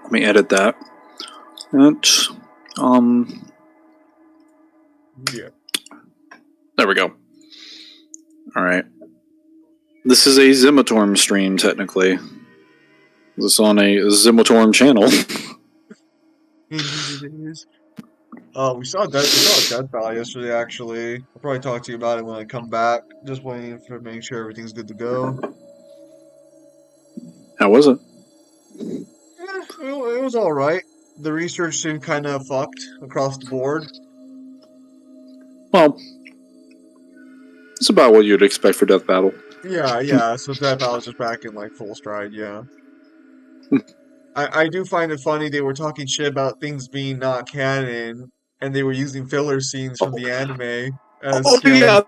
Let me edit that. That's, Yeah. There we go. All right. This is a Zimatorm stream, technically. This is on a Zimatorm channel. Indeed it is. We saw a dead file yesterday, actually. I'll probably talk to you about it when I come back. Just waiting for make sure everything's good to go. How was it? It was all right. The research seemed kind of fucked across the board. Well, it's about what you'd expect for Death Battle. Yeah. So dead file is just back in like full stride. Yeah. I do find it funny they were talking shit about things being not canon, and they were using filler scenes from the anime as canon. Yeah,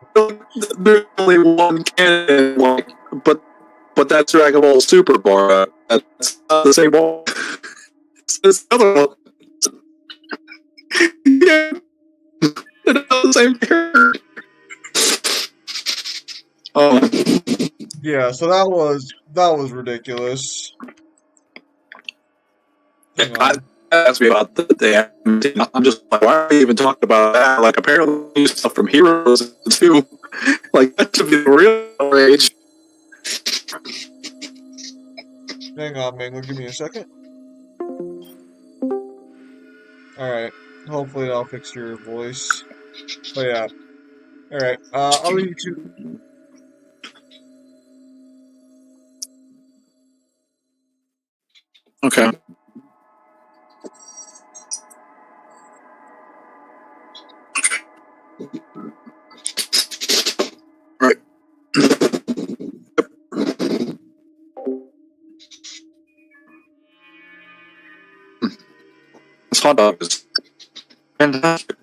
there's only one canon, like, but that's Dragon Ball Super Bar. That's not the same one. It's the other one. Yeah, they're not the same character. Yeah, so that was ridiculous. Ask me about the damn. I'm just like, why are we even talking about that? Like, apparently, stuff from Heroes too. Like, that should be the real rage. Hang on, Mangler, give me a second. Alright, hopefully that'll fix your voice. But yeah. Alright, I'll leave you to... Okay. Right. This hot dog is fantastic.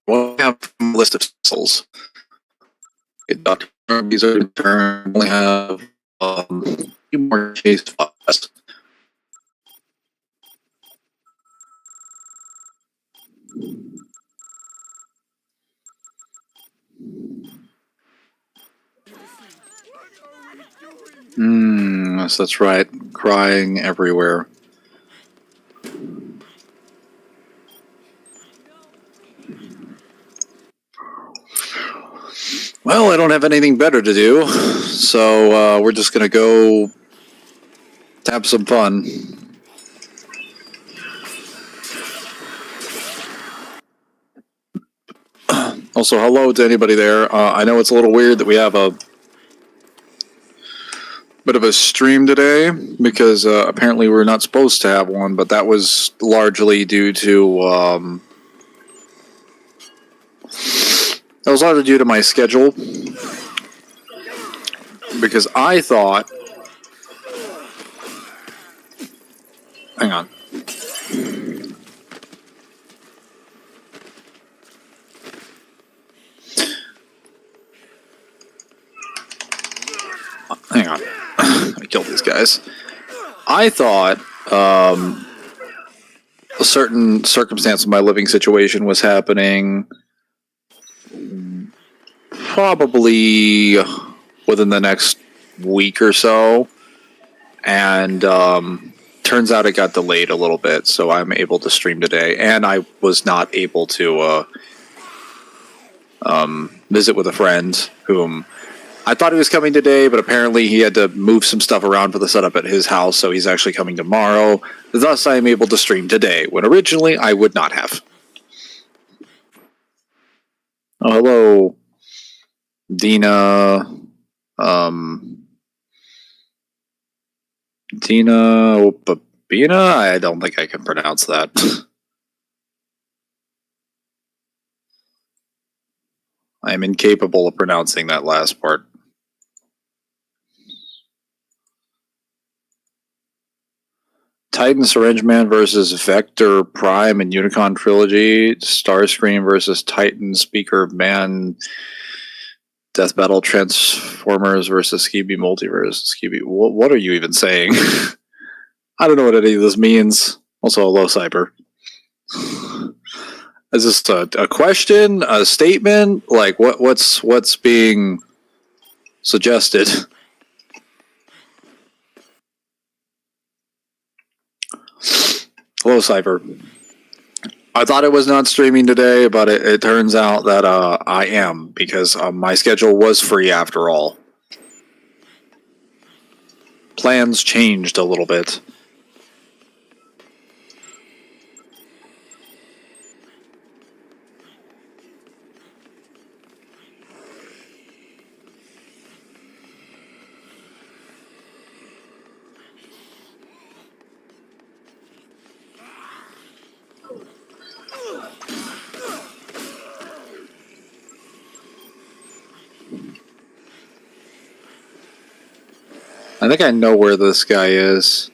Well, we have a list of souls. Dr. Kirby's return. Only have a few more case files. Yes, that's right. Crying everywhere. Well, I don't have anything better to do, so we're just gonna go have some fun. Also, hello to anybody there. I know it's a little weird that we have a bit of a stream today because apparently we're not supposed to have one, but that was largely due to my schedule, because I thought, hang on. Hang on. I killed these guys. I thought a certain circumstance of my living situation was happening probably within the next week or so, and turns out it got delayed a little bit, so I'm able to stream today, and I was not able to visit with a friend whom I thought he was coming today, but apparently he had to move some stuff around for the setup at his house, so he's actually coming tomorrow. Thus, I am able to stream today, when originally I would not have. Oh, hello, Dina. Dina Babina? I don't think I can pronounce that. I am incapable of pronouncing that last part. Titan Syringe Man versus Vector Prime and Unicon Trilogy. Starscream versus Titan Speaker Man. Death Battle Transformers versus Skibby Multiverse. Skibby, what are you even saying? I don't know what any of this means. Also, hello, Cyber. Is this a question, a statement? Like, what's being suggested? Hello, Cyber. I thought it was not streaming today, but it turns out that I am, because my schedule was free after all. Plans changed a little bit. I think I know where this guy is.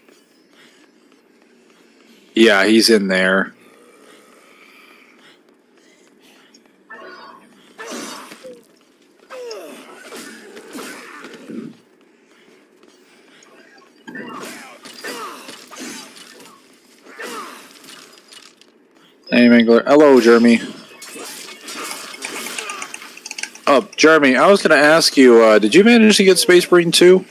Yeah, he's in there. Hey, Mangler. Hello, Jeremy. Oh, Jeremy, I was going to ask you, did you manage to get Space Marine 2?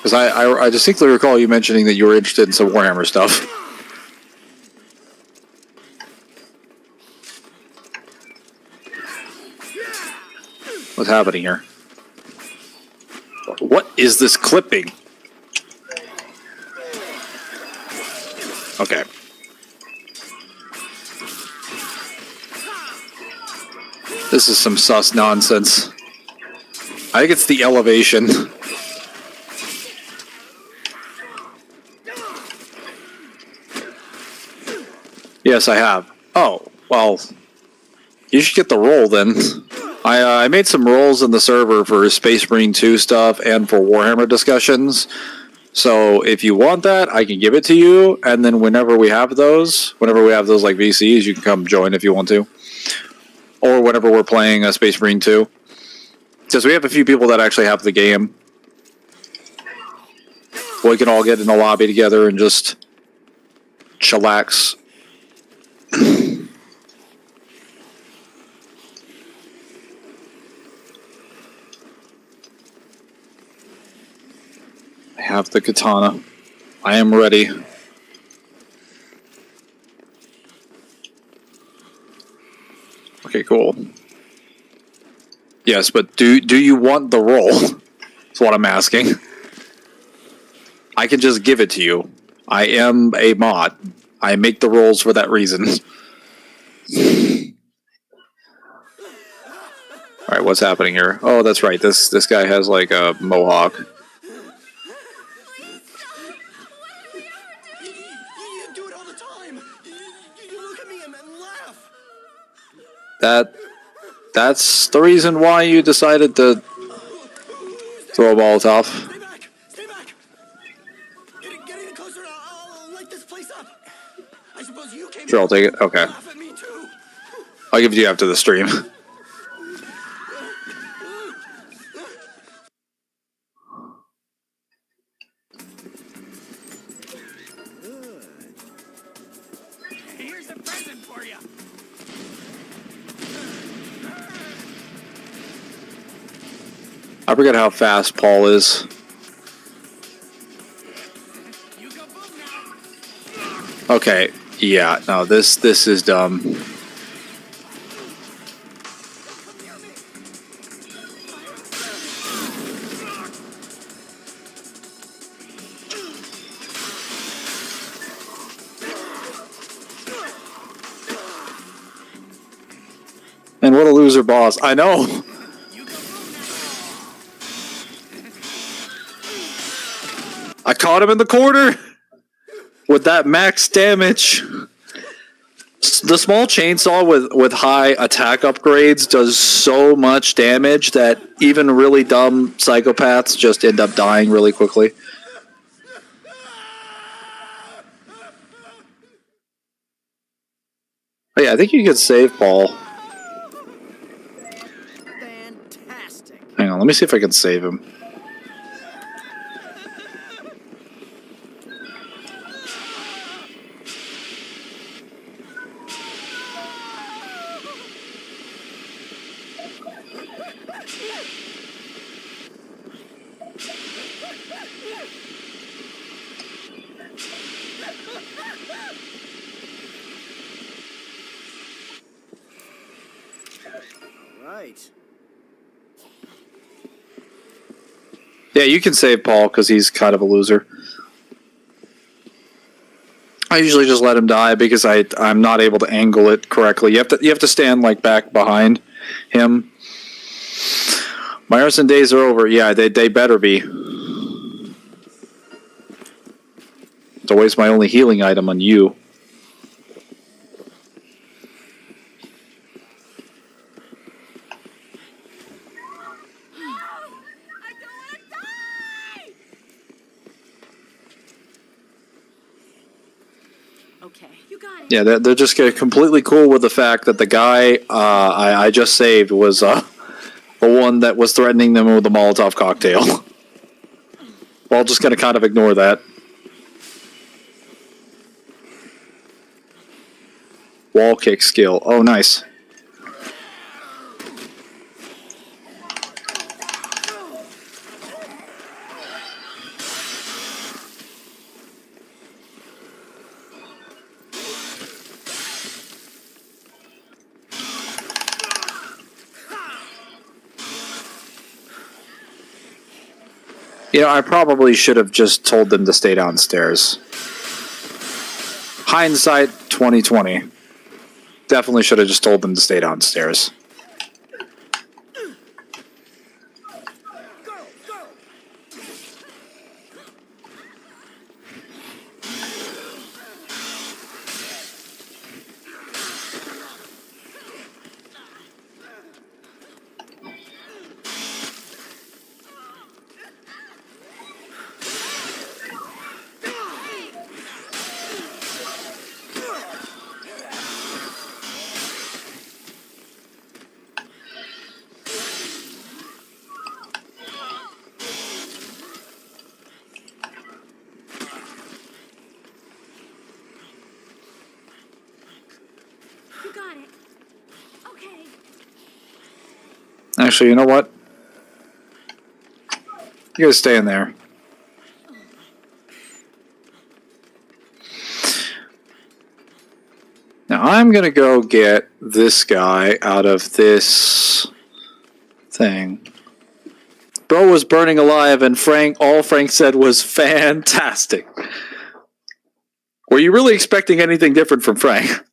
Because I distinctly recall you mentioning that you were interested in some Warhammer stuff. What's happening here? What is this clipping? Okay. This is some sus nonsense. I think it's the elevation. Yes, I have. Oh, well, you should get the roll then. I made some rolls in the server for Space Marine 2 stuff and for Warhammer discussions. So if you want that, I can give it to you, and then whenever we have those like VCs, you can come join if you want to. Or whenever we're playing a Space Marine 2. Because we have a few people that actually have the game. We can all get in the lobby together and just chillax. I have the katana. I am ready. Okay, cool. Yes, but do you want the roll? That's what I'm asking. I can just give it to you. I am a mod. I make the rolls for that reason. Alright, what's happening here? Oh, that's right. This guy has like a mohawk. You do it all the time. You look at me and laugh. That's the reason why you decided to throw a Molotov. Stay back. Stay back. Getting closer. I'll light this place up. I suppose you came. Sure, I'll take it. Okay. Laugh at me too. I'll give it to you after the stream. Here's a present for you. I forget how fast Paul is. You go boom now. Okay, yeah, no, this is dumb. And what a loser boss. I know. I caught him in the corner with that max damage. The small chainsaw with high attack upgrades does so much damage that even really dumb psychopaths just end up dying really quickly. Oh yeah, I think you can save Paul. Fantastic. Hang on, let me see if I can save him. right. Yeah, you can save Paul because he's kind of a loser. I usually just let him die because I'm not able to angle it correctly. You have to stand like back behind him. My arson days are over. Yeah, they better be. To waste my only healing item on you. Okay, you got it. Yeah, they're just completely cool with the fact that the guy I just saved was the one that was threatening them with a Molotov cocktail. We're all just going to kind of ignore that. Wall kick skill. Oh, nice. You know, I probably should have just told them to stay downstairs. Hindsight 2020. Definitely should have just told them to stay downstairs. You got it. Okay. Actually, you know what? You guys stay in there. Now I'm gonna go get this guy out of this thing. Bro was burning alive, and all Frank said was fantastic. Were you really expecting anything different from Frank?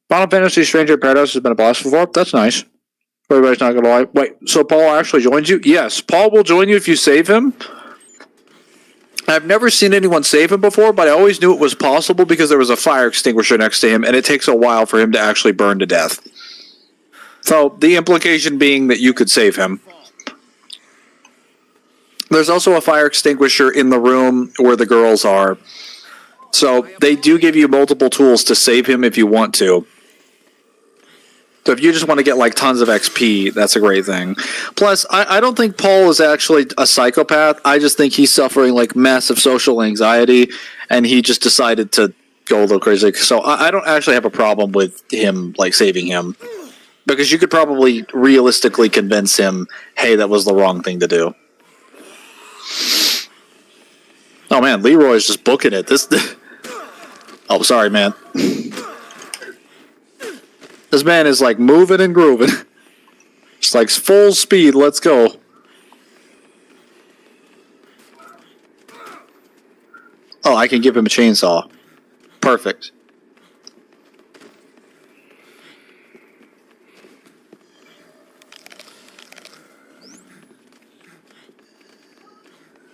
Final Fantasy Stranger Paradise has been a blast before. That's nice. Everybody's not gonna lie. Wait, so Paul actually joins you? Yes, Paul will join you if you save him. I've never seen anyone save him before, but I always knew it was possible because there was a fire extinguisher next to him, and it takes a while for him to actually burn to death. So the implication being that you could save him. There's also a fire extinguisher in the room where the girls are. So they do give you multiple tools to save him if you want to. So if you just want to get like tons of XP, that's a great thing. Plus, I don't think Paul is actually a psychopath. I just think he's suffering like massive social anxiety, and he just decided to go a little crazy. So I don't actually have a problem with him like saving him, because you could probably realistically convince him, hey, that was the wrong thing to do. Oh man, Leroy's just booking it. Oh, sorry, man. This man is like moving and grooving. Just like full speed, let's go. Oh, I can give him a chainsaw. Perfect.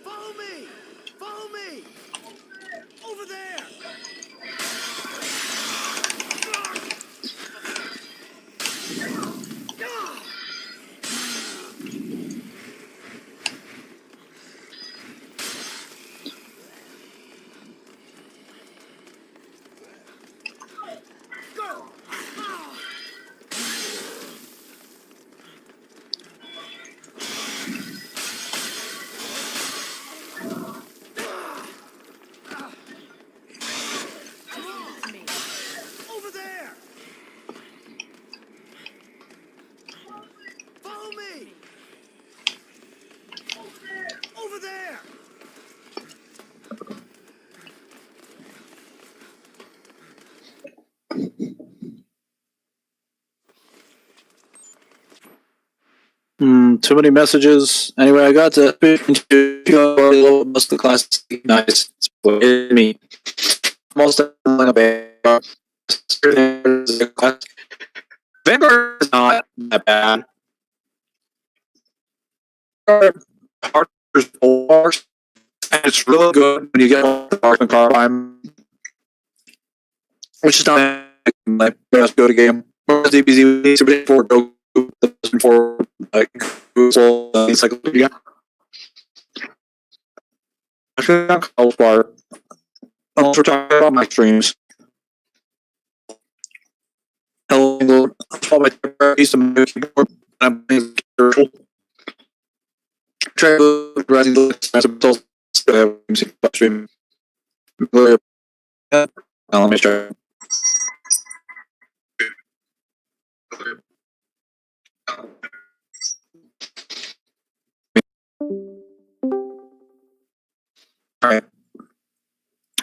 Follow me! Follow me! Over there! Go! Over there! Follow me! Over there! Too many messages. Anyway, I got to most of the class. Nice. Me. Most of the Vanguard is not that bad. And it's really good when you get the marksman carbine, which is not like best go to game. DBZ for go for like encyclopedia. Actually, not College Bar. Unless we're talking about my streams. Hello, my piece of my keyboard. I'm careful. Try to rising the stream. Now let me try. All right.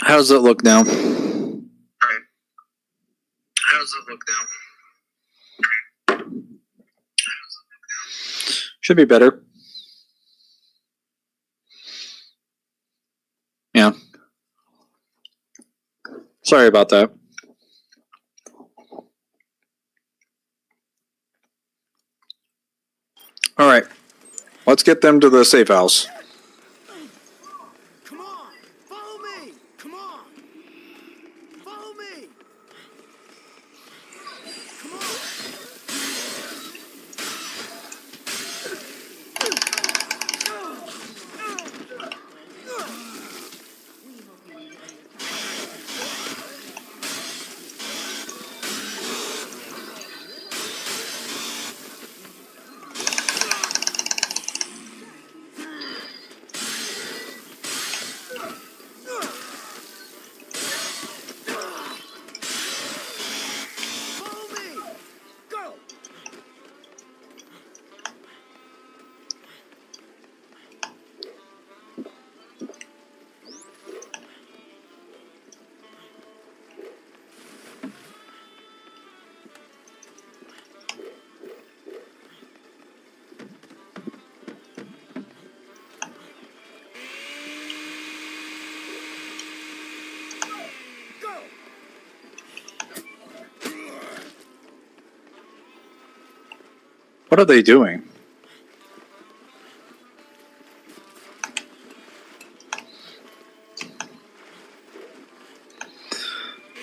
How does it look now? Should be better. Yeah. Sorry about that. All right. Let's get them to the safe house. Come on, follow me. Come on, follow me. Come on. Follow me. Go. Go. What are they doing?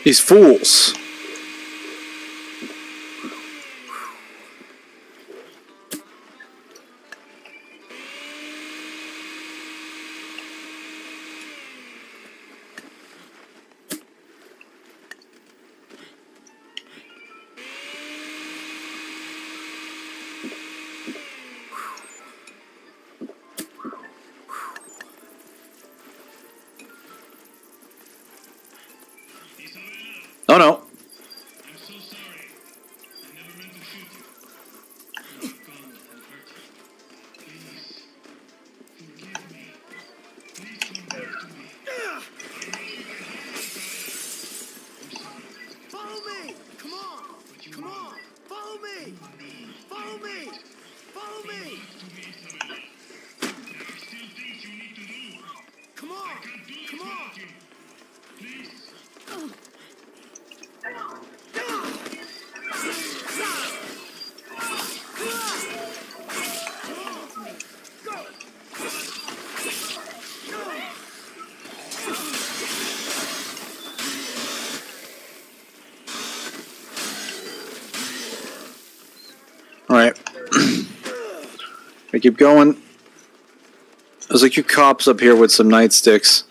These fools. Oh no. I'm so sorry. I never meant to shoot you. I have gone and hurt you. Please, forgive me. Please come back to me. Follow me. Come on. Come on. Follow me. Follow me. Follow me. There are still things you need to do. Come on. Do this Come on. without you. Please. All right. I keep going. There's like 2 cops up here with some nightsticks.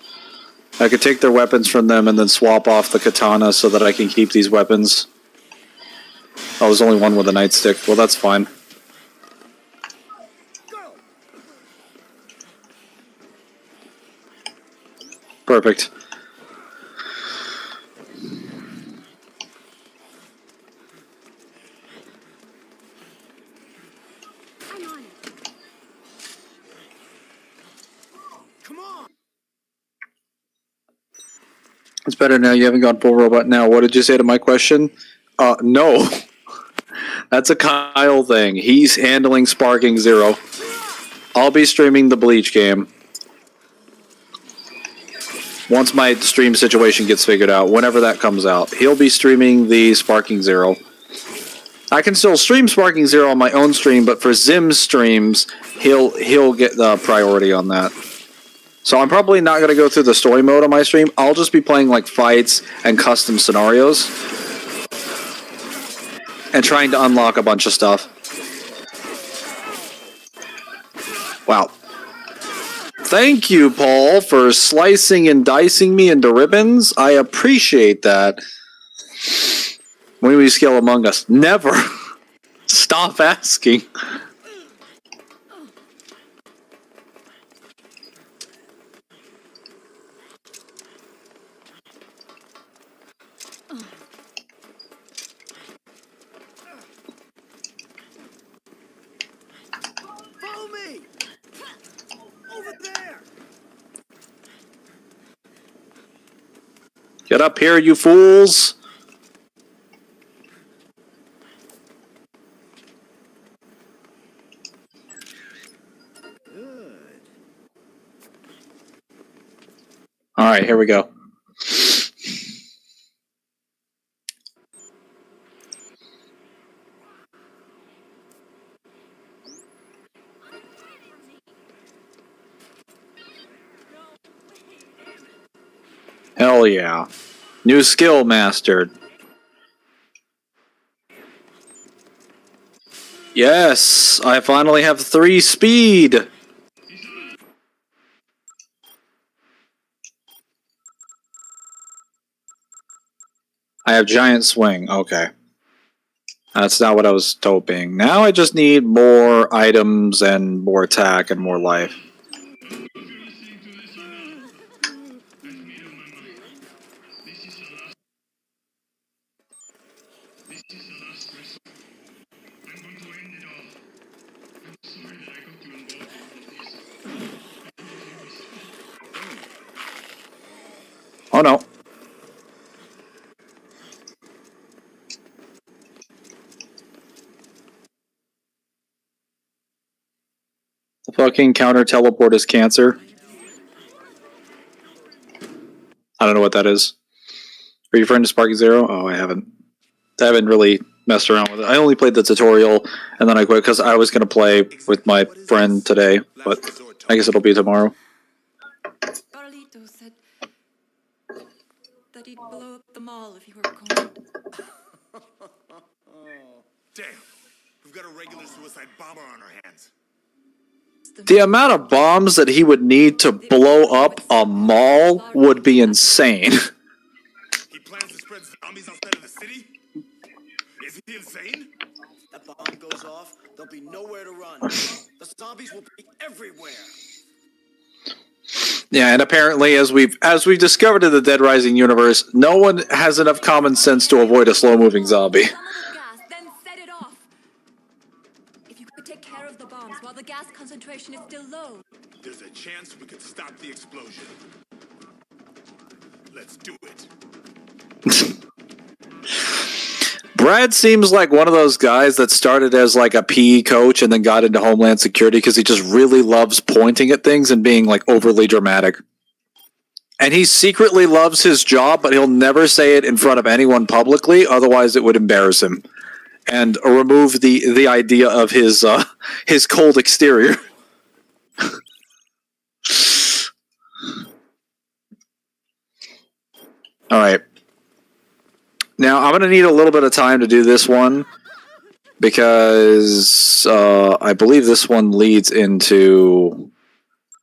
I could take their weapons from them and then swap off the katana so that I can keep these weapons. Oh, there's only one with a nightstick. Well, that's fine. Go. Perfect. I'm on it. Come on. It's better now. You haven't gone full robot now. What did you say to my question? No. That's a Kyle thing. He's handling Sparking Zero. I'll be streaming the Bleach game. Once my stream situation gets figured out, whenever that comes out, he'll be streaming the Sparking Zero. I can still stream Sparking Zero on my own stream, but for Zim's streams, he'll get the priority on that. So I'm probably not going to go through the story mode on my stream. I'll just be playing like fights and custom scenarios and trying to unlock a bunch of stuff. Wow. Thank you, Paul, for slicing and dicing me into ribbons. I appreciate that. When we scale Among Us, never. Stop asking. Follow me! Over there! Get up here, you fools. All right, here we go. Hell yeah. New skill mastered. Yes, I finally have 3 speed. I have giant swing. Okay. That's not what I was hoping. Now I just need more items and more attack and more life. Oh no. The fucking counter teleport is cancer. I don't know what that is. Are you referring to Sparky Zero? Oh, I haven't really messed around with it. I only played the tutorial and then I quit because I was going to play with my friend today, but I guess it'll be tomorrow. Carlito said that he'd blow up the mall if you were gone. Damn, we've got a regular suicide bomber on our hands. The amount of bombs that he would need to blow up a mall would be insane. He plans to spread zombies outside of the city? Is he insane? That bomb goes off, there'll be nowhere to run. The zombies will be everywhere. Yeah, and apparently, as we've discovered in the Dead Rising universe, no one has enough common sense to avoid a slow-moving zombie. Some of the gas, then set it off. If you could take care of the bombs while the gas concentration is still low. There's a chance we could stop the explosion. Let's do it. Brad seems like one of those guys that started as like a PE coach and then got into Homeland Security because he just really loves pointing at things and being like overly dramatic. And he secretly loves his job, but he'll never say it in front of anyone publicly, otherwise it would embarrass him and remove the idea of his cold exterior. All right. Now, I'm going to need a little bit of time to do this one because I believe this one leads into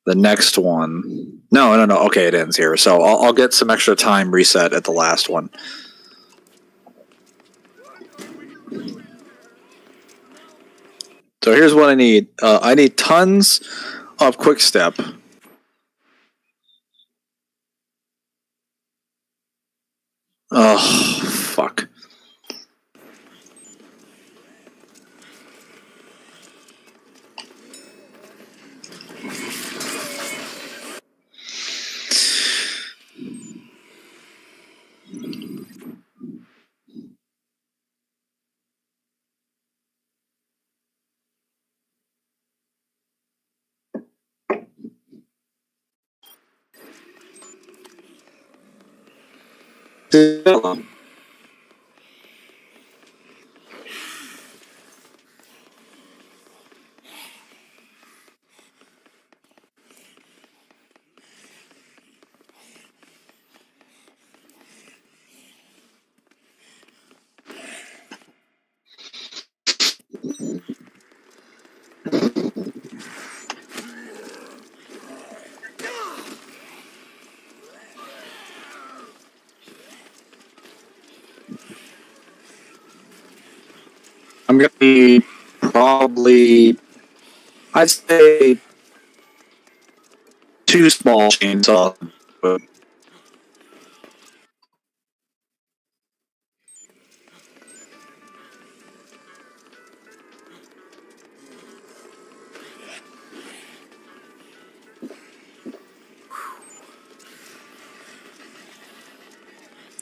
the next one. No. Okay, it ends here. So I'll get some extra time reset at the last one. So here's what I need. I need tons of quick step. Oh, fuck. I'm gonna be probably, I'd say, 2 small chainsaws. But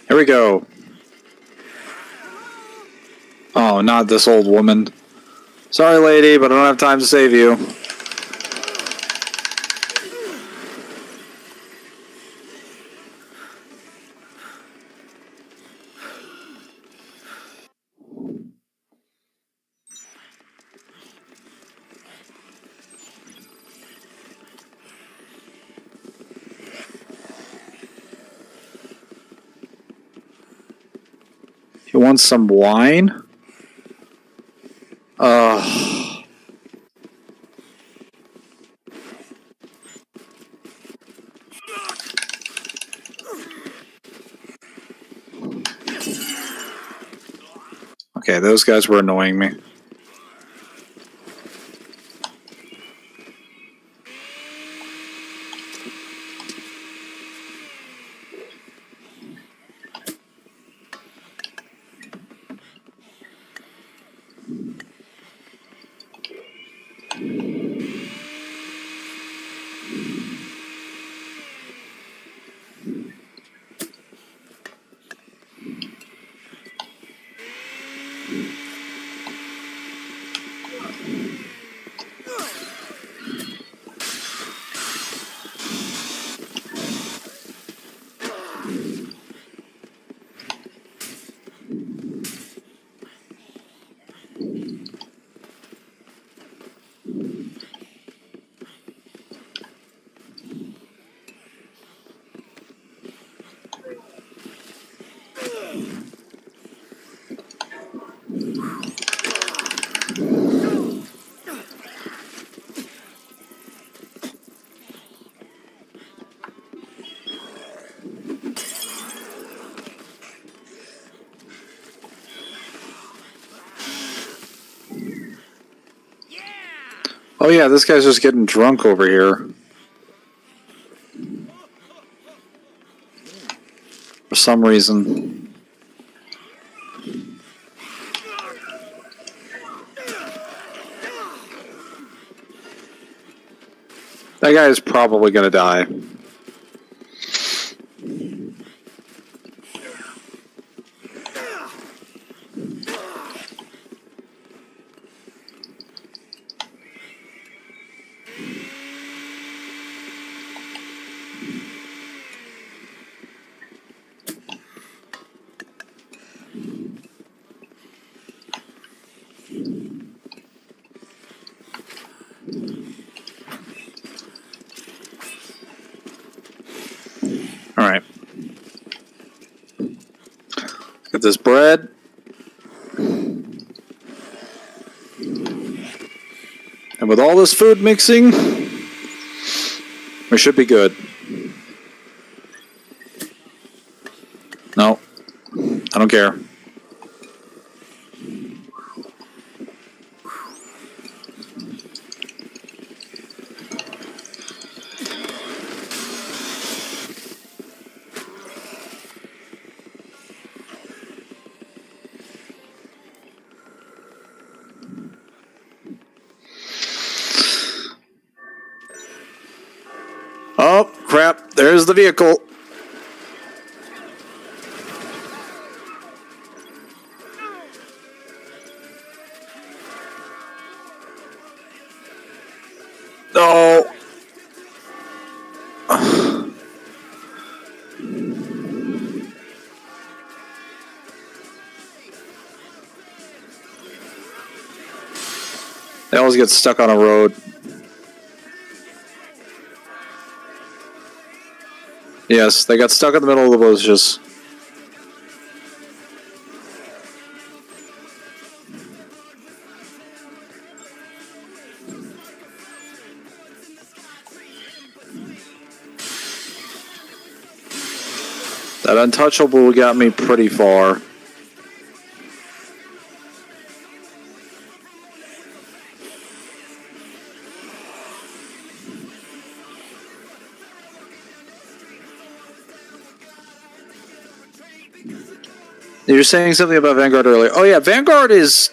here we go. Oh, not this old woman. Sorry, lady, but I don't have time to save you. You want some wine? Okay, those guys were annoying me. Oh yeah, this guy's just getting drunk over here. For some reason. That guy is probably gonna die. Alright. Get this bread. And with all this food mixing, we should be good. No, I don't care. Oh, crap. There's the vehicle. Oh. They always get stuck on a road. Yes, they got stuck in the middle of the bushes. That untouchable got me pretty far. You were saying something about Vanguard earlier. Oh yeah, Vanguard is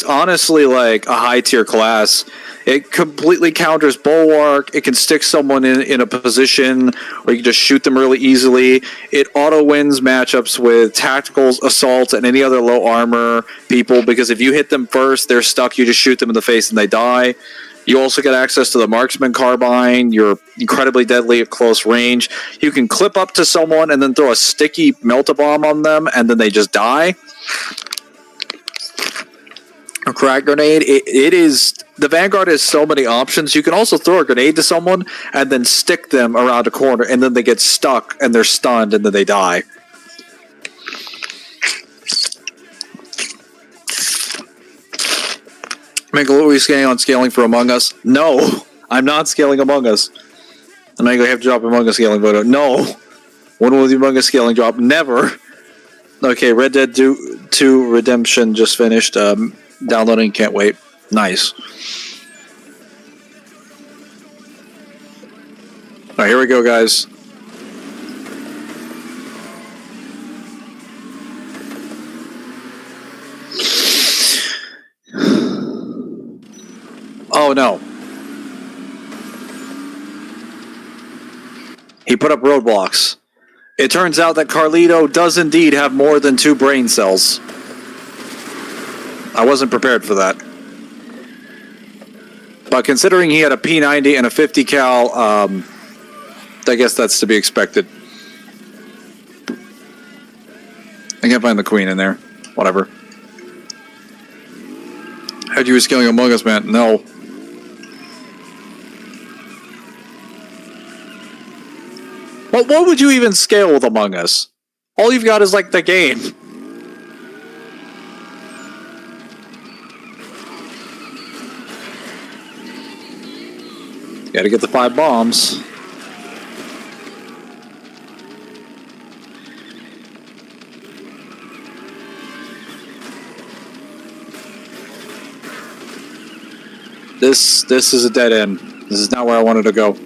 honestly like a high tier class. It completely counters Bulwark. It can stick someone in a position where you can just shoot them really easily. It auto wins matchups with tacticals, assaults, and any other low armor people because if you hit them first, they're stuck. You just shoot them in the face and they die. You also get access to the Marksman Carbine. You're incredibly deadly at close range. You can clip up to someone and then throw a sticky melt-a-bomb on them, and then they just die. A crack grenade. It is... The Vanguard has so many options. You can also throw a grenade to someone and then stick them around a corner, and then they get stuck, and they're stunned, and then they die. Mangler, are we scaling for Among Us? No, I'm not scaling Among Us. And I have to drop Among Us scaling photo. No. When will the Among Us scaling drop? Never. Okay, Red Dead 2 Redemption just finished. Downloading, can't wait. Nice. Alright, here we go, guys. Oh no. He put up roadblocks. It turns out that Carlito does indeed have more than 2 brain cells. I wasn't prepared for that. But considering he had a P90 and a 50 cal, I guess that's to be expected. I can't find the queen in there. Whatever. Had you were scaling Among Us, man? No. Well, what would you even scale with Among Us? All you've got is like the game. Gotta get the 5 bombs. This is a dead end. This is not where I wanted to go.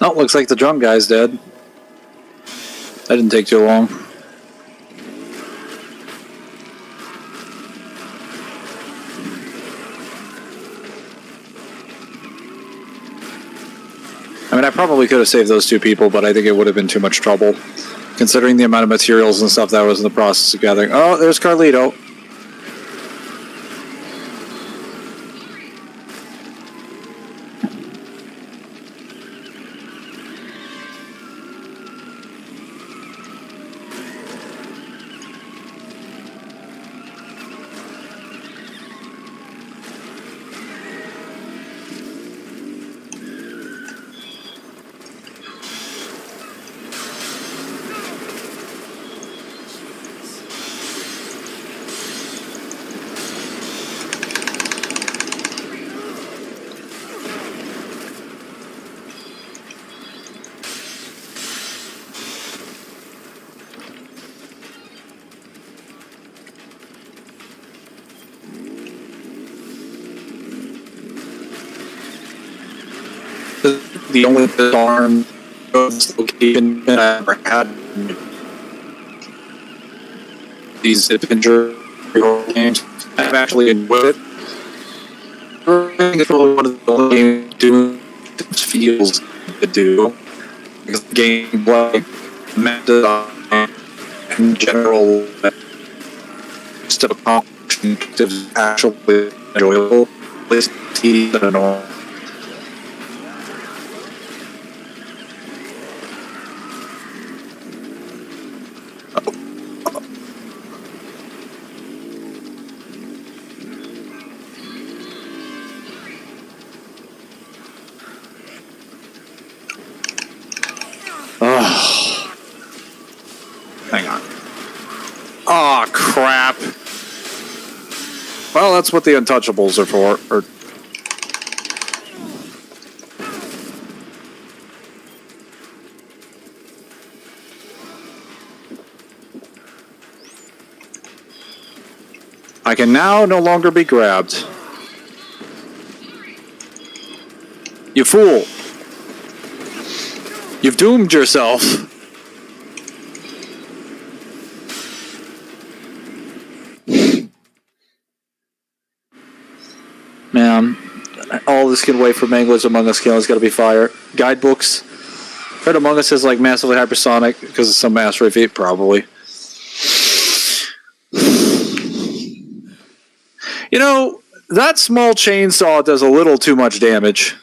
Oh, looks like the drunk guy's dead. That didn't take too long. I mean, I probably could have saved those 2 people, but I think it would have been too much trouble, considering the amount of materials and stuff that was in the process of gathering. Oh, there's Carlito. The only disarm location that I ever had these adventure games. I've actually enjoyed it. I think it's probably one of the only games doing feels to do because the gameplay, design, in general, just of accomplishing is actually enjoyable. At least tedious and annoying. Oh, hang on. Oh, crap. Well, that's what the Untouchables are for. Or I can now no longer be grabbed. You fool. You've doomed yourself. Man, all this can wait for Mangler's Among Us kill is got to be fire. Guidebooks. Heard Among Us is like massively hypersonic because of some asteroid feat, probably. You know, that small chainsaw does a little too much damage.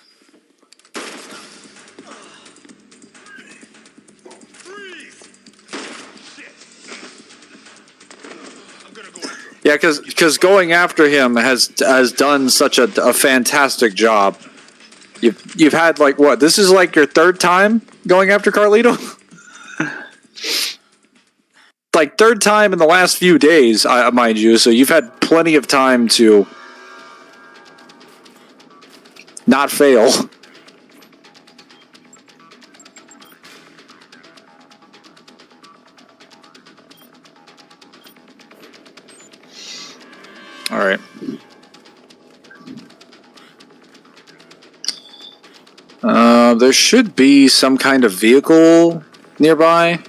Yeah, because going after him has done such a fantastic job. You've had like what? This is like your third time going after Carlito. Like third time in the last few days, mind you. So you've had plenty of time to not fail. All right. There should be some kind of vehicle nearby.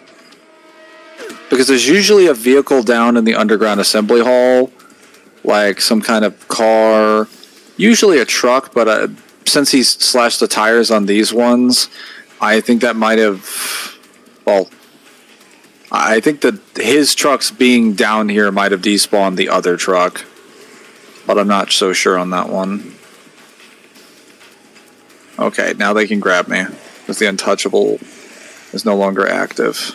Because there's usually a vehicle down in the underground assembly hall. Like some kind of car. Usually a truck, but since he's slashed the tires on these ones, I think that might have... Well, I think that his trucks being down here might have despawned the other truck. But I'm not so sure on that one. Okay, now they can grab me. Because the Untouchable is no longer active.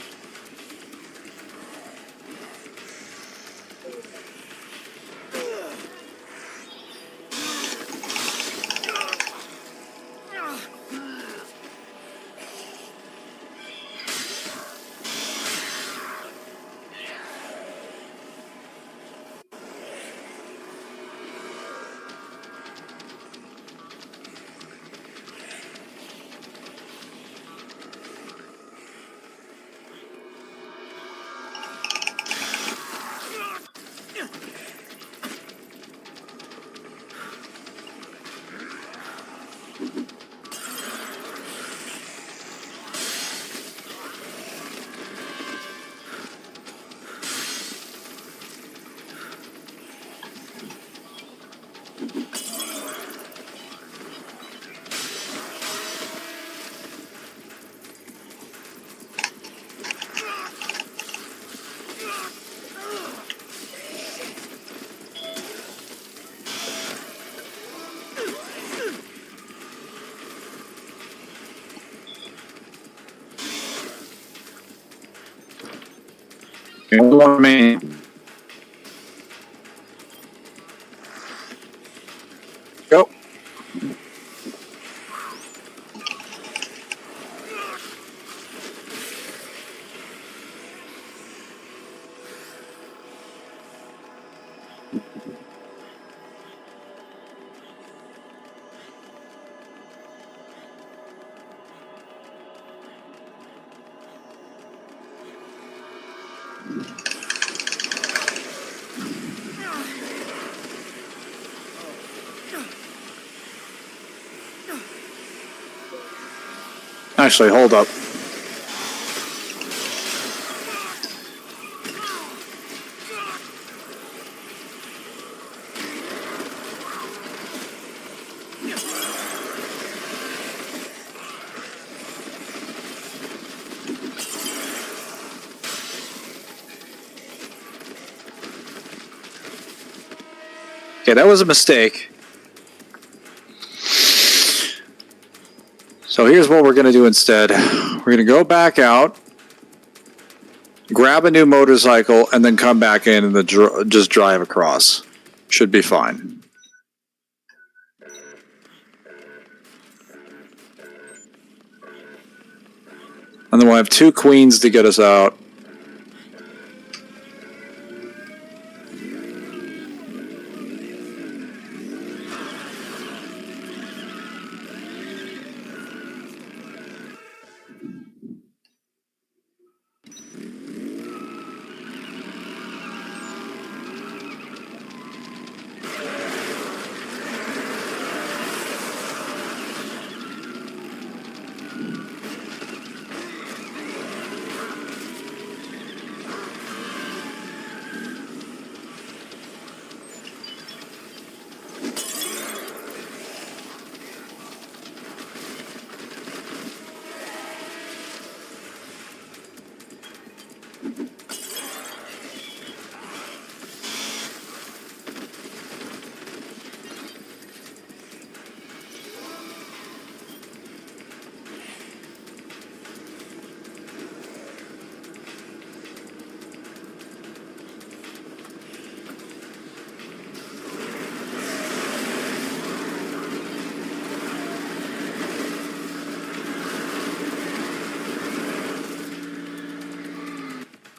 One more man. Go. Actually, hold up. Okay, that was a mistake. So here's what we're going to do instead. We're going to go back out, grab a new motorcycle, and then come back in and just drive across. Should be fine. And then we'll have 2 queens to get us out.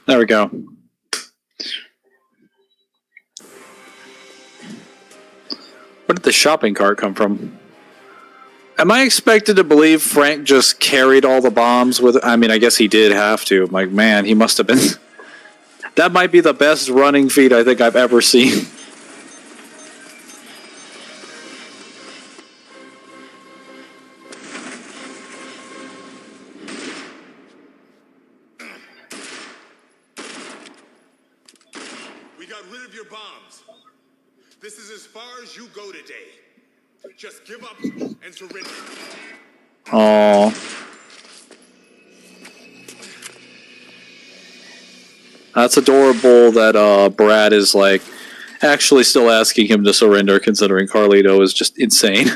There we go. Where did the shopping cart come from? Am I expected to believe Frank just carried all the bombs with... I mean, I guess he did have to. I'm like, man, he must have been... That might be the best running feat I think I've ever seen. We got rid of your bombs. This is as far as you go today. Just give up and surrender. Aww. That's adorable that Brad is like actually still asking him to surrender, considering Carlito is just insane.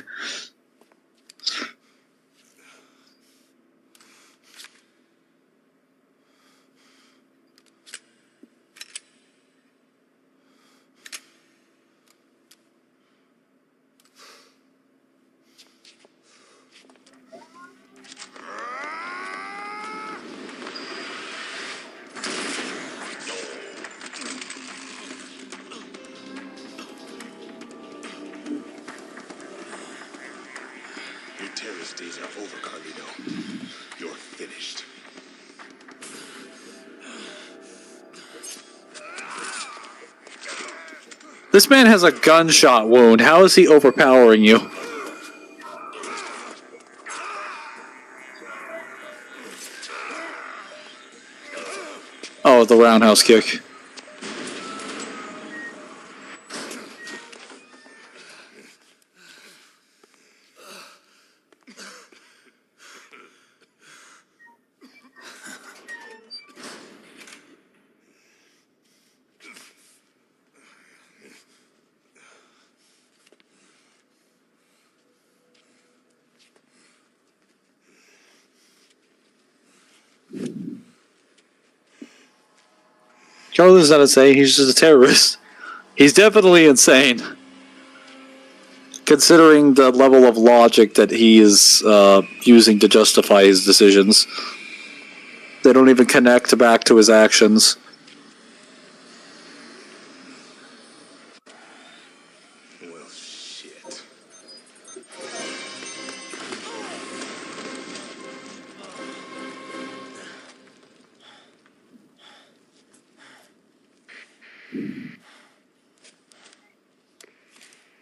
Your terrorist days are over, Carlito. You're finished. This man has a gunshot wound. How is he overpowering you? Oh, the roundhouse kick. Charlie's not insane, he's just a terrorist. He's definitely insane. Considering the level of logic that he is using to justify his decisions. They don't even connect back to his actions. Well, shit.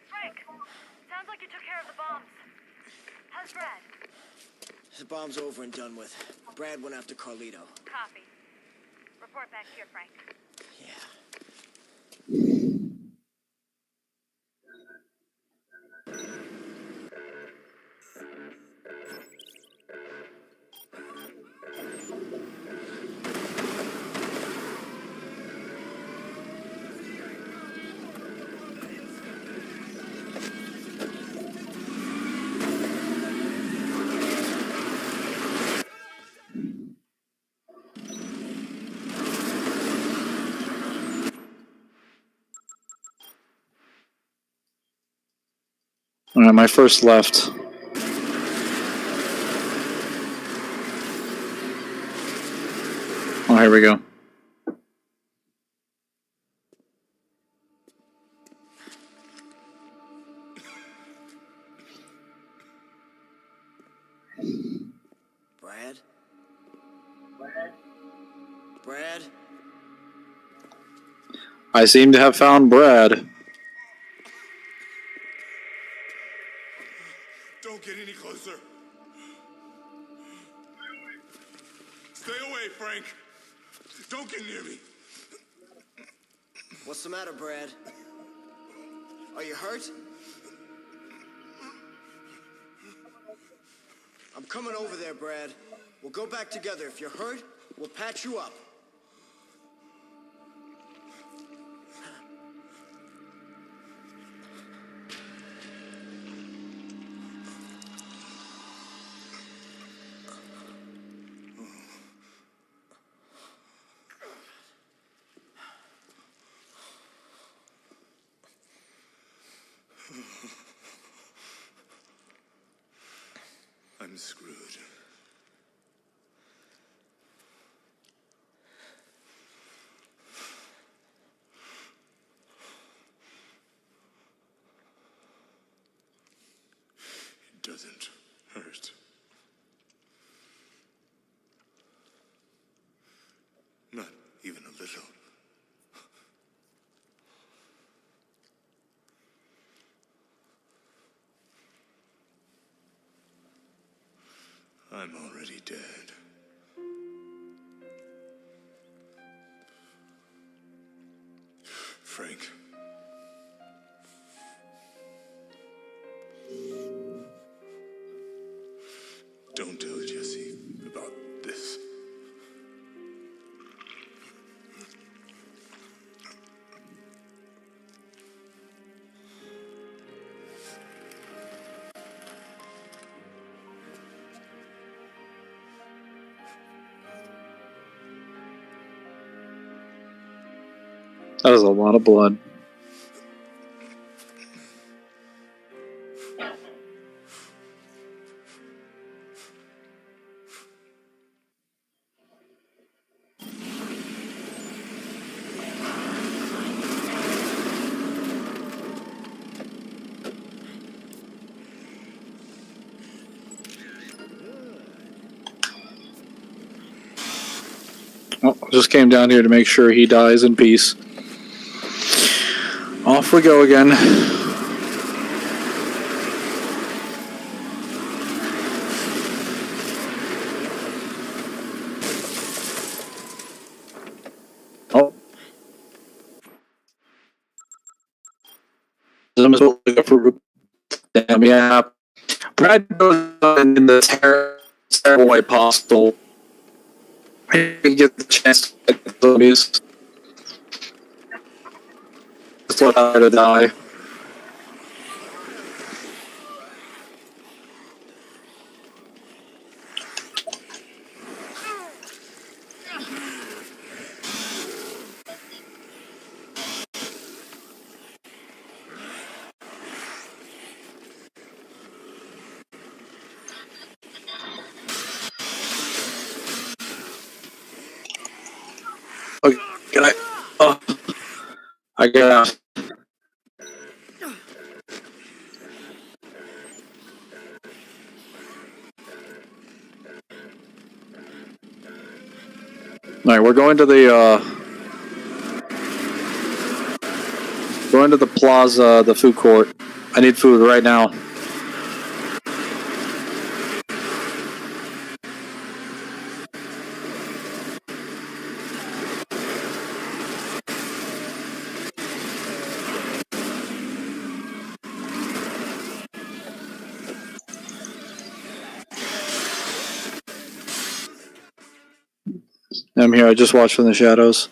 Frank, sounds like you took care of the bombs. How's Brad? The bomb's over and done with. Brad went after Carlito. Copy. Report back here, Frank. Yeah. All right, my first left. Oh, here we go. Brad? Brad? I seem to have found Brad. Don't get any closer. Stay away, Frank. Don't get near me. What's the matter, Brad? Are you hurt? I'm coming over there, Brad. We'll go back together. If you're hurt, we'll patch you up. I'm screwed. It doesn't hurt. Not even a little. I'm already dead. Frank. Don't tell Jesse about this. That was a lot of blood. Oh, just came down here to make sure he dies in peace. Off we go again. Oh. I'm supposed to go for damn, yeah. Brad goes in the terrible way possible. I didn't get the chance to get the zombies. Just let her to die. Okay, I get out. Alright, we're going to the plaza, the food court. I need food right now. I'm here. I just watched from the shadows.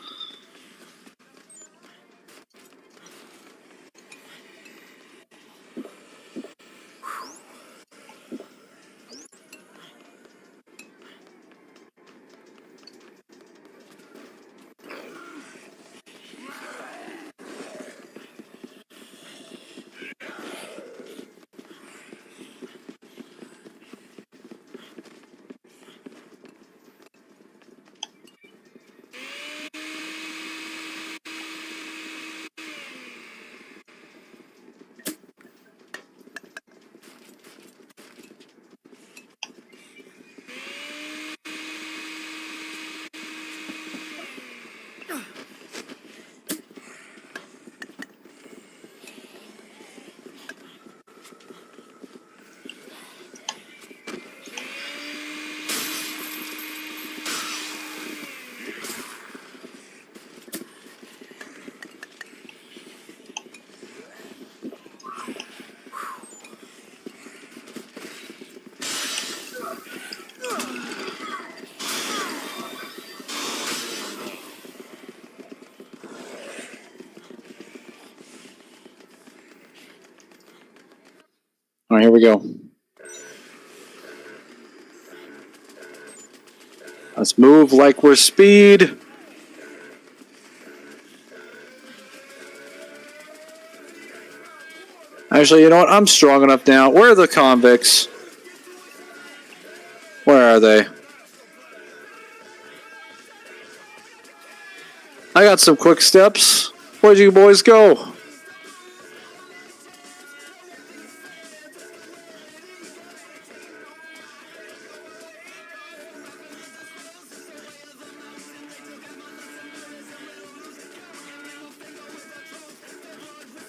All right, here we go. Let's move like we're speed. Actually, you know what? I'm strong enough now. Where are the convicts? Where are they? I got some quick steps. Where'd you boys go?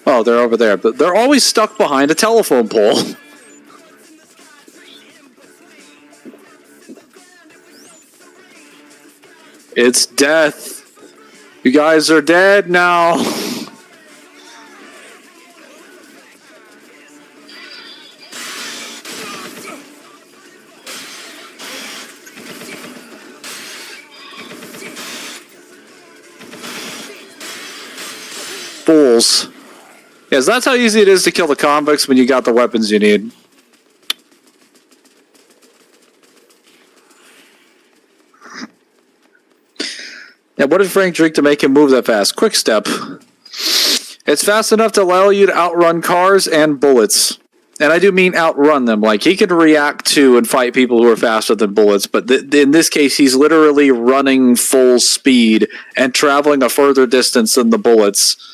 Oh, they're over there. But they're always stuck behind a telephone pole. It's death. You guys are dead now. Fools. Yes, that's how easy it is to kill the convicts when you got the weapons you need. Now, what did Frank drink to make him move that fast? Quick step. It's fast enough to allow you to outrun cars and bullets. And I do mean outrun them. Like, he can react to and fight people who are faster than bullets. But in this case, he's literally running full speed and traveling a further distance than the bullets.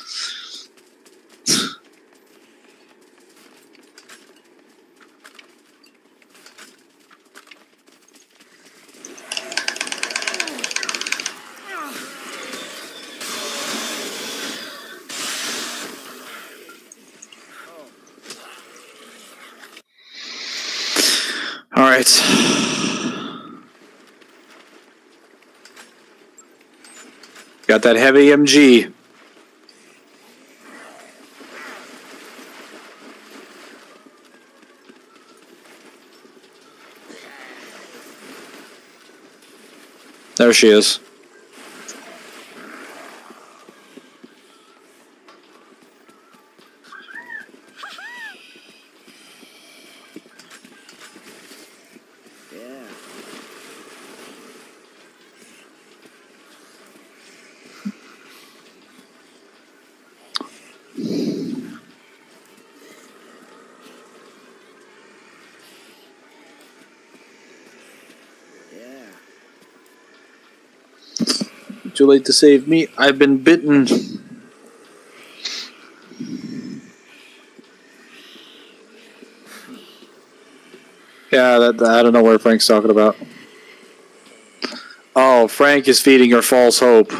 All right. Got that heavy MG. There she is. Too late to save me. I've been bitten. Yeah, I don't know what Frank's talking about. Oh, Frank is feeding her false hope.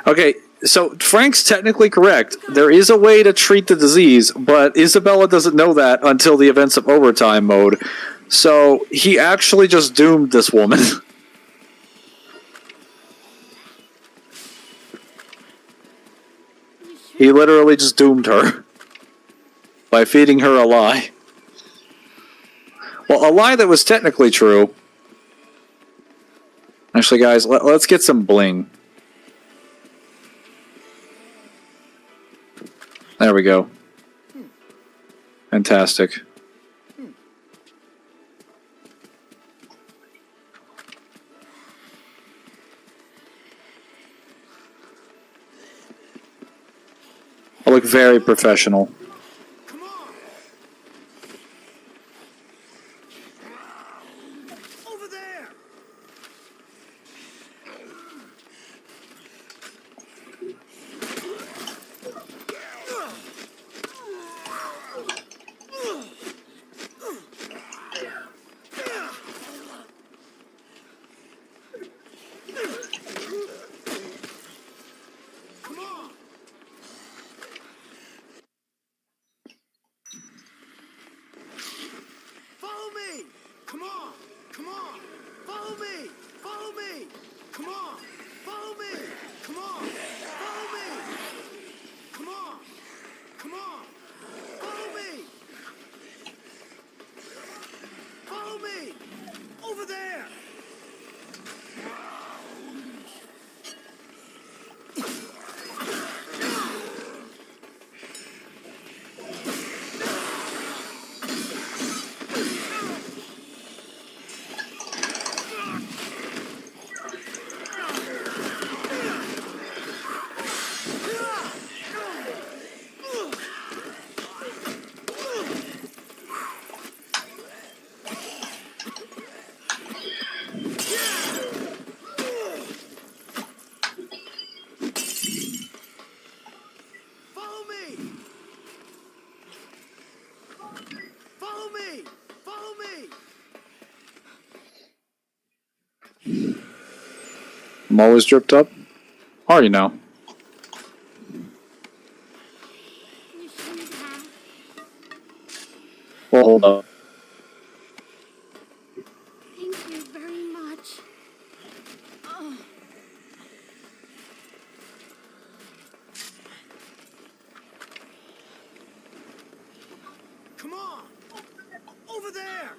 Okay, So Frank's technically correct. There is a way to treat the disease, but Isabella doesn't know that until the events of overtime mode. So he actually just doomed this woman. He literally just doomed her by feeding her a lie. Well, a lie that was technically true. Actually, guys, let's get some bling. There we go. Fantastic. I look very professional. Come on! Over there! Come on! Follow me! Come on! Come on! Follow me! Follow me! Come on! Follow me! Come on! Follow me! Come on! Come on! Follow me! Follow me! Over there! Follow me! Follow me! Follow me! I'm always dripped up. Already know. You shouldn't have. Well, hold up. Thank you very much. Oh. Come on! Over there!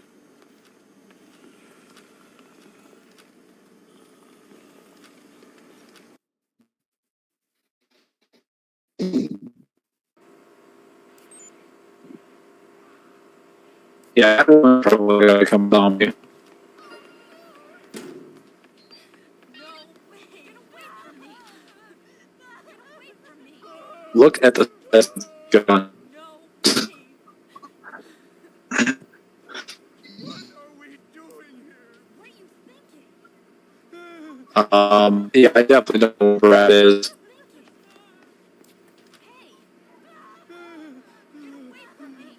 Yeah, everyone's probably gotta come down here. No way! Get away from me! Get away from me! Look at the gun. No way! What are we doing here? What are you thinking? Yeah, I definitely don't know where Brad is. Thinking? Hey! Get away from me!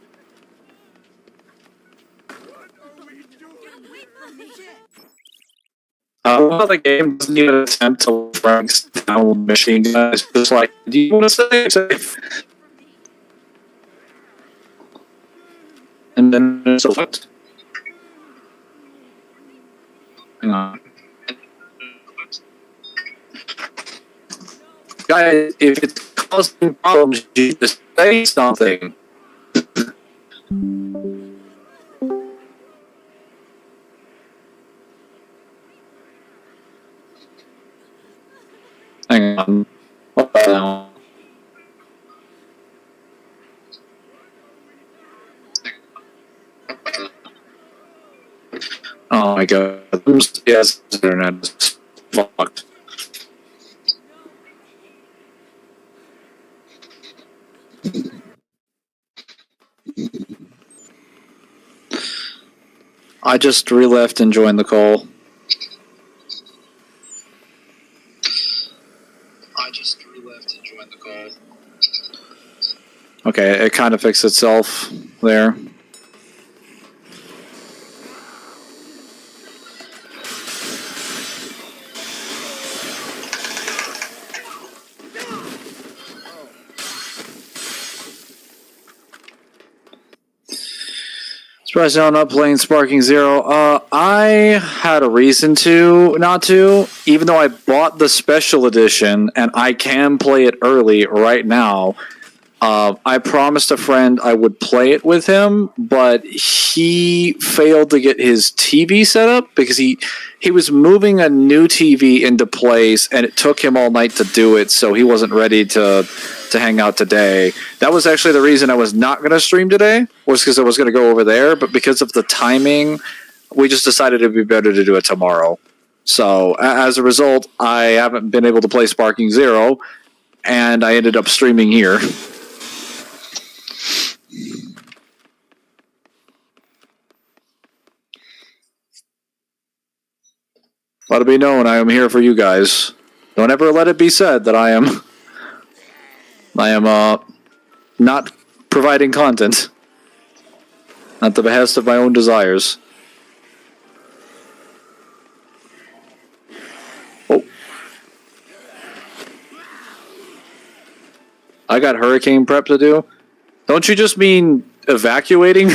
What are we doing? Get away from me! Well, the game doesn't even attempt to let Frank's down machine gun. It's just like, do you want to stay safe? And then select. Hang on. Guys, if it's causing problems, you just say something. Hang on. What the hell? Oh my god. Yes, the internet is fucked. I just re-left and joined the call. Okay, it kind of fixed itself there. Surprised I'm not playing Sparking Zero. I had a reason to not to, even though I bought the special edition and I can play it early right now. I promised a friend I would play it with him, but he failed to get his TV set up because he was moving a new TV into place, and it took him all night to do it, so he wasn't ready to hang out today. That was actually the reason I was not going to stream today, was because I was going to go over there, but because of the timing, we just decided it'd be better to do it tomorrow. So as a result, I haven't been able to play Sparking Zero, and I ended up streaming here. Let it be known, I am here for you guys. Don't ever let it be said that I am not providing content at the behest of my own desires. Oh. I got hurricane prep to do. Don't you just mean evacuating?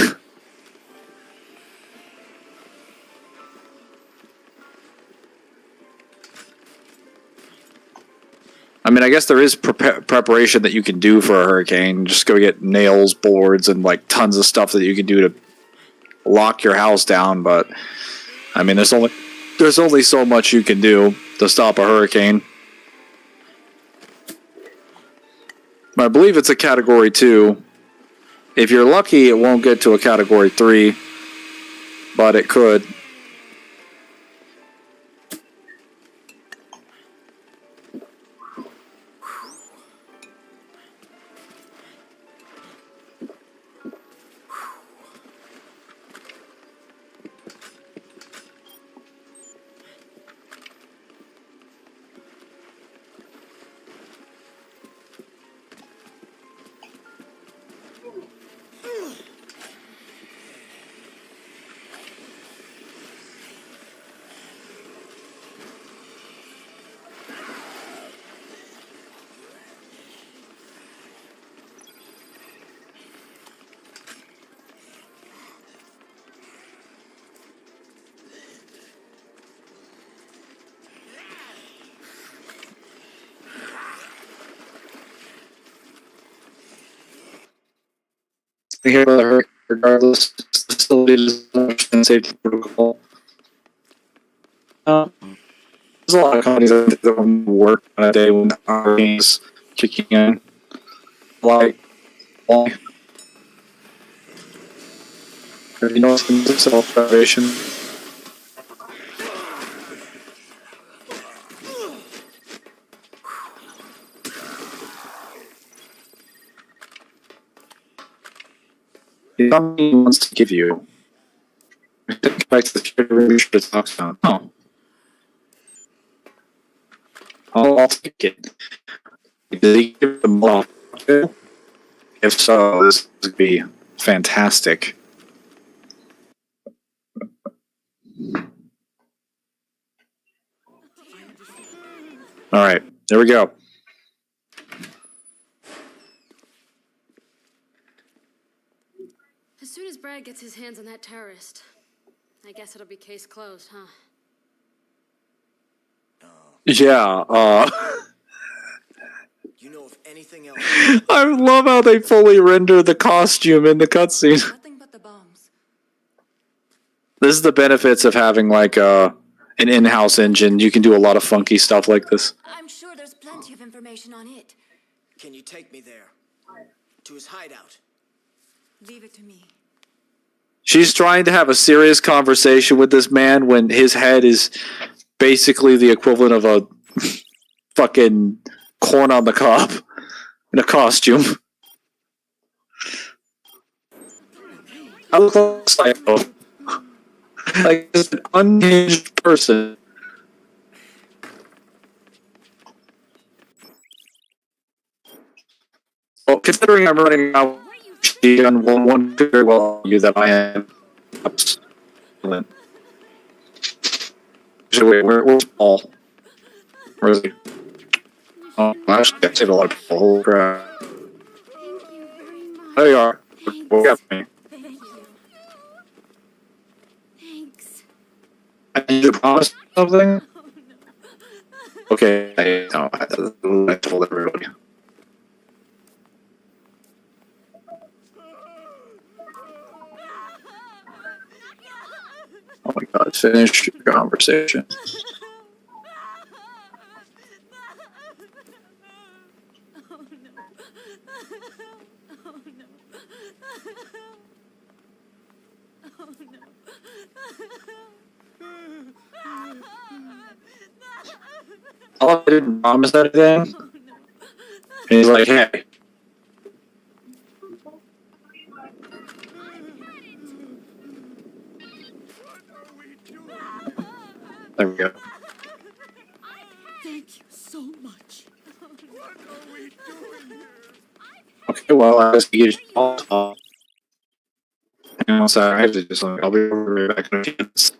I mean, I guess there is preparation that you can do for a hurricane. Just go get nails, boards, and like tons of stuff that you can do to lock your house down. But I mean, there's only so much you can do to stop a hurricane. I believe it's a Category 2. If you're lucky, it won't get to a Category 3, but it could. Here, regardless, the facility does not understand safety protocol. There's a lot of companies that don't work on a day when the hurricane is kicking in. Like, why? Have you noticed in self-preservation? The company wants to give you. Think back to the leadership talks about. Oh. I'll take it. Did he give them off? If so, this would be fantastic. Alright, there we go. As soon as Brad gets his hands on that terrorist, I guess it'll be case closed, huh? Yeah, You know if anything else. I love how they fully render the costume in the cutscene. Nothing but the bombs. This is the benefits of having like an in-house engine. You can do a lot of funky stuff like this. I'm sure there's plenty of information on it. Can you take me there? To his hideout? Leave it to me. She's trying to have a serious conversation with this man when his head is basically the equivalent of a fucking corn on the cob in a costume. I look like a psycho. Like just an unhinged person. Well, considering I'm running out, she one very well argue that I am excellent. So wait, where's Paul? Where is he? Oh, actually, I saved a lot of people. Holy crap. Thank you very much. There you are. What got me? Thank you. promise something? Okay, I told everybody. Oh my god, finish your conversation. I didn't promise anything. And he's like, hey. There we go. Thank you so much. What are we doing here? Okay, well, I guess you just all. Hang on, sorry, I have to just I'll be right back in a few minutes.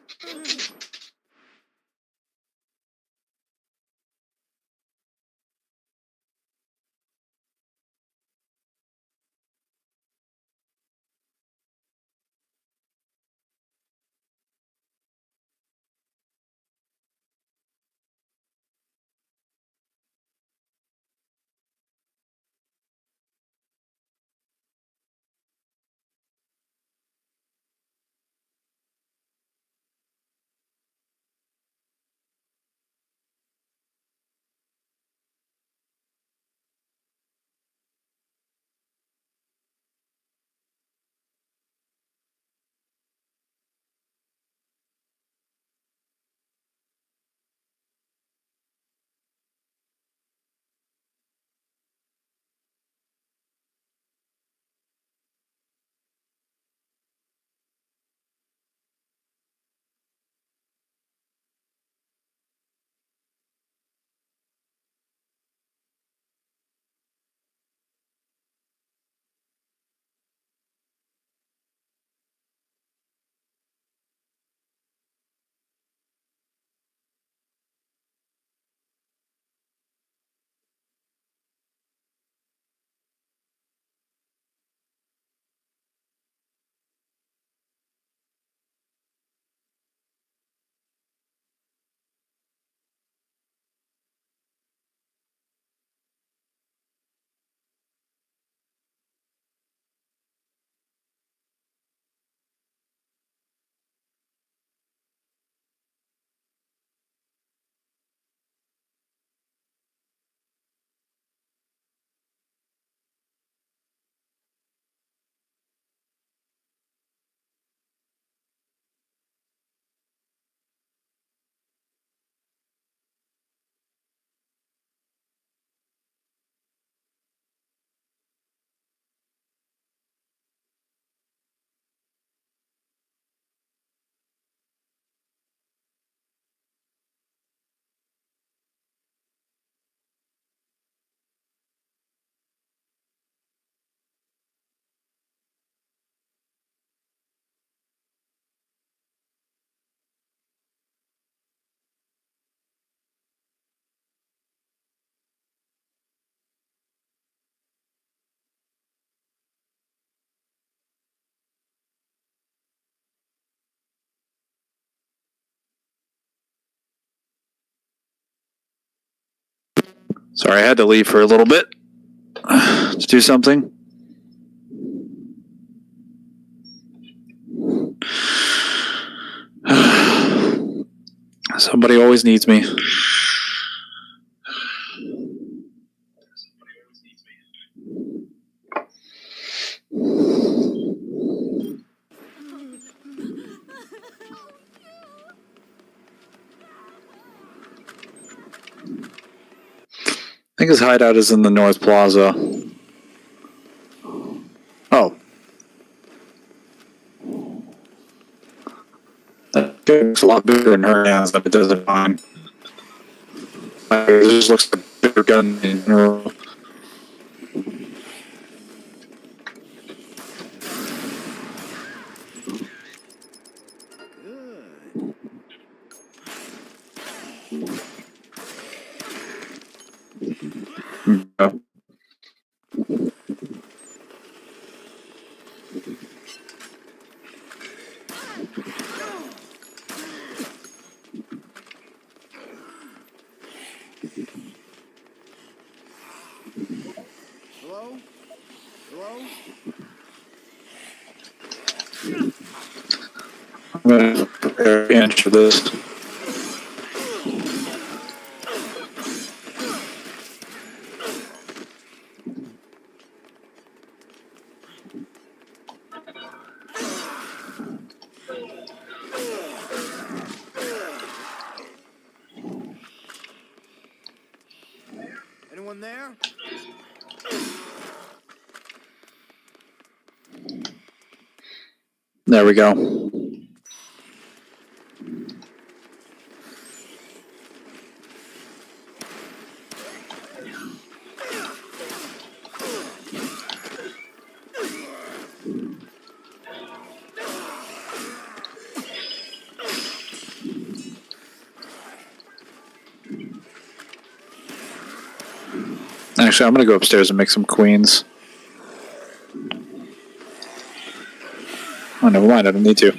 Sorry, I had to leave for a little bit to do something. Somebody always needs me. I think his hideout is in the North Plaza. Oh. That looks a lot bigger in her hands than it does in mine. It just looks like a bigger gun in general. Yeah. Hello? I'm gonna prepare an inch for this. Anyone there? There we go. Actually, I'm gonna go upstairs and make some queens. Oh, never mind. I don't need to.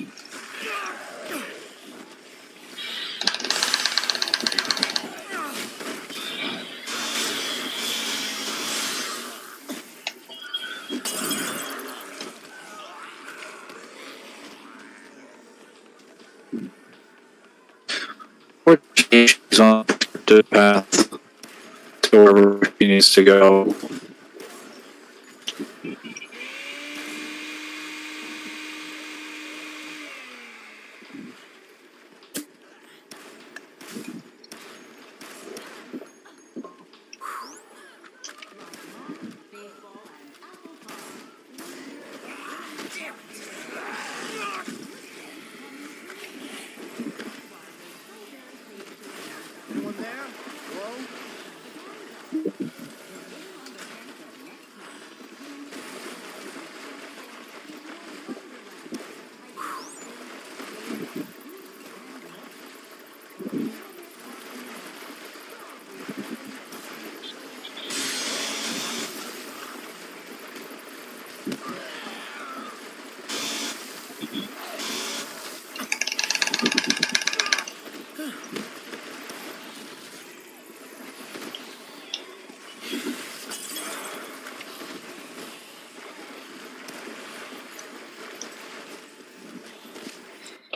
Or she's on the path to wherever she needs to go. Anyone there? Hello?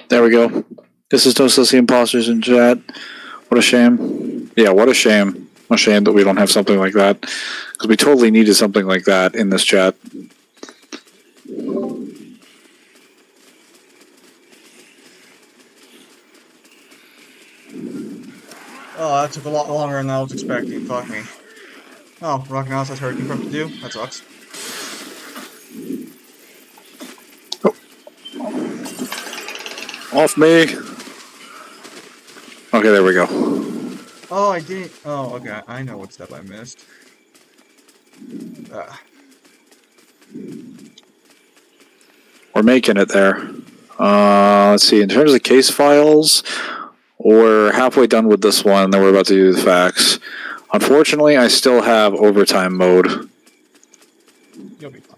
There we go. This is Don't Still See Imposters in chat. What a shame. Yeah, what a shame. A shame that we don't have something like that. Because we totally needed something like that in this chat. Oh, that took a lot longer than I was expecting. Fuck me. Oh, Rockin' House has Hurricane Prep to do? That sucks. Off me. Okay, there we go. Oh, I didn't. Oh, okay. I know what step I missed. Ah. We're making it there. Let's see. In terms of case files, we're halfway done with this one. Then we're about to do the facts. Unfortunately, I still have overtime mode. You'll be fine.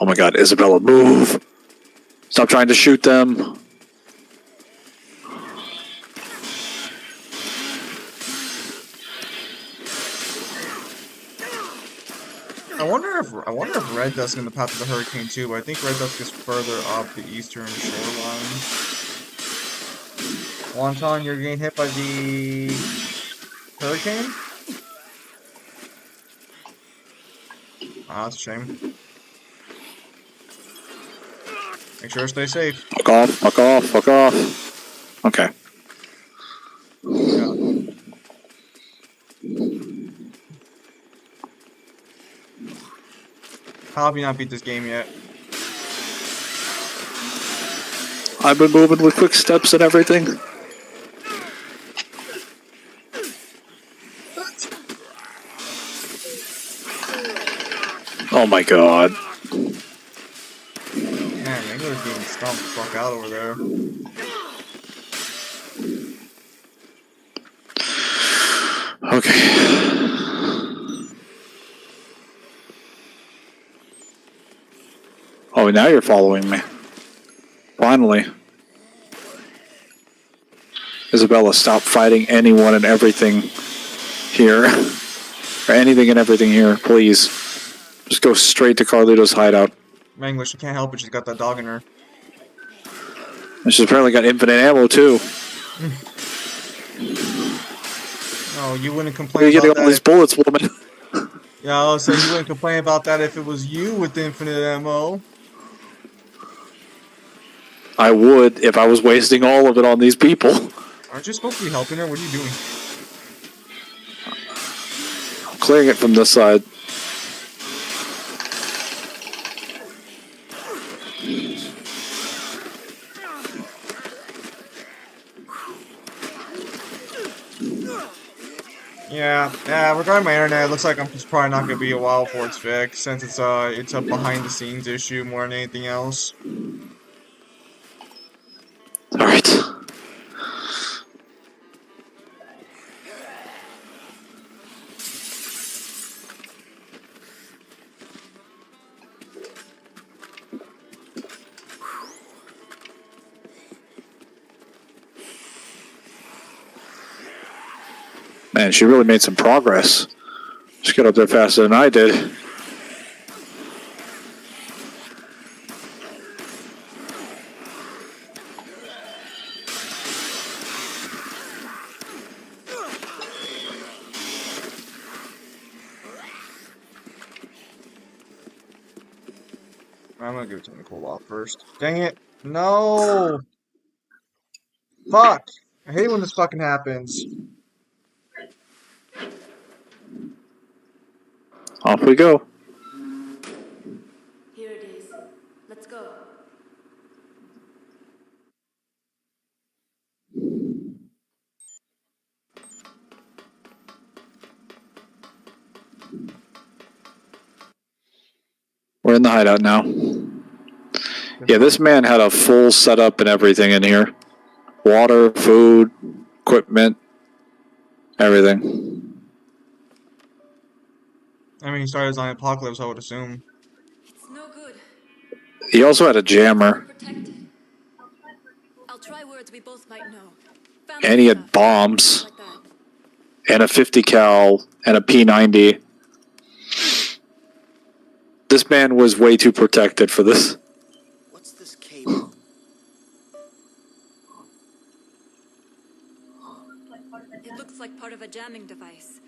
Oh my god, Isabella, move! Stop trying to shoot them. I wonder if Red Dust's in the path of the hurricane too, but I think Red Dust is further up the eastern shoreline. Wonton, you're getting hit by the hurricane? Ah, that's a shame. Make sure to stay safe. Fuck off, fuck off, fuck off. Okay. Yeah. How have you not beat this game yet? I've been moving with quick steps and everything. Oh my god. Man, Mangler's getting stomped the fuck out over there. Okay. Oh, now you're following me. Finally. Isabella, stop fighting anyone and everything here. Or anything and everything here, please. Just go straight to Carlito's hideout. Mangler, she can't help it. She's got that dog in her. And she's apparently got infinite ammo too. No, you wouldn't Where are complain you getting about all that. these bullets, woman? Yeah, I was saying you wouldn't complain about that if it was you with infinite ammo. I would if I was wasting all of it on these people. Aren't you supposed to be helping her? What are you doing? I'm clearing it from this side. Yeah, regarding my internet, it looks like it's probably not gonna be a while before it's fixed, since it's a behind the scenes issue more than anything else. Alright. Man, she really made some progress. She got up there faster than I did. I'm gonna give it to Nicole off first. Dang it! No! Fuck! I hate when this fucking happens. Off we go. Here it is. Let's go. We're in the hideout now. Yeah, this man had a full setup and everything in here. Water, food, equipment, everything. I mean, he started his own apocalypse, I would assume. It's no good. He also had a jammer. Protected. I'll try words we both might know. Found And he had stuff. bombs. Like that. And a 50 cal and a P90. This man was way too protected for this. What's this cable? It looks like part of a jamming device.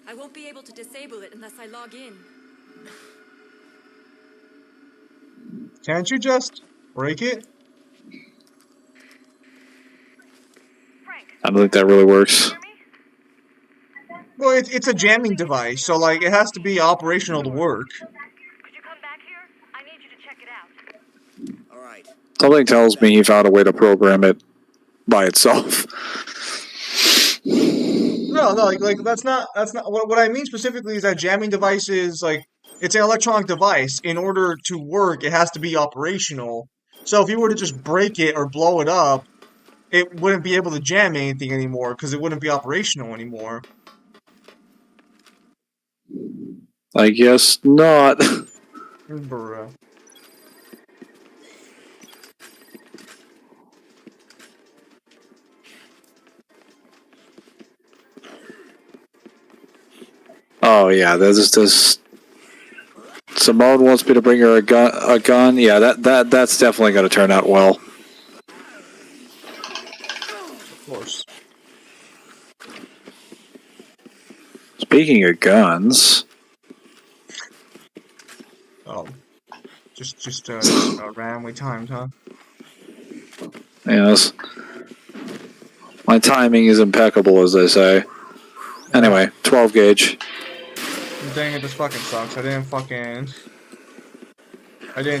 I won't be able to disable it unless I log in. Can't you just break it? I don't think that really works. Well, it's a jamming device, so like it has to be operational to work. Could you come back here? I need you to check it out. All right. Something tells me he found a way to program it by itself. No, like that's not what I mean specifically is that jamming device is like it's an electronic device. In order to work, it has to be operational. So if you were to just break it or blow it up, it wouldn't be able to jam anything anymore because it wouldn't be operational anymore. I guess not. Bruh. Oh yeah, there's this. Simone wants me to bring her a gun. A gun. Yeah, that's definitely going to turn out well. Of course. Speaking of guns, Oh, just randomly timed, huh? yes, my timing is impeccable, as they say. Anyway, 12 gauge. Dang it, this fucking sucks. I didn't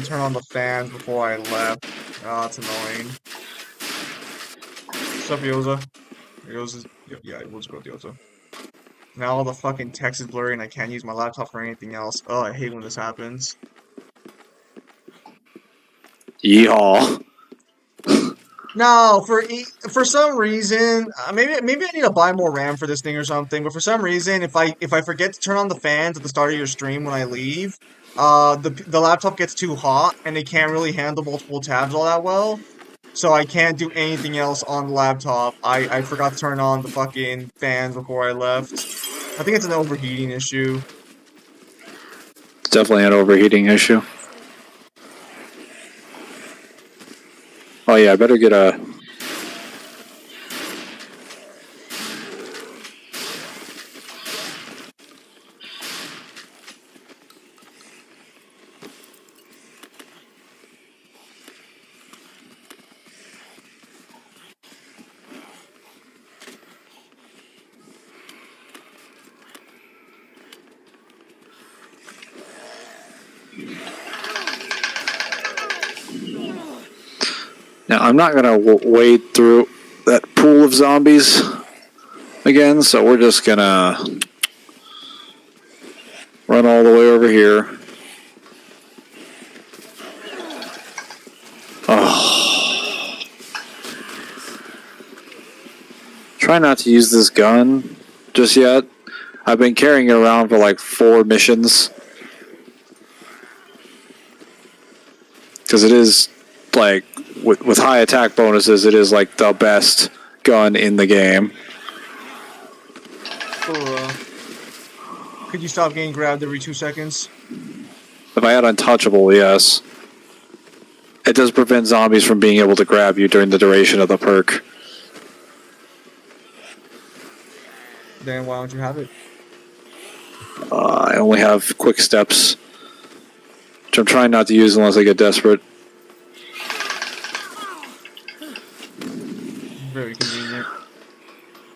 turn on the fans before I left. Oh, that's annoying. What's up, Yoza? Yoza's, yeah, we'll just go with Yoza. Now all the fucking text is blurry and I can't use my laptop for anything else. Oh, I hate when this happens. Yeehaw. No, for some reason, maybe I need to buy more RAM for this thing or something. But for some reason, if I forget to turn on the fans at the start of your stream when I leave, the laptop gets too hot and it can't really handle multiple tabs all that well. So I can't do anything else on the laptop. I forgot to turn on the fucking fans before I left. I think it's an overheating issue. It's definitely an overheating issue. Oh yeah, I better get a... Now, I'm not going to wade through that pool of zombies again, so we're just going to run all the way over here. Oh. Try not to use this gun just yet. I've been carrying it around for like 4 missions. Because it is, like, with high attack bonuses, it is like the best gun in the game. Could you stop getting grabbed every 2 seconds? If I had Untouchable, yes. It does prevent zombies from being able to grab you during the duration of the perk. Then why don't you have it? I only have quick steps, which I'm trying not to use unless I get desperate. Very convenient.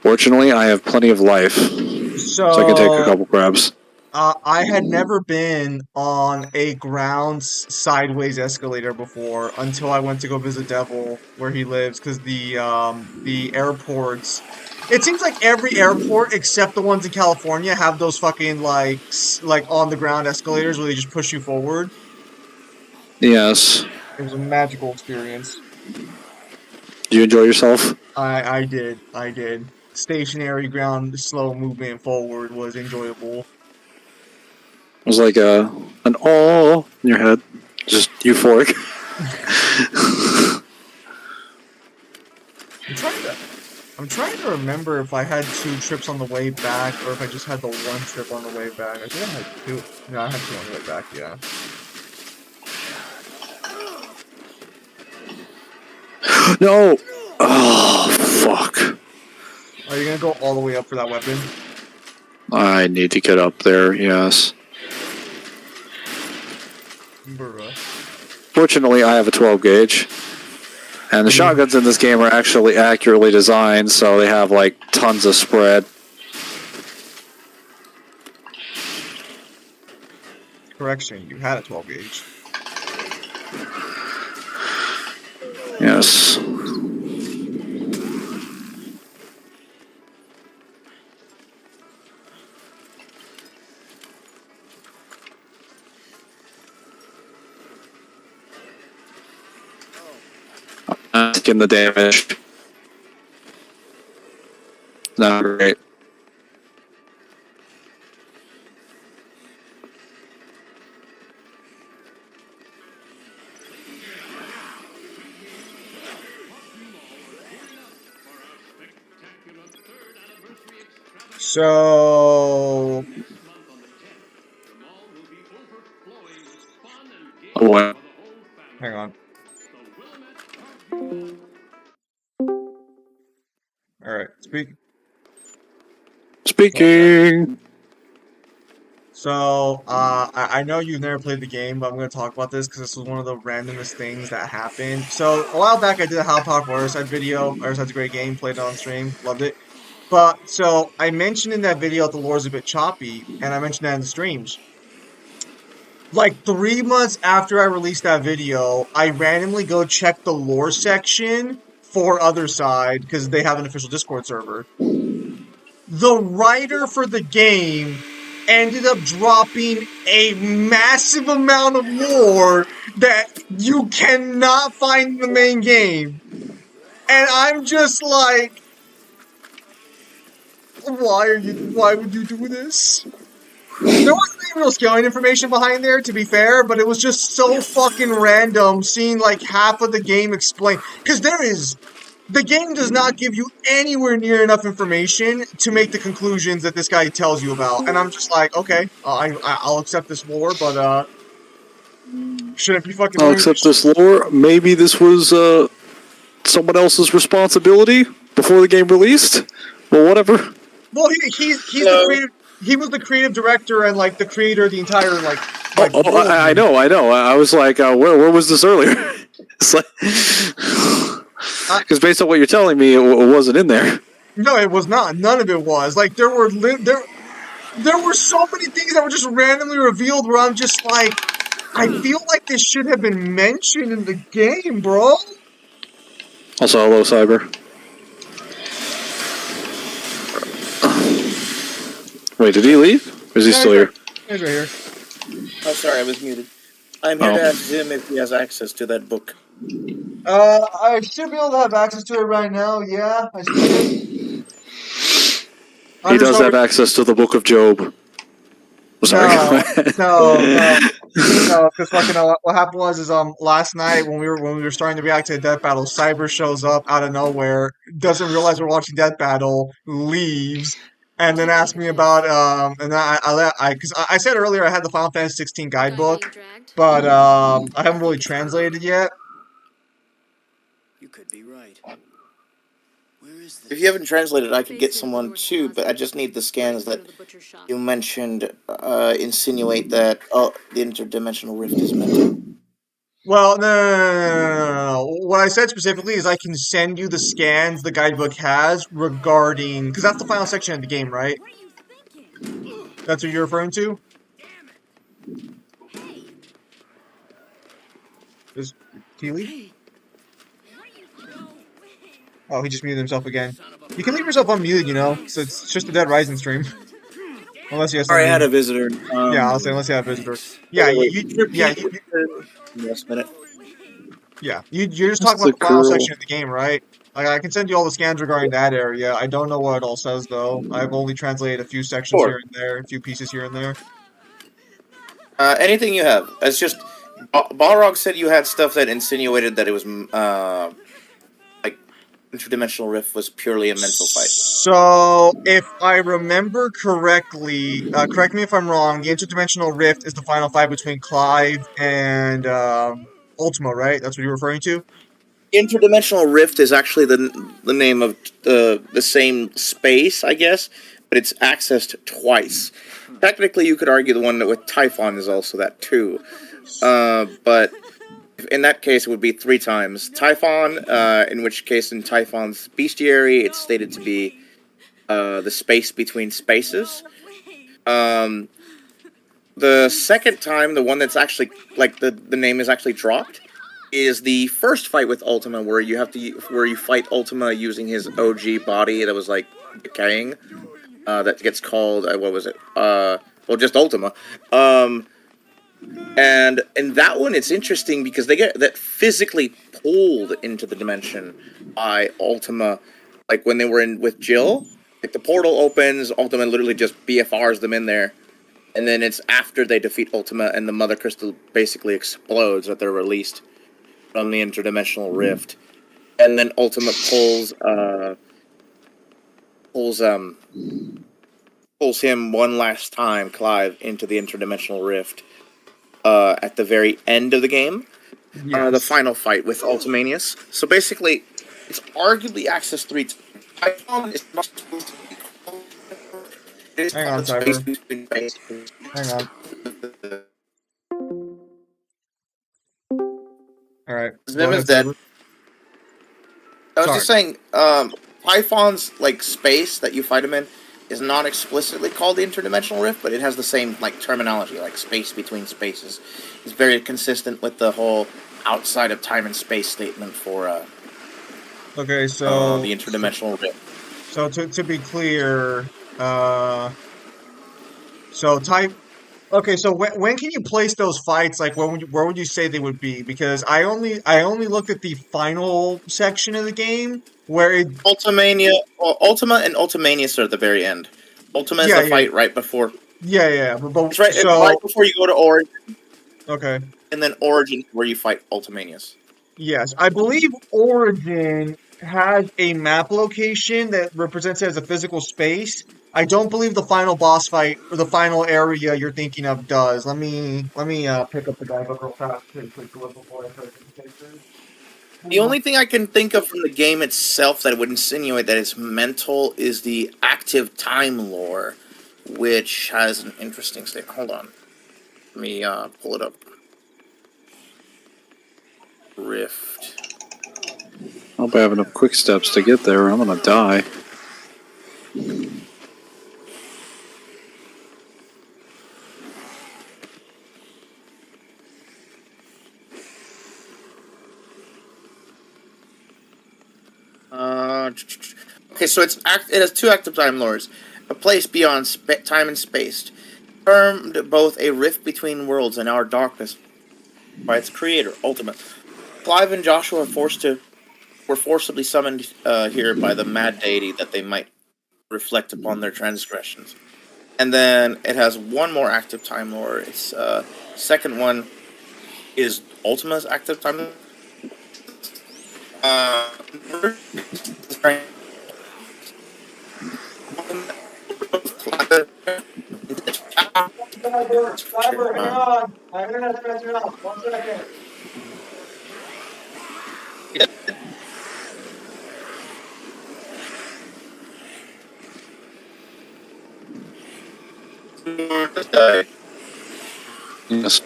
Fortunately, I have plenty of life, so I can take a couple grabs. I had never been on a ground sideways escalator before until I went to go visit Devil where he lives, because the airports. It seems like every airport except the ones in California have those fucking like on the ground escalators where they just push you forward. Yes. It was a magical experience. Did you enjoy yourself? I did. Stationary ground, slow movement forward was enjoyable. It was like an oh in your head, just euphoric. I'm trying to remember if I had 2 trips on the way back or if I just had the 1 trip on the way back. I think I had 2. No, I had 2 on the way back, yeah. No! Oh, fuck. Are you gonna go all the way up for that weapon? I need to get up there, yes. Bruh. Fortunately, I have a 12 gauge. And the shotguns in this game are actually accurately designed, so they have, like, tons of spread. Correction, you had a 12 gauge. Yes. Taking the damage. Not great. So... Oh, what? Hang on. Alright, Speaking. So, I know you've never played the game, but I'm going to talk about this because this was one of the randomest things that happened. So, a while back I did a How to Talk Fireside video. Fireside's a great game, played it on stream, loved it. But, so, I mentioned in that video that the lore is a bit choppy, and I mentioned that in the streams. Like, 3 months after I released that video, I randomly go check the lore section for Other Side, because they have an official Discord server. The writer for the game ended up dropping a massive amount of lore that you cannot find in the main game. And I'm just like, why would you do this? There wasn't even real scaling information behind there, to be fair, but it was just so fucking random seeing like half of the game explained. Because there is the game does not give you anywhere near enough information to make the conclusions that this guy tells you about. And I'm just like, okay, I'll accept this lore, but shouldn't be fucking I'll learning accept this. this lore. Maybe this was someone else's responsibility before the game released. Well, whatever. Well, he's the creative. He was the creative director and like the creator of the entire world. I know. I was like, where was this earlier? It's like, because based on what you're telling me, it wasn't in there. No, it was not. None of it was. Like there were so many things that were just randomly revealed where I'm just like, I feel like this should have been mentioned in the game, bro. Also, hello, Cyber. Wait, did he leave? Or is he still here? He's right here. Oh, sorry, I was muted. I'm here to ask him if he has access to that book. I should be able to have access to it right now. Yeah, I should. He does have access to the Book of Job. Sorry. No. Because fucking what happened was last night when we were starting to react to Death Battle, Cyber shows up out of nowhere, doesn't realize we're watching Death Battle, leaves, and then asked me about and I said earlier I had the Final Fantasy 16 guidebook, but I haven't really translated it yet. You could be right. Where is this? If you haven't translated, I could get someone too, but I just need the scans that you mentioned insinuate that, the interdimensional rift is mental. Well, no. What I said specifically is I can send you the scans the guidebook has regarding, because that's the final section of the game, right? That's what you're referring to? Is Keely? Oh, he just muted himself again. You can leave yourself unmuted, you know, so it's just a Dead Rising stream. Unless you have Sorry, I had a visitor. Yeah, I'll say unless you have a visitor. Yeah, Last minute. Yeah, you're just talking about the final section of the game, right? Like, I can send you all the scans regarding that area. I don't know what it all says, though. I've only translated a few sections here and there, a few pieces here and there. Anything you have. It's just... Balrog said you had stuff that insinuated that it was, interdimensional rift was purely a mental fight. So, if I remember correctly, correct me if I'm wrong, the interdimensional rift is the final fight between Clive and Ultima, right? That's what you're referring to? Interdimensional rift is actually the name of the same space, I guess, but it's accessed twice. Technically, you could argue the one with Typhon is also that too, but in that case, it would be 3 times. Typhon, in which case in Typhon's bestiary, it's stated to be the space between spaces. The second time, the one that's actually, like, the name is actually dropped, is the first fight with Ultima, where you fight Ultima using his OG body that was, like, decaying. That gets called, what was it? Well, just Ultima. And in that one, it's interesting because they get that physically pulled into the dimension by Ultima. Like when they were in with Jill, like the portal opens, Ultima literally just BFRs them in there, and then it's after they defeat Ultima and the Mother Crystal basically explodes that they're released from the interdimensional rift, and then Ultima pulls him one last time, Clive, into the interdimensional rift. At the very end of the game, the final fight with Ultimanius. So basically, it's arguably access 3 times. Typhon is not supposed to be called. Hang on, Cyber. Hang on. Alright. His name is dead. I was just saying, Typhon's, like, space that you fight him in is not explicitly called the interdimensional rift, but it has the same, like, terminology, like space between spaces. It's very consistent with the whole outside of time and space statement for okay, so the interdimensional rift. So to be clear, okay, so when can you place those fights? Like, where would you say they would be? Because I only looked at the final section of the game where it Ultima and Ultimanius are at the very end. Ultima is the fight right before. Yeah. But it's right, right before you go to Origin. Okay. And then Origin, where you fight Ultimanius. Yes, I believe Origin has a map location that represents it as a physical space. I don't believe the final boss fight or the final area you're thinking of does. Let me pick up the guidebook real fast to take a look before I start taking pictures. The Hold on. only thing I can think of from the game itself that would insinuate that it's mental is the active time lore, which has an interesting statement. Hold on. Let me pull it up. Rift. I hope I have enough quick steps to get there. I'm gonna die. Okay, so it has two active time lores. A place beyond time and space, termed both a rift between worlds and our darkness by its creator, Ultimate. Clive and Joshua were forcibly summoned here by the mad deity that they might reflect upon their transgressions. And then it has one more active time lore. Its second one is Ultima's active time lore. Cyber, hang on. My internet's messing up. 1 second. Yes.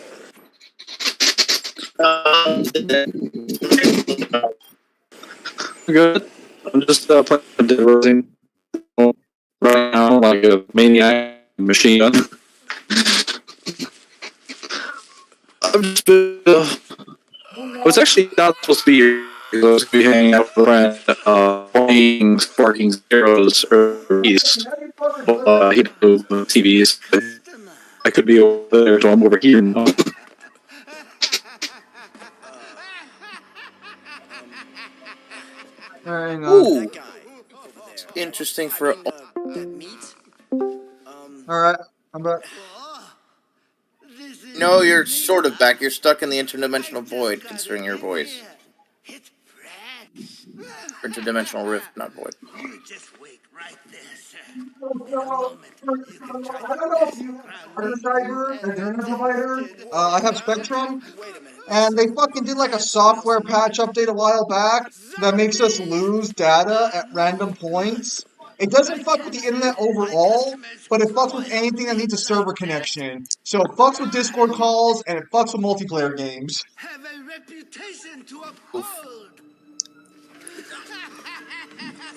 Good. I'm just playing Dead Rising right now, like a maniac machine gun. I've just been. I was actually not supposed to be here. I was going to be hanging out with a friend, playing Sparking Zeros or East. He knew TVs. I could be over there, so I'm over here now. Hang on. Ooh, interesting for. Alright, I'm back. No, you're sort of back. You're stuck in the interdimensional void, considering your voice. Interdimensional rift, not void. You just wait right there, sir. I don't know if you are a cyber, an internet provider. I have Spectrum, and they fucking did like a software patch update a while back that makes us lose data at random points. It doesn't fuck with the internet overall, but it fucks with anything that needs a server connection. So it fucks with Discord calls and it fucks with multiplayer games. Have a reputation to uphold.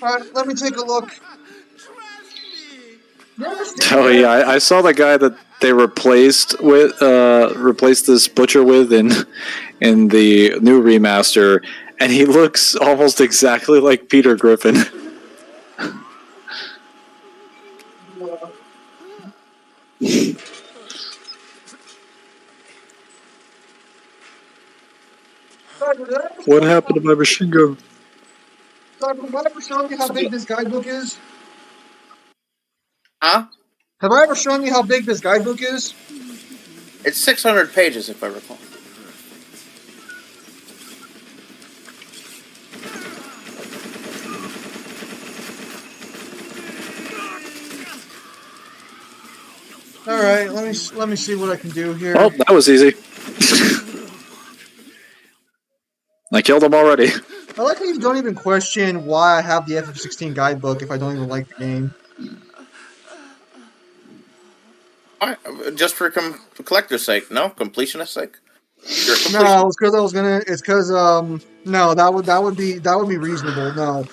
Alright, let me take a look. You ever seen Oh yeah, I saw the guy that they replaced this butcher with in the new remaster, and he looks almost exactly like Peter Griffin. What happened to my machine gun? Cyber, have I ever shown you how big this guidebook is? Huh? Have I ever shown you how big this guidebook is? It's 600 pages, if I recall. Alright, let me see what I can do here. Oh, that was easy. I killed him already. I like how you don't even question why I have the FF16 guidebook if I don't even like the game. Just for collector's sake, no? Completionist's sake? No, it's because I was gonna. It's because no, that would be reasonable. No,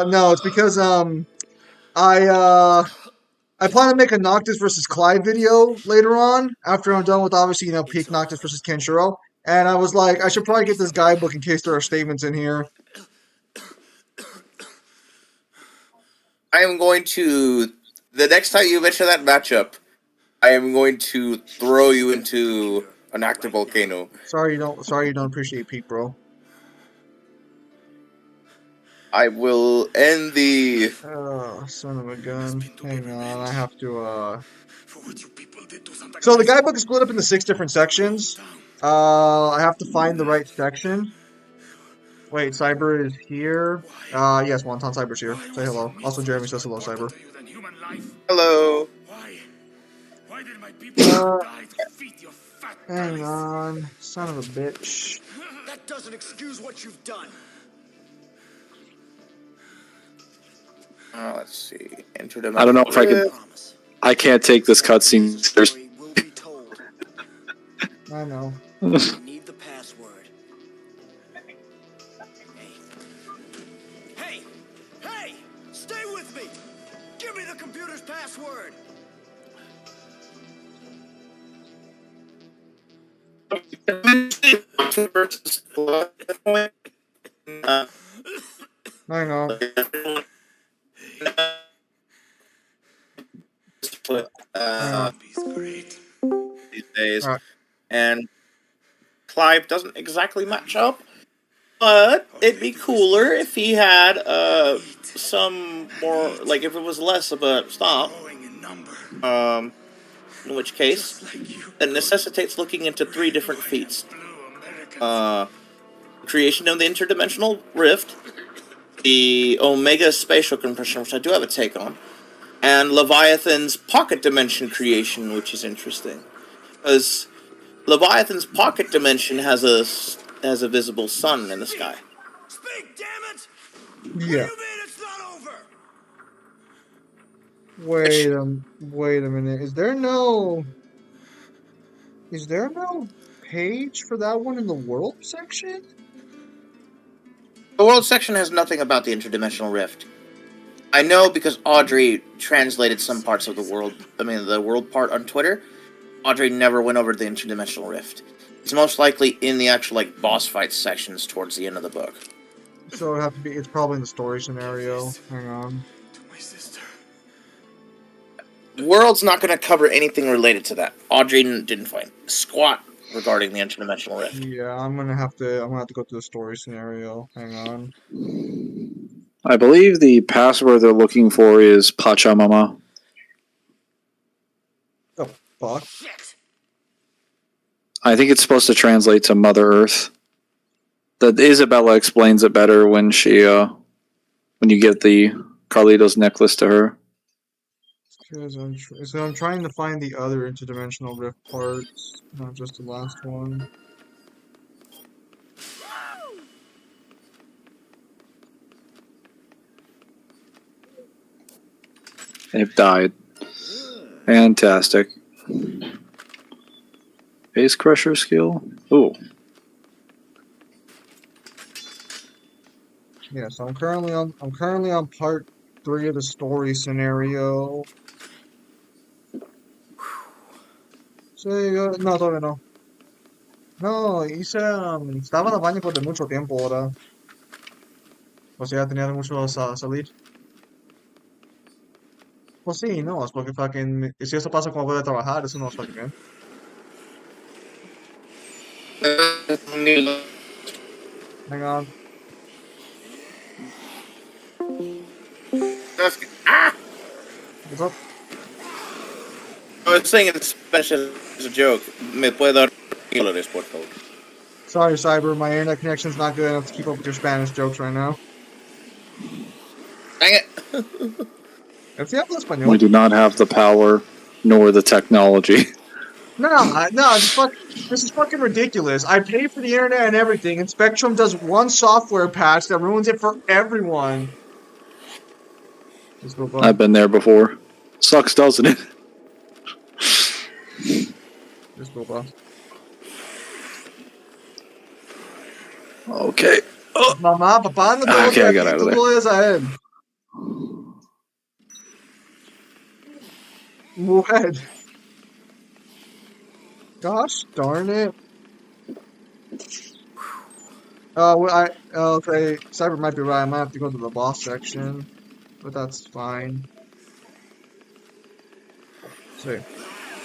no, it's because I plan to make a Noctis versus Clive video later on after I'm done with obviously peak Noctis versus Kenshiro, and I was like I should probably get this guidebook in case there are statements in here. I am going to, the next time you mention that matchup, I am going to throw you into an active volcano. Sorry you don't appreciate Pete, bro. I will end the. Oh, son of a gun. Hang on, I have to So the guidebook is split up into 6 different sections. I have to find the right section. Wait, Cyber is here. Yes, Wonton Cyber's here. Say hello. Also, Jeremy says hello, Cyber. Hello. Why did my people die to feed your fat Hang bellies? on, son of a bitch. That doesn't excuse what you've done. Let's see. I don't know if I can. I can't take this cutscene. There's. Will be told. I know. I need the password. Hey! Hey! Stay with me! Give me the computer's password! I know. These days, Alright. and Clive doesn't exactly match up, but it'd be cooler if he had some more, like if it was less of a stop. In which case, it necessitates looking into 3 different feats. Creation of the interdimensional rift, the Omega spatial compression, which I do have a take on, and Leviathan's pocket dimension creation, which is interesting. Because Leviathan's pocket dimension has a visible sun in the sky. Speak, damn it! Yeah. What do you mean it's not over? Wait a minute. Is there no page for that one in the world section? The world section has nothing about the interdimensional rift. I know because Audrey translated some parts of the world part on Twitter. Audrey never went over to the interdimensional rift. It's most likely in the actual boss fight sections towards the end of the book. So it'd have to be. It's probably in the story scenario. Hang on. World's not going to cover anything related to that. Audrey didn't find squat regarding the interdimensional rift. Yeah, I'm gonna have to go through the story scenario. Hang on. I believe the password they're looking for is Pachamama. Oh fuck. I think it's supposed to translate to Mother Earth. That Isabella explains it better when she when you give the Carlito's necklace to her. So I'm trying to find the other interdimensional rift parts, not just the last one. They've died. Fantastic. Base Crusher skill? Ooh. Yeah, so I'm currently on part 3 of the story scenario. Sí, no, todavía no. No, estaba en el baño por mucho tiempo ahora. O sea, tenía mucho a salir. Pues sí, no, es porque fucking, si eso pasa cuando voy a trabajar, eso no es fucking bien. Hang on. What's up? I was saying it special as a joke. ¿Me puede dar $1, por favor? Sorry, Cyber, my internet connection's not good enough to keep up with your Spanish jokes right now. Dang it! Si habla español. We do not have the power nor the technology. No, this is fucking ridiculous. I pay for the internet and everything, and Spectrum does one software patch that ruins it for everyone. I've been there before. Sucks, doesn't it? Okay. Oh. Mamá, papá, no tengo Okay, I got out of there. tú lo ves a él. What? Gosh darn it. Okay, Cyber might be right. I might have to go to the boss section, but that's fine. See.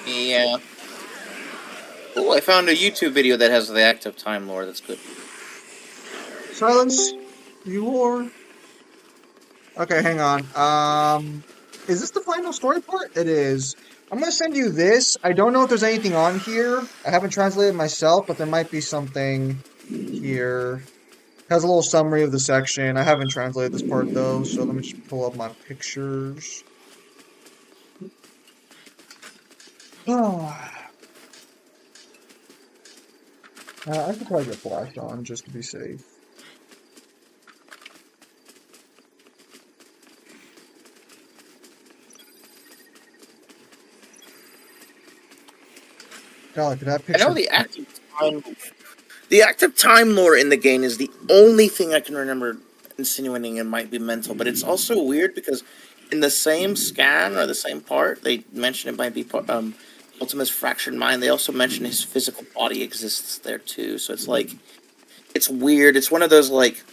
Yeah. Oh, I found a YouTube video that has the active time lore. That's good. Silence. You whore. Okay, hang on. Is this the final story part? It is. I'm gonna send you this. I don't know if there's anything on here. I haven't translated myself, but there might be something here. Has a little summary of the section. I haven't translated this part though, so let me just pull up my pictures. I could probably get flash on just to be safe. God, could that I know picture? the active time lore in the game is the only thing I can remember insinuating it might be mental, but it's also weird because in the same scan or the same part, they mention it might be Ultima's fractured mind. They also mention his physical body exists there too. So it's like it's weird. It's one of those like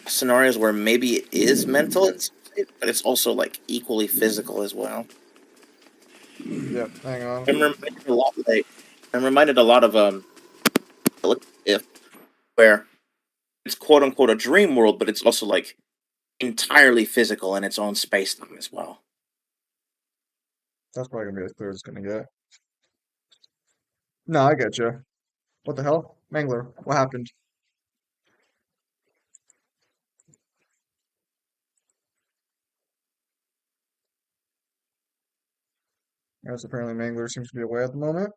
scenarios where maybe it is mental, but it's also like equally physical as well. Yep, hang on. I'm reminded a lot of if where it's quote unquote a dream world, but it's also like entirely physical in its own space time as well. That's probably gonna be as clear as it's gonna get. No, I get you. What the hell? Mangler, what happened? Yes, apparently Mangler seems to be away at the moment.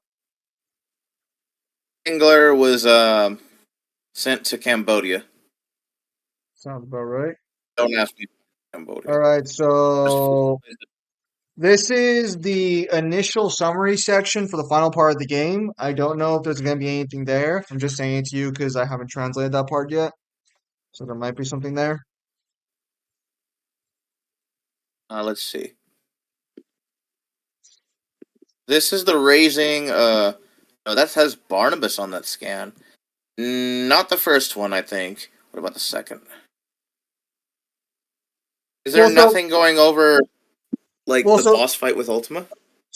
Mangler was sent to Cambodia. Sounds about right. Don't ask me Cambodia. Alright, so this is the initial summary section for the final part of the game. I don't know if there's gonna be anything there. I'm just saying it to you because I haven't translated that part yet. So there might be something there. Let's see. This is the raising. No, that has Barnabas on that scan. Not the first one, I think. What about the second? Is there Well, so nothing going over like well, the so boss fight with Ultima?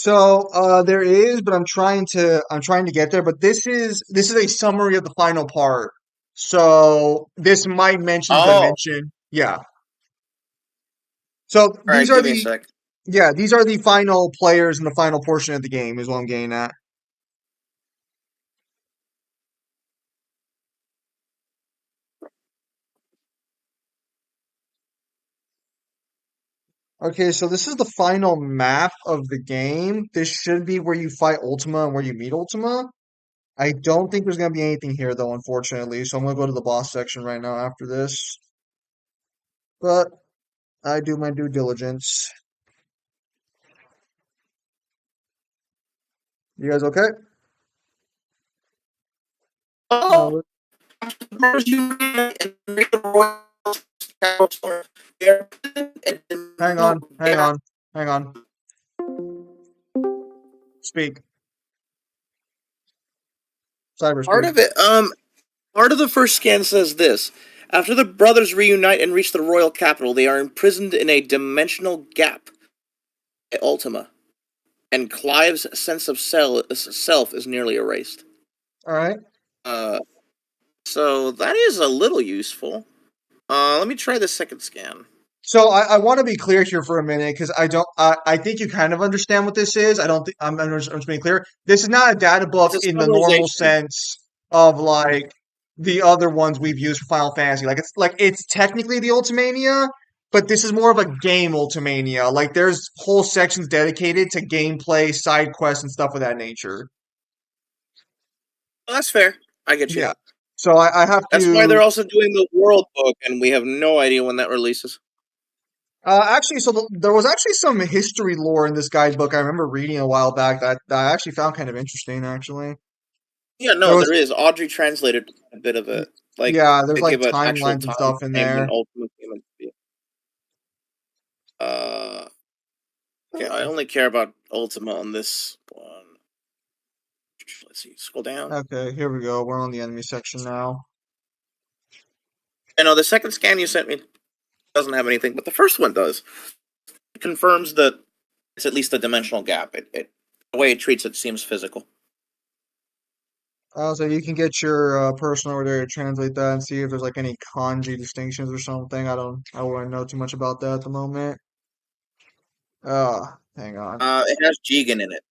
there is, but I'm trying to get there. But this is a summary of the final part. So this might mention Oh, dimension. Yeah. So all right. Give me a sec. these are the final players in the final portion of the game is what I'm getting at. Okay, so this is the final map of the game. This should be where you fight Ultima and where you meet Ultima. I don't think there's gonna be anything here though, unfortunately. So I'm gonna go to the boss section right now after this. But I do my due diligence. You guys okay? Oh, Uh, hang on, hang on, hang on. Speak. Cyber Part speak. of it, part of the first scan says this. After the brothers reunite and reach the royal capital, they are imprisoned in a dimensional gap at Ultima, and Clive's sense of self is nearly erased. All right. Uh, so that is a little useful. Let me try the second scan. So I want to be clear here for a minute because I don't. I think you kind of understand what this is. I don't think I'm just being clear. This is not a data book It's a in the normal summarization. sense of like the other ones we've used for Final Fantasy. Like it's technically the Ultimania, but this is more of a game Ultimania. Like there's whole sections dedicated to gameplay, side quests, and stuff of that nature. Well, that's fair. I get you. Yeah. So I have That's why they're to. also doing the world book, and we have no idea when that releases. Actually, there was actually some history lore in this guidebook I remember reading a while back that I actually found kind of interesting, actually. Yeah, There no, was, there is. Audrey translated a bit of it, like yeah, there's to like give an actual timelines and time stuff in frame when there. Ultima came into being. Uh, okay, I only care about Ultima on this one. Let's see, scroll down. Okay, here we go. We're on the enemy section now. I know the second scan you sent me doesn't have anything, but the first one does. It confirms that it's at least a dimensional gap. The way it treats it seems physical. So you can get your person over there to translate that and see if there's like any kanji distinctions or something. I wouldn't know too much about that at the moment. Hang on. It has Jigen in it.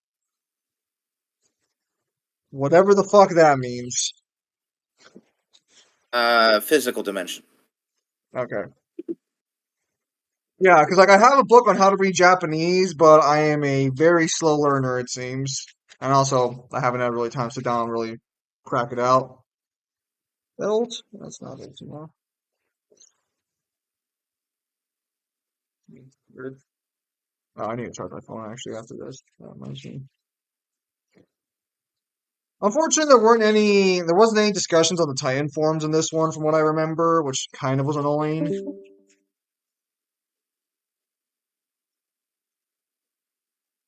Whatever the fuck that means. Physical dimension. Okay. Yeah, because like I have a book on how to read Japanese, but I am a very slow learner, it seems. And also, I haven't had really time to sit down and really crack it out. Belt? That's not it tomorrow. Weird. Oh, I need to charge my phone actually after this. Unfortunately, there wasn't any discussions on the Titan forms in this one, from what I remember, which kind of was annoying.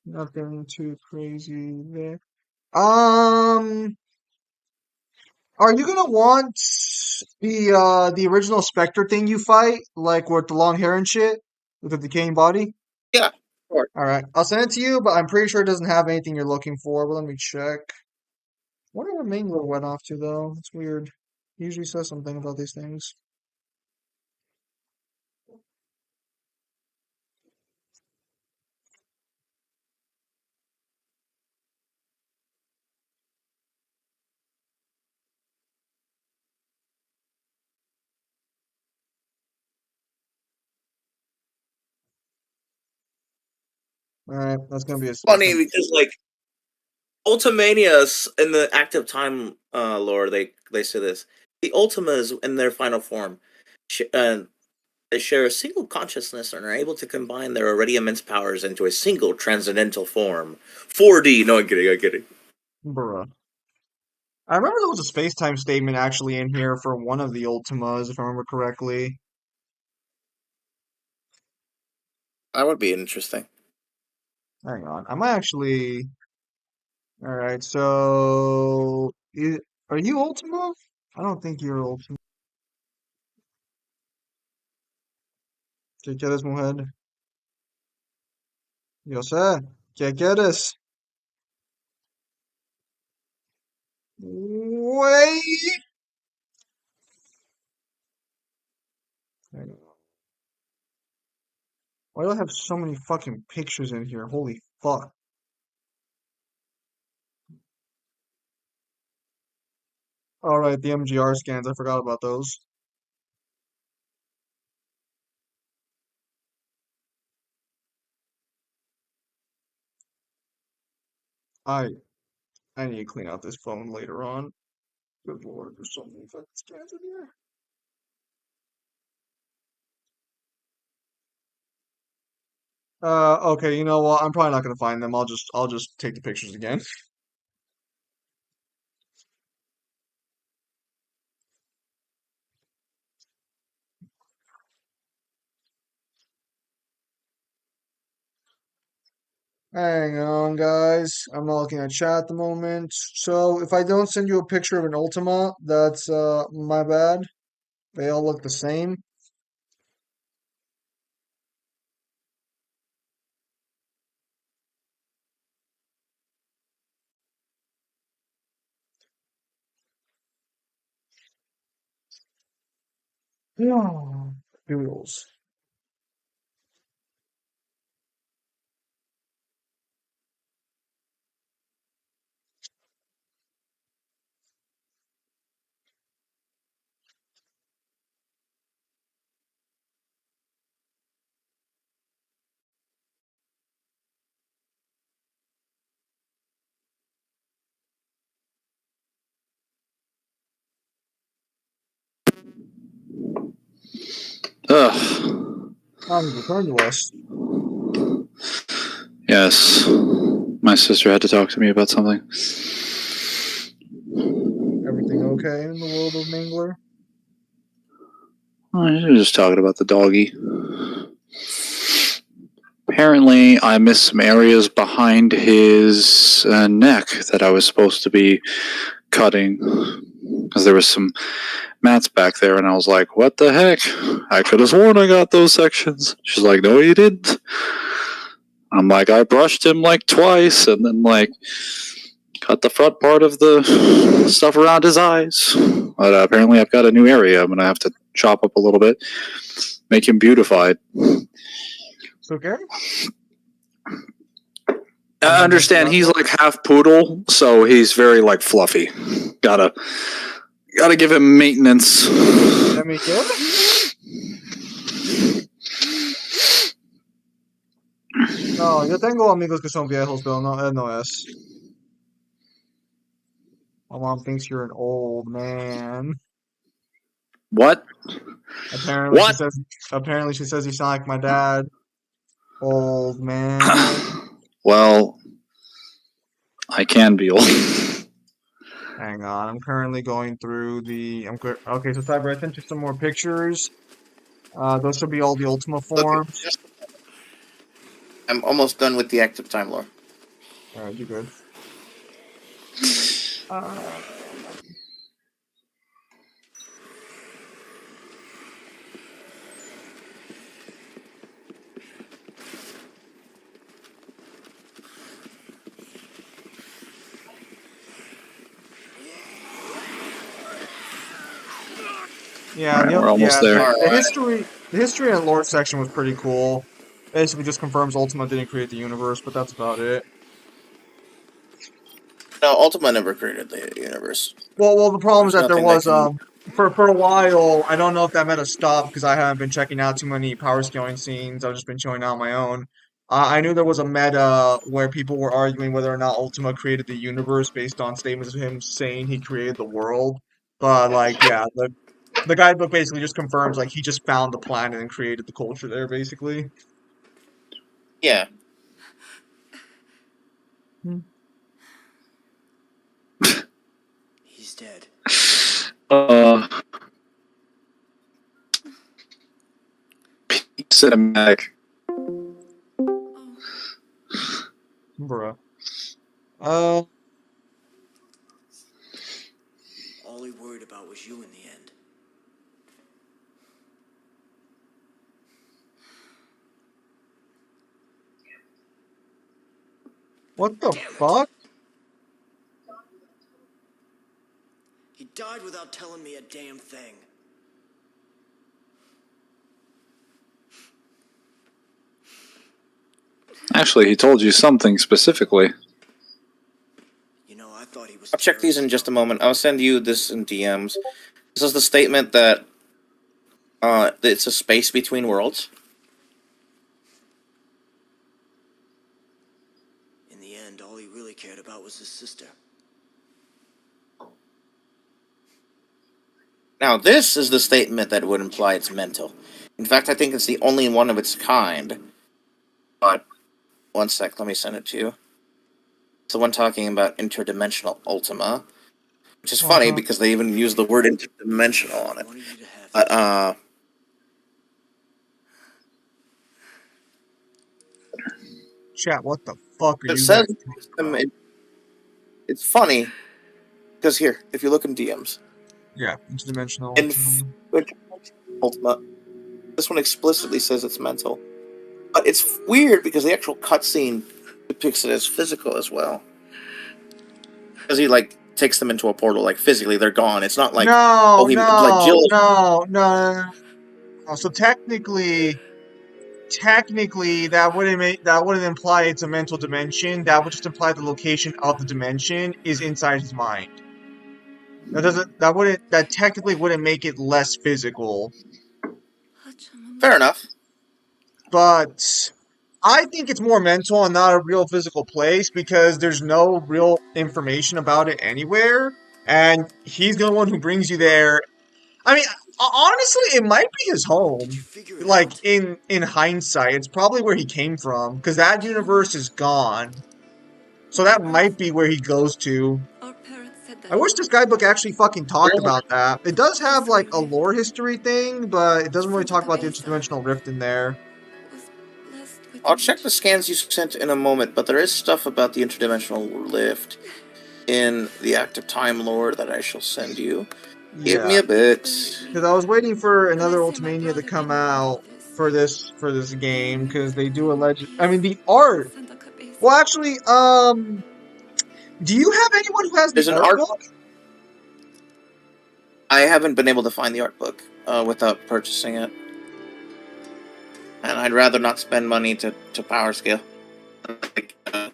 Nothing too crazy there. Are you gonna want the original Spectre thing you fight, like with the long hair and shit, with the decaying body? Yeah, sure. All right, I'll send it to you, but I'm pretty sure it doesn't have anything you're looking for. But let me check. Wonder where Mangler went off to though. It's weird. He usually says something about these things. All right, that's gonna be a. Funny because like Ultimanias in the active time lore, they say this: the Ultimas in their final form, they share a single consciousness and are able to combine their already immense powers into a single transcendental form. 4D. No, I'm kidding. I'm kidding. Bruh. I remember there was a space-time statement actually in here for one of the Ultimas, if I remember correctly. That would be interesting. Hang on, I might actually. All right, so are you Ultima? I don't think you're Ultima. ¿Qué quieres, mujer? Yo sé. ¿Qué quieres? Wait. Hang on. Why do I have so many fucking pictures in here? Holy fuck. All right, the MGR scans. I forgot about those. I I need to clean out this phone later on. Good lord, there's so many fucking scans in here. Okay, you know what? I'm probably not gonna find them. I'll just take the pictures again. Hang on, guys. I'm not looking at chat at the moment. So if I don't send you a picture of an Ultima, that's my bad. They all look the same. No. Doodles. Ugh. He's returned to us. Yes. My sister had to talk to me about something. Everything okay in the world of Mangler? I was just talking about the doggy. Apparently, I missed some areas behind his neck that I was supposed to be cutting because there was some mats back there, and I was like, "What the heck? I could have sworn I got those sections." She's like, "No, you didn't." I'm like, "I brushed him like twice, and then like cut the front part of the stuff around his eyes." But apparently, I've got a new area. I'm gonna have to chop up a little bit, make him beautified. It's okay. I understand he's like half poodle, so he's very like fluffy. Gotta give him maintenance. Let me get. No, yo tengo amigos que son viejos, pero no, él no es. My mom thinks you're an old man. What? Apparently she What? says. Apparently she says you sound like my dad. Old man. Well, I can be old. Hang on, I'm currently going through the. Okay, so Cyber, I sent you some more pictures. Those should be all the Ultima Look, forms. I'm almost done with the active time lore. All right, you good? Uh, yeah, Alright, we're almost there. the history and lore section was pretty cool. Basically, just confirms Ultima didn't create the universe, but that's about it. No, Ultima never created the universe. Well, the problem is There's that there nothing that was can. for a while. I don't know if that meant a stop because I haven't been checking out too many power scaling scenes. I've just been showing out on my own. I knew there was a meta where people were arguing whether or not Ultima created the universe based on statements of him saying he created the world. But like, yeah, the guidebook basically just confirms like he just found the planet and created the culture there, basically. Yeah. He's dead. Cinematic. Bruh. All he worried about was you in the end. What the fuck? He died without telling me a damn thing. Actually, he told you something specifically. You know, I thought he was. I'll check these in just a moment. I'll send you this in DMs. This is the statement that it's a space between worlds. In the end, all he really cared about was his sister. Now, this is the statement that would imply it's mental. In fact, I think it's the only one of its kind. But, one sec, let me send it to you. It's the one talking about interdimensional Ultima. Which is funny because they even use the word interdimensional on it. But, Chat, what the fuck are it you says guys talking about? it's funny because here, if you look in DMs, Yeah, interdimensional. Ultima, this one explicitly says it's mental, but it's weird because the actual cutscene depicts it as physical as well. Because he like takes them into a portal, like physically they're gone. It's not like like Jill. No. So technically, that wouldn't imply it's a mental dimension. That would just imply the location of the dimension is inside his mind. That technically wouldn't make it less physical. Fair enough. But I think it's more mental and not a real physical place because there's no real information about it anywhere. And he's the one who brings you there. I mean, honestly, it might be his home. Like in hindsight, it's probably where he came from because that universe is gone. So that might be where he goes to. I wish this guidebook actually fucking talked about that. It does have like a lore history thing, but it doesn't really talk about the interdimensional rift in there. I'll check the scans you sent in a moment, but there is stuff about the interdimensional lift in the active time lore that I shall send you. Give me a bit. Because I was waiting for another Ultimania to come out for this game because they do I mean, the art. Well, actually, do you have anyone who has There's the an art art book? I haven't been able to find the art book without purchasing it. And I'd rather not spend money to power scale. Like, Hang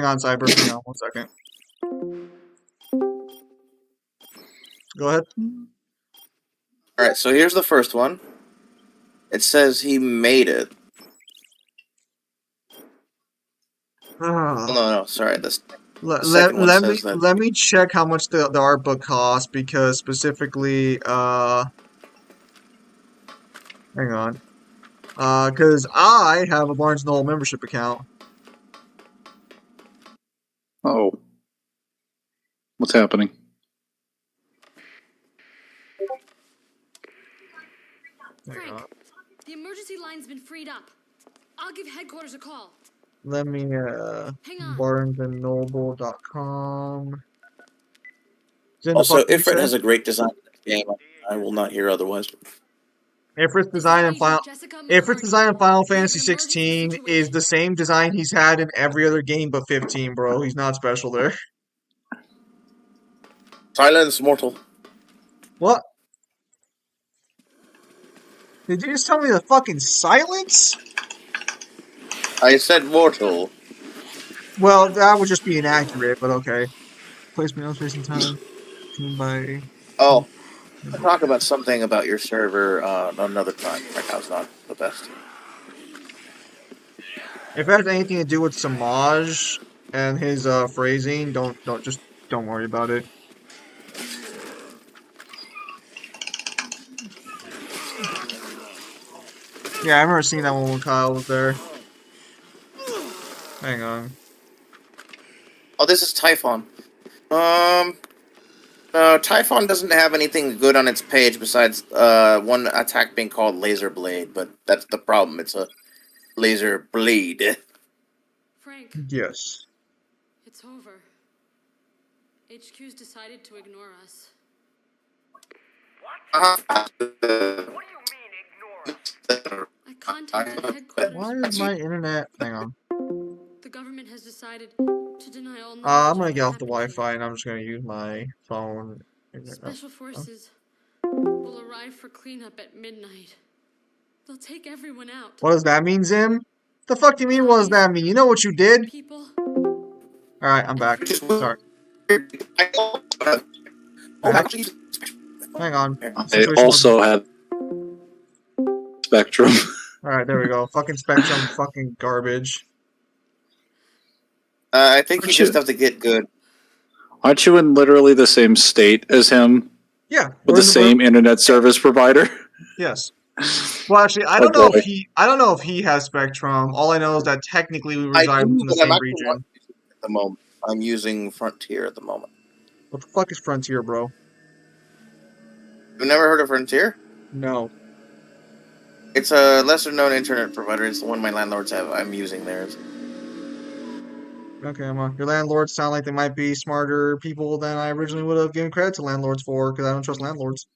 on, Cyber. Hang on 1 second. Go ahead. All right, so here's the first one. It says he made it. Oh, no, sorry. The second one says that. Let me check how much the art book costs because specifically hang on. Because I have a Barnes Noble membership account. Oh. What's happening? Frank, the emergency line's been freed up. I'll give headquarters a call. Let me Hang on. barnesandnoble.com. Also, Ifrit has a great design game. I will not hear otherwise. Ifrit's design in Final Fantasy 16 is the same design he's had in every other game but 15, bro. He's not special there. Silence, mortal. What? Did you just tell me the fucking silence? I said mortal. Well, that would just be inaccurate, but okay. Placement of space and time. By... Oh, I'll talk about something about your server another time. Right now it's not the best. If it has anything to do with Samaj and his phrasing, don't worry about it. Yeah, I remember seeing that one when Kyle was there. Hang on. Oh, this is Typhon. Typhon doesn't have anything good on its page besides one attack being called Laser Blade, but that's the problem. It's a laser blade. Frank. Yes. It's over. HQ's decided to ignore us. What? What do you mean, ignore us? I contacted headquarters. Why is my internet... Hang on. The government has decided to deny all knowledge I'm gonna get of off the what happened Wi-Fi and I'm just gonna use my phone. here. Special forces will arrive for cleanup at midnight. They'll take everyone out. What does that mean, Zim? The fuck do you mean, what does that mean? You know what you did? People. Alright, I'm back. Sorry. Back. Hang on. They also have Spectrum. Alright, there we go. Fucking Spectrum, fucking garbage. I think you just have to get good. Aren't you in literally the same state as him? Yeah. With the same internet service provider? Yes. Well, actually, I don't know if he has Spectrum. All I know is that technically we reside in the same region. At the moment, I'm using Frontier at the moment. What the fuck is Frontier, bro? You've never heard of Frontier? No. It's a lesser-known internet provider. It's the one my landlords have. I'm using theirs. Okay, your landlords sound like they might be smarter people than I originally would have given credit to landlords for, because I don't trust landlords.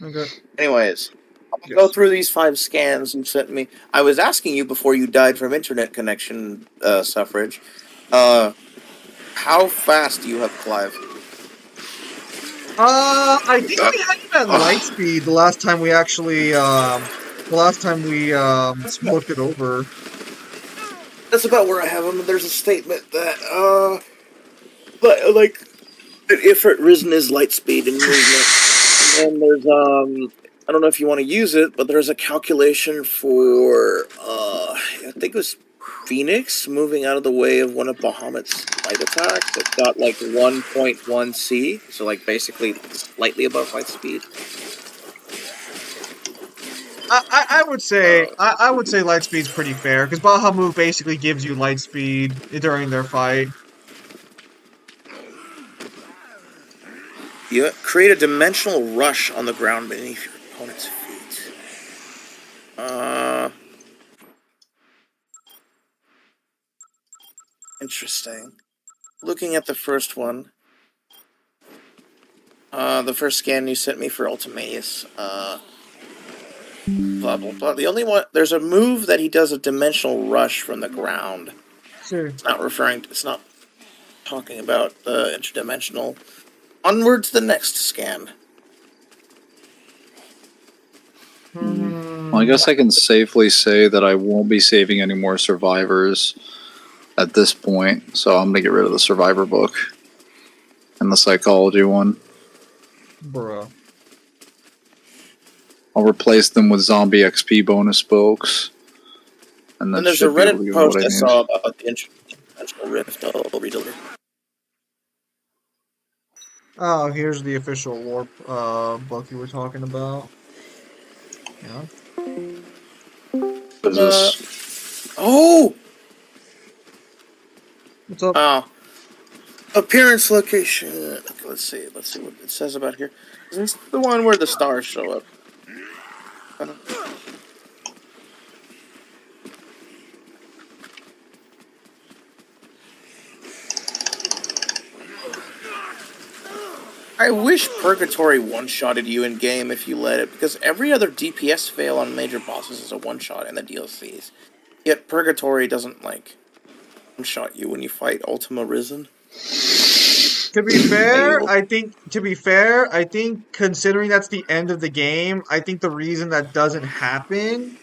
Okay. Anyways, I'll go through these 5 scans you sent me. I was asking you before you died from internet connection suffrage. How fast do you have Clive? I think we had him at light speed the last time we actually, smoked it over. That's about where I have him. There's a statement that, like, Ifrit risen his light speed and movement. And there's, I don't know if you want to use it, but there's a calculation for, I think it was Phoenix moving out of the way of one of Bahamut's light attacks. It got, like, 1.1 C, so, like, basically slightly above light speed. I would say light speed's pretty fair because Bahamut basically gives you light speed during their fight. You create a dimensional rush on the ground beneath your opponent's feet. Interesting. Looking at the first one. The first scan you sent me for Ultimaeus. Blah, blah, blah. The only one... There's a move that he does a dimensional rush from the ground. Sure. It's not referring to... It's not talking about the interdimensional... Onward to the next scan. Well, I guess I can safely say that I won't be saving any more survivors at this point, so I'm going to get rid of the survivor book. and the psychology one. Bruh. I'll replace them with zombie XP bonus books. And that And there's a should be able to Reddit give me what post I I need. saw about the interdimensional rift. I'll read it. Oh, here's the official warp book you were talking about. Yeah. What is this? Oh! What's up? Appearance location. Okay, let's see what it says about here. Is this the one where the stars show up? I wish Purgatory one-shotted you in game if you let it, because every other DPS fail on major bosses is a one-shot in the DLCs. Yet Purgatory doesn't like one-shot you when you fight Ultima Risen. To be fair, I think considering that's the end of the game, I think the reason that doesn't happen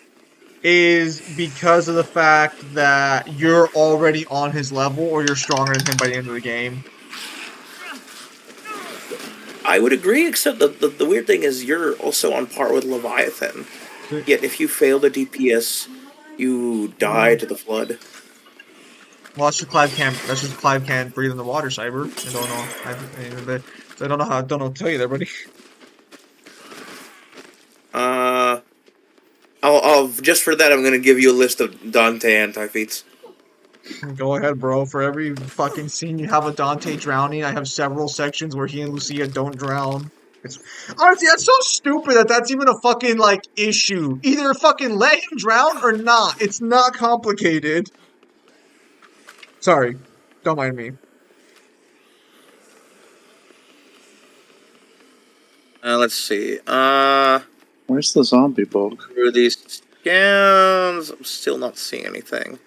is because of the fact that you're already on his level or you're stronger than him by the end of the game. I would agree, except the weird thing is you're also on par with Leviathan. Yet if you fail the DPS, you die to the flood. Well, that's just Clive can't breathe in the water, Cyber. I don't know. I don't know how to tell you there, buddy. I'll just for that I'm gonna give you a list of Dante anti-feats. Go ahead, bro. For every fucking scene you have a Dante drowning, I have several sections where he and Lucia don't drown. It's honestly, that's so stupid that that's even a fucking like issue. Either fucking let him drown or not. It's not complicated. Sorry, don't mind me. Let's see. Where's the zombie book? Through these scans, I'm still not seeing anything.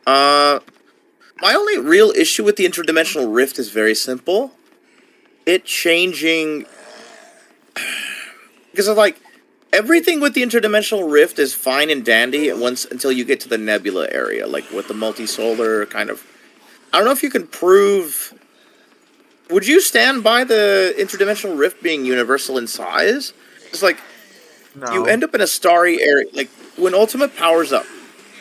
My only real issue with the interdimensional rift is very simple. It changing... Because of, like, everything with the interdimensional rift is fine and dandy until you get to the nebula area, like with the multisolar kind of... I don't know if you can prove... Would you stand by the interdimensional rift being universal in size? It's like, you end up in a starry area, like, when Ultima powers up,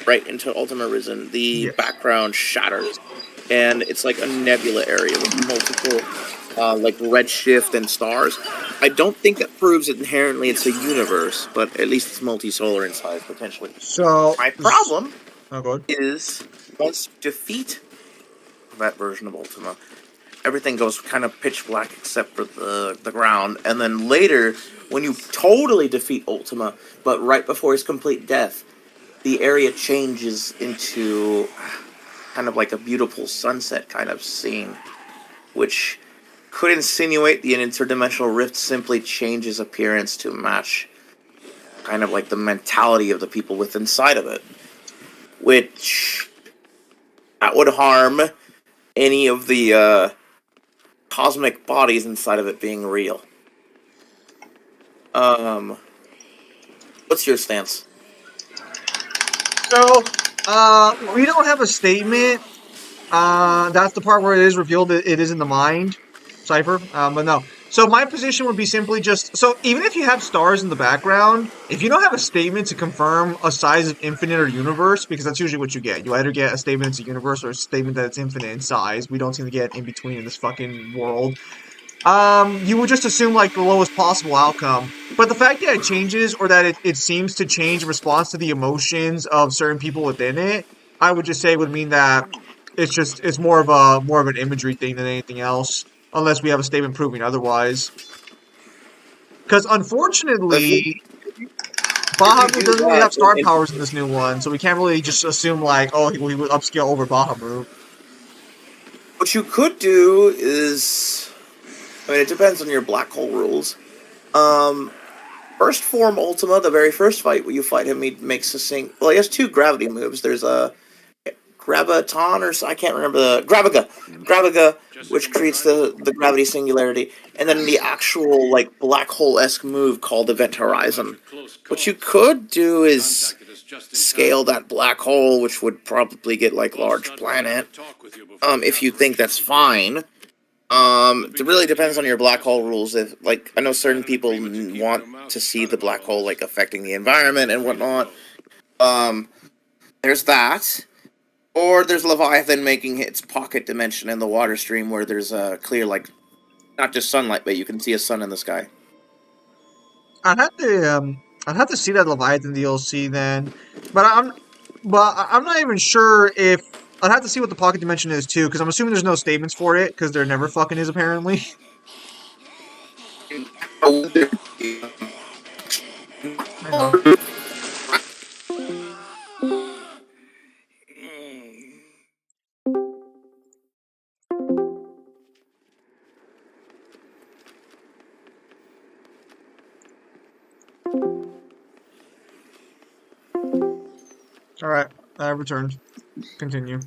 right, into Ultima Risen, the background shatters, and it's like a nebula area with multiple, like, redshift and stars. I don't think that proves inherently it's a universe, but at least it's multisolar in size, potentially. So, my problem is, once you defeat that version of Ultima, everything goes kind of pitch black except for the ground, and then later, when you totally defeat Ultima, but right before his complete death, the area changes into kind of like a beautiful sunset kind of scene, which could insinuate the interdimensional rift simply changes appearance to match kind of like the mentality of the people within inside of it, which that would harm any of the cosmic bodies inside of it being real. What's your stance? So, we don't have a statement. That's the part where it is revealed that it is in the mind, Cypher. But no. So my position would be simply just, so even if you have stars in the background, if you don't have a statement to confirm a size of infinite or universe, because that's usually what you get. You either get a statement it's a universe or a statement that it's infinite in size. We don't seem to get in between in this fucking world. You would just assume like the lowest possible outcome. But the fact that it changes or that it seems to change in response to the emotions of certain people within it, I would just say would mean that it's more of an imagery thing than anything else, unless we have a statement proving otherwise. Because unfortunately, Bahamut doesn't really have star powers in this new one, so we can't really just assume like, oh, he would upscale over Bahamut. What you could do is, I mean, it depends on your black hole rules. First form Ultima, the very first fight where you fight him, he makes a well, he has two gravity moves. There's a Graviton, or I can't remember the Graviga, which creates the gravity singularity, and then the actual like black hole-esque move called Event Horizon. What you could do is scale that black hole, which would probably get like large planet. If you think that's fine. It really depends on your black hole rules. If, like, I know certain people want to see the black hole, like, affecting the environment and whatnot. There's that. Or there's Leviathan making its pocket dimension in the water stream where there's a clear, like, not just sunlight, but you can see a sun in the sky. I'd have to see that Leviathan DLC then, but I'm not even sure if I'd have to see what the pocket dimension is too, because I'm assuming there's no statements for it, because there never fucking is apparently. I know. All right, I returned. Continue.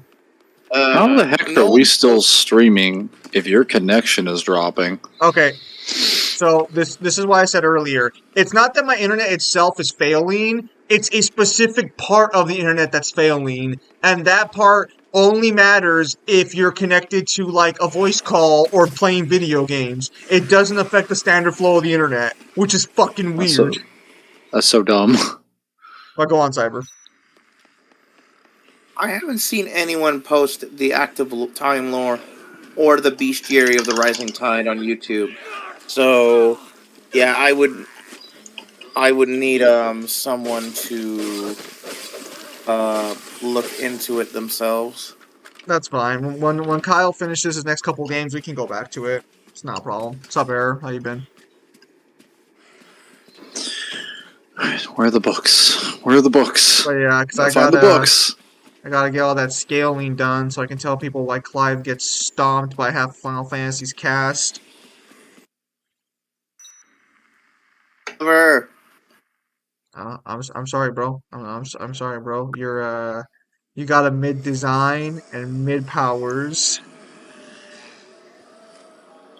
How the heck are we still streaming if your connection is dropping? Okay, so this is why I said earlier. It's not that my internet itself is failing. It's a specific part of the internet that's failing, and that part only matters if you're connected to like a voice call or playing video games. It doesn't affect the standard flow of the internet, which is fucking weird. That's so dumb. But go on, Cyber. I haven't seen anyone post the active time lore or the bestiary of the rising tide on YouTube. So, yeah, I would need someone to look into it themselves. That's fine. When Kyle finishes his next couple games, we can go back to it. It's not a problem. What's up, Error? How you been? Alright, where are the books? Where are the books? But yeah, because I Find the books. I gotta get all that scaling done so I can tell people why Clive gets stomped by half Final Fantasy's cast. I'm sorry, bro. I'm sorry, bro. You got a mid design and mid powers.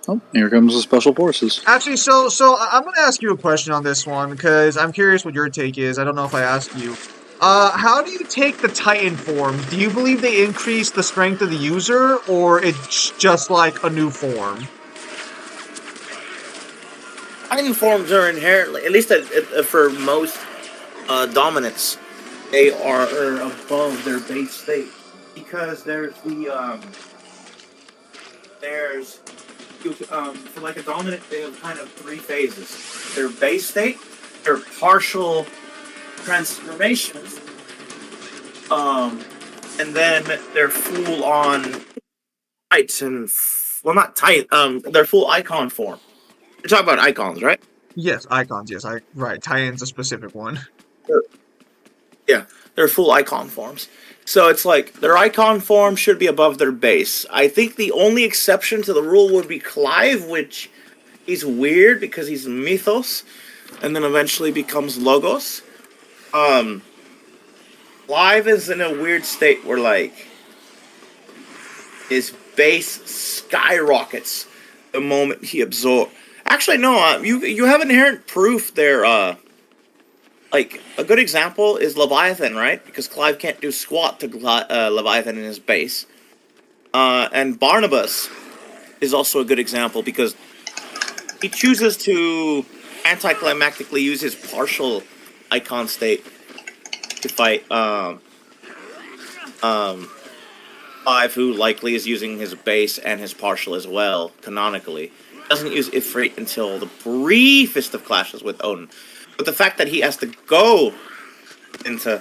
Oh, here comes the special forces. Actually, so I'm gonna ask you a question on this one because I'm curious what your take is. I don't know if I asked you. How do you take the Titan forms? Do you believe they increase the strength of the user, or it's just like a new form? Titan forms are inherently, at least for most dominants, they are above their base state because there's for like a dominant, they have kind of three phases: their base state, their partial transformations, and then their full on Titan. Well, not Titan. Their full icon form. You're talking about icons, right? Yes, icons. Yes, right. Titan's a specific one. Yeah, they're full icon forms. So it's like their icon form should be above their base. I think the only exception to the rule would be Clive, which he's weird because he's mythos, and then eventually becomes logos. Clive is in a weird state where like his base skyrockets the moment he absorbs. Actually, no. You have inherent proof there. Like, a good example is Leviathan, right? Because Clive can't do squat to Leviathan in his base. And Barnabas is also a good example because he chooses to anticlimactically use his partial icon state to fight Clive, who likely is using his base and his partial as well, canonically. Doesn't use Ifrit until the briefest of clashes with Odin. But the fact that he has to go into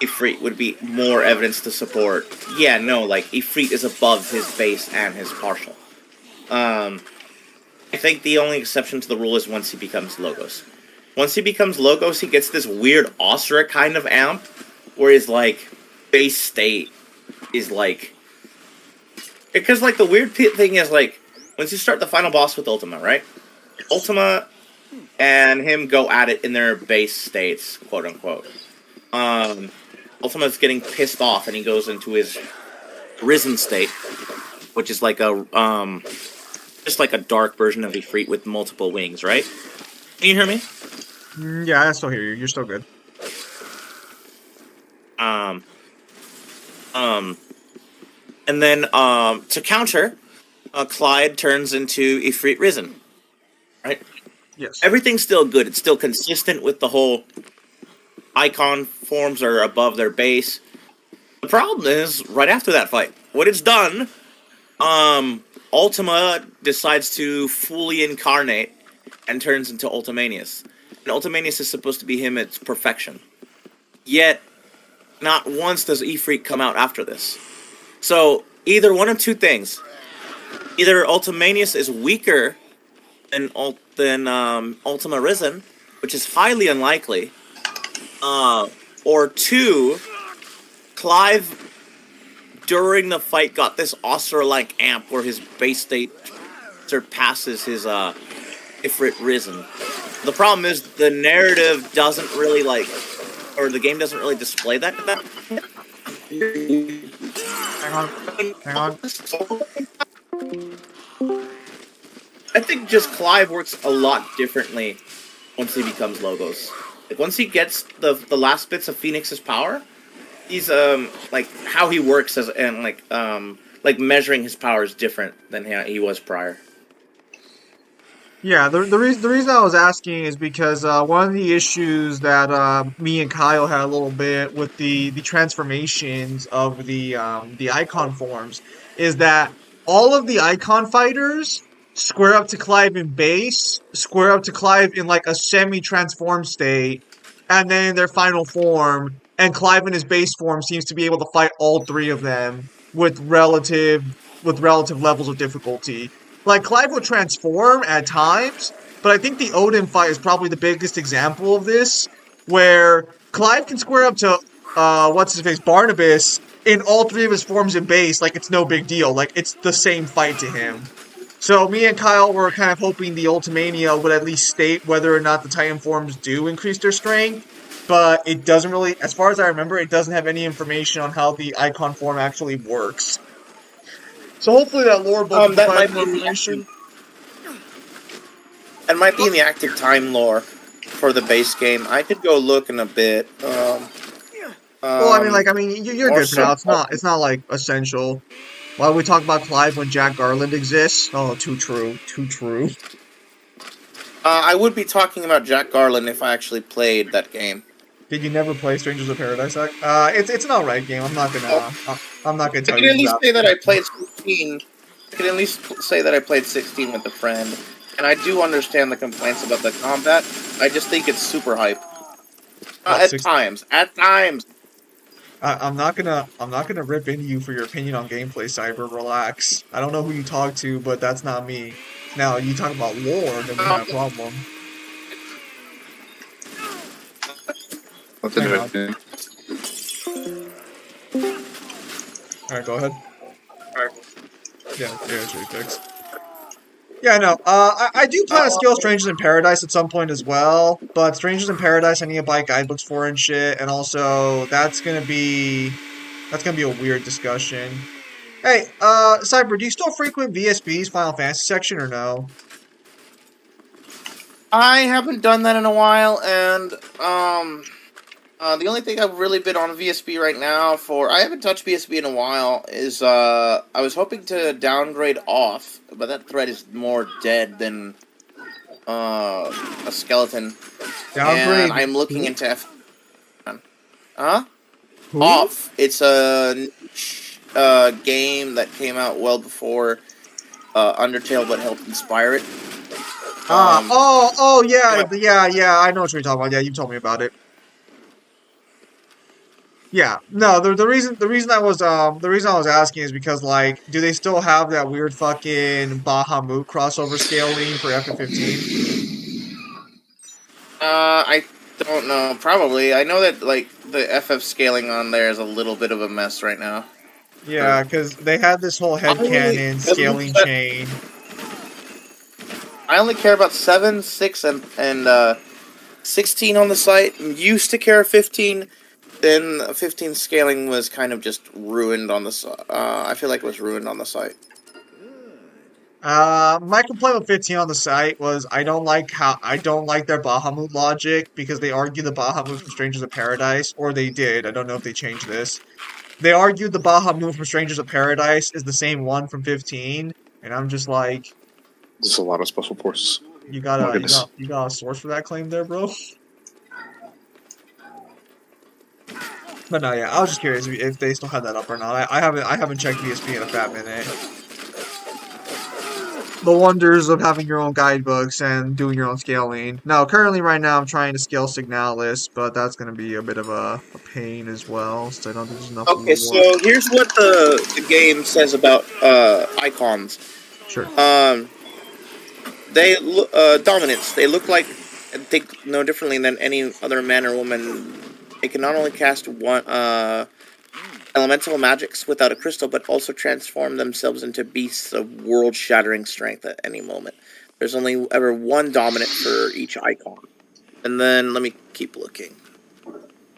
Ifrit would be more evidence to support. Yeah, no, like, Ifrit is above his base and his partial. I think the only exception to the rule is once he becomes Logos. Once he becomes Logos, he gets this weird Osra kind of amp, where his, like, base state is, like... Because, like, the weird thing is, like, once you start the final boss with Ultima, right? Ultima and him go at it in their base states, quote unquote. Ultima's getting pissed off and he goes into his risen state, which is like a just like a dark version of Ifrit with multiple wings, right? Can you hear me? Yeah, I still hear you. You're still good. And then to counter, Clyde turns into Ifrit Risen. Right? Yes. Everything's still good. It's still consistent with the whole icon forms are above their base. The problem is, right after that fight, when it's done, Ultima decides to fully incarnate and turns into Ultimanius. And Ultimanius is supposed to be him at perfection. Yet, not once does Ifrit come out after this. So, either one of two things. Either Ultimanius is weaker than Ultima Risen, which is highly unlikely, or two, Clive during the fight got this Osir-like amp where his base state surpasses his Ifrit Risen. The problem is the narrative doesn't really or the game doesn't really display that. Hang on. I think just Clive works a lot differently once he becomes Logos. Like once he gets the last bits of Phoenix's power, he's how he works like measuring his power is different than he was prior. Yeah, the reason I was asking is because one of the issues that me and Kyle had a little bit with the transformations of the icon forms is that all of the icon fighters square up to Clive in base, square up to Clive in like a semi-transformed state, and then in their final form, and Clive in his base form seems to be able to fight all three of them with relative levels of difficulty. Like, Clive will transform at times, but I think the Odin fight is probably the biggest example of this, where Clive can square up to, Barnabas, in all three of his forms in base, like, it's no big deal. Like, it's the same fight to him. So, me and Kyle were kind of hoping the Ultimania would at least state whether or not the Titan forms do increase their strength, but it doesn't really, as far as I remember, it doesn't have any information on how the icon form actually works. So hopefully that lore book that provides might more be information. That might be in the active time lore for the base game. I could go look in a bit. Well, you're good for now. It's not like essential. Why would we talk about Clive when Jack Garland exists? Oh, too true. Too true. I would be talking about Jack Garland if I actually played that game. Did you never play Strangers of Paradise? It's an alright game. I'm not gonna tell you. I can at least say that I played 16. I can at least say that I played 16 with a friend, and I do understand the complaints about the combat. I just think it's super hype. At times. I'm not gonna rip into you for your opinion on gameplay, Cyber. Relax. I don't know who you talk to, but that's not me. Now you talk about lore, then we have a problem. What's it? Alright, go ahead. Yeah, it's really fixed. Yeah, no, I do plan to scale Strangers in Paradise at some point as well, but Strangers in Paradise I need to buy guidebooks for and shit, and also that's gonna be a weird discussion. Hey, Cyber, do you still frequent VSB's Final Fantasy section or no? I haven't done that in a while, and the only thing I've really been on VSB right now I haven't touched VSB in a while, is, I was hoping to downgrade off, but that thread is more dead than, a skeleton. Downgrade? And I'm looking into Huh? Who? Off. It's a game that came out well before, Undertale, but helped inspire it. Yeah, I know what you're talking about. Yeah, you told me about it. Yeah, no, the reason I was asking is because, like, do they still have that weird fucking Bahamut crossover scaling for FF15? I don't know. Probably. I know that, like, the FF scaling on there is a little bit of a mess right now. Yeah, because they had this whole headcanon scaling chain. I only care about 7, 6, and 16 on the site. Used to care 15. Then 15 scaling was kind of just ruined on the I feel like it was ruined on the site. My complaint with 15 on the site was I don't like their Bahamut logic because they argue the Bahamut from Strangers of Paradise, or they did. I don't know if they changed this. They argued the Bahamut from Strangers of Paradise is the same one from 15, And I'm just like, There's a lot of special forces. you Oh my got a goodness. you got a source for that claim there, bro? But no, yeah, I was just curious if they still had that up or not. I haven't checked VSP in a fat minute. The wonders of having your own guidebooks and doing your own scaling. Now, currently, right now, I'm trying to scale Signalis, but that's going to be a bit of a pain as well. So I don't think there's enough Okay, war. so here's what the game says about icons. Sure. They look dominance. They look like and think no differently than any other man or woman. They can not only cast one elemental magics without a crystal, but also transform themselves into beasts of world-shattering strength at any moment. There's only ever one dominant for each icon. And then let me keep looking.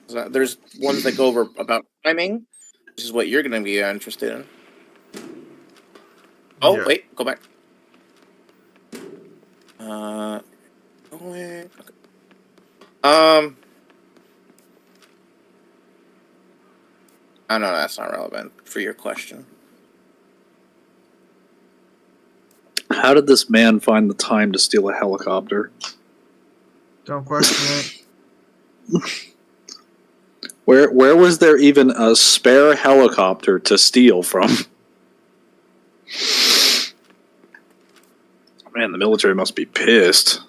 There's ones that go over about timing, which is what you're going to be interested in. Oh, Yeah. wait, go back. Okay. I know that's not relevant for your question. How did this man find the time to steal a helicopter? Don't question it. Where was there even a spare helicopter to steal from? Man, the military must be pissed.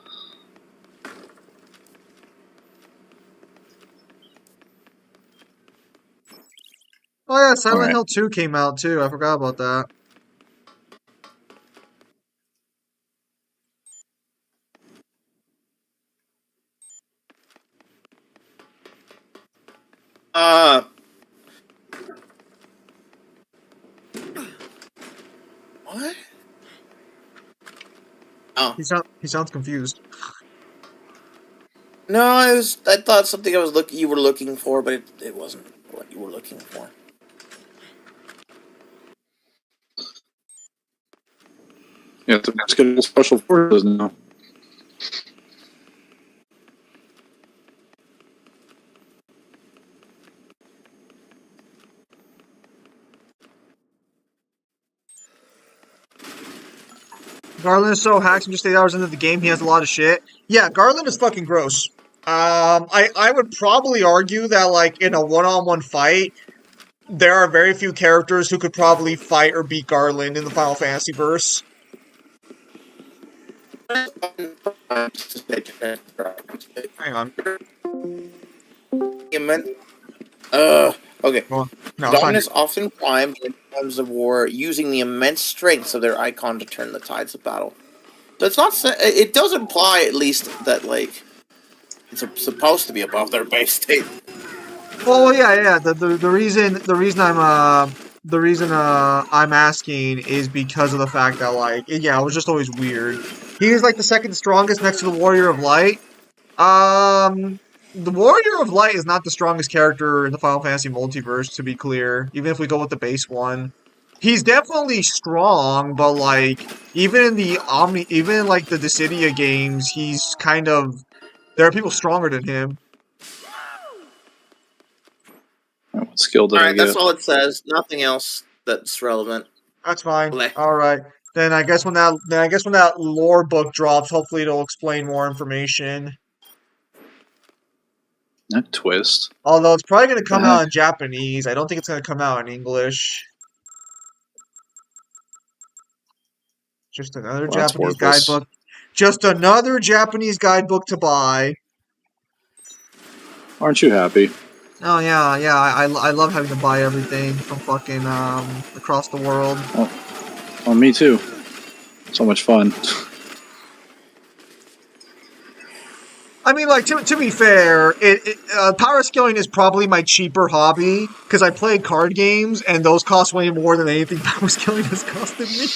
Oh yeah, Silent Alright. Hill 2 came out too. I forgot about that. What? Oh. He sounds confused. No, I thought something you were looking for, but it wasn't what you were looking for. Yeah, it's getting special forces now. Garland is so hacked from just 8 hours into the game, he has a lot of shit. Yeah, Garland is fucking gross. I would probably argue that, like, in a one-on-one fight, there are very few characters who could probably fight or beat Garland in the Final Fantasy verse. Hang on. Okay. Well, no, it's fine. Dominus often climbs in times of war, using the immense strengths of their icon to turn the tides of battle. So it's not. It does imply at least that like it's supposed to be above their base state. Well, yeah. The reason I'm asking is because of the fact that, like, yeah, it was just always weird. He is like the second strongest next to the Warrior of Light. The Warrior of Light is not the strongest character in the Final Fantasy multiverse, to be clear. Even if we go with the base one, he's definitely strong, but like even in like the Dissidia games, he's kind of there are people stronger than him. What skill did All I right, get? that's all it says. Nothing else that's relevant. That's fine. Blech. All right. Then I guess when that lore book drops, hopefully it'll explain more information. That twist. Although it's probably going to come The out heck? in Japanese. I don't think it's going to come out in English. Just another Well, that's Japanese worthless. guidebook. Just another Japanese guidebook to buy. Aren't you happy? Oh yeah. I love having to buy everything from fucking across the world. Oh, me too. So much fun. I mean, like, to be fair, power scaling is probably my cheaper hobby, because I play card games, and those cost way more than anything power scaling has costed me.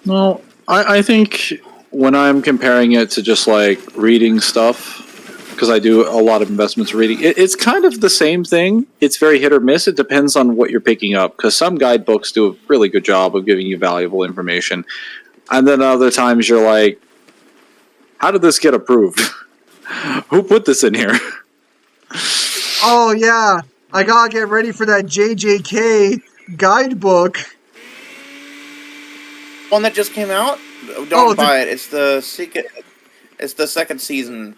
No, I think when I'm comparing it to just like reading stuff, because I do a lot of investments reading, it's kind of the same thing. It's very hit or miss. It depends on what you're picking up, because some guidebooks do a really good job of giving you valuable information. And then other times you're like, how did this get approved? Who put this in here? Oh, yeah. I gotta get ready for that JJK guidebook. One that just came out? Don't Oh, buy it. It's the secret. It's the second season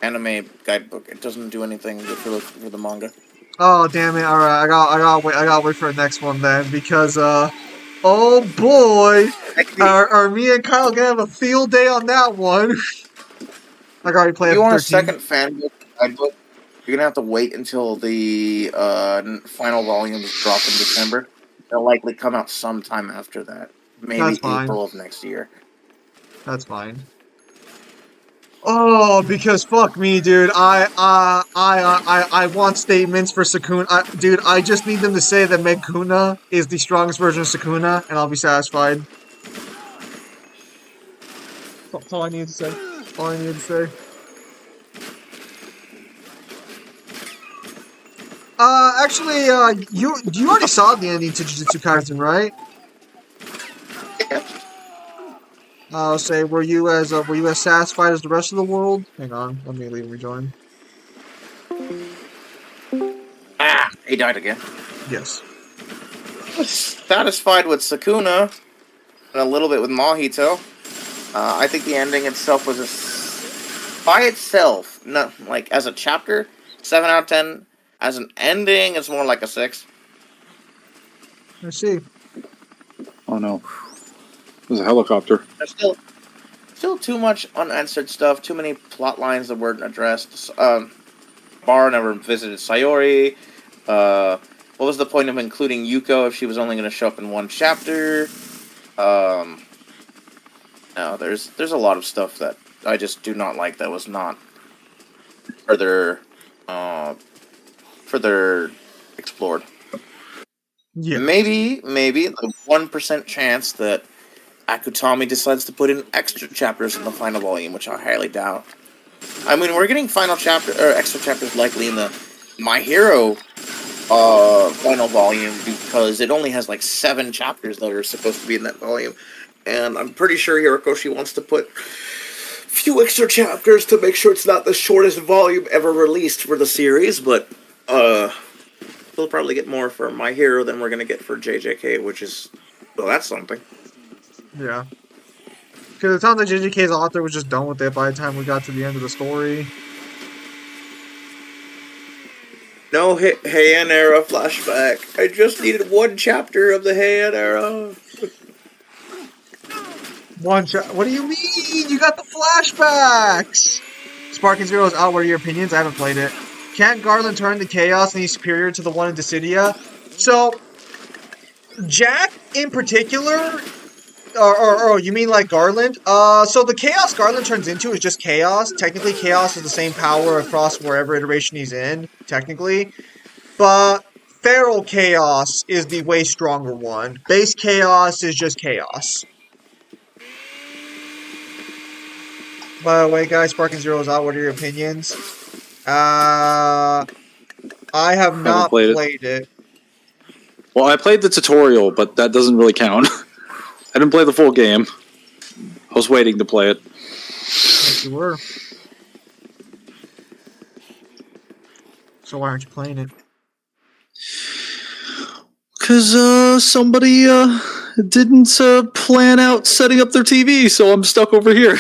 anime guidebook. It doesn't do anything for the manga. Oh, damn it! All right, I gotta wait for the next one then, because oh boy, are me and Kyle gonna have a field day on that one? I already If played you want a 13. second fan book guidebook, you're gonna have to wait until the final volumes drop in December. They'll likely come out sometime after that, That's maybe fine. April of next year. That's fine. Oh, because fuck me, dude. I want statements for Sukuna. Dude, I just need them to say that Meguna is the strongest version of Sukuna, and I'll be satisfied. That's all I need to say. All I need to say. Actually, you already saw the ending to Jujutsu Kaisen, right? Say, were you as satisfied as the rest of the world? Hang on, let me leave and rejoin. Ah, he died again. Yes. I was satisfied with Sukuna and a little bit with Mahito. I think the ending itself was by itself, not like as a chapter, 7 out of 10. As an ending, it's more like a 6. I see. Oh no. There's a helicopter. There's still too much unanswered stuff, too many plot lines that weren't addressed. Bar never visited Sayori. What was the point of including Yuko if she was only going to show up in one chapter? No, there's a lot of stuff that I just do not like that was not further explored. Yeah. Maybe the 1% chance that Akutami decides to put in extra chapters in the final volume, which I highly doubt. I mean, we're getting extra chapters likely in the My Hero final volume because it only has like 7 chapters that are supposed to be in that volume. And I'm pretty sure Horikoshi wants to put a few extra chapters to make sure it's not the shortest volume ever released for the series, but we'll probably get more for My Hero than we're going to get for JJK, which is, well, that's something. Yeah. Because it sounds like JJK's author was just done with it by the time we got to the end of the story. No Heian era flashback. I just needed one chapter of the Heian era. What do you mean? You got the flashbacks! Sparking Zero is out. What are your opinions? I haven't played it. Can't Garland turn to Chaos and he's superior to the one in Dissidia? So, Jack in particular, or you mean like Garland? So the Chaos Garland turns into is just Chaos. Technically, Chaos is the same power across wherever iteration he's in, technically. But Feral Chaos is the way stronger one. Base Chaos is just Chaos. By the way, guys, Sparking Zero is out. What are your opinions? I have not played it. Well, I played the tutorial, but that doesn't really count. I didn't play the full game. I was waiting to play it. Yes, you were. So why aren't you playing it? Because somebody didn't plan out setting up their TV, so I'm stuck over here.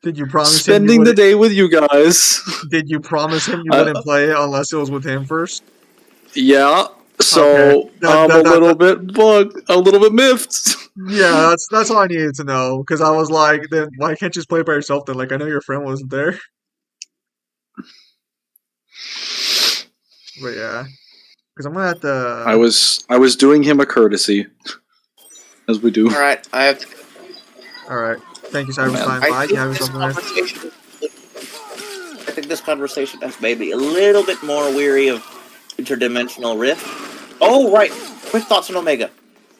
Did you promise spending the day with you guys? Did you promise him you wouldn't play it unless it was with him first? Yeah. So okay. I'm a little bit bugged, a little bit miffed. Yeah, that's all I needed to know. Because I was like, then why can't you just play it by yourself? Then, like, I know your friend wasn't there. But yeah, because I'm gonna have to. I was doing him a courtesy, as we do. All right, I have. All right, thank you, Cyberstein. Bye. You having something nice? I think this conversation has made me a little bit more weary of interdimensional rift. Oh, right. Quick thoughts on Omega.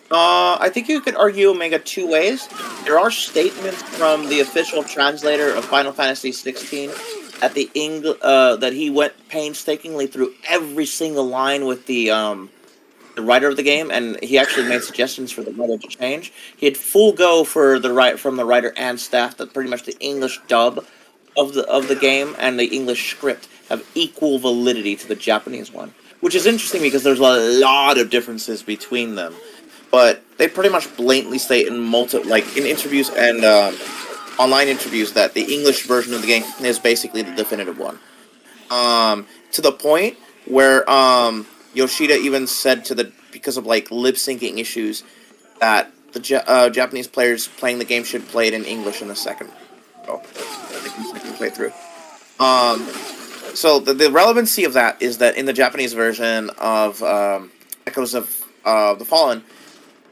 I think you could argue Omega 2 ways. There are statements from the official translator of Final Fantasy XVI at the that he went painstakingly through every single line with the writer of the game, and he actually made suggestions for the writer to change. He had full go for from the writer and staff that pretty much the English dub of the game and the English script have equal validity to the Japanese one, which is interesting because there's a lot of differences between them. but they pretty much blatantly state in in interviews and online interviews that the English version of the game is basically the definitive one. To the point where Yoshida even said because of like lip syncing issues that the Japanese players playing the game should play it in English in the second playthrough. So the relevancy of that is that in the Japanese version of Echoes of the Fallen,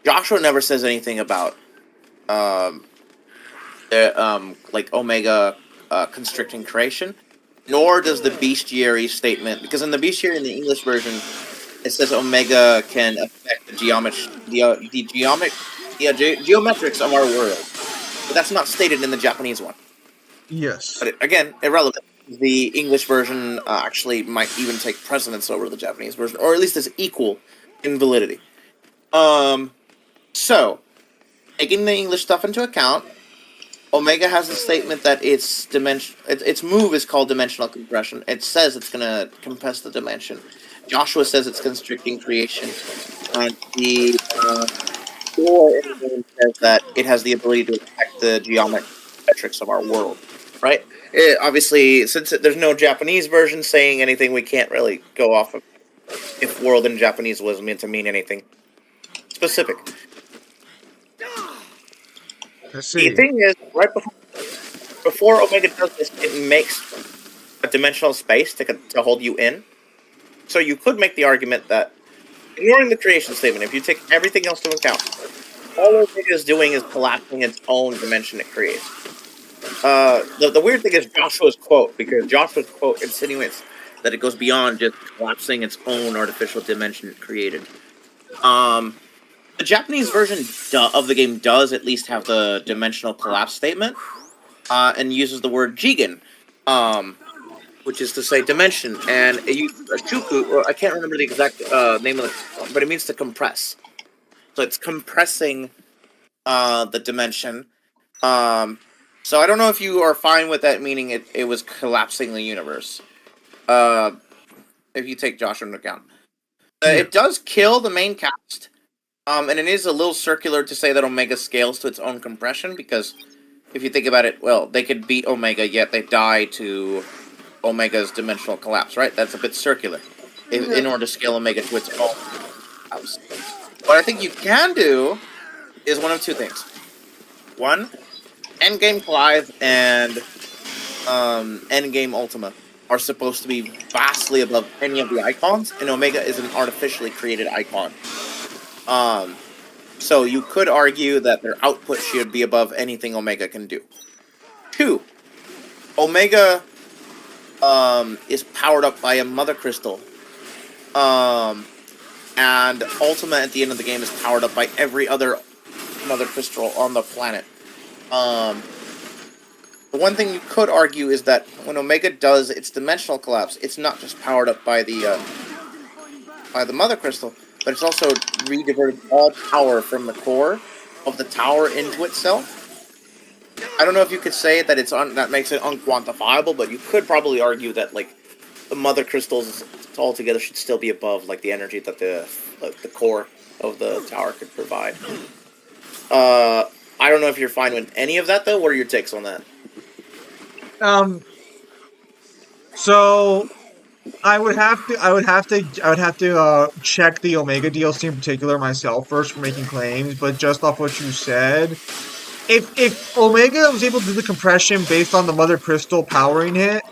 Joshua never says anything about Omega constricting creation, nor does the bestiary statement, because in the bestiary in the English version, it says Omega can affect the geometrics of our world, but that's not stated in the Japanese one. Yes. But again, irrelevant. The English version actually might even take precedence over the Japanese version, or at least is equal in validity. So, taking the English stuff into account, Omega has a statement that its move is called dimensional compression. It says it's going to compress the dimension. Joshua says it's constricting creation. And the core in the game says that it has the ability to affect the geometrics of our world. Right? Obviously, since there's no Japanese version saying anything, we can't really go off of if world in Japanese was meant to mean anything specific. Let's see. The thing is, right before Omega does this, it makes a dimensional space to hold you in. So you could make the argument that, ignoring the creation statement, if you take everything else into account, all Omega is doing is collapsing its own dimension it creates. The weird thing is Joshua's quote, because Joshua's quote insinuates that it goes beyond just collapsing its own artificial dimension it created. The Japanese version of the game does at least have the dimensional collapse statement, and uses the word jigen, which is to say dimension, and it uses a shuku, or I can't remember the exact name of it, but it means to compress. So it's compressing the dimension. So I don't know if you are fine with that, meaning it was collapsing the universe. If you take Joshua into account. It does kill the main cast. And it is a little circular to say that Omega scales to its own compression, because if you think about it, well, they could beat Omega, yet they die to Omega's dimensional collapse, right? That's a bit circular, in order to scale Omega to its own collapse. What I think you can do is one of two things. One, Endgame Clive and Endgame Ultima are supposed to be vastly above any of the icons, and Omega is an artificially created icon. So you could argue that their output should be above anything Omega can do. Two, Omega is powered up by a Mother Crystal. And Ultima at the end of the game is powered up by every other Mother Crystal on the planet. The one thing you could argue is that when Omega does its dimensional collapse, it's not just powered up by the Mother Crystal, but it's also re-diverted all power from the core of the tower into itself. I don't know if you could say that that makes it unquantifiable, but you could probably argue that like the Mother Crystals altogether should still be above like the energy that the core of the tower could provide. I don't know if you're fine with any of that though. What are your takes on that? So I would have to check the Omega DLC in particular myself first for making claims, but just off what you said, if Omega was able to do the compression based on the Mother Crystal powering it,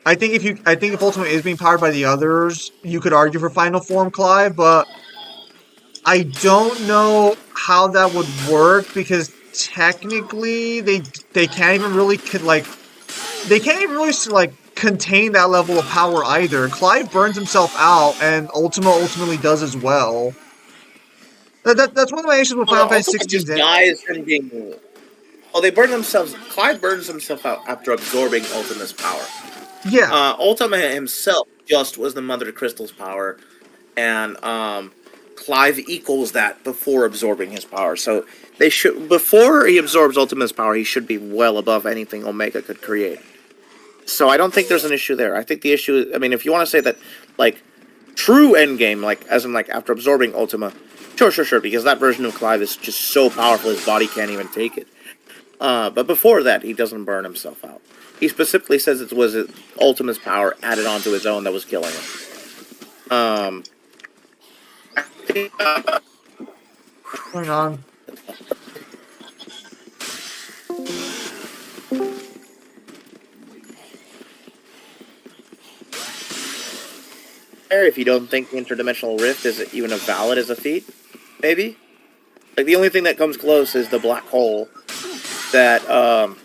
I think if Ultima is being powered by the others, you could argue for Final Form Clive, but I don't know how that would work because technically they can't even really contain that level of power either. Clive burns himself out, and Ultima ultimately does as well. That's one of my issues with Final Fantasy 16's just dies from being. Oh, they burn themselves. Clive burns himself out after absorbing Ultima's power. Yeah. Ultima himself just was the Mother Crystal's power, and Clive equals that before absorbing his power. So before he absorbs Ultima's power, he should be well above anything Omega could create. So I don't think there's an issue there. I think the issue is, I mean, if you want to say that, like, true endgame, like, as in, like, after absorbing Ultima, Sure, because that version of Clive is just so powerful his body can't even take it. But before that, he doesn't burn himself out. He specifically says it was Ultima's power added onto his own that was killing him. I think, Hang on. if you don't think the interdimensional rift is even as valid as a feat, maybe? Like, the only thing that comes close is the black hole that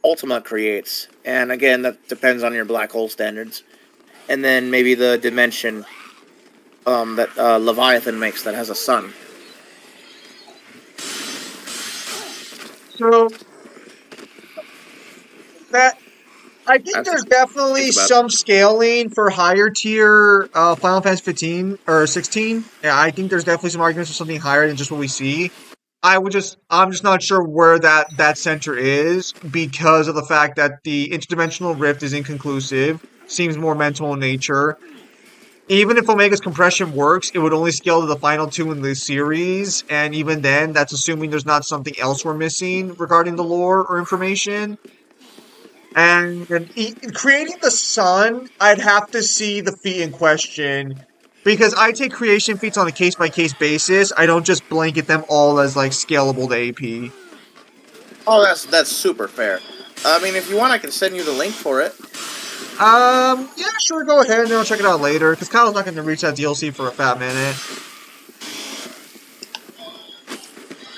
Ultima creates. And again, that depends on your black hole standards. And then maybe the dimension that Leviathan makes that has a sun. So that I think there's definitely some scaling for higher tier Final Fantasy 15 or 16. Yeah, I think there's definitely some arguments for something higher than just what we see. I'm just not sure where that center is because of the fact that the interdimensional rift is inconclusive, seems more mental in nature. Even if Omega's compression works, it would only scale to the final two in the series, and even then, that's assuming there's not something else we're missing regarding the lore or information. And creating the sun, I'd have to see the feat in question. Because I take creation feats on a case-by-case basis. I don't just blanket them all as, like, scalable to AP. Oh, that's super fair. I mean, if you want, I can send you the link for it. Yeah, sure, go ahead, and then I'll check it out later. Because Kyle's not going to reach that DLC for a fat minute.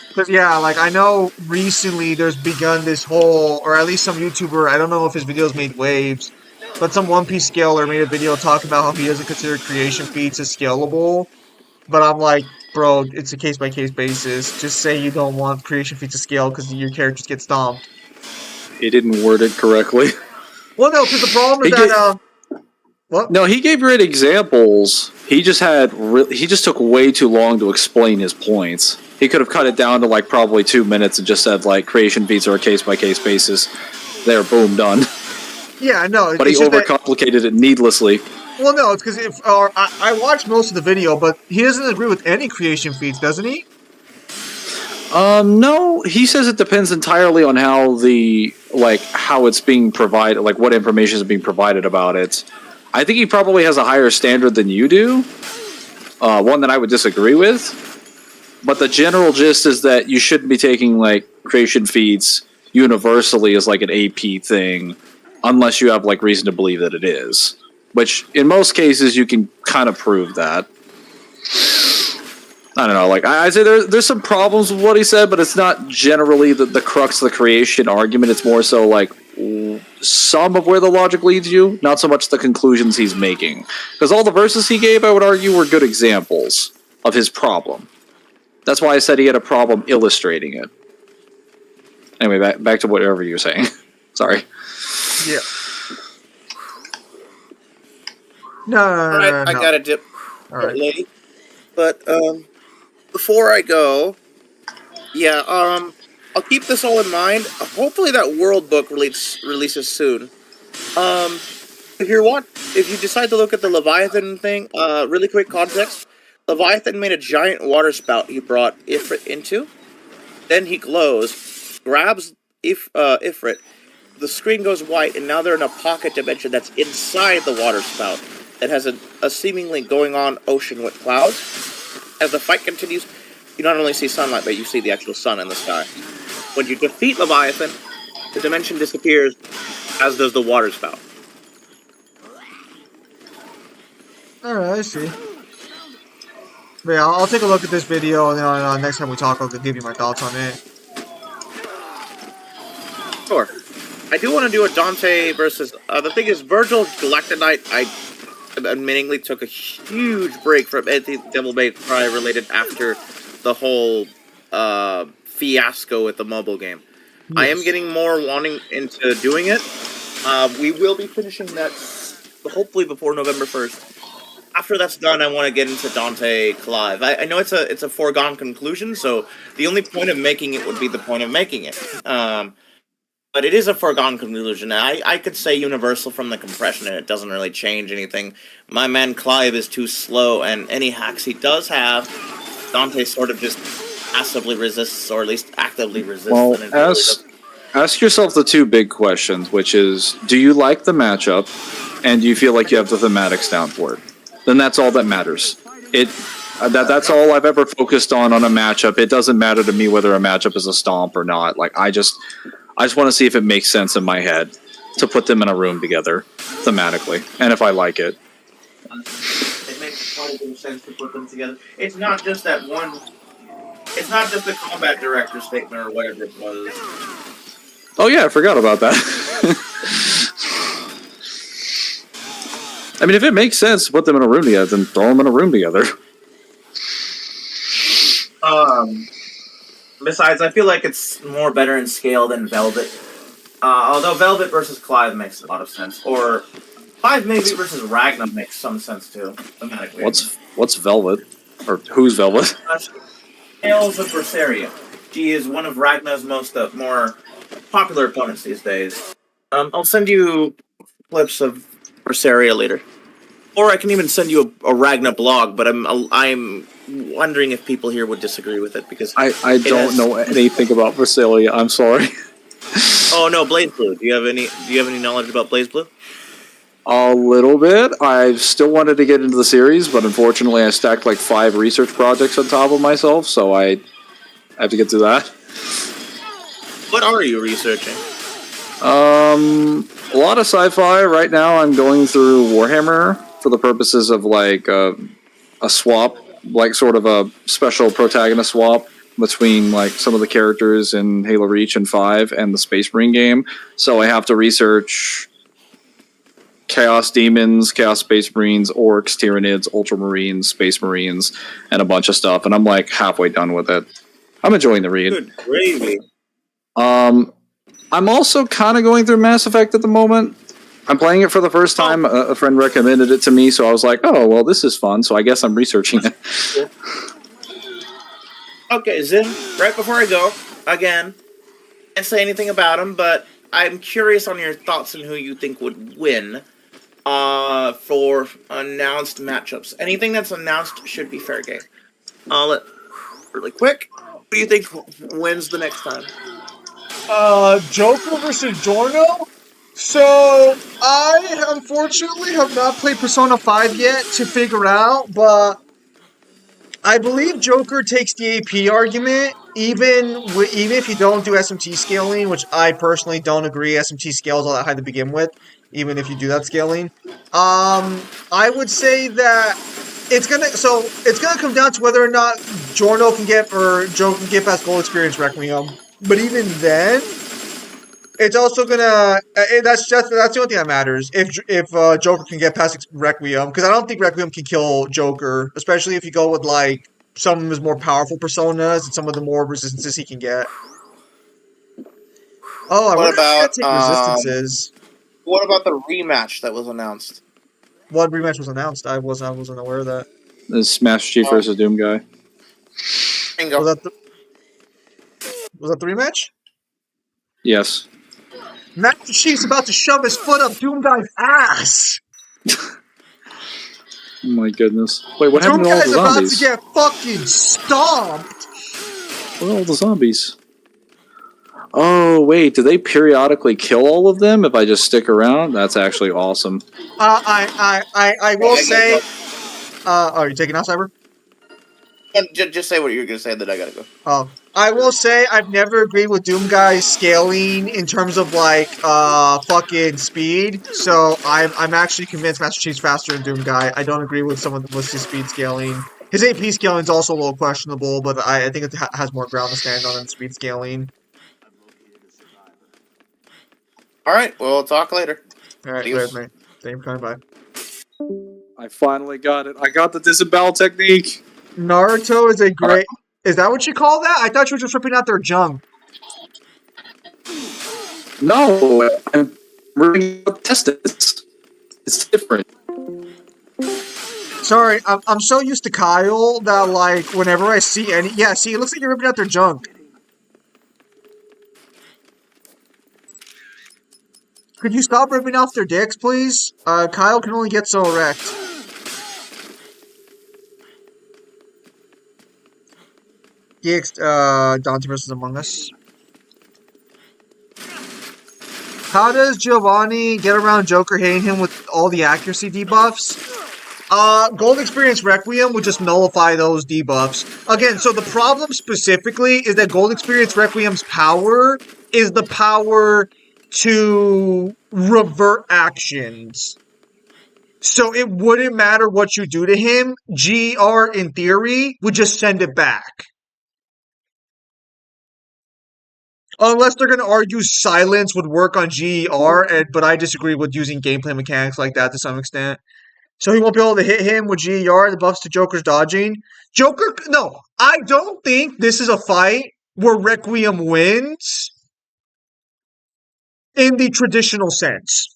Because, yeah, like, I know recently there's begun this whole, or at least some YouTuber, I don't know if his videos made waves, but some One Piece scaler made a video talking about how he doesn't consider creation feats as scalable. But I'm like, bro, it's a case-by-case basis. Just say you don't want creation feats to scale because your characters get stomped. He didn't word it correctly. Well, no, because the problem is that, what? No, he gave great examples. He just took way too long to explain his points. He could have cut it down to like probably 2 minutes and just said like creation feats are a case by case basis. There, boom, done. Yeah, no. But he overcomplicated it needlessly. Well, no, it's because I watched most of the video, but he doesn't agree with any creation feats, doesn't he? No, he says it depends entirely on how how it's being provided, like what information is being provided about it. I think he probably has a higher standard than you do. One that I would disagree with. But the general gist is that you shouldn't be taking like creation feats universally as like an AP thing, unless you have like reason to believe that it is. Which in most cases you can kind of prove that. I don't know. Like I say, there's some problems with what he said, but it's not generally the crux of the creation argument. It's more so like some of where the logic leads you, not so much the conclusions he's making. Because all the verses he gave, I would argue, were good examples of his problem. That's why I said he had a problem illustrating it. Anyway, back to whatever you were saying. Sorry. Yeah. No. I gotta dip, lady. But before I go, yeah, I'll keep this all in mind. Hopefully, that World Book releases soon. If you decide to look at the Leviathan thing, really quick context. Leviathan made a giant water spout he brought Ifrit into. Then he glows, grabs Ifrit, the screen goes white, and now they're in a pocket dimension that's inside the water spout that has a seemingly going on ocean with clouds. As the fight continues, you not only see sunlight, but you see the actual sun in the sky. When you defeat Leviathan, the dimension disappears, as does the water spout. Alright, I see. But yeah, I'll take a look at this video, and then next time we talk, I'll give you my thoughts on it. Sure. I do want to do a Dante versus... the thing is, Virgil Galactonite, I admittingly took a huge break from anything Devil May Cry related after the whole fiasco with the mobile game. Yes. I am getting more wanting into doing it. We will be finishing that hopefully before November 1st. After that's done, I want to get into Dante Clive. I know it's a foregone conclusion, so the only point of making it would be the point of making it. But it is a foregone conclusion. I could say universal from the compression, and it doesn't really change anything. My man Clive is too slow, and any hacks he does have Dante sort of just passively resists, or at least actively resists. Well, and it really doesn't- ask yourself the two big questions, which is, do you like the matchup, and do you feel like you have the thematics down for it? Then that's all that matters. That's all I've ever focused on a matchup. It doesn't matter to me whether a matchup is a stomp or not. Like I just want to see if it makes sense in my head to put them in a room together thematically, and if I like it. It makes quite sense to put them together. It's not just that one. It's not just the combat director statement or whatever it was. Oh yeah, I forgot about that. I mean, if it makes sense to put them in a room together, then throw them in a room together. Besides, I feel like it's more better in scale than Velvet. Although Velvet versus Clive makes a lot of sense, or Clive maybe versus Ragnar makes some sense too. Thematically. What's Velvet, or who's Velvet? Tales of Berseria. She is one of Ragnar's most more popular opponents these days. I'll send you clips of Berseria later, or I can even send you a Ragnar blog. But I'm wondering if people here would disagree with it because I don't know anything about Berseria. I'm sorry. Oh no, Blaze Blue. Do you have any knowledge about Blaze Blue? A little bit. I still wanted to get into the series, but unfortunately I stacked like 5 research projects on top of myself, so I have to get through that. What are you researching? A lot of sci-fi. Right now I'm going through Warhammer for the purposes of like a swap, like sort of a special protagonist swap between like some of the characters in Halo Reach and 5 and the Space Marine game. So I have to research Chaos Demons, Chaos Space Marines, Orcs, Tyranids, Ultramarines, Space Marines, and a bunch of stuff. And I'm like halfway done with it. I'm enjoying the read. Good gravy. I'm also kind of going through Mass Effect at the moment. I'm playing it for the first time. A friend recommended it to me, so I was like, oh, well, this is fun, so I guess I'm researching it. Okay, Zin, right before I go, again, can't say anything about him, but I'm curious on your thoughts on who you think would win for announced matchups. Anything that's announced should be fair game. Really quick, who do you think wins the next time? Joker versus Jorno? So, I unfortunately have not played Persona 5 yet to figure out, but I believe Joker takes the AP argument, even if you don't do SMT scaling, which I personally don't agree SMT scales all that high to begin with, even if you do that scaling. I would say that it's gonna come down to whether or not Jorno can get, or Joe can get past Gold Experience Requiem. But even then, it's also gonna. That's the only thing that matters. If Joker can get past Requiem, because I don't think Requiem can kill Joker, especially if you go with like some of his more powerful personas and some of the more resistances he can get. Oh, I wonder if he take resistances. What about the rematch that was announced? What rematch was announced? I wasn't aware of that. The Smash Chief versus Doom guy. Bingo. Was that the rematch? Yes. Master Chief's about to shove his foot up Doom Guy's ass. Oh my goodness. Wait, what happened to all the Doom Guy's about zombies? to get fucking stomped. What are all the zombies? Oh, wait, do they periodically kill all of them if I just stick around? That's actually awesome. I will say... are you taking out Cyber? Just say what you're going to say, then I gotta go. Oh, I will say I've never agreed with Doom Guy's scaling in terms of like fucking speed. So I'm actually convinced Master Chief's faster than Doom Guy. I don't agree with someone with his speed scaling. His AP scaling is also a little questionable, but I think it has more ground to stand on than speed scaling. All right, we'll talk later. All right, Adios. mate. Thank you for coming by. I finally got it. I got the disembowel technique. Naruto is a great... Is that what you call that? I thought you were just ripping out their junk. No, I'm really tested. It's different. Sorry, I'm so used to Kyle that, like, whenever I see any... Yeah, see, it looks like you're ripping out their junk. Could you stop ripping off their dicks, please? Kyle can only get so erect. Dante versus Among Us. How does Giovanni get around Joker hitting him with all the accuracy debuffs? Gold Experience Requiem would just nullify those debuffs. Again, so the problem specifically is that Gold Experience Requiem's power is the power to revert actions. So it wouldn't matter what you do to him, GR in theory would just send it back. Unless they're going to argue silence would work on GER, but I disagree with using gameplay mechanics like that to some extent. So he won't be able to hit him with GER, the buffs to Joker's dodging. No, I don't think this is a fight where Requiem wins in the traditional sense.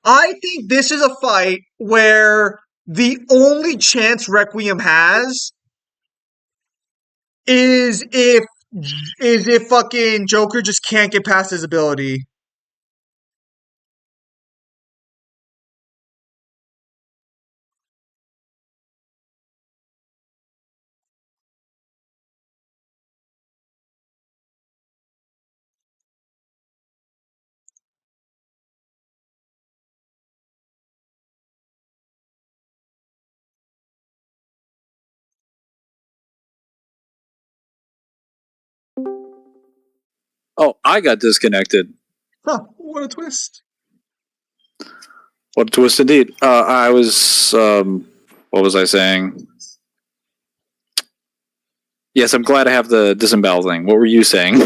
I think this is a fight where the only chance Requiem has is if fucking Joker just can't get past his ability. Oh, I got disconnected. Huh, what a twist. What a twist indeed. I was, what was I saying? Yes, I'm glad I have the disembowel thing. What were you saying?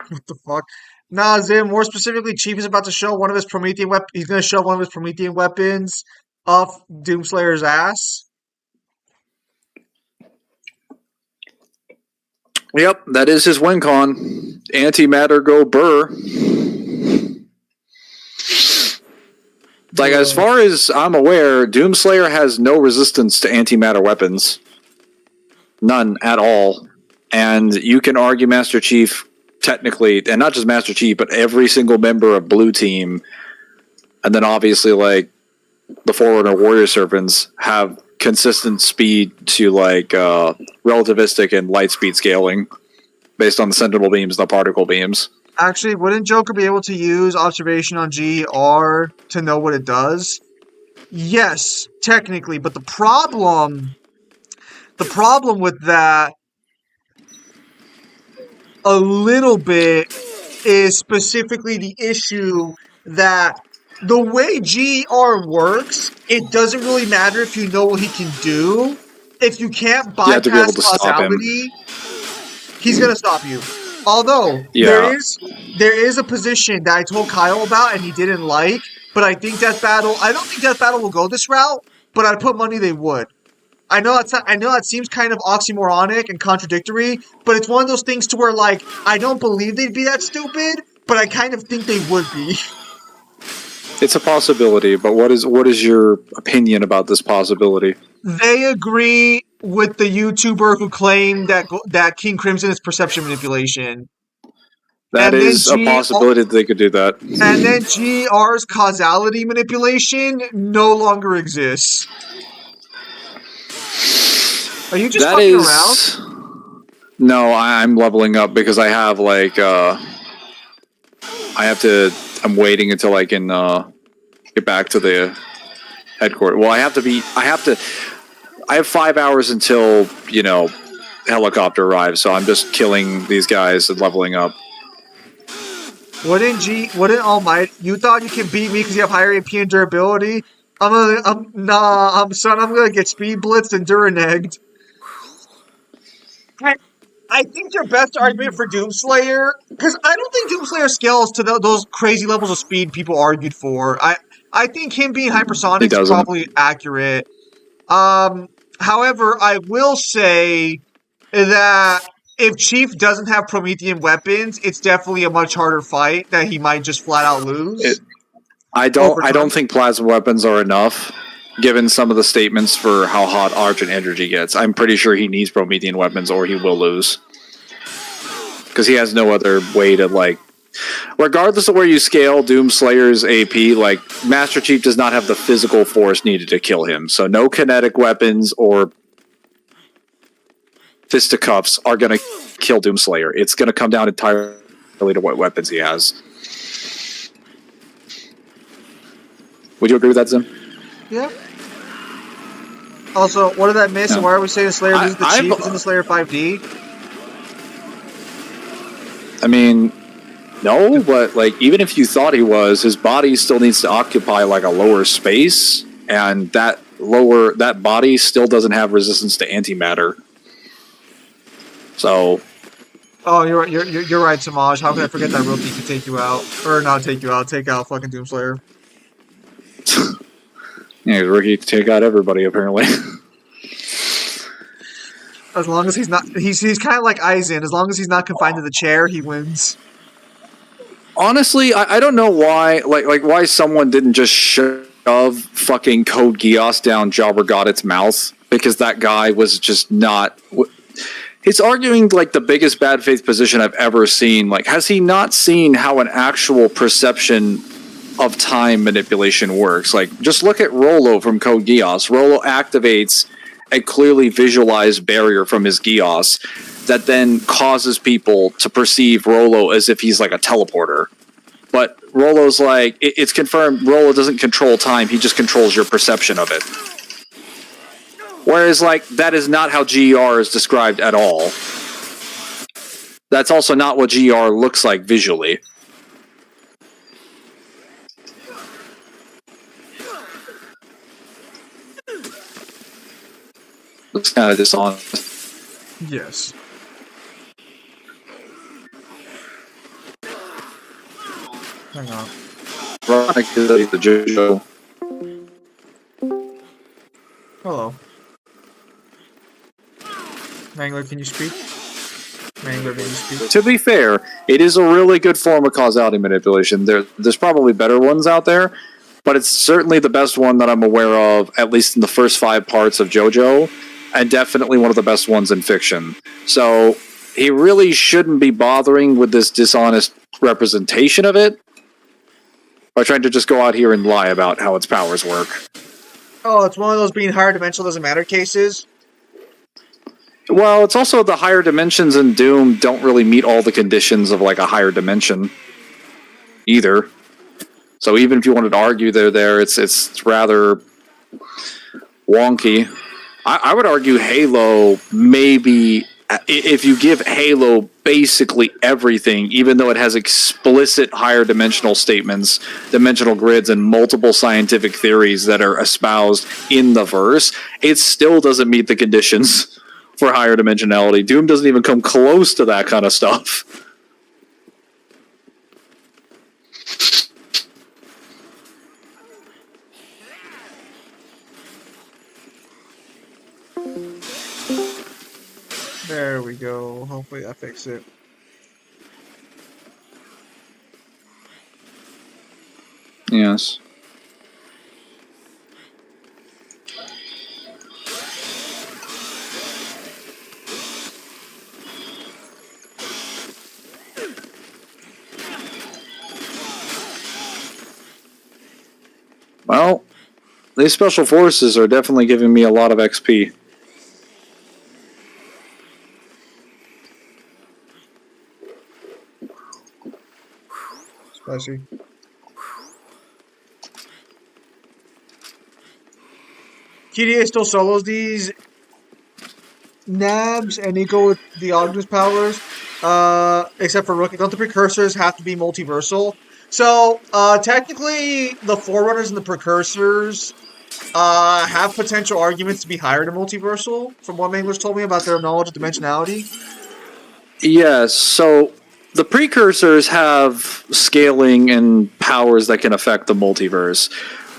What the fuck? Nah, Zim, more specifically, Chief is about to show one of his Promethean weapons. He's going to show one of his Promethean weapons off Doomslayer's ass. Yep, that is his win con. Antimatter go burr. Like, as far as I'm aware, Doomslayer has no resistance to antimatter weapons. None at all. And you can argue Master Chief, technically, and not just Master Chief, but every single member of Blue Team, and then obviously, like, the Forerunner Warrior Serpents have consistent speed to, like, relativistic and light speed scaling based on the Sentinel beams and the particle beams. Actually, wouldn't Joker be able to use observation on GR to know what it does? Yes, technically, but the problem with that a little bit is specifically the issue that the way GR works, it doesn't really matter if you know what he can do. If you can't bypass causality, he's gonna stop you. Although there is a position that I told Kyle about and he didn't like, but I don't think Death Battle will go this route, but I'd put money they would. I know that seems kind of oxymoronic and contradictory, but it's one of those things to where, like, I don't believe they'd be that stupid, but I kind of think they would be. It's a possibility, but what is your opinion about this possibility? They agree with the YouTuber who claimed that King Crimson is perception manipulation. That is a possibility that they could do that. And then GR's causality manipulation no longer exists. Are you just fucking around? No, I'm leveling up because I have, like, I'm waiting until I can get back to the headquarters. Well, I have 5 hours until, you know, helicopter arrives, so I'm just killing these guys and leveling up. Wouldn't All Might, you thought you can beat me because you have higher AP and durability? I'm gonna get speed blitzed and duranegged. I think your best argument for Doomslayer, because I don't think Doomslayer scales to those crazy levels of speed people argued for. I think him being hypersonic is probably accurate. However, I will say that if Chief doesn't have Promethean weapons, it's definitely a much harder fight that he might just flat out lose. I don't think plasma weapons are enough, given some of the statements for how hot Argent Energy gets. I'm pretty sure he needs Promethean weapons or he will lose. Because he has no other way to, like... Regardless of where you scale Doomslayer's AP, like, Master Chief does not have the physical force needed to kill him. So no kinetic weapons or fisticuffs are going to kill Doomslayer. It's going to come down entirely to what weapons he has. Would you agree with that, Zim? Yeah. Also, what did that miss? Yeah. And why are we saying the Slayer loses the I've- Chief? It's in the Slayer 5D? I mean, no, but like even if you thought he was, his body still needs to occupy like a lower space, and that body still doesn't have resistance to antimatter. So, Oh, you're right. You're right, Samaj. How could I forget that rookie could take you out, or not take you out, take out fucking Doomslayer? yeah, rookie to take out everybody apparently. As long as he's not, he's kind of like Aizen. As long as he's not confined to the chair, he wins. Honestly, I don't know why, like why someone didn't just shove fucking Code Geass down Jabber Goddard's mouth, because that guy was just not. He's arguing like the biggest bad faith position I've ever seen. Like, has he not seen how an actual perception of time manipulation works? Like, just look at Rollo from Code Geass. Rollo activates a clearly visualized barrier from his Geass that then causes people to perceive Rollo as if he's like a teleporter. But Rollo's like, it's confirmed Rollo doesn't control time, he just controls your perception of it. Whereas, like, that is not how GR is described at all. That's also not what GR looks like visually. Looks kind of dishonest. Yes. Hang on. Ironic is the JoJo. Hello. Mangler, can you speak? Mangler, can you speak? To be fair, it is a really good form of causality manipulation. There's probably better ones out there, but it's certainly the best one that I'm aware of, at least in the first 5 parts of JoJo, and definitely one of the best ones in fiction. So he really shouldn't be bothering with this dishonest representation of it, by trying to just go out here and lie about how its powers work. Oh, it's one of those being higher dimensional doesn't matter cases. Well, it's also the higher dimensions in Doom don't really meet all the conditions of like a higher dimension either. So even if you wanted to argue they're there, it's rather wonky. I would argue Halo maybe, if you give Halo basically everything, even though it has explicit higher dimensional statements, dimensional grids, and multiple scientific theories that are espoused in the verse, it still doesn't meet the conditions for higher dimensionality. Doom doesn't even come close to that kind of stuff. There we go. Hopefully that fixed it. Yes. Well, these special forces are definitely giving me a lot of XP. Spicy. KDA still solos these nabs and they go with the Ogden's powers, except for Rookie. Don't the precursors have to be multiversal? So, technically, the Forerunners and the precursors have potential arguments to be higher than multiversal, from what Mangler's told me about their knowledge of dimensionality. Yes, so the precursors have scaling and powers that can affect the multiverse,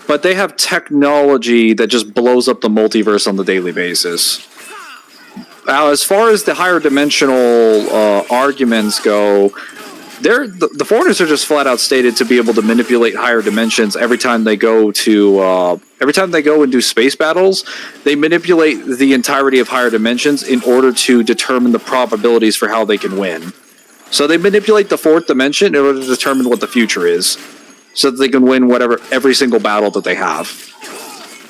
but they have technology that just blows up the multiverse on the daily basis. Now, as far as the higher dimensional arguments go, the Foreigners are just flat out stated to be able to manipulate higher dimensions every time they go to and do space battles. They manipulate the entirety of higher dimensions in order to determine the probabilities for how they can win. So they manipulate the fourth dimension in order to determine what the future is, so that they can win every single battle that they have.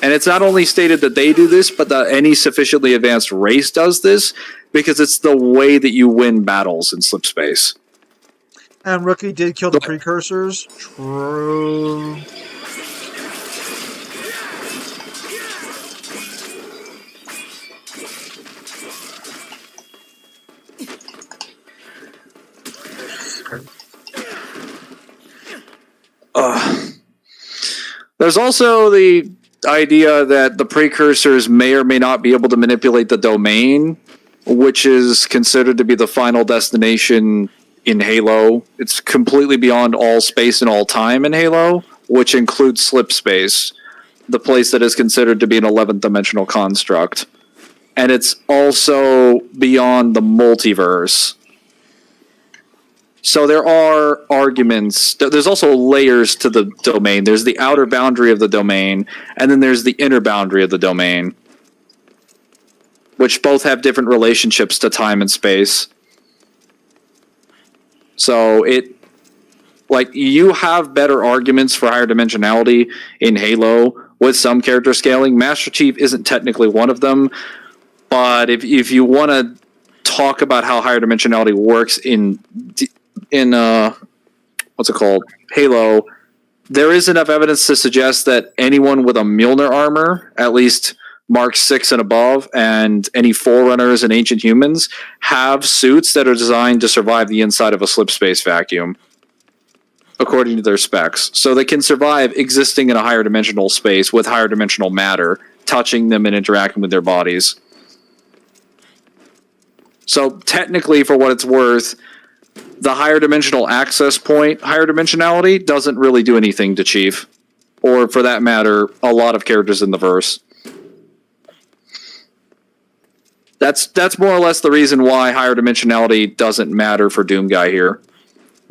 And it's not only stated that they do this, but that any sufficiently advanced race does this, because it's the way that you win battles in slip space. And Rookie did kill the precursors. True. There's also the idea that the precursors may or may not be able to manipulate the domain, which is considered to be the final destination in Halo. It's completely beyond all space and all time in Halo, which includes slip space, the place that is considered to be an 11th dimensional construct. And it's also beyond the multiverse. So there are arguments. There's also layers to the domain. There's the outer boundary of the domain, and then there's the inner boundary of the domain, which both have different relationships to time and space. So you have better arguments for higher dimensionality in Halo with some character scaling. Master Chief isn't technically one of them, but if you want to talk about how higher dimensionality works in what's it called, Halo, there is enough evidence to suggest that anyone with a Mjolnir armor, at least Mark 6 and above, and any Forerunners and Ancient Humans have suits that are designed to survive the inside of a slip space vacuum, according to their specs. So they can survive existing in a higher dimensional space with higher dimensional matter, touching them and interacting with their bodies. So technically, for what it's worth, the higher dimensional access point, higher dimensionality, doesn't really do anything to Chief. Or, for that matter, a lot of characters in the verse. That's more or less the reason why higher dimensionality doesn't matter for Doom Guy here.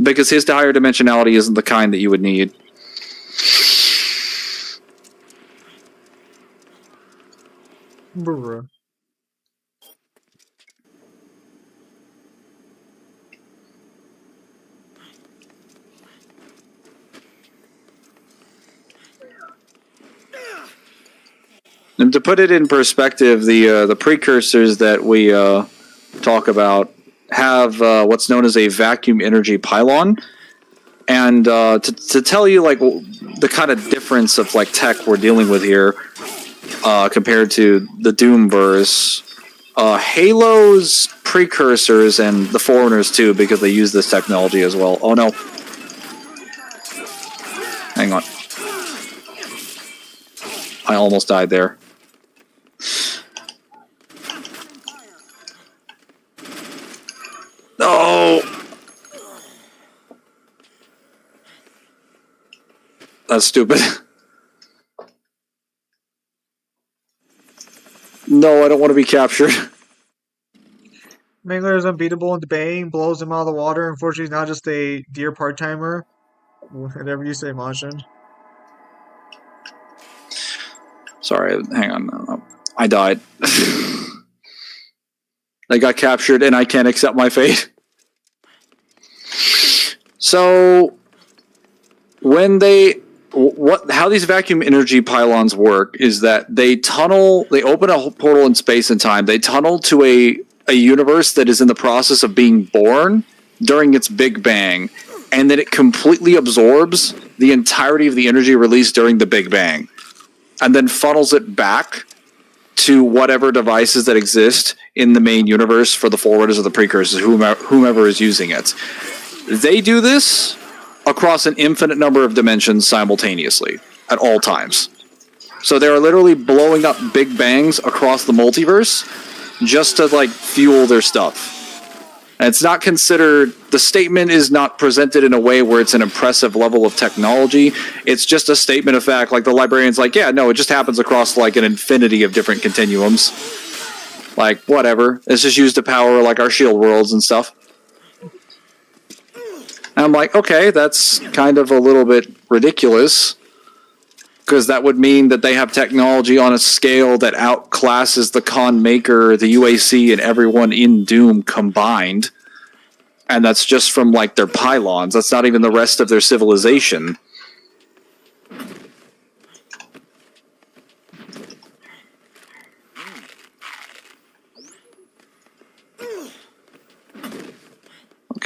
Because his higher dimensionality isn't the kind that you would need. Bruh. And to put it in perspective, the precursors that we talk about have what's known as a vacuum energy pylon. And to tell you like the kind of difference of like tech we're dealing with here compared to the Doomverse, Halo's precursors and the Foreigners too, because they use this technology as well. Oh no. Hang on. I almost died there. No! That's stupid. No, I don't want to be captured. Mangler is unbeatable in debating, blows him out of the water. Unfortunately, he's not just a deer part-timer. Whatever you say, Marshan. Sorry, hang on. I died. I got captured and I can't accept my fate. So, how these vacuum energy pylons work is that they open a portal in space and time. They tunnel to a universe that is in the process of being born during its Big Bang, and then it completely absorbs the entirety of the energy released during the Big Bang, and then funnels it back to whatever devices that exist in the main universe for the forwarders or the precursors, whomever is using it. They do this across an infinite number of dimensions simultaneously at all times. So they are literally blowing up big bangs across the multiverse just to like fuel their stuff. And it's not considered, the statement is not presented in a way where it's an impressive level of technology. It's just a statement of fact. Like the librarian's like, yeah, no, it just happens across like an infinity of different continuums. Like, whatever. It's just used to power like our shield worlds and stuff. And I'm like, okay, that's kind of a little bit ridiculous. Because that would mean that they have technology on a scale that outclasses the Con Maker, the UAC, and everyone in Doom combined. And that's just from, like, their pylons. That's not even the rest of their civilization.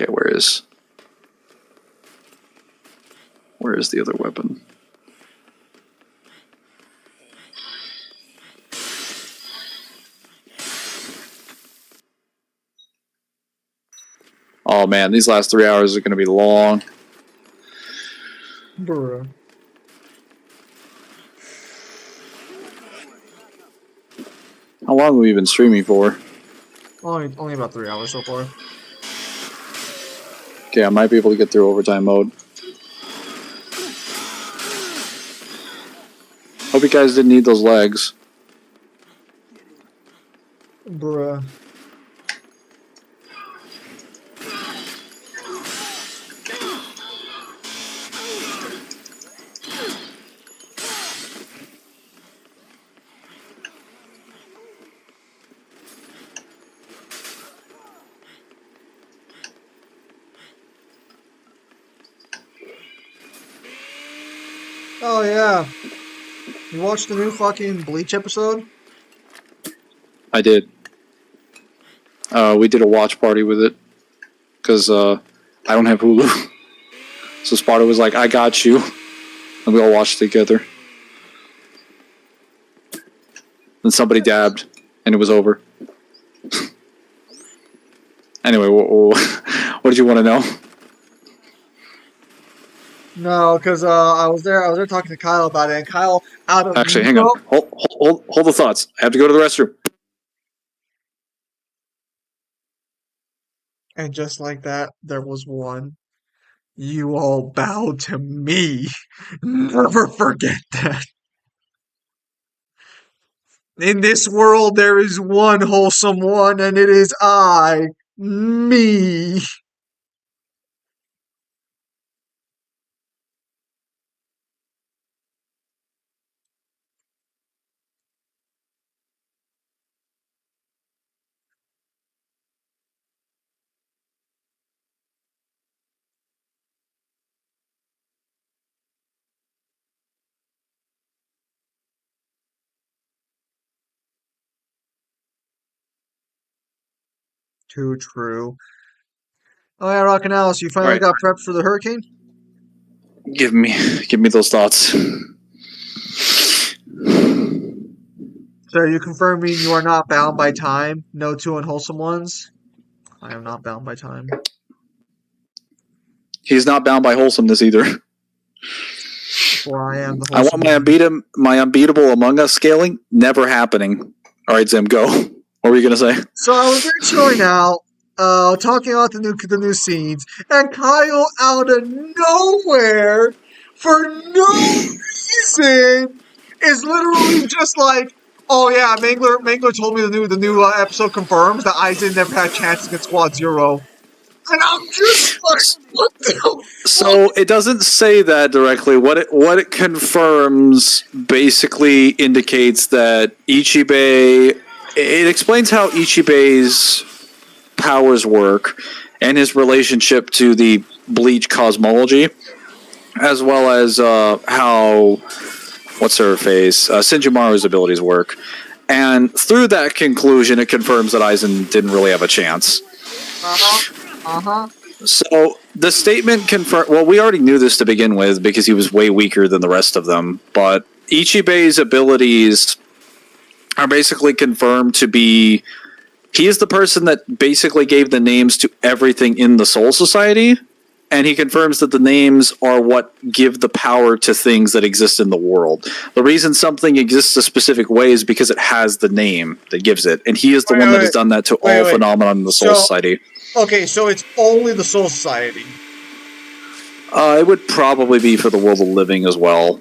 Okay, where is the other weapon? Oh man, these last 3 hours are going to be long. Bruh. How long have we been streaming for? Only about 3 hours so far. Okay, I might be able to get through overtime mode. Hope you guys didn't need those legs. Bruh. Oh yeah. You watched the new fucking Bleach episode? I did. We did a watch party with it because I don't have Hulu. So Sparta was like, "I got you," and we all watched together. Then somebody dabbed, and it was over. Anyway, what did you want to know? No, because I was there talking to Kyle about it, and Kyle out of Actually, hang on. Hold the thoughts. I have to go to the restroom. And just like that, there was one. You all bow to me. Never forget that. In this world, there is one wholesome one, and it is I, me. Too true. Oh yeah, Rockin' Alice, you finally Right. got prepped for the hurricane? Give me those thoughts. So are you confirming you are not bound by time? No two unwholesome ones? I am not bound by time. He's not bound by wholesomeness either. For I am the I wholesome want my unbeatable Among Us scaling never happening. All right, Zim, go. What were you gonna say? So I was there chilling out, talking about the new scenes, and Kyle out of nowhere, for no reason, is literally just like, "Oh yeah, Mangler told me the new episode confirms that Aizen never had a chance against Squad Zero," and I'm just like, "What the?" So it doesn't say that directly. What it confirms basically indicates that Ichibei. It explains how Ichibei's powers work and his relationship to the Bleach cosmology, as well as how what's her face Shinjimaru's abilities work. And through that conclusion, it confirms that Aizen didn't really have a chance. So the statement confirmed. Well, we already knew this to begin with because he was way weaker than the rest of them. But Ichibei's abilities are basically confirmed to be. He is the person that basically gave the names to everything in the Soul Society, and he confirms that the names are what give the power to things that exist in the world. The reason something exists a specific way is because it has the name that gives it, and he is the one that has done that to all phenomena in the Soul Society. Okay, so it's only the Soul Society. It would probably be for the world of living as well,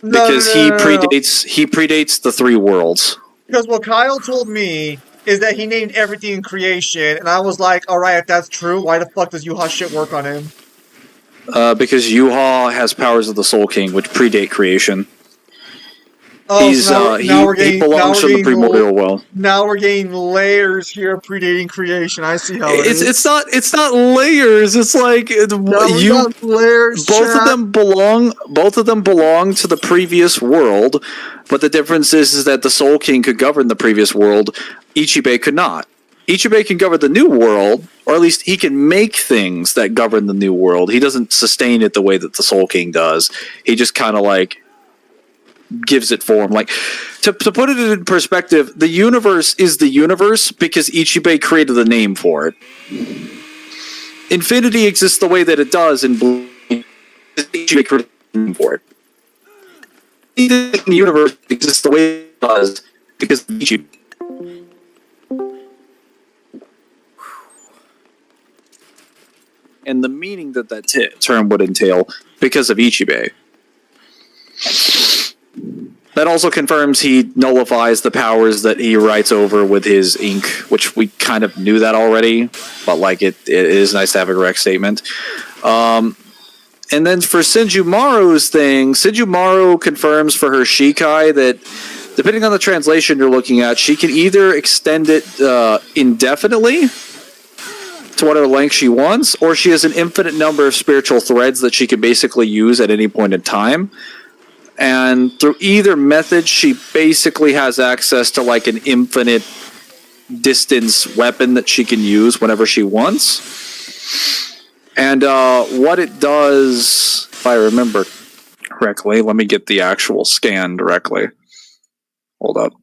because he predates the three worlds. Because what Kyle told me is that he named everything in creation, and I was like, all right, if that's true, why the fuck does Yuha shit work on him? Because Yuha has powers of the Soul King, which predate creation. Oh, He belongs to the primordial well. Now we're getting layers here of predating creation. I see how it is. It's not layers. It's like layers. Both of them belong to the previous world, but the difference is that the Soul King could govern the previous world. Ichibei could not. Ichibei can govern the new world, or at least he can make things that govern the new world. He doesn't sustain it the way that the Soul King does. He just kind of like gives it form. Like to put it in perspective, the universe is the universe because Ichibei created the name for it. Infinity exists the way that it does in Blue. Ichibei created the name for it. The universe exists the way it does because of Ichibei. And the meaning that term would entail because of Ichibei. That also confirms he nullifies the powers that he writes over with his ink, which we kind of knew that already, but like it is nice to have a correct statement. And then for Senjumaru's thing, Senjumaru confirms for her Shikai that depending on the translation you're looking at, she can either extend it indefinitely to whatever length she wants, or she has an infinite number of spiritual threads that she can basically use at any point in time. And through either method, she basically has access to like an infinite distance weapon that she can use whenever she wants. And what it does, if I remember correctly, let me get the actual scan directly. Hold up.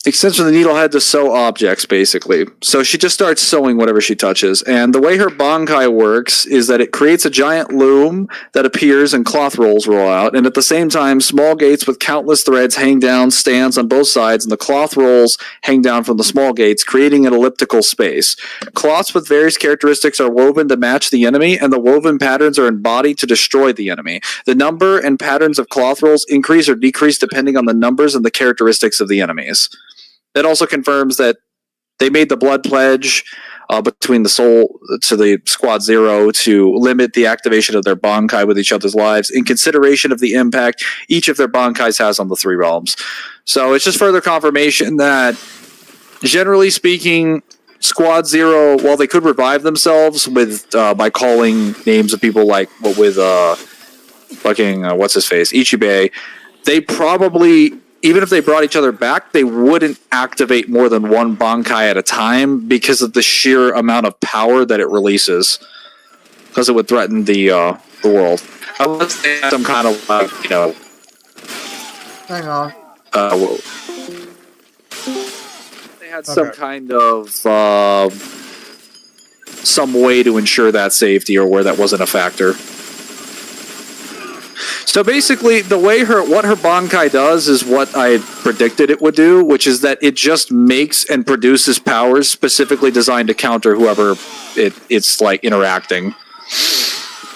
Extension of the needle head to sew objects, basically. So she just starts sewing whatever she touches. And the way her Bankai works is that it creates a giant loom that appears and cloth rolls roll out. And at the same time, small gates with countless threads hang down stands on both sides, and the cloth rolls hang down from the small gates, creating an elliptical space. Cloths with various characteristics are woven to match the enemy, and the woven patterns are embodied to destroy the enemy. The number and patterns of cloth rolls increase or decrease depending on the numbers and the characteristics of the enemies. That also confirms that they made the blood pledge between the soul to the Squad Zero to limit the activation of their Bankai with each other's lives in consideration of the impact each of their Bankais has on the three realms. So it's just further confirmation that, generally speaking, Squad Zero, while they could revive themselves with by calling names of people like with what's his face, Ichibei, they probably, even if they brought each other back, they wouldn't activate more than one Bankai at a time because of the sheer amount of power that it releases. Because it would threaten the world. Unless they had some kind of, Hang on. They had some kind of some way to ensure that safety or where that wasn't a factor. So basically, the way what her Bankai does is what I predicted it would do, which is that it just makes and produces powers specifically designed to counter whoever it's like interacting,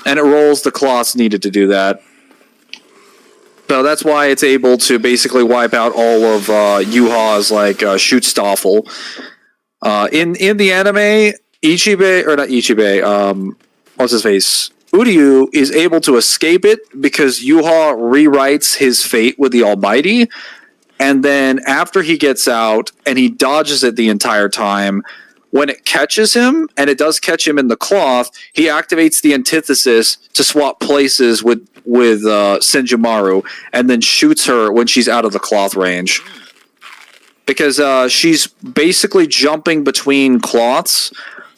and it rolls the cloths needed to do that. So that's why it's able to basically wipe out all of Yuha's like Schutzstaffel. In the anime, Ichibei, or not Ichibei, what's his face? Uryu is able to escape it because Yuha rewrites his fate with the Almighty, and then after he gets out and he dodges it the entire time, when it catches him, and it does catch him in the cloth, he activates the antithesis to swap places with Senjumaru, and then shoots her when she's out of the cloth range. Because she's basically jumping between cloths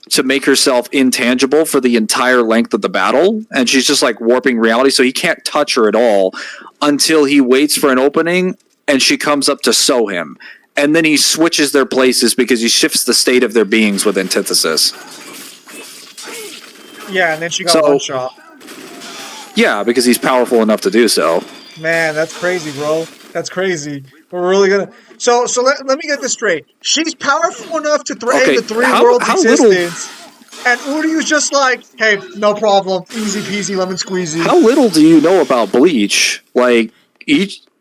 to make herself intangible for the entire length of the battle, and she's just like warping reality, so he can't touch her at all until he waits for an opening and she comes up to sew him, and then he switches their places because he shifts the state of their beings with antithesis. Yeah, and then she got one shot. Yeah, because he's powerful enough to do so. Man, that's crazy, bro. That's crazy. We're really gonna. So let me get this straight. She's powerful enough to threaten the three worlds' existence, and Uryu's just like, hey, no problem, easy peasy, lemon squeezy. How little do you know about Bleach?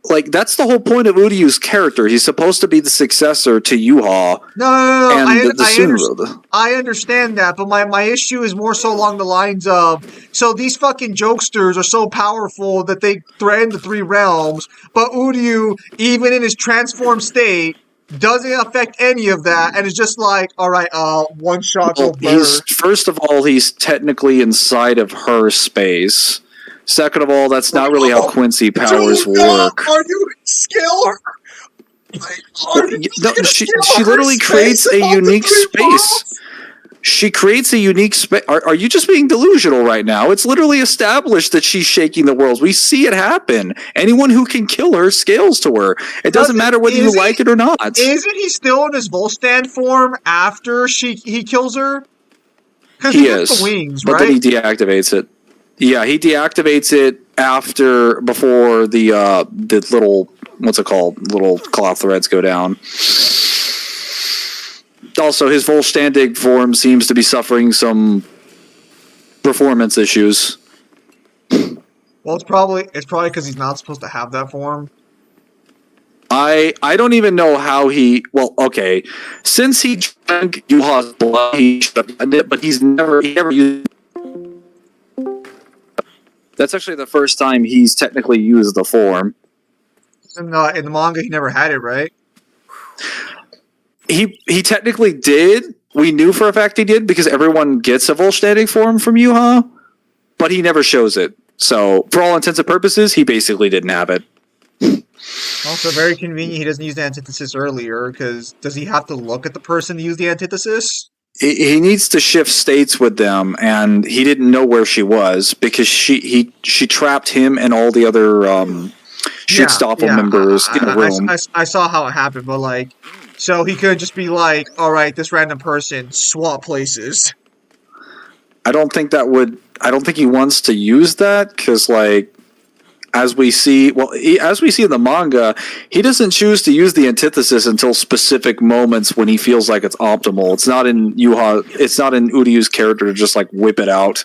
Like that's the whole point of Uryu's character. He's supposed to be the successor to Yuha. No. And I understand that, but my issue is more so along the lines of, so these fucking jokesters are so powerful that they threaten the three realms, but Uryu, even in his transformed state, doesn't affect any of that, and is just like, all right, one shot will burn. First of all, he's technically inside of her space. Second of all, that's not really how Quincy powers work. Are you scared? Well, no, she literally creates a unique space. She creates a unique space. Are you just being delusional right now? It's literally established that she's shaking the worlds. We see it happen. Anyone who can kill her scales to her. It doesn't matter whether you like it or not. Isn't he still in his Volstand form after he kills her? Because He gets is, the wings, but right? then he deactivates it. Yeah, he deactivates it before the little, what's it called? Little cloth threads go down. Also, his Volstandig form seems to be suffering some performance issues. Well, it's probably because he's not supposed to have that form. I don't even know how he. Well, okay, since he drank Yuha's blood, he should have done it, but he never used. That's actually the first time he's technically used the form. In the manga, he never had it, right? He technically did. We knew for a fact he did because everyone gets a Volstatic form from Yuha, but he never shows it. So, for all intents and purposes, he basically didn't have it. Also, very convenient he doesn't use the antithesis earlier, because does he have to look at the person to use the antithesis? He needs to shift states with them, and he didn't know where she was because she trapped him and all the other Shitstopple members in a room. I saw how it happened, but like, so he could just be like, all right, this random person, swap places. I don't think he wants to use that because, like, as we see in the manga, he doesn't choose to use the antithesis until specific moments when he feels like it's optimal. It's not in Uryu's character to just like whip it out.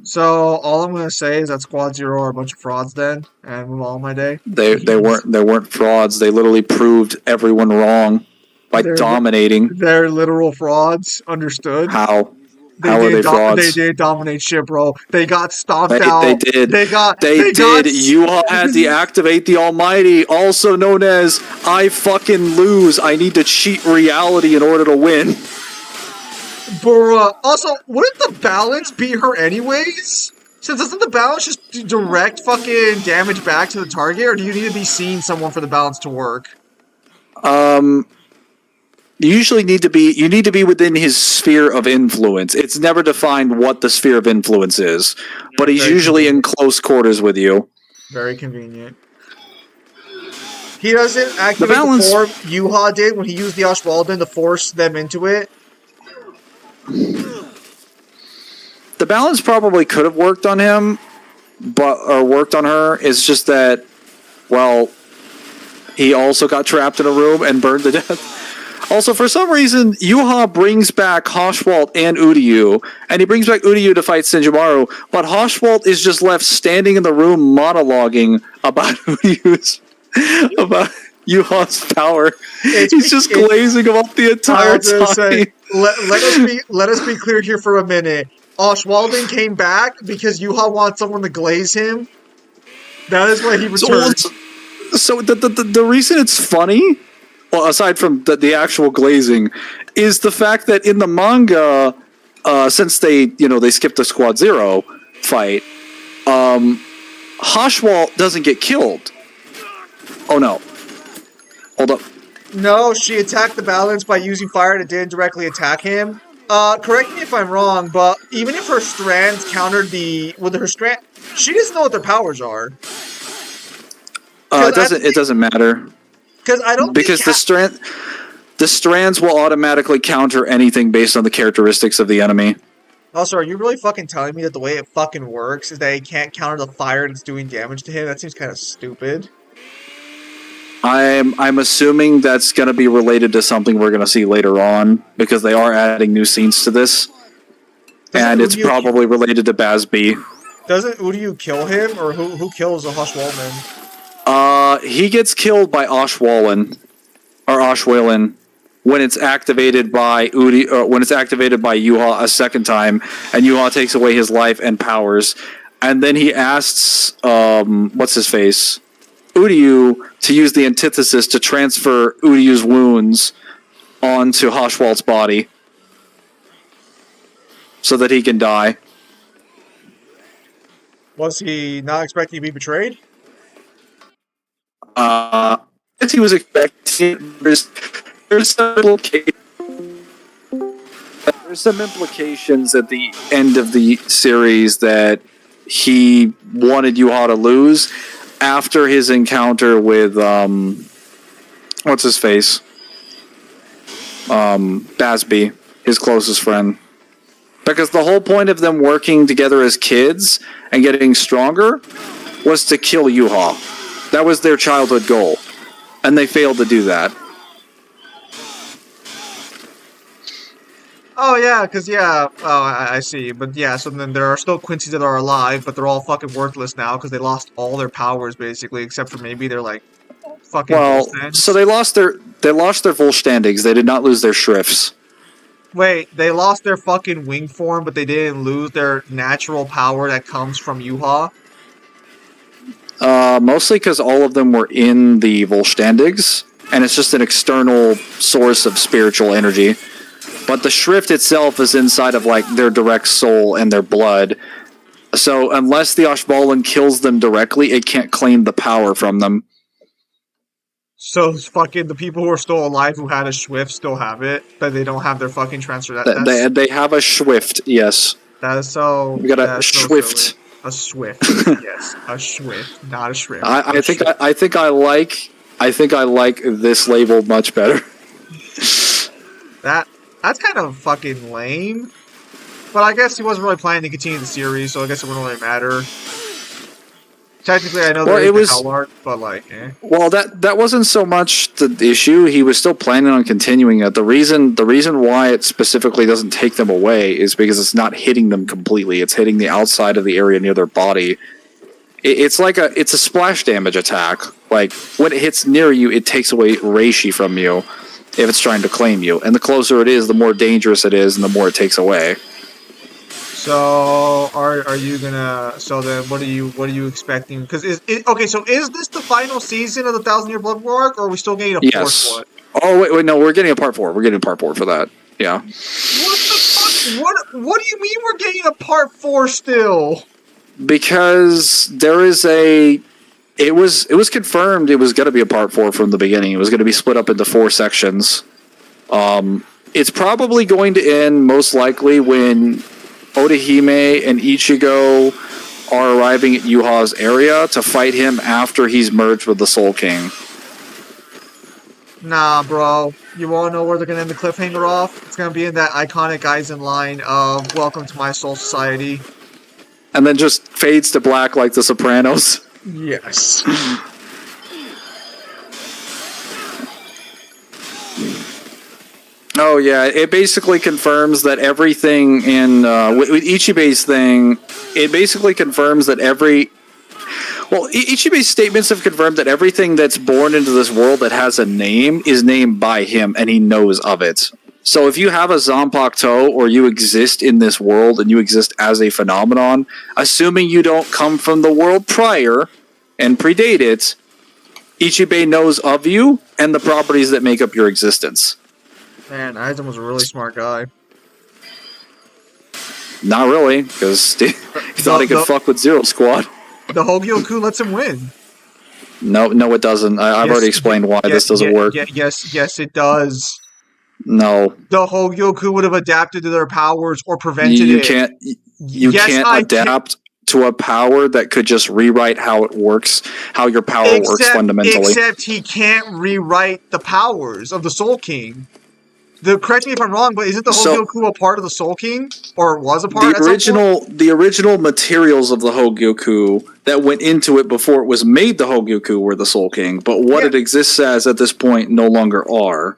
So all I'm gonna say is that Squad Zero are a bunch of frauds then, and move on with my day. They weren't frauds. They literally proved everyone wrong by dominating. They're literal frauds. Understood? How are they frauds? They did dominate shit, bro. They got stomped out. They did. They did. Yuha had to activate the Almighty, also known as I fucking lose. I need to cheat reality in order to win. Bruh. Also, wouldn't the balance beat her anyways? So doesn't the balance just direct fucking damage back to the target, or do you need to be seeing someone for the balance to work? You usually need to be within his sphere of influence. It's never defined what the sphere of influence is, but he's usually in close quarters with you. Very convenient. He doesn't activate the form Yuha did when he used the Ashwalden to force them into it. The balance probably could have worked on him, or worked on her. It's just that, well, he also got trapped in a room and burned to death. Also, for some reason, Yuha brings back Hoshwalt and Uryu, and he brings back Uryu to fight Senjumaru, but Hoshwalt is just left standing in the room monologuing about Yuha's power. He's just glazing about the entire time. Let us be clear here for a minute. Ashwalden came back because Yuha wants someone to glaze him. That is why he returned. So the reason it's funny, well, aside from the actual glazing, is the fact that in the manga, since they skipped the Squad Zero fight, Hoshwalt doesn't get killed. Oh no. Hold up. No, she attacked the balance by using fire and it didn't directly attack him. Correct me if I'm wrong, but even if her strands countered she doesn't know what their powers are. It doesn't matter. Because the strands will automatically counter anything based on the characteristics of the enemy. Also, are you really fucking telling me that the way it fucking works is that he can't counter the fire that's doing damage to him? That seems kind of stupid. I'm assuming that's going to be related to something we're going to see later on, because they are adding new scenes to this. And it's probably related to Bazby. Doesn't Uryu kill him, or who kills the Hoshwalden? He gets killed by Ashwallen when it's activated by Yuha a second time, and Yuha takes away his life and powers, and then he asks what's his face, Uryu, to use the antithesis to transfer Uryu's wounds onto Hoshwalt's body so that he can die. Was he not expecting to be betrayed? as he was expecting, there's some implications at the end of the series that he wanted Yuha to lose after his encounter with what's his face, Basby, his closest friend. Because the whole point of them working together as kids and getting stronger was to kill Yuha. That was their childhood goal. And they failed to do that. Oh, yeah, because, yeah, I see. But, yeah, so then there are still Quincy's that are alive, but they're all fucking worthless now because they lost all their powers, basically, except for maybe they're, like, fucking Volstans. So they lost their Volstandings. They did not lose their Shrifts. Wait, they lost their fucking wing form, but they didn't lose their natural power that comes from Yuha? Mostly because all of them were in the Volstandings, and it's just an external source of spiritual energy. But the Shrift itself is inside of, like, their direct soul and their blood. So unless the Ashbalan kills them directly, it can't claim the power from them. So fucking the people who are still alive who had a Swift still have it, but they don't have their fucking transfer. They have a Swift, yes. That is so. We got a Swift. So a Swift, yes, a Swift, not a Shrift. I think I like this label much better. That's kind of fucking lame. But I guess he wasn't really planning to continue the series, so I guess it wouldn't really matter. Technically, I know there is the Hell Arc, but like, eh. Well, that wasn't so much the issue. He was still planning on continuing it. The reason why it specifically doesn't take them away is because it's not hitting them completely. It's hitting the outside of the area near their body. It's a splash damage attack. Like, when it hits near you, it takes away Reishi from you if it's trying to claim you. And the closer it is, the more dangerous it is, and the more it takes away. So are you gonna? So then, what are you expecting? Because okay? So is this the final season of the 1,000-Year Blood War arc, or are we still getting a fourth one? Oh wait, no, we're getting a part 4. We're getting a part 4 for that. Yeah. What the fuck? What do you mean we're getting a part 4 still? Because there is a. It was confirmed it was going to be a part 4 from the beginning. It was going to be split up into 4 sections. It's probably going to end most likely when Odahime and Ichigo are arriving at Yuha's area to fight him after he's merged with the Soul King. Nah, bro. You wanna know where they're gonna end the cliffhanger off? It's gonna be in that iconic Aizen line of "Welcome to my soul society." And then just fades to black like The Sopranos. Yes. Oh yeah, it basically confirms that everything in with Ichibe's thing. It basically confirms that Ichibe's statements have confirmed that everything that's born into this world that has a name is named by him, and he knows of it. So if you have a Zanpakuto, or you exist in this world and you exist as a phenomenon, assuming you don't come from the world prior and predate it, Ichibe knows of you and the properties that make up your existence. Man, Aizen was a really smart guy. Not really, because he thought he could fuck with Zero Squad. The Hogyoku lets him win. No, it doesn't. I've already explained why this doesn't work. Yes, it does. No. The Hogyoku would have adapted to their powers or prevented it. You can't adapt to a power that could just rewrite how it works, how your power works fundamentally. Except he can't rewrite the powers of the Soul King. Correct me if I'm wrong, but isn't the Hogyoku a part of the Soul King? Or was a part? The original materials of the Hogyoku that went into it before it was made the Hogyoku were the Soul King, but what it exists as at this point no longer are.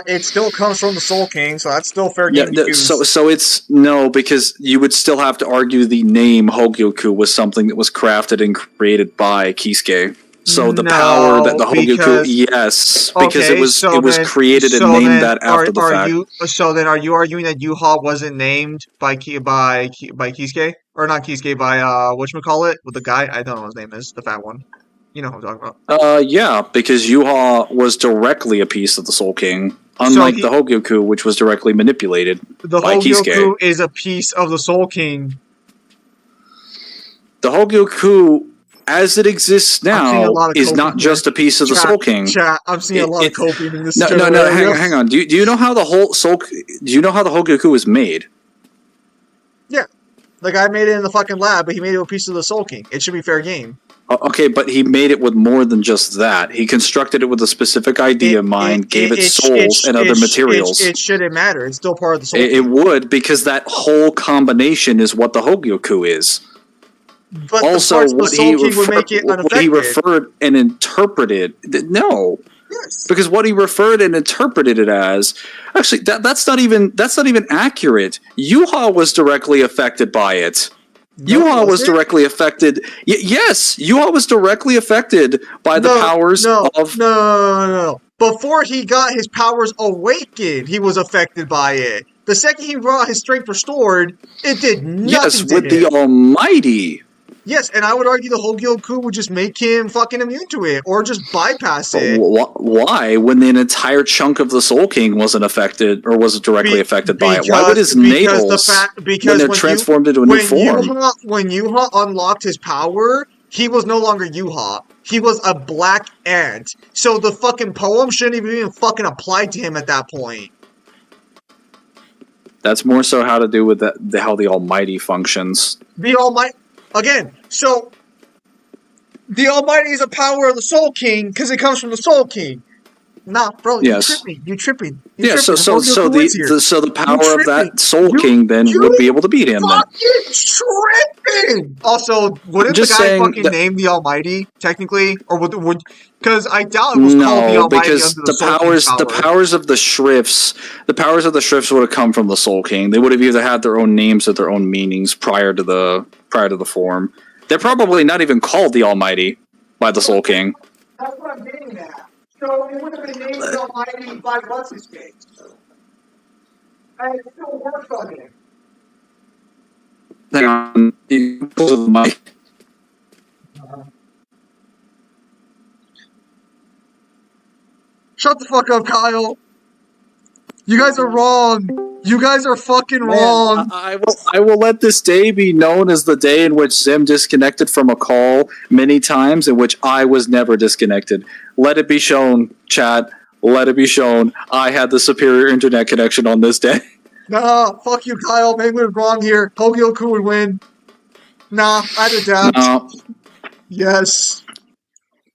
It still comes from the Soul King, so that's still fair game to use. So it's no, because you would still have to argue the name Hogyoku was something that was crafted and created by Kisuke. So the power that the Hogyoku, because it was created and named that after the fact. So then, are you arguing that Yuha wasn't named by Kisuke, or not Kisuke, by whatchamacallit, with the guy? I don't know what his name is, the fat one. You know who I'm talking about. Yeah, because Yuha was directly a piece of the Soul King, unlike the Hogyoku, which was directly manipulated by Kisuke. The Hogyoku is a piece of the Soul King. The Hogyoku as it exists I'm seeing a now, lot of is coping not just a piece of the Soul King. Chat, I'm seeing a lot of coping in this. No. Hang on. Do you know how the whole Soul? Do you know how the Hogyoku was made? Yeah, the guy made it in the fucking lab, but he made it with a piece of the Soul King. It should be fair game. Okay, but he made it with more than just that. He constructed it with a specific idea in mind, gave it souls and other materials. It shouldn't matter. It's still part of the Soul King. It would, because that whole combination is what the Hogyoku is. But also, what he referred and interpreted. No. Yes. Because what he referred and interpreted it as, actually, that's not even accurate. Yuha was directly affected by it. Yuha was directly affected. Yes, Yuha was directly affected by the powers of. No. Before he got his powers awakened, he was affected by it. The second he brought his strength restored, it did nothing. Yes, with the Almighty. Yes, and I would argue the Hogyoku would just make him fucking immune to it, or just bypass it. Why? When an entire chunk of the Soul King wasn't affected, or wasn't directly affected by it? Why would his nails, when they're transformed into a new form? When Yuha unlocked his power, he was no longer Yuha. He was a black ant. So the fucking poem shouldn't even fucking apply to him at that point. That's more so how to do with how the Almighty functions. The Almighty... Again, so the Almighty is a power of the Soul King because it comes from the Soul King. Nah, bro, yes. You tripping. So the power of that Soul King then would be able to beat him. Fucking tripping. Also, wouldn't the guy fucking name the Almighty technically, or would because I doubt it was called the Almighty because under the powers of the Shrifts would have come from the Soul King. They would have either had their own names or their own meanings prior to the form. They're probably not even called the Almighty by the Soul King. That's what I'm getting at. So it would have been named the Almighty by what's his face. And it still works on him. Hang on, the mic. Shut the fuck up, Kyle. You guys are wrong. You guys are fucking wrong. I will let this day be known as the day in which Zim disconnected from a call many times, in which I was never disconnected. Let it be shown, chat. Let it be shown. I had the superior internet connection on this day. Nah, fuck you, Kyle. Mangler's wrong here. Hogyoku would win. Nah, I'd adapt. No. Yes.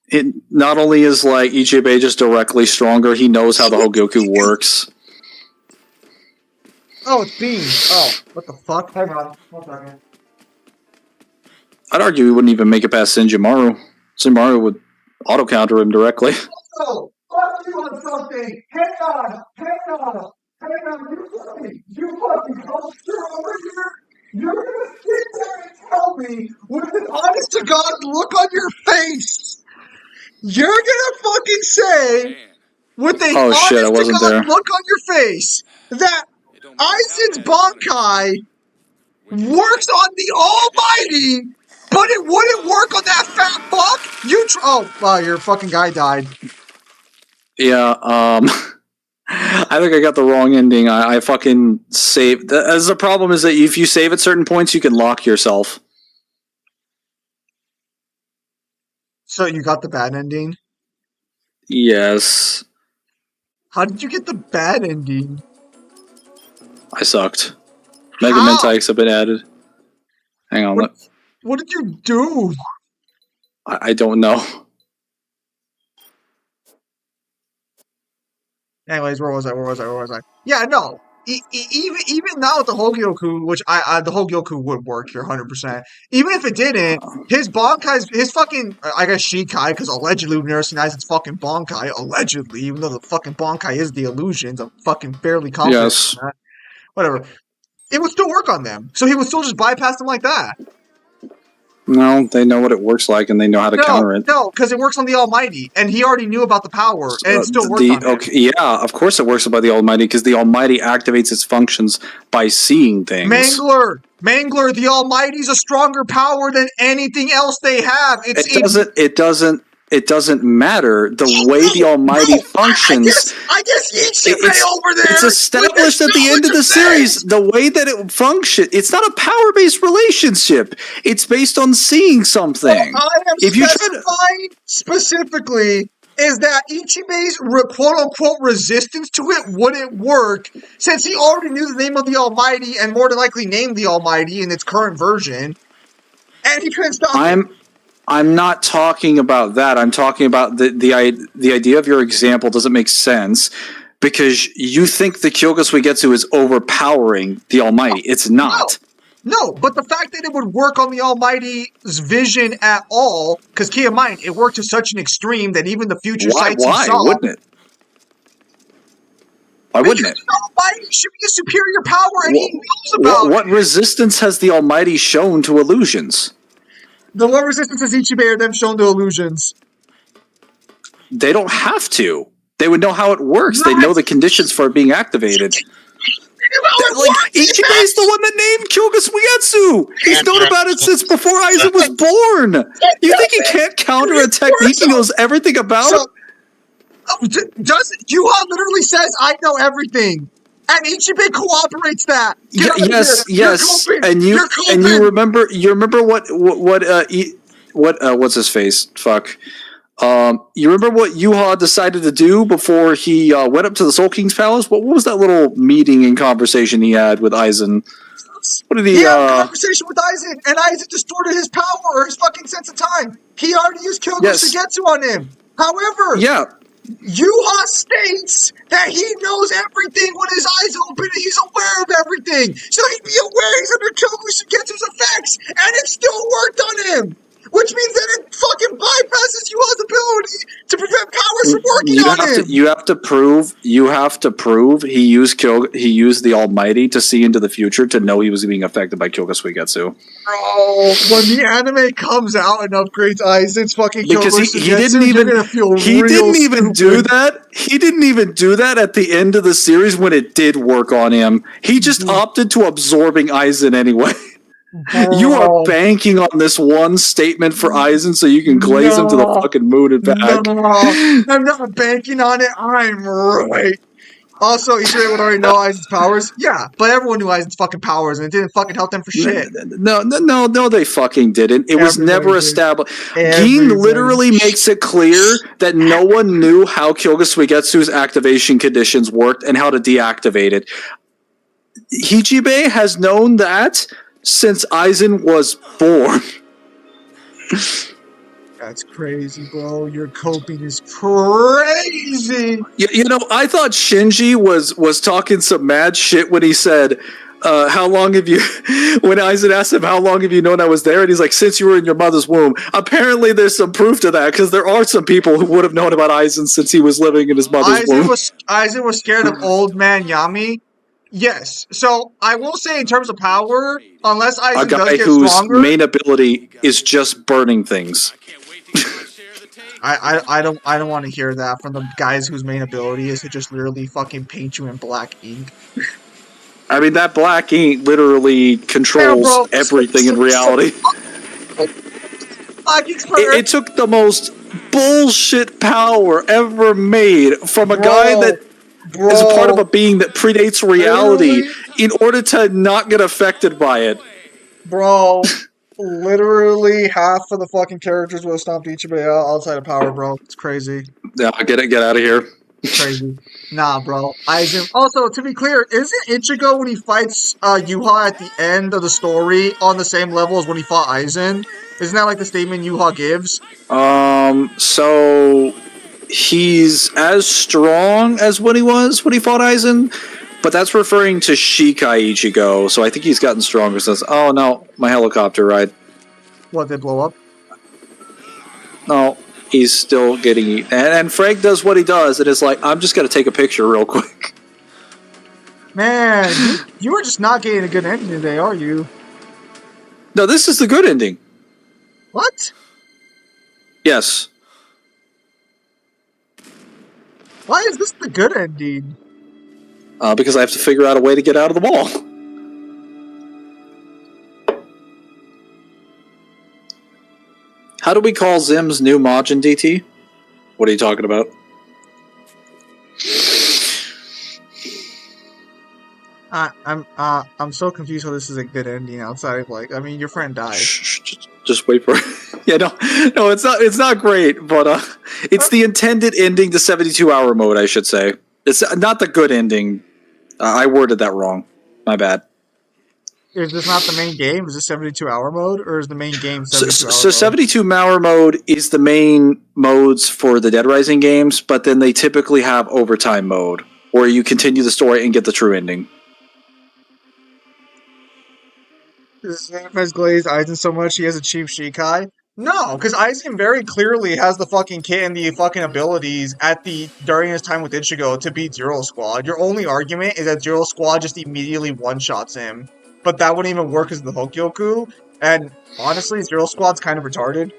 It not only is like Ichibei just directly stronger, he knows how the Hogyoku works. Oh, it's beans. Oh, what the fuck? Hang on. 1 second. I'd argue he wouldn't even make it past Senjimaru. Senjimaru would auto-counter him directly. Oh, fuck you on something! Hang on! You fucking culture over here! You're gonna sit there and tell me with an honest to God look on your face! You're gonna fucking say with an honest to God look on your face that Aizen's Bankai works on the Almighty, but it wouldn't work on that fat fuck? Oh, wow, your fucking guy died. Yeah, I think I got the wrong ending. I fucking saved. As the problem is that if you save at certain points, you can lock yourself. So you got the bad ending? Yes. How did you get the bad ending? I sucked. Mega Mentakes have been added. Hang on. What did you do? I don't know. Anyways, where was I? Yeah, no. Even now with the Hogyoku, which the Hogyoku would work here 100%. Even if it didn't, his Bankai's, his fucking, I guess Shikai, because allegedly we've never seen Aizen's fucking Bankai, allegedly, even though the fucking Bankai is the illusions, I'm fucking fairly confident in that. Whatever. It would still work on them. So he would still just bypass them like that. No, they know what it works like and they know how to counter it. No, because it works on the Almighty, and he already knew about the power, and it still works on him. Okay, yeah, of course it works by the Almighty, because the Almighty activates its functions by seeing things. Mangler, the Almighty's a stronger power than anything else they have. It doesn't It doesn't matter. The way the Almighty functions. I guess Ichibei over there. It's established at the end of the series. The way that it functions, it's not a power-based relationship. It's based on seeing something. What I am specifying specifically is that Ichibei's quote-unquote resistance to it wouldn't work since he already knew the name of the Almighty and more than likely named the Almighty in its current version. And he couldn't stop it. I'm not talking about that. I'm talking about the idea of your example doesn't make sense because you think the Kyoga is overpowering the Almighty. It's not. No, but the fact that it would work on the Almighty's vision at all, because keep in mind, it worked to such an extreme that even the future sights he saw... Why wouldn't it? Why wouldn't it? The Almighty should be a superior power, and he knows about what resistance has the Almighty shown to illusions? The what resistance has Ichibei or them shown to illusions? They don't have to. They would know how it works. They know the conditions for it being activated. Ichibei's the one that named Kyoga Suigetsu! He's known about it since before Aizen was born! You think he can't counter a technique? He knows everything about it? Yuha literally says, I know everything! And Ichibei cooperates that. Yes. And you remember what's his face? Fuck. You remember what Yuha decided to do before he went up to the Soul King's palace? What was that little meeting and conversation he had with Aizen? What did he had a conversation with Aizen, and Aizen distorted his power or his fucking sense of time. He already used Kyogo Suigetsu on him. However, Yuha states that he knows everything when his eyes open and he's aware of everything. So he'd be aware he's under Kyogo Suigetsu's effects, and it still worked on him. Which means that it fucking bypasses Yuha's ability to prevent powers from working on him. You have to prove he used the Almighty to see into the future to know he was being affected by Kyoga Suigetsu. Bro, when the anime comes out and upgrades Aizen's fucking Kyoga Suigetsu, you're gonna feel He didn't even do that at the end of the series when it did work on him. He just opted to absorbing Aizen anyway. You are banking on this one statement for Aizen so you can glaze him to the fucking moon and back. No, I'm not banking on it. I'm right. Also, Ichibei would already know Aizen's powers. Yeah, but everyone knew Aizen's fucking powers, and it didn't fucking help them for shit. No, they fucking didn't. It was never established. Gin literally makes it clear that no one knew how Kyoga Suigetsu's activation conditions worked and how to deactivate it. Ichibei has known that since Aizen was born. That's crazy, bro. Your coping is crazy. You know, I thought Shinji was talking some mad shit when he said, how long have you... When Aizen asked him, how long have you known I was there? And he's like, since you were in your mother's womb. Apparently there's some proof to that, because there are some people who would have known about Aizen since he was living in his mother's womb. Aizen was scared of old man Yami. Yes. So I will say, in terms of power, unless Aizen does get stronger, whose main ability is just burning things. I don't want to hear that from the guys whose main ability is to just literally fucking paint you in black ink. I mean, that black ink literally controls everything in reality. It took the most bullshit power ever made from a guy that is a part of a being that predates reality in order to not get affected by it. Bro, literally half of the fucking characters would have stomped Ichibei out outside of power, bro. It's crazy. Yeah, get out of here. It's crazy. Nah, bro. Aizen. Also, to be clear, isn't Ichigo when he fights Yuha at the end of the story on the same level as when he fought Aizen? Isn't that like the statement Yuha gives? So he's as strong as when he was when he fought Aizen, but that's referring to Shikai Ichigo, so I think he's gotten stronger since... Oh, no, my helicopter ride. What, they blow up? No, he's still getting eaten. And Frank does what he does, and it's like, I'm just going to take a picture real quick. Man, you are just not getting a good ending today, are you? No, this is the good ending. What? Yes. Why is this the good ending? Because I have to figure out a way to get out of the wall. How do we call Zim's new Majin DT? What are you talking about? I'm so confused how this is a good ending outside of like, I mean, your friend died. Just wait for it. Yeah, no, it's not great, but it's the intended ending to 72-hour mode, I should say. It's not the good ending. I worded that wrong. My bad. Is this not the main game? Is this 72-hour mode, or is the main game 72-hour So mode? 72-hour mode is the main modes for the Dead Rising games, but then they typically have overtime mode, where you continue the story and get the true ending. Is has glazed Aizen so much he has a cheap Shikai? No, because Aizen very clearly has the fucking kit and the fucking abilities during his time with Ichigo to beat Zero Squad. Your only argument is that Zero Squad just immediately one-shots him. But that wouldn't even work as the Hokyoku. And honestly, Zero Squad's kind of retarded.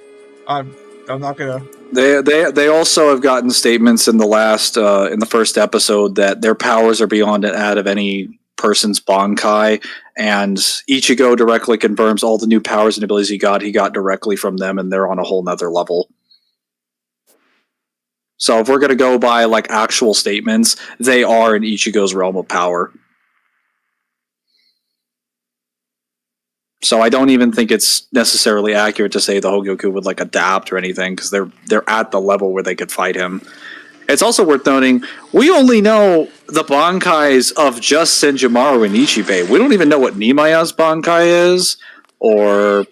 I'm not gonna. They also have gotten statements in the first episode that their powers are beyond that of any person's Bankai, and Ichigo directly confirms all the new powers and abilities he got directly from them, and they're on a whole nother level. So if we're gonna go by like actual statements, they are in Ichigo's realm of power. So I don't even think it's necessarily accurate to say the Hogyoku would like adapt or anything, because they're at the level where they could fight him. It's also worth noting, we only know the Bankais of just Senjumaru and Ichibei. We don't even know what Nimaya's Bankai is, or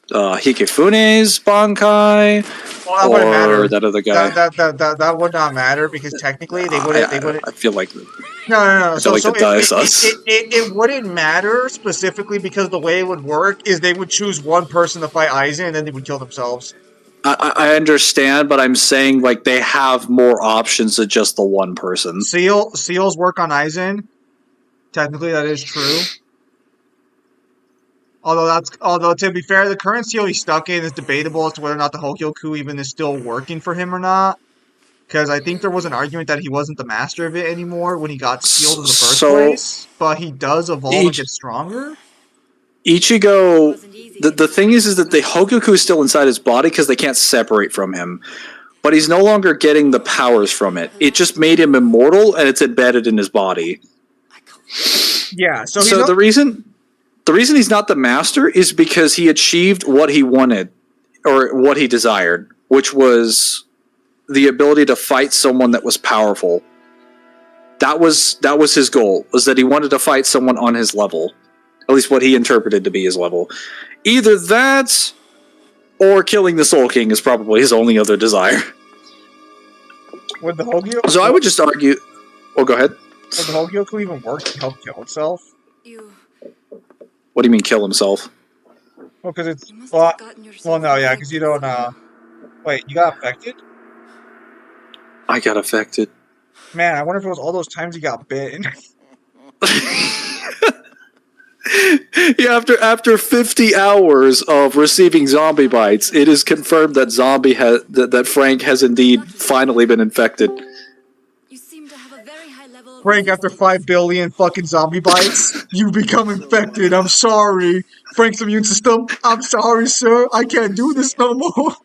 Hikefune's Bankai, Well, that wouldn't matter. or that other guy. That would not matter because technically they wouldn't. I feel like No. So It wouldn't matter specifically because the way it would work is they would choose one person to fight Aizen and then they would kill themselves. I understand, but I'm saying like they have more options than just the one person. Seal's work on Aizen. Technically, that is true. Although to be fair, the current Seal he's stuck in is debatable as to whether or not the Hokyoku even is still working for him or not. Because I think there was an argument that he wasn't the master of it anymore when he got sealed in the first place. But he does evolve and get stronger. Ichigo, the thing is that the Hokyoku is still inside his body because they can't separate from him. But he's no longer getting the powers from it. It just made him immortal, and it's embedded in his body. Yeah, so the reason he's not the master is because he achieved what he wanted, or what he desired, which was the ability to fight someone that was powerful. That was his goal, was that he wanted to fight someone on his level. At least what he interpreted to be his level. Either that, or killing the Soul King is probably his only other desire. Would the Hogyoku... So I would just argue... Oh, go ahead. Would the Hogyoku even work to help kill itself? What do you mean, kill himself? Well, because it's... Well, no, yeah, because you don't, Wait, you got affected? I got affected. Man, I wonder if it was all those times you got bitten. Yeah, after 50 hours of receiving zombie bites, it is confirmed that that Frank has indeed finally been infected. Frank, after 5 billion fucking zombie bites, you become infected. I'm sorry. Frank's immune system, I'm sorry, sir. I can't do this no more.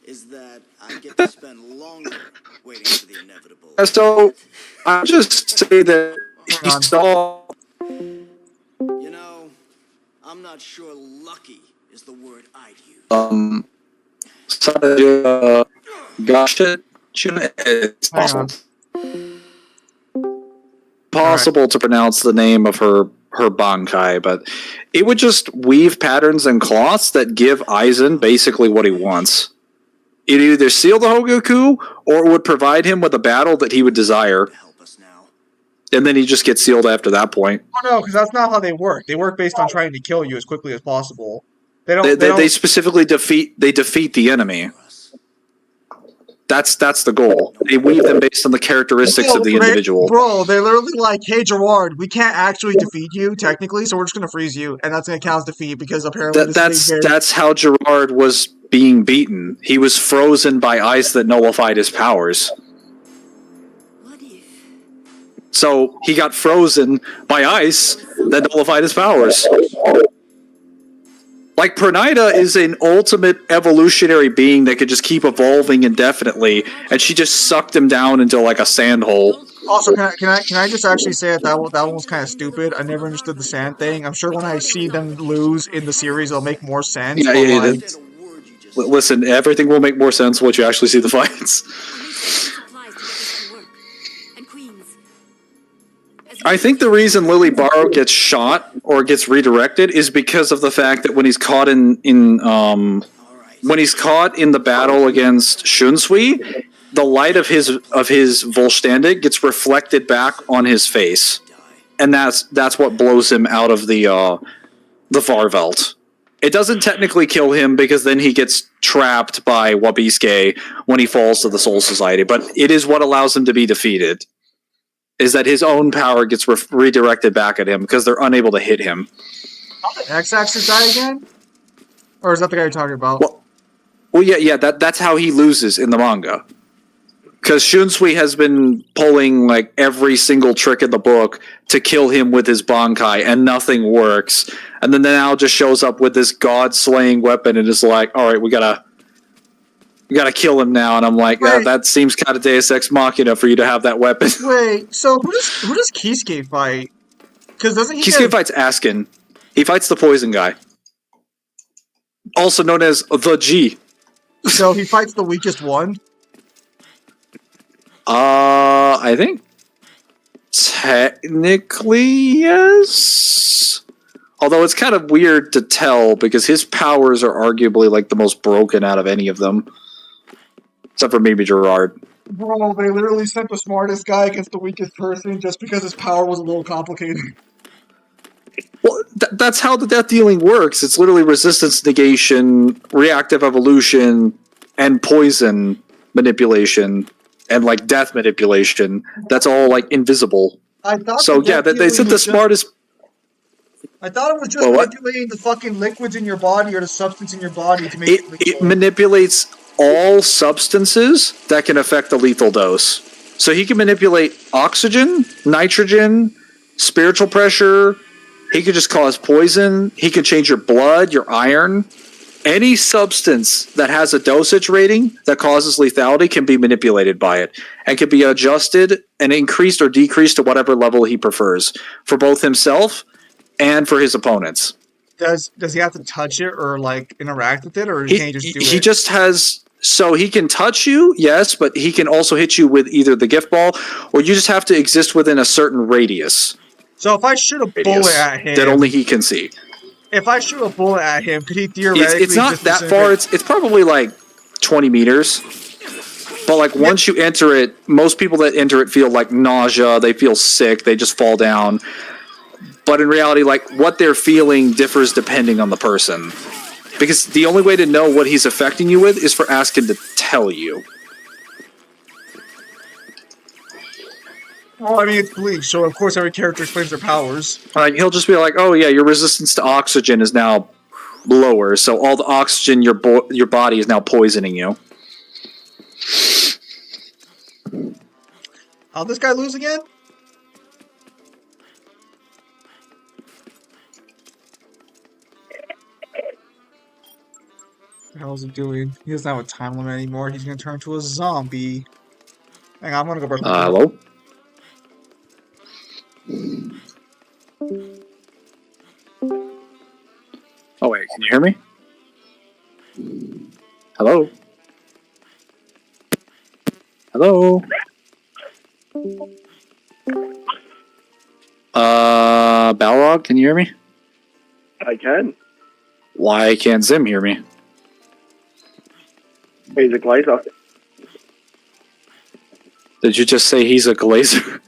Is that I get to spend longer waiting for the inevitable. So, I'll just say that he saw... You know, I'm not sure lucky is the word I'd use. Gotcha. It's possible to pronounce the name of her Bankai, but it would just weave patterns and cloths that give Aizen basically what he wants. It either seal the Hogyoku, or it would provide him with a battle that he would desire. And then he just gets sealed after that point. Oh no, because that's not how they work. They work based on trying to kill you as quickly as possible. They specifically defeat the enemy. That's the goal. They weave them based on the characteristics of the individual. Bro, they're literally like, hey Gerard, we can't actually defeat you technically, so we're just gonna freeze you, and that's gonna count as defeat because apparently that's how Gerard was being beaten. He was frozen by ice that nullified his powers. So he got frozen by ice that nullified his powers. Like, Pranita is an ultimate evolutionary being that could just keep evolving indefinitely, and she just sucked him down into, like, a sand hole. Also, can I just actually say that one was kind of stupid. I never understood the sand thing. I'm sure when I see them lose in the series, it'll make more sense. Yeah, But yeah, like, listen, everything will make more sense once you actually see the fights. I think the reason Lily Barrow gets shot or gets redirected is because of the fact that when he's caught in the battle against Shunsui, the light of his Volstandig gets reflected back on his face, and that's what blows him out of the Varvelt. It doesn't technically kill him because then he gets trapped by Wabiske when he falls to the Soul Society, but it is what allows him to be defeated. Is that his own power gets redirected back at him because they're unable to hit him. X-Axis die again? Or is that the guy you're talking about? Well, yeah. That's how he loses in the manga. Because Shunsui has been pulling like every single trick in the book to kill him with his Bankai, and nothing works. And then now just shows up with this god-slaying weapon and is like, "All right, we gotta kill him now." And I'm like, that seems kind of Deus Ex Machina for you to have that weapon. Wait, so who does Kisuke fight? Because doesn't he? Kisuke fights Askin. He fights the poison guy, also known as the G. So he fights the weakest one? I think technically yes. Although it's kind of weird to tell because his powers are arguably like the most broken out of any of them. Except for maybe Gerard. Bro, they literally sent the smartest guy against the weakest person just because his power was a little complicated. Well, that's how the death dealing works. It's literally resistance negation, reactive evolution, and poison manipulation, and like death manipulation. That's all like invisible. I thought so. Yeah, they sent the smartest. I thought it was just manipulating the fucking liquids in your body or the substance in your body to make it. It manipulates all substances that can affect the lethal dose. So he can manipulate oxygen, nitrogen, spiritual pressure. He could just cause poison. He can change your blood, your iron. Any substance that has a dosage rating that causes lethality can be manipulated by it and can be adjusted and increased or decreased to whatever level he prefers for both himself and for his opponents. Does he have to touch it or like interact with it, or can he just do it? He just has. So he can touch you, yes, but he can also hit you with either the gift ball, or you just have to exist within a certain radius. So if I shoot a bullet at him, that only he can see. If I shoot a bullet at him, could he theoretically? It's not that far. It's probably like 20 meters. But like once you enter it, most people that enter it feel like nausea. They feel sick. They just fall down. But in reality, like what they're feeling differs depending on the person. Because the only way to know what he's affecting you with is for Askin to tell you. Well, I mean, it's Bleach, so of course every character explains their powers. Like he'll just be like, "Oh yeah, your resistance to oxygen is now lower, so all the oxygen your body is now poisoning you." How'd this guy lose again? What the hell is he doing? He doesn't have a time limit anymore. He's gonna turn into a zombie. Hang on, I'm gonna go brush my teeth. Hello? Oh wait, can you hear me? Hello? Hello? Balrog, can you hear me? I can. Why can't Zim hear me? He's a glazer. Did you just say he's a glazer?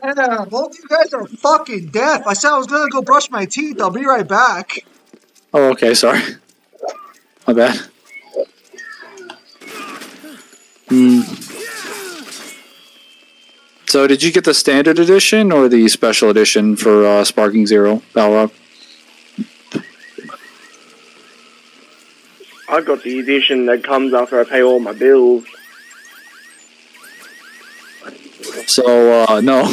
Both of you guys are fucking deaf. I said I was gonna go brush my teeth. I'll be right back. Oh, okay, sorry. My bad. So, did you get the standard edition or the special edition for Sparking Zero, Balrog? I got the edition that comes after I pay all my bills. So, no.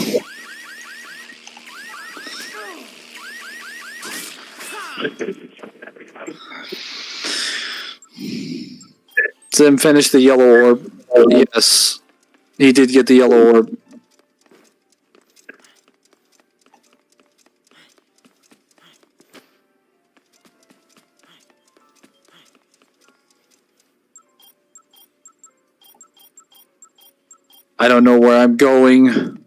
Zim finished the yellow orb. Yes, he did get the yellow orb. I don't know where I'm going.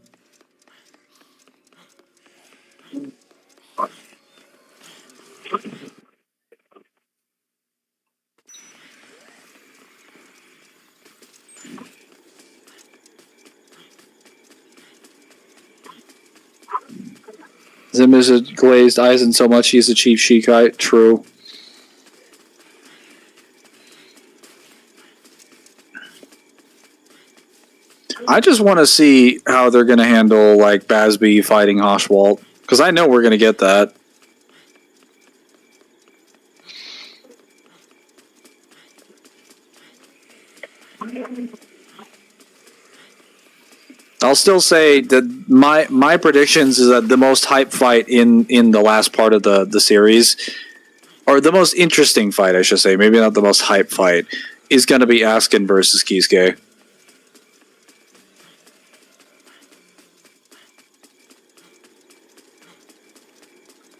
Zim is a glazed eyes and so much he's a chief Shikai. True. I just want to see how they're going to handle like Basby fighting Hoshwalt, because I know we're going to get that. I'll still say that my predictions is that the most hype fight in the last part of the series, or the most interesting fight, I should say, maybe not the most hype fight, is going to be Askin versus Kisuke.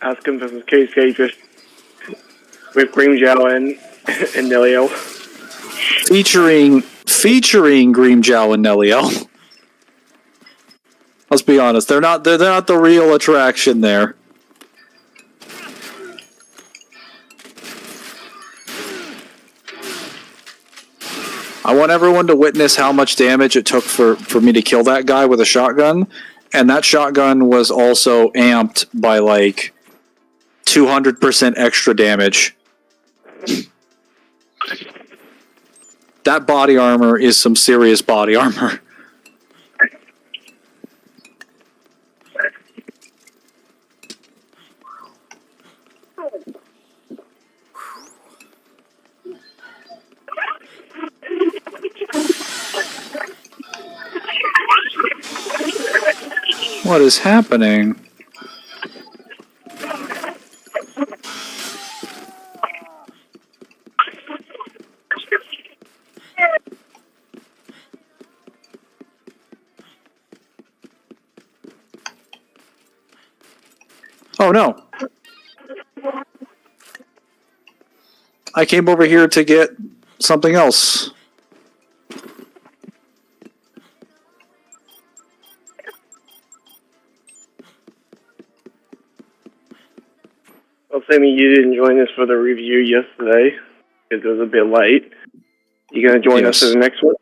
Askin versus Kisuke just with Grimmjow and Nelio. Featuring Grimmjow and Nelio. Let's be honest, they're not the real attraction there. I want everyone to witness how much damage it took for me to kill that guy with a shotgun, and that shotgun was also amped by like 200% extra damage. That body armor is some serious body armor. What is happening? Oh no. I came over here to get something else. Well, Sammy, you didn't join us for the review yesterday because it was a bit late. You going to join us for the next one?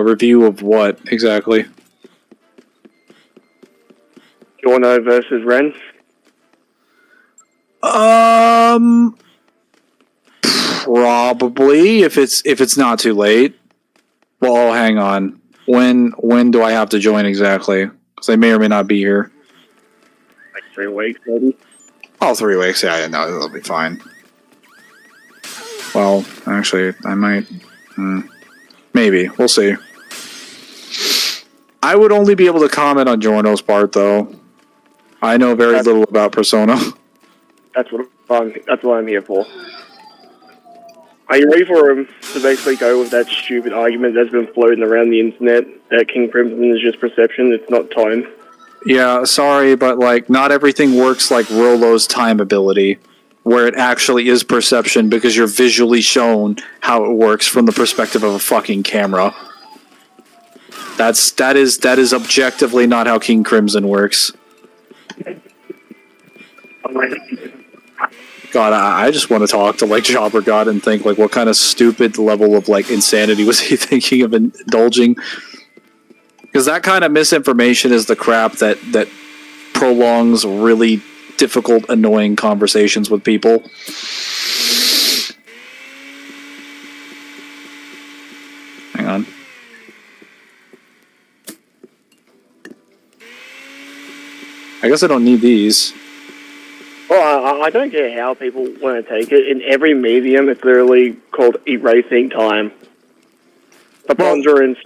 Review of what exactly? Jorno versus Ren? Probably if it's not too late. Well, hang on. When do I have to join exactly? Because I may or may not be here. Like 3 weeks, maybe? Oh, 3 weeks. Yeah, no, that'll be fine. Well, actually, I might. Maybe. We'll see. I would only be able to comment on Jorno's part, though. I know very little about Persona. That's what I'm here for. Are you ready for him to basically go with that stupid argument that's been floating around the internet that King Crimson is just perception, it's not time? Yeah, sorry, but like not everything works like Rolo's time ability, where it actually is perception because you're visually shown how it works from the perspective of a fucking camera. That is objectively not how King Crimson works. God, I just want to talk to like Jobber God and think like what kind of stupid level of like insanity was he thinking of indulging? Because that kind of misinformation is the crap that prolongs really difficult, annoying conversations with people. Hang on. I guess I don't need these. Well, I don't care how people want to take it. In every medium, it's literally called erasing time. Preponderance,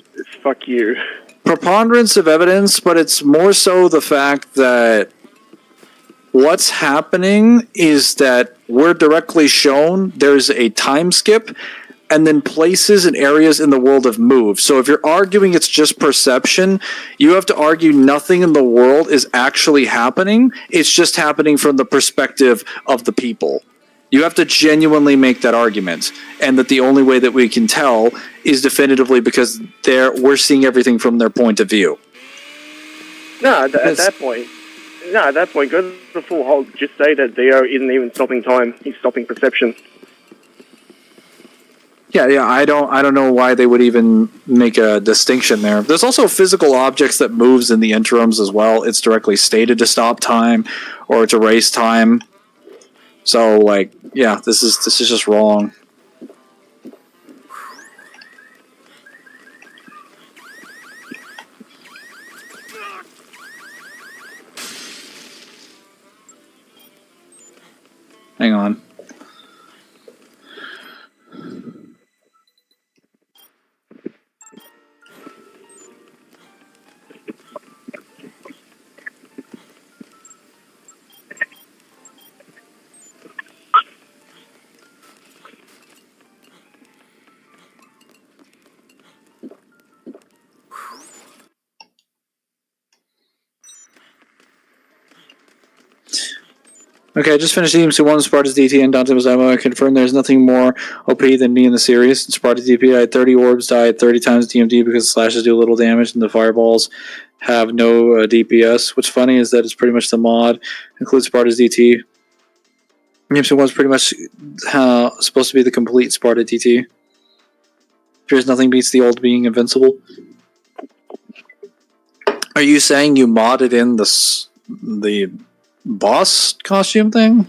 fuck you. Preponderance of evidence, but it's more so the fact that what's happening is that we're directly shown there's a time skip, and then places and areas in the world have moved. So if you're arguing it's just perception, you have to argue nothing in the world is actually happening. It's just happening from the perspective of the people. You have to genuinely make that argument, and that the only way that we can tell is definitively because we're seeing everything from their point of view. No, at that point, go the full halt. Just say that Theo isn't even stopping time; he's stopping perception. Yeah. I don't know why they would even make a distinction there. There's also physical objects that moves in the interims as well. It's directly stated to stop time or to erase time. So, like, yeah, this is just wrong. Hang on. Okay, I just finished EMC1, Sparta's DT, and Dante Mazamo. I confirm there's nothing more OP than me in the series. Sparta's DP, I had 30 orbs, died 30 times DMD because slashes do little damage and the fireballs have no DPS. What's funny is that it's pretty much the mod, includes Sparta's DT. EMC1's pretty much supposed to be the complete Sparta DT. Fears nothing beats the old being invincible. Are you saying you modded in the boss costume thing?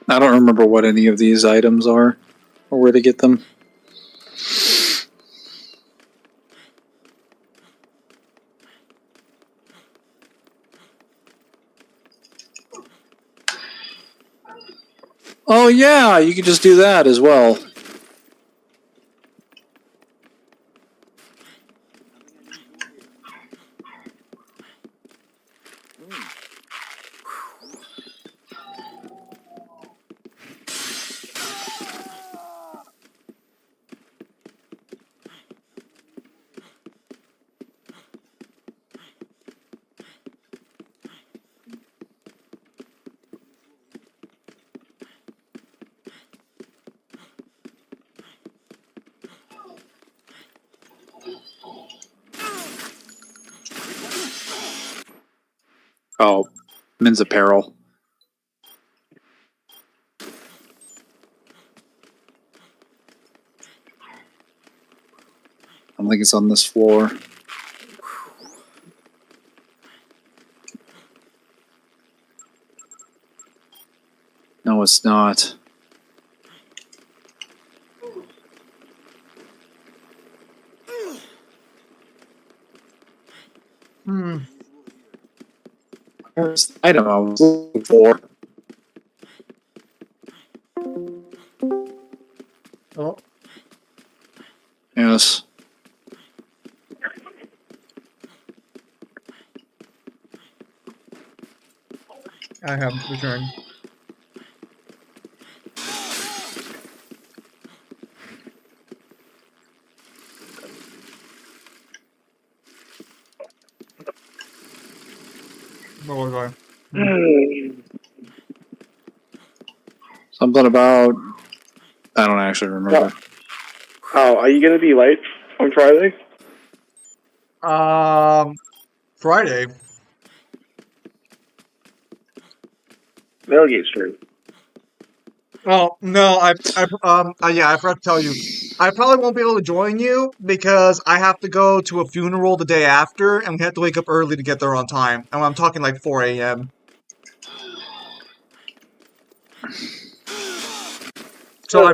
I don't remember what any of these items are or where to get them. Oh yeah, you can just do that as well. Oh, men's apparel. I think it's on this floor. No, it's not. Where's the item I was looking for? Oh, Yes. I have returned. Where was I? Something about... I don't actually remember. Oh, are you going to be late on Friday? Friday. Metal Gear stream. Oh no, yeah, I forgot to tell you. I probably won't be able to join you because I have to go to a funeral the day after, and we have to wake up early to get there on time. And I'm talking like 4 a.m. So I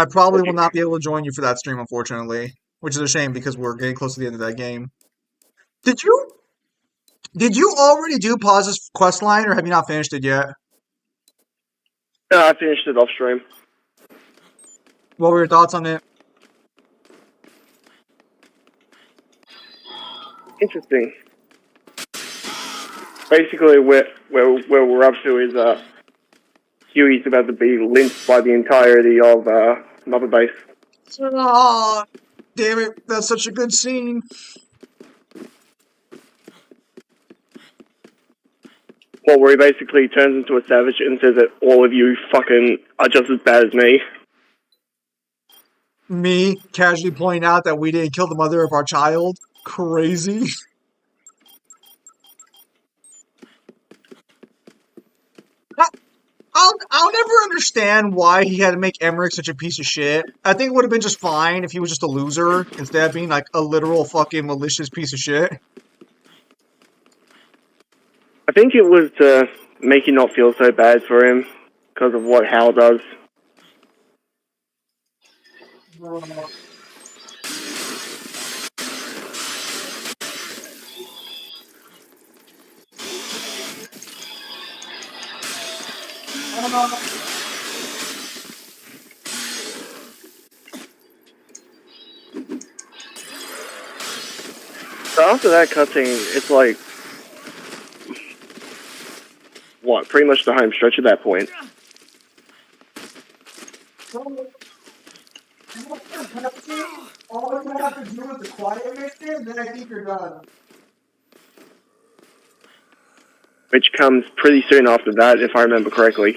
probably will not be able to join you for that stream, unfortunately, which is a shame because we're getting close to the end of that game. Did you already do Paus's quest line, or have you not finished it yet? No, I finished it off stream. What were your thoughts on it? Interesting. Basically, where we're up to is Huey's about to be lynched by the entirety of Mother Base. Oh, damn it! That's such a good scene. Well, where he basically turns into a savage and says that all of you fucking are just as bad as me. Me casually pointing out that we didn't kill the mother of our child. Crazy. I'll never understand why he had to make Emmerich such a piece of shit. I think it would have been just fine if he was just a loser instead of being like a literal fucking malicious piece of shit. I think it was to make you not feel so bad for him because of what Hal does. So after that cutscene, it's like, what, pretty much the home stretch at that point. All you have to do is the quiet mission, then I think you're done. Which comes pretty soon after that, if I remember correctly.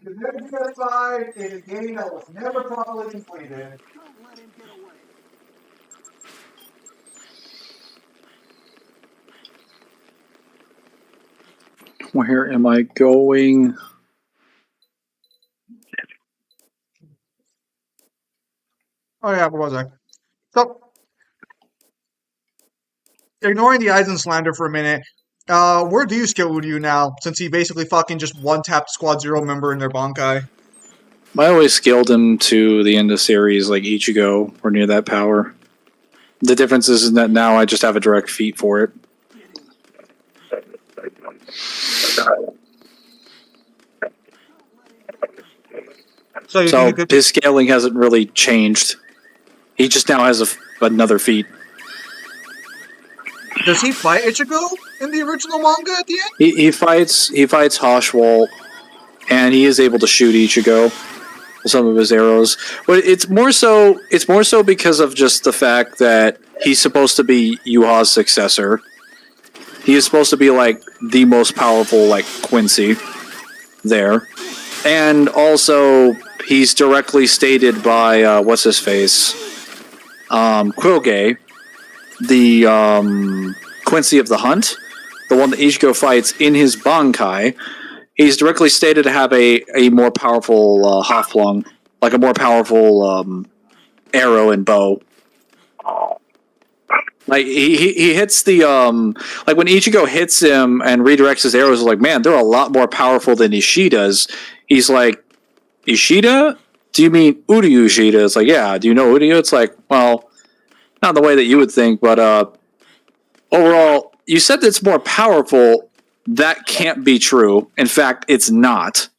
The next genocide is a game that was never properly completed. Where am I going? Oh yeah, where was I? So, ignoring the Eisen slander for a minute, where do you skill Udiu now, since he basically fucking just one-tapped Squad Zero member in their Bankai? I always scaled him to the end of series like Ichigo or near that power. The difference is that now I just have a direct feat for it. So his scaling hasn't really changed. He just now has another feat. Does he fight Ichigo in the original manga at the end? He fights Hoshwalt, and he is able to shoot Ichigo with some of his arrows. But it's more so because of just the fact that he's supposed to be Yuha's successor. He is supposed to be like the most powerful like Quincy there. And also he's directly stated by what's his face? Quilgay, the Quincy of the Hunt, the one that Ichigo fights in his Bankai. He's directly stated to have a more powerful Haflung, like a more powerful arrow and bow. Like he hits the like when Ichigo hits him and redirects his arrows, like, man, they're a lot more powerful than Ishida's. He's like, Ishida? Do you mean Uryu Ishida? It's like, yeah. Do you know Uryu? It's like, well, not the way that you would think, but overall, you said that it's more powerful. That can't be true. In fact, it's not.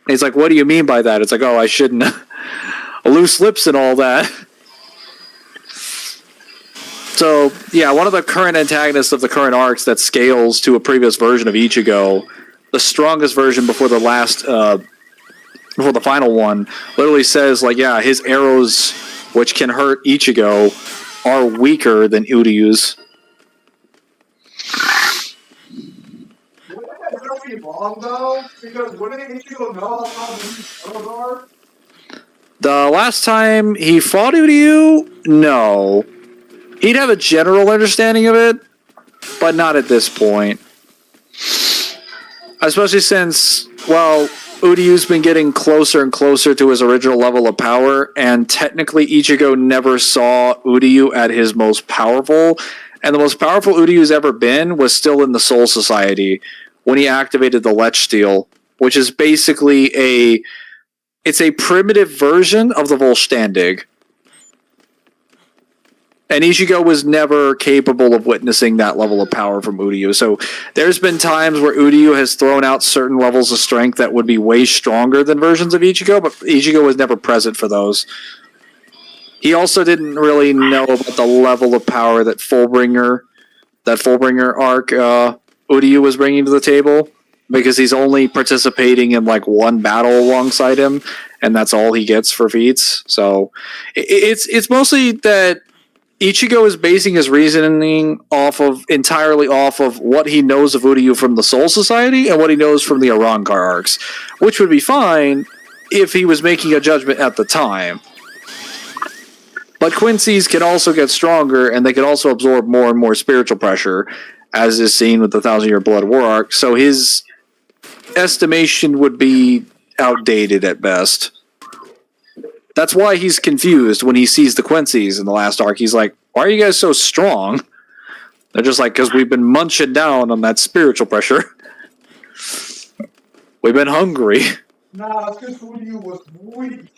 And he's like, what do you mean by that? It's like, oh, I shouldn't. Loose lips and all that. So, yeah, one of the current antagonists of the current arcs that scales to a previous version of Ichigo, the strongest version before the last, before the final one, literally says, like, yeah, his arrows, which can hurt Ichigo, are weaker than Uryu's. Wouldn't that really be wrong, though? Because wouldn't Ichigo know how strong these arrows are? The last time he fought Uryu, no. He'd have a general understanding of it, but not at this point. Especially since, well, Uryu's been getting closer and closer to his original level of power, and technically Ichigo never saw Uryu at his most powerful, and the most powerful Uryu's ever been was still in the Soul Society when he activated the Lech Steel, which is basically it's a primitive version of the Volständig. And Ichigo was never capable of witnessing that level of power from Uryu. So there's been times where Uryu has thrown out certain levels of strength that would be way stronger than versions of Ichigo, but Ichigo was never present for those. He also didn't really know about the level of power that Fullbringer arc Uryu was bringing to the table, because he's only participating in like one battle alongside him, and that's all he gets for feats. So it's mostly that Ichigo is basing his reasoning entirely off of what he knows of Uryu from the Soul Society and what he knows from the Arrancar arcs, which would be fine if he was making a judgment at the time. But Quincy's can also get stronger, and they can also absorb more and more spiritual pressure, as is seen with the Thousand Year Blood War arc, so his estimation would be outdated at best. That's why he's confused when he sees the Quincy's in the last arc. He's like, why are you guys so strong? They're just like, because we've been munching down on that spiritual pressure. We've been hungry. Nah, it's because Uryu was weak.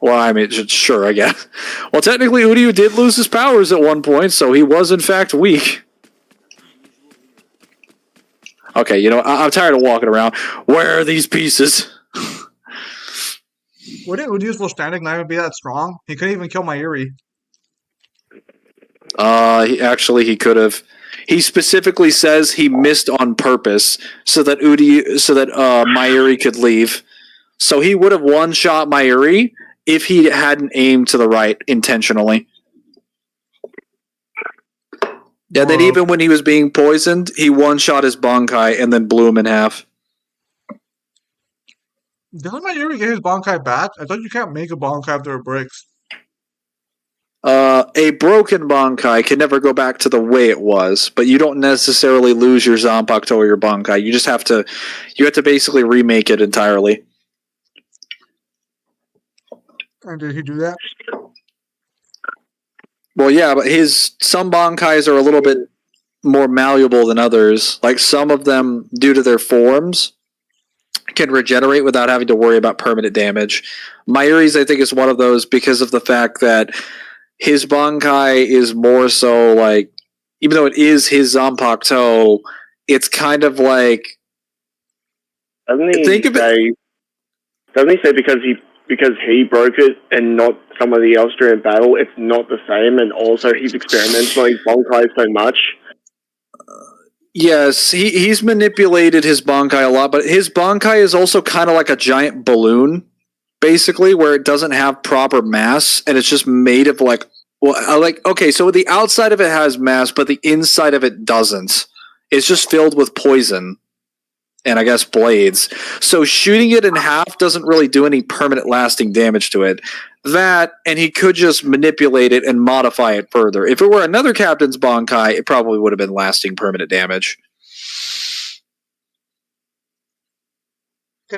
Well, I mean, sure, I guess. Well, technically, Uryu did lose his powers at one point, so he was, in fact, weak. Okay, you know, I'm tired of walking around. Where are these pieces? Wouldn't Uryu's Volständig not even be that strong? He couldn't even kill Mayuri. He could have. He specifically says he missed on purpose so that Mayuri could leave. So he would have one-shot Mayuri if he hadn't aimed to the right intentionally. Yeah, then even when he was being poisoned, he one-shot his Bankai and then blew him in half. Doesn't Mayuri get his Bankai back? I thought you can't make a Bankai after it breaks. A broken Bankai can never go back to the way it was, but you don't necessarily lose your Zanpakuto or your Bankai. You just have to basically remake it entirely. And did he do that? Well, yeah, but some Bankais are a little bit more malleable than others. Like some of them, due to their forms, can regenerate without having to worry about permanent damage. Mayuri's, I think, is one of those because of the fact that his Bankai is more so like, even though it is his Zanpakuto, it's kind of like. Doesn't he say because he broke it and not somebody else during battle, it's not the same, and also he's experimenting on his Bankai so much? Yes, he's manipulated his Bankai a lot, but his Bankai is also kind of like a giant balloon, basically, where it doesn't have proper mass, and it's just made of so the outside of it has mass, but the inside of it doesn't. It's just filled with poison. And I guess blades. So shooting it in half doesn't really do any permanent lasting damage to it. That, and he could just manipulate it and modify it further. If it were another captain's Bankai, it probably would have been lasting permanent damage.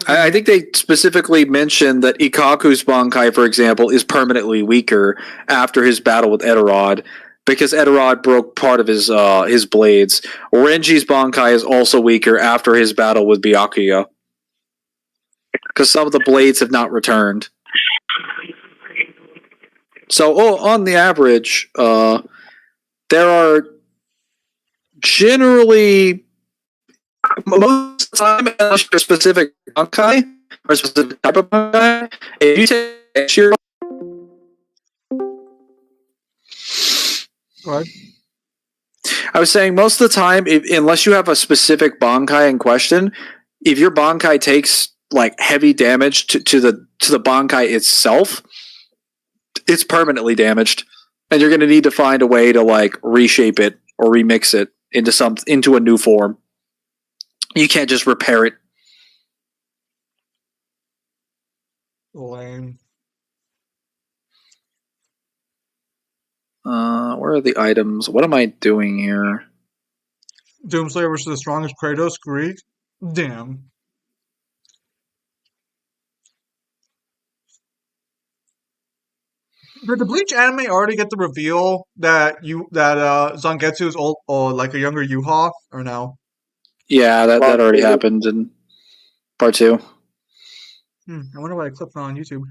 I think they specifically mentioned that Ikaku's Bankai, for example, is permanently weaker after his battle with Eterod, because Eterod broke part of his blades. Renji's Bankai is also weaker after his battle with Byakuya, because some of the blades have not returned. So, on the average, there are generally, most of the time, unless you're a specific Bankai, or a specific type of Bankai, if you take your What? I was saying most of the time, unless you have a specific Bankai in question, if your Bankai takes like heavy damage to the Bankai itself, it's permanently damaged, and you're going to need to find a way to like reshape it or remix it into a new form. You can't just repair it. Lame. Where are the items? What am I doing here? Doomslayer versus the strongest Kratos. Greek. Damn. Did the Bleach anime already get the reveal that Zangetsu is old or like a younger Yuha or no? Yeah, that already happened in part 2. I wonder why I clipped it on YouTube.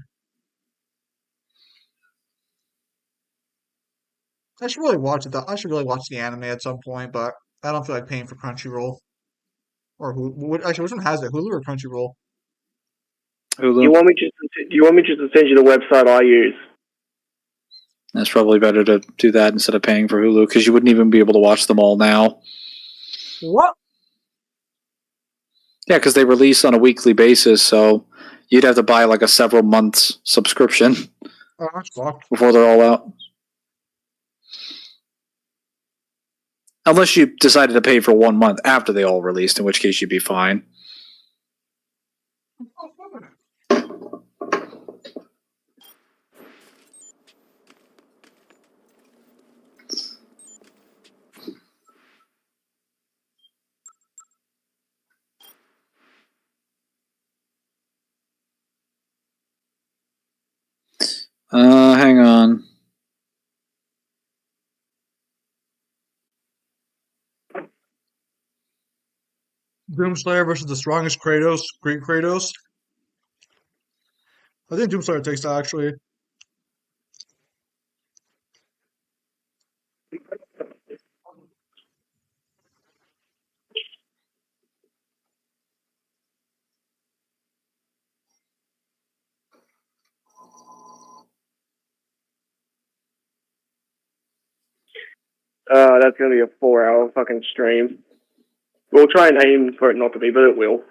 I should really watch it. I should really watch the anime at some point, but I don't feel like paying for Crunchyroll or Hulu. Actually, which one has it? Hulu or Crunchyroll? Hulu. You want me just to send you the website I use? It's probably better to do that instead of paying for Hulu, because you wouldn't even be able to watch them all now. What? Yeah, because they release on a weekly basis, so you'd have to buy like a several months subscription Oh, that's fucked. before they're all out. Unless you decided to pay for 1 month after they all released, in which case you'd be fine. Hang on. Doomslayer versus the strongest Kratos, Greek Kratos. I think Doomslayer takes that actually. That's gonna be a 4-hour fucking stream. We'll try and aim for it not to be, but it will.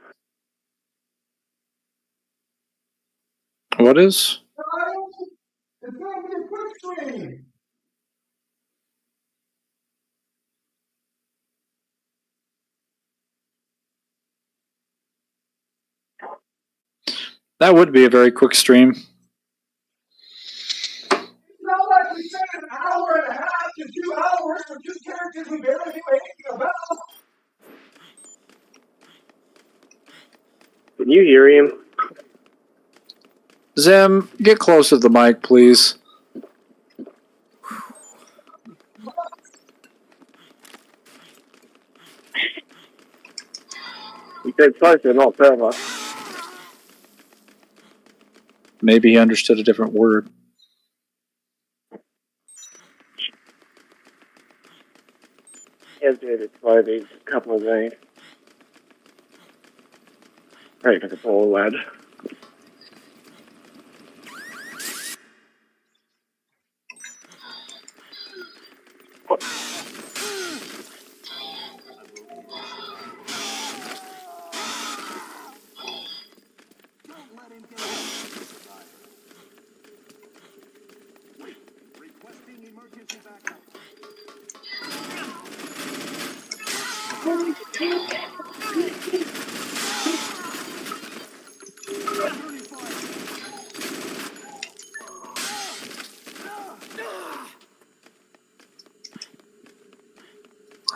What is? It's gonna be a quick stream. That would be a very quick stream. It's not like we spent an hour and a half to 2 hours for 2 characters we barely knew anything about. Can you hear him? Zim, get closer to the mic, please. He said closer, not further. Maybe he understood a different word. He has to explode these couple of days. Great for the poor lad.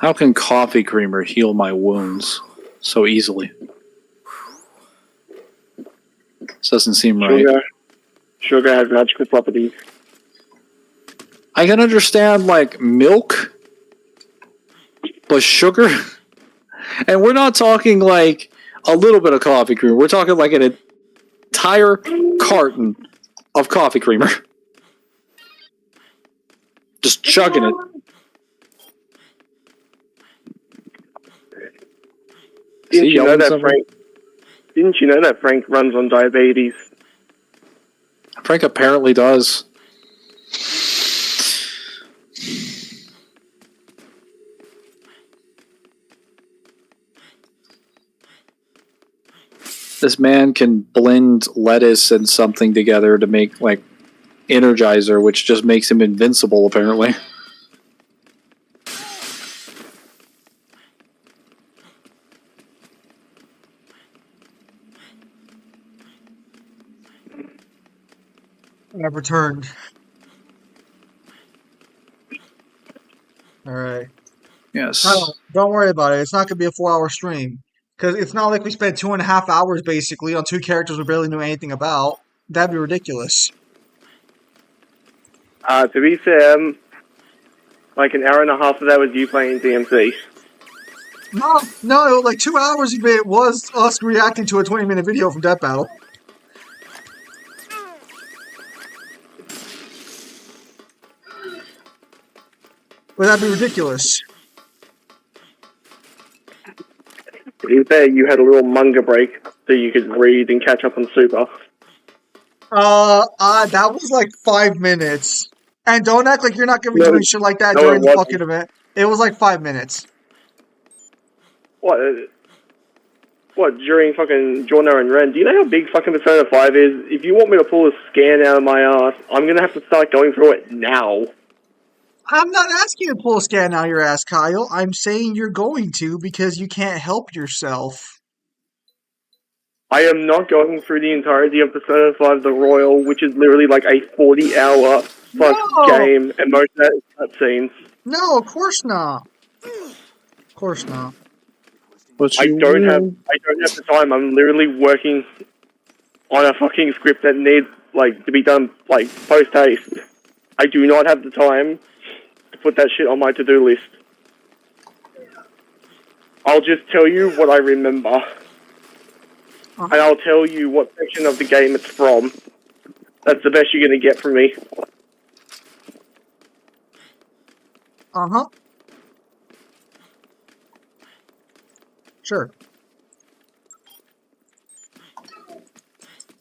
How can coffee creamer heal my wounds so easily? This doesn't seem right. Sugar has magical properties. I can understand, like, milk, but sugar? And we're not talking, like, a little bit of coffee creamer. We're talking, like, an entire carton of coffee creamer. Just chugging it. Didn't you know that Frank runs on diabetes? Frank apparently does. This man can blend lettuce and something together to make, like, Energizer, which just makes him invincible, apparently. I've returned. Yes. No, don't worry about it. It's not gonna be a 4-hour stream. Because it's not like we spent 2.5 hours basically on two characters we barely knew anything about. That'd be ridiculous. To be fair, like an hour and a half of that was you playing DMC. No, like 2 hours of it was us reacting to a 20-minute video from Death Battle. But that'd be ridiculous. To be fair, you had a little manga break so you could read and catch up on Super. That was like 5 minutes. And don't act like you're not gonna be doing shit like that No, during it the wasn't. fucking event. It was like 5 minutes. What? What, during fucking Jorno and Ren? Do you know how big fucking Persona 5 is? If you want me to pull a scan out of my ass, I'm gonna have to start going through it now. I'm not asking you to pull a scan out your ass, Kyle. I'm saying you're going to because you can't help yourself. I am not going through the entirety of Persona 5 The Royal, which is literally like a 40-hour plus game, and most of that is cutscenes. No, of course not. Of course not. I don't have the time. I'm literally working on a fucking script that needs like to be done like post haste. I do not have the time to put that shit on my to-do list. I'll just tell you what I remember. And I'll tell you what section of the game it's from. That's the best you're gonna get from me. Uh-huh. Sure.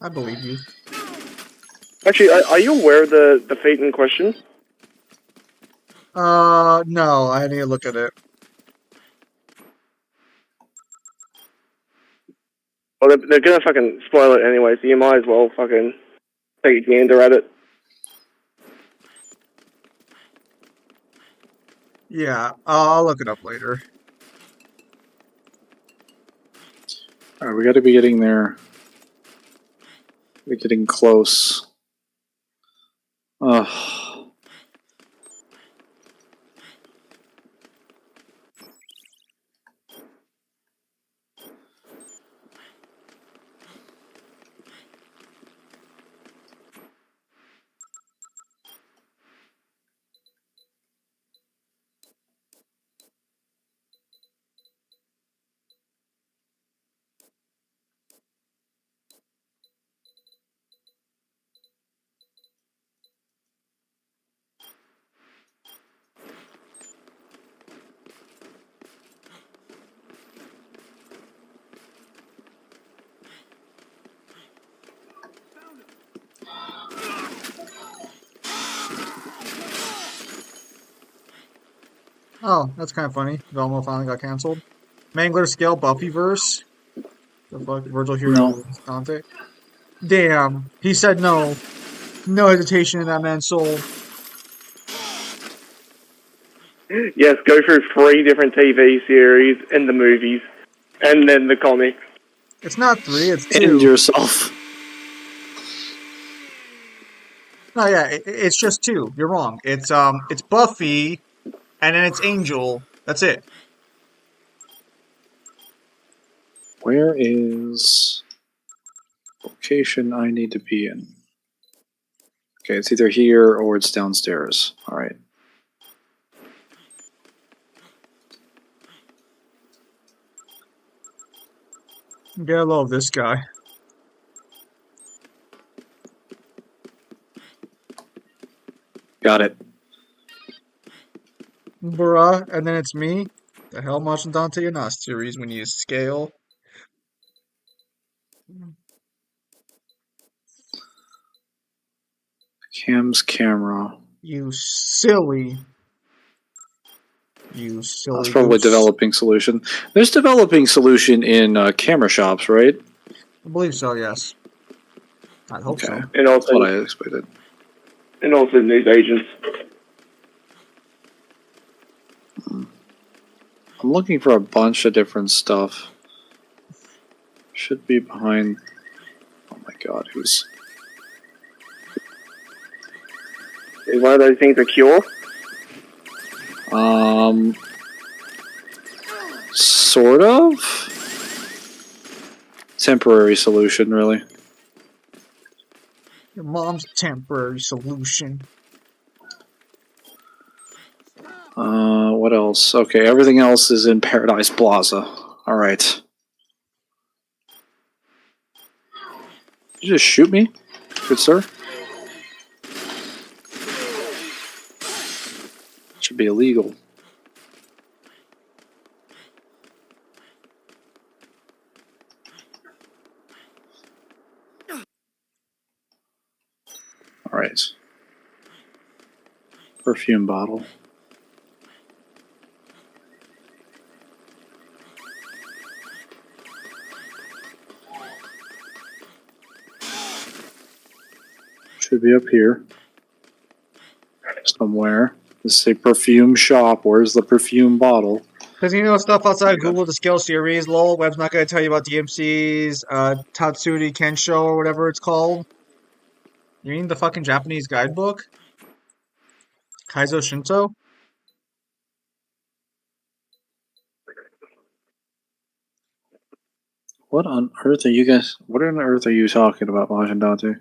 I believe you. Actually, are you aware of the fate in question? No, I need to look at it. Well, they're gonna fucking spoil it anyway, so you might as well fucking take a gander at it. Yeah, I'll look it up later. Alright, we gotta be getting there. We're getting close. Ugh. Oh, that's kind of funny. Velma finally got canceled. Mangler scale Buffyverse. The fuck, Virgil Hero No. Dante. Damn, he said no. No hesitation in that man's soul. Yes, go through 3 different TV series and the movies, and then the comics. It's not 3, it's 2. End yourself. No, yeah, it's just 2. You're wrong. It's Buffy, and then it's Angel. That's it. Where is location I need to be in? Okay, it's either here or it's downstairs. Alright. Get a load of this guy. Got it. Bruh, and then it's me. The hell much in Dante and Us series when you scale. Cam's camera. You silly. You silly. That's probably goose. developing solution. There's developing solution in camera shops, right? I believe so, yes. I hope so. And also, That's what I expected. And also news agents. I'm looking for a bunch of different stuff. Should be behind. Oh my god, who's. Is one of those things a cure? Sort of. Temporary solution, really. Your mom's temporary solution. What else? Okay, everything else is in Paradise Plaza. Alright. Did you just shoot me? Good sir? Should be illegal. Alright. Perfume bottle. Should be up here. Somewhere. This is a perfume shop. Where's the perfume bottle? Because you know stuff outside Google, the skill series, lol, Web's not going to tell you about DMC's Tatsuri Kensho or whatever it's called. You mean the fucking Japanese guidebook? Kaizo Shinto? What on earth are you guys... What on earth are you talking about, Majin Dante?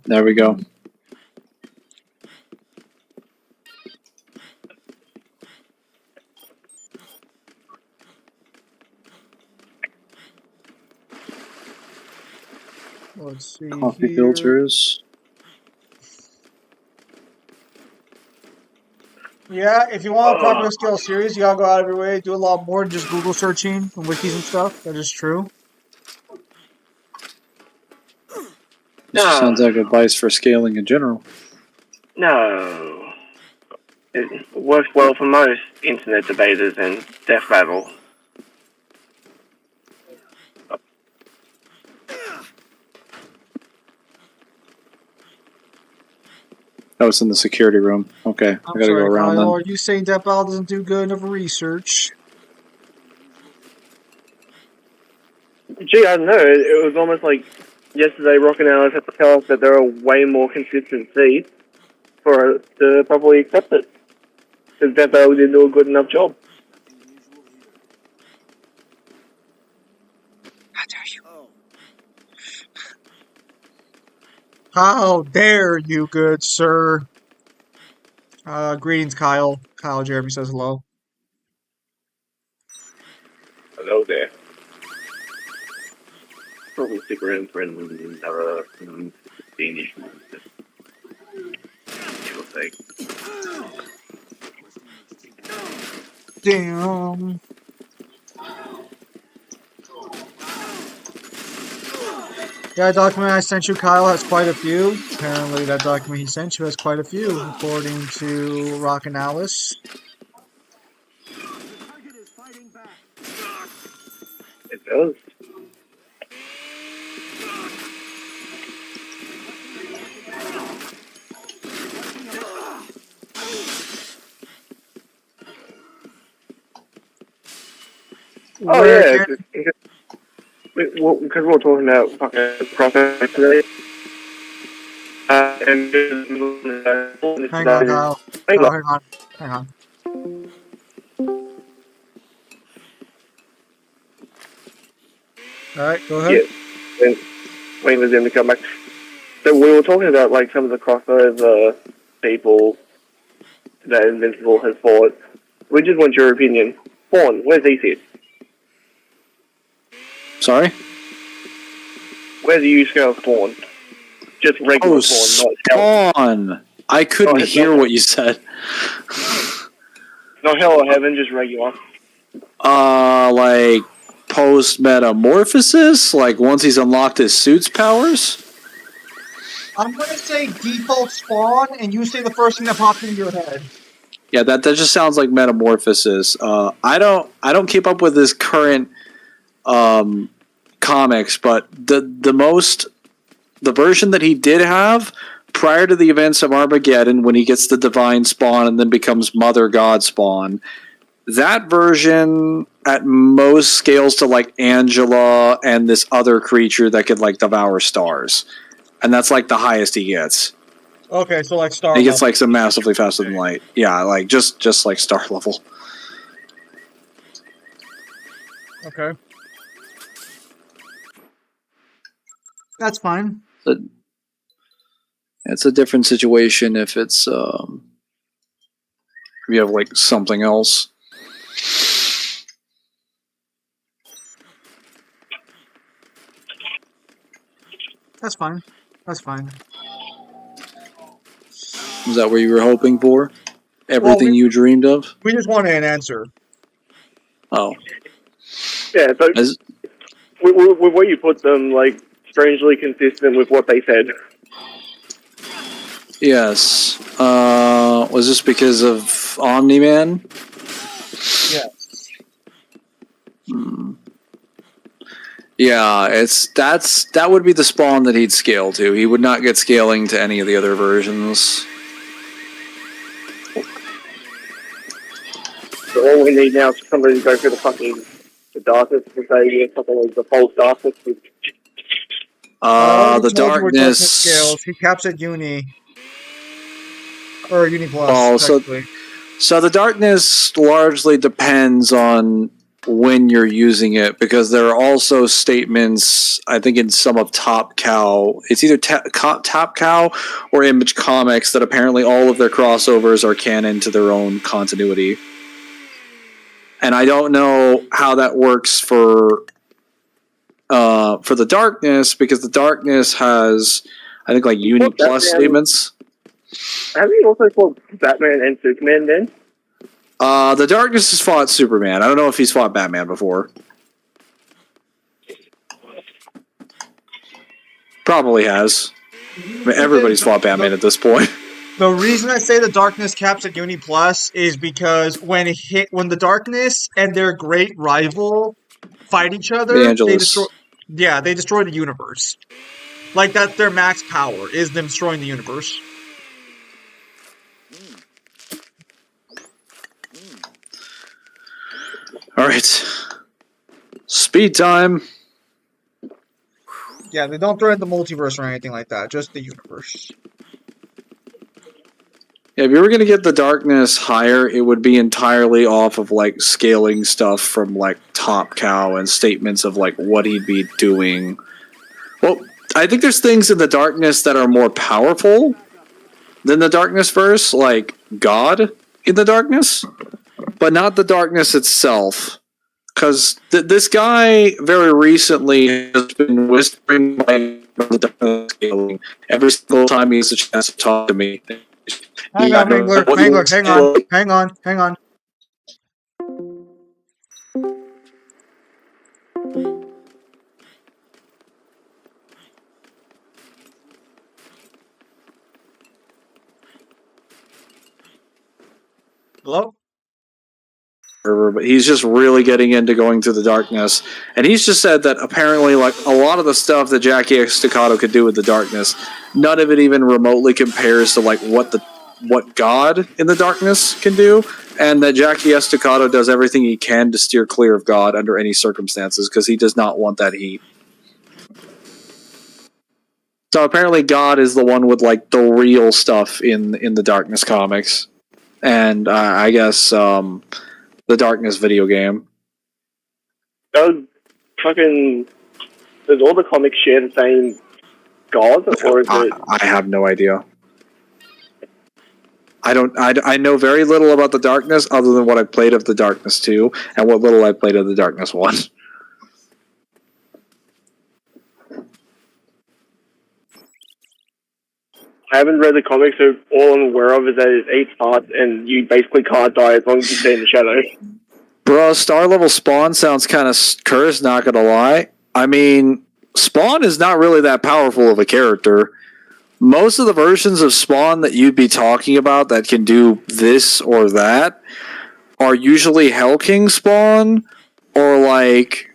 There we go. Let's see Coffee here. filters. Yeah, if you want a proper skill series, you gotta go out of your way, do a lot more than just Google searching and wikis and stuff. That is true. This sounds like advice for scaling in general. No. It works well for most internet debaters and death rattle. Oh, it's in the security room. Okay, I gotta go around Kyle, then. are you saying that Battle doesn't do good enough research? Gee, I don't know. It was almost like yesterday Rock and Alice had to tell us that there are way more consistent seeds for us to probably accept it. Because Death Battle didn't do a good enough job. How dare you? How dare you, good sir? Greetings, Kyle. Kyle Jeremy says hello. Hello there. Probably stick around for another 15-ish minutes. Give or take. Damn. Yeah, document I sent you, Kyle, has quite a few. Apparently, that document he sent you has quite a few, according to Rock and Alice. It does. Oh yeah, because we were talking about fucking profit today. And hang on, Kyle. Kyle, hang on. Alright, go ahead. Yeah, waiting for them to come back. So we were talking about like some of the crossover people that Invincible has fought. We just want your opinion. Fawn, where's he sit? Sorry? Where do you scale Fawn? Just regular Oh, Spawn, not Hell. Spawn! I couldn't hear what you said. Not Hell or Heaven, just regular. Like post metamorphosis? Like once he's unlocked his suit's powers? I'm gonna say default Spawn, and you say the first thing that pops into your head. Yeah, that just sounds like metamorphosis. I don't keep up with his current comics, but the version that he did have prior to the events of Armageddon, when he gets the divine spawn and then becomes Mother God spawn, that version at most scales to like Angela and this other creature that could like devour stars, and that's like the highest he gets. Okay, so like star He gets level. like some massively faster than light. Yeah, like just like star level. Okay. That's fine. But it's a different situation if it's if you have like something else. That's fine. That's fine. Is that what you were hoping for? Everything you dreamed of? We just wanted an answer. Oh. Yeah, so with what you put them, like, strangely consistent with what they said. Yes. Was this because of Omni-Man? Yes. Yeah, that would be the spawn that he'd scale to. He would not get scaling to any of the other versions. So all we need now is somebody to go through the darkness and say something like the false darkness. The darkness scales. He caps at Uni. Or Uni Plus. Well, so the darkness largely depends on when you're using it, because there are also statements, I think in some of Top Cow, it's either Top Cow or Image Comics, that apparently all of their crossovers are canon to their own continuity. And I don't know how that works for the darkness, because the darkness has, I think, like Uni Plus statements. Have you also fought Batman and Superman then? The darkness has fought Superman. I don't know if he's fought Batman before. Probably has. I mean, everybody's fought Batman at this point. The reason I say the darkness caps at Uni Plus is because when the darkness and their great rival fight each other, they destroy the universe. Like, that's their max power, is them destroying the universe. Alright. Speed time. Yeah, they don't threaten the multiverse or anything like that, just the universe. Yeah, if you were going to get the darkness higher, it would be entirely off of, like, scaling stuff from, like, Top Cow and statements of, like, what he'd be doing. Well, I think there's things in the darkness that are more powerful than the darkness verse, like God in the darkness, but not the darkness itself. Because this guy very recently has been whispering the darkness scaling every single time he has a chance to talk to me. Hang on, Mangler, hang on. Hello? But he's just really getting into going through the darkness, and he's just said that apparently, like, a lot of the stuff that Jackie Estacado could do with the darkness, none of it even remotely compares to like what God in the darkness can do, and that Jackie Estacado does everything he can to steer clear of God under any circumstances, because he does not want that heat. So apparently God is the one with like the real stuff in the darkness comics, and I guess the darkness video game. Does all the comics share the same God, or is it? I have no idea. I know very little about the darkness other than what I played of the darkness 2 and what little I played of the darkness 1. I haven't read the comics, so all I'm aware of is that it's 8 parts, and you basically can't die as long as you stay in the shadows. Bro, star level Spawn sounds kind of cursed, not gonna lie. I mean, Spawn is not really that powerful of a character. Most of the versions of Spawn that you'd be talking about that can do this or that are usually Hell King Spawn or like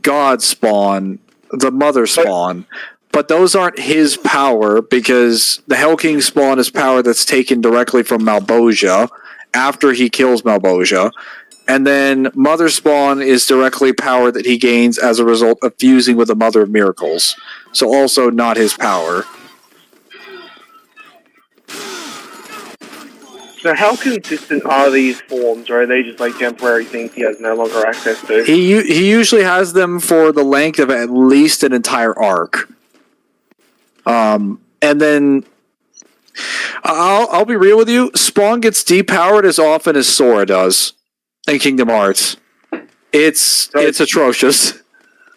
God Spawn, the Mother Spawn. But those aren't his power because the Hell King Spawn is power that's taken directly from Malbosia after he kills Malbosia. And then Mother Spawn is directly power that he gains as a result of fusing with the Mother of Miracles. So also not his power. So how consistent are these forms, or are they just like temporary things he has no longer access to? He usually has them for the length of at least an entire arc. And then I'll be real with you. Spawn gets depowered as often as Sora does in Kingdom Hearts. It's atrocious.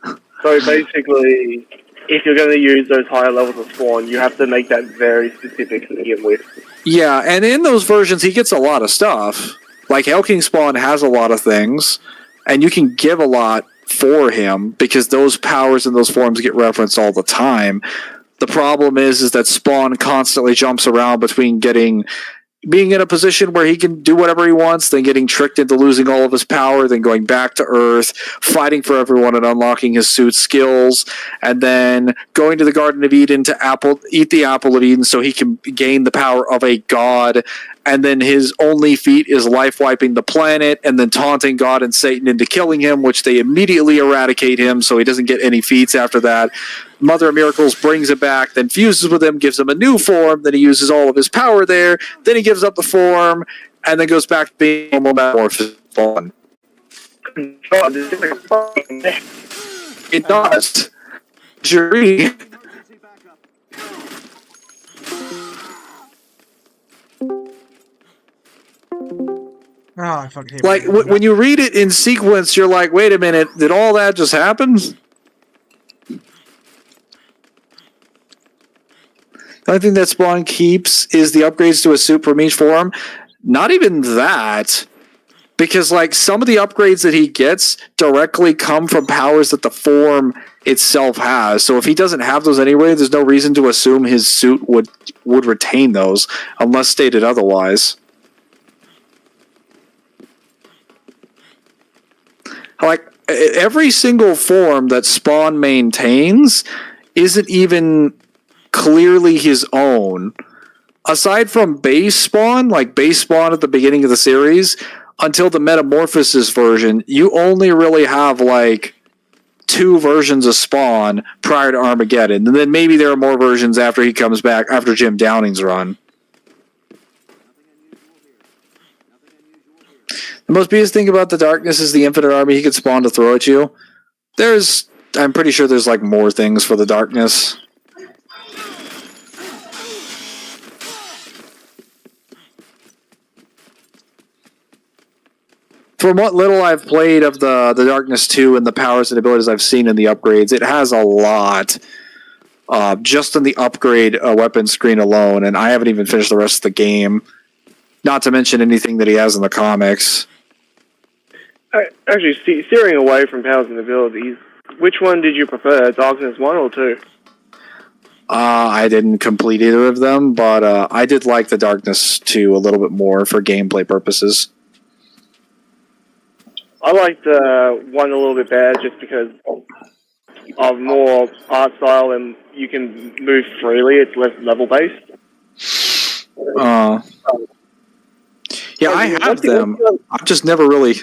So basically, if you're going to use those higher levels of Spawn, you have to make that very specific to begin with. Yeah, and in those versions, he gets a lot of stuff. Like Hell King Spawn has a lot of things, and you can give a lot for him because those powers and those forms get referenced all the time. The problem is that Spawn constantly jumps around between being in a position where he can do whatever he wants, then getting tricked into losing all of his power, then going back to Earth, fighting for everyone and unlocking his suit's skills, and then going to the Garden of Eden to eat the Apple of Eden so he can gain the power of a god, and then his only feat is life-wiping the planet, and then taunting God and Satan into killing him, which they immediately eradicate him so he doesn't get any feats after that. Mother of Miracles brings it back, then fuses with him, gives him a new form, then he uses all of his power there, then he gives up the form, and then goes back to being normal metamorphosis. It does. Jury. Oh, I fucking hate Like, when you read it in sequence, you're like, wait a minute, did all that just happen? The only thing that Spawn keeps is the upgrades to a suit from each form. Not even that. Because, like, some of the upgrades that he gets directly come from powers that the form itself has. So if he doesn't have those anyway, there's no reason to assume his suit would retain those, unless stated otherwise. Like, every single form that Spawn maintains isn't even clearly his own. Aside from base Spawn, like base Spawn at the beginning of the series, until the Metamorphosis version, you only really have like 2 versions of Spawn prior to Armageddon. And then maybe there are more versions after he comes back, after Jim Downing's run. The most beautiful thing about the darkness is the infinite army he could spawn to throw at you. I'm pretty sure there's like more things for the darkness. From what little I've played of the Darkness 2 and the powers and abilities I've seen in the upgrades, it has a lot. Just in the upgrade weapon screen alone, and I haven't even finished the rest of the game. Not to mention anything that he has in the comics. Actually, steering away from powers and abilities, which one did you prefer, Darkness 1 or 2? I didn't complete either of them, but I did like the Darkness 2 a little bit more for gameplay purposes. I liked 1 a little bit better just because of more art style and you can move freely, it's less level-based. Yeah, I have them. I've just never really...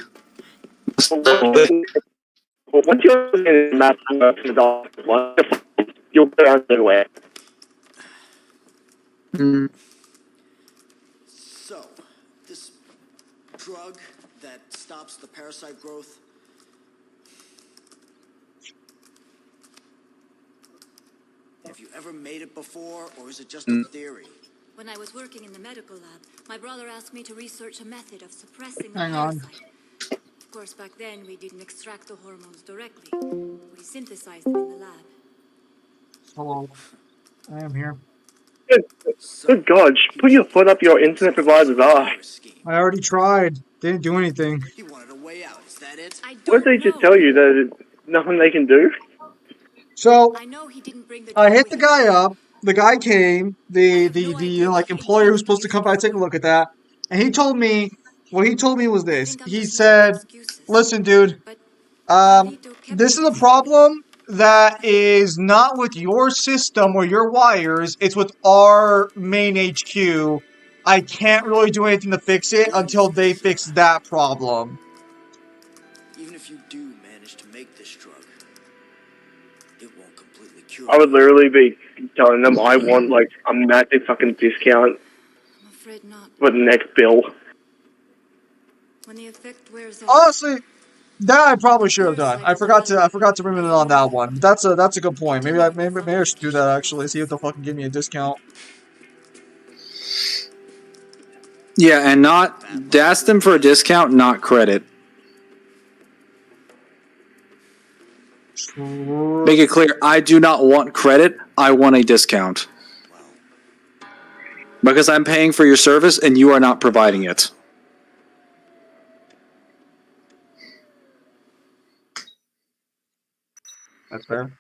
Once you're in the map from the Darkness 1, you'll go down nowhere. So, this drug that stops the parasite growth, have you ever made it before, or is it just a theory? When I was working in the medical lab, my brother asked me to research a method of suppressing the Hang on. parasite. Of course, back then we didn't extract the hormones directly. We synthesized them in the lab. Hello. I am here. Good God, put your foot up your internet provider's ass. I already tried. Didn't do anything. He wanted a way out. Is that it? I What did don't they know. just tell you? That there's nothing they can do? So I know he didn't bring the I drug hit with the him. guy up. The guy came. The no idea like what employer who's exactly supposed to is come by take a look at that, and he told me what he told me was I this. think I'm He just making said, excuses. "Listen, dude. But Um, Carlito kept this is a promising. problem that is not with your system or your wires. It's with our main HQ. I can't really do anything to fix it until they fix that problem." Even if you do manage to make this drug, it won't completely cure I would you. literally be telling them I want like a massive fucking discount I'm afraid not. for the next bill. When the effect wears off, Honestly, that I probably should have done. I forgot to bring it on that one. That's a good point. Maybe I should do that actually. See if they'll fucking give me a discount. Yeah, and not ask them for a discount, not credit. Make it clear, I do not want credit. I want a discount. Because I'm paying for your service and you are not providing it. That's fair.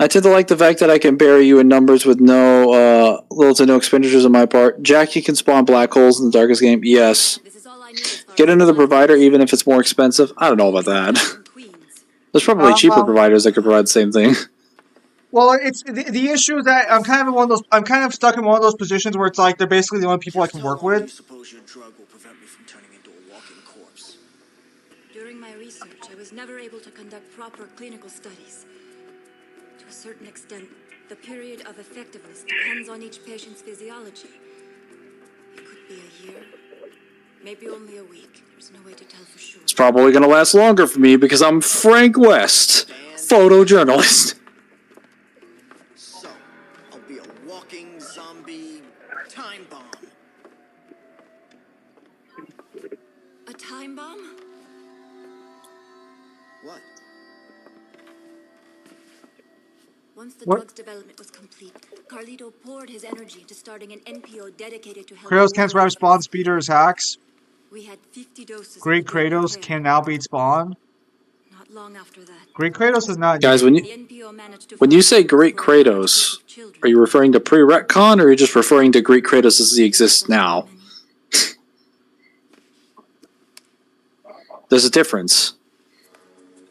I tend to like the fact that I can bury you in numbers with no little to no expenditures on my part. Jackie can spawn black holes in the darkest game. Yes. this is all I need as far Get as into the supply provider goes. even if it's more expensive. I don't know about that. In Queens. There's probably cheaper Um, providers that could provide the same thing. Well, it's the issue is that I'm kind of in one of those. I'm kind of stuck in one of those positions where it's like they're basically the only people I Just can how work long with. do you suppose your drug will prevent me from turning into a walking corpse? During my research, I was never able to conduct proper clinical studies. To a certain extent, the period of effectiveness depends on each patient's physiology. It could be a year, maybe only a week. There's no way to tell for sure. It's probably going to last longer for me because I'm Frank West, photojournalist. So, I'll be a walking zombie time bomb. A time bomb? What? Once the What? drug's development was complete, Carlito poured his energy into starting an NPO dedicated to helping Kratos can't survive warriors. Spawn speeders hacks. We had 50 doses of Great the drug Kratos prepared. can now beat Spawn. Not long after that, Great Kratos is not Guys, new. when the you NPO managed to when you find say drugs Great for a large group Kratos, of children. are you referring to pre-retcon or are you just referring to Great Kratos as he exists now? There's a difference.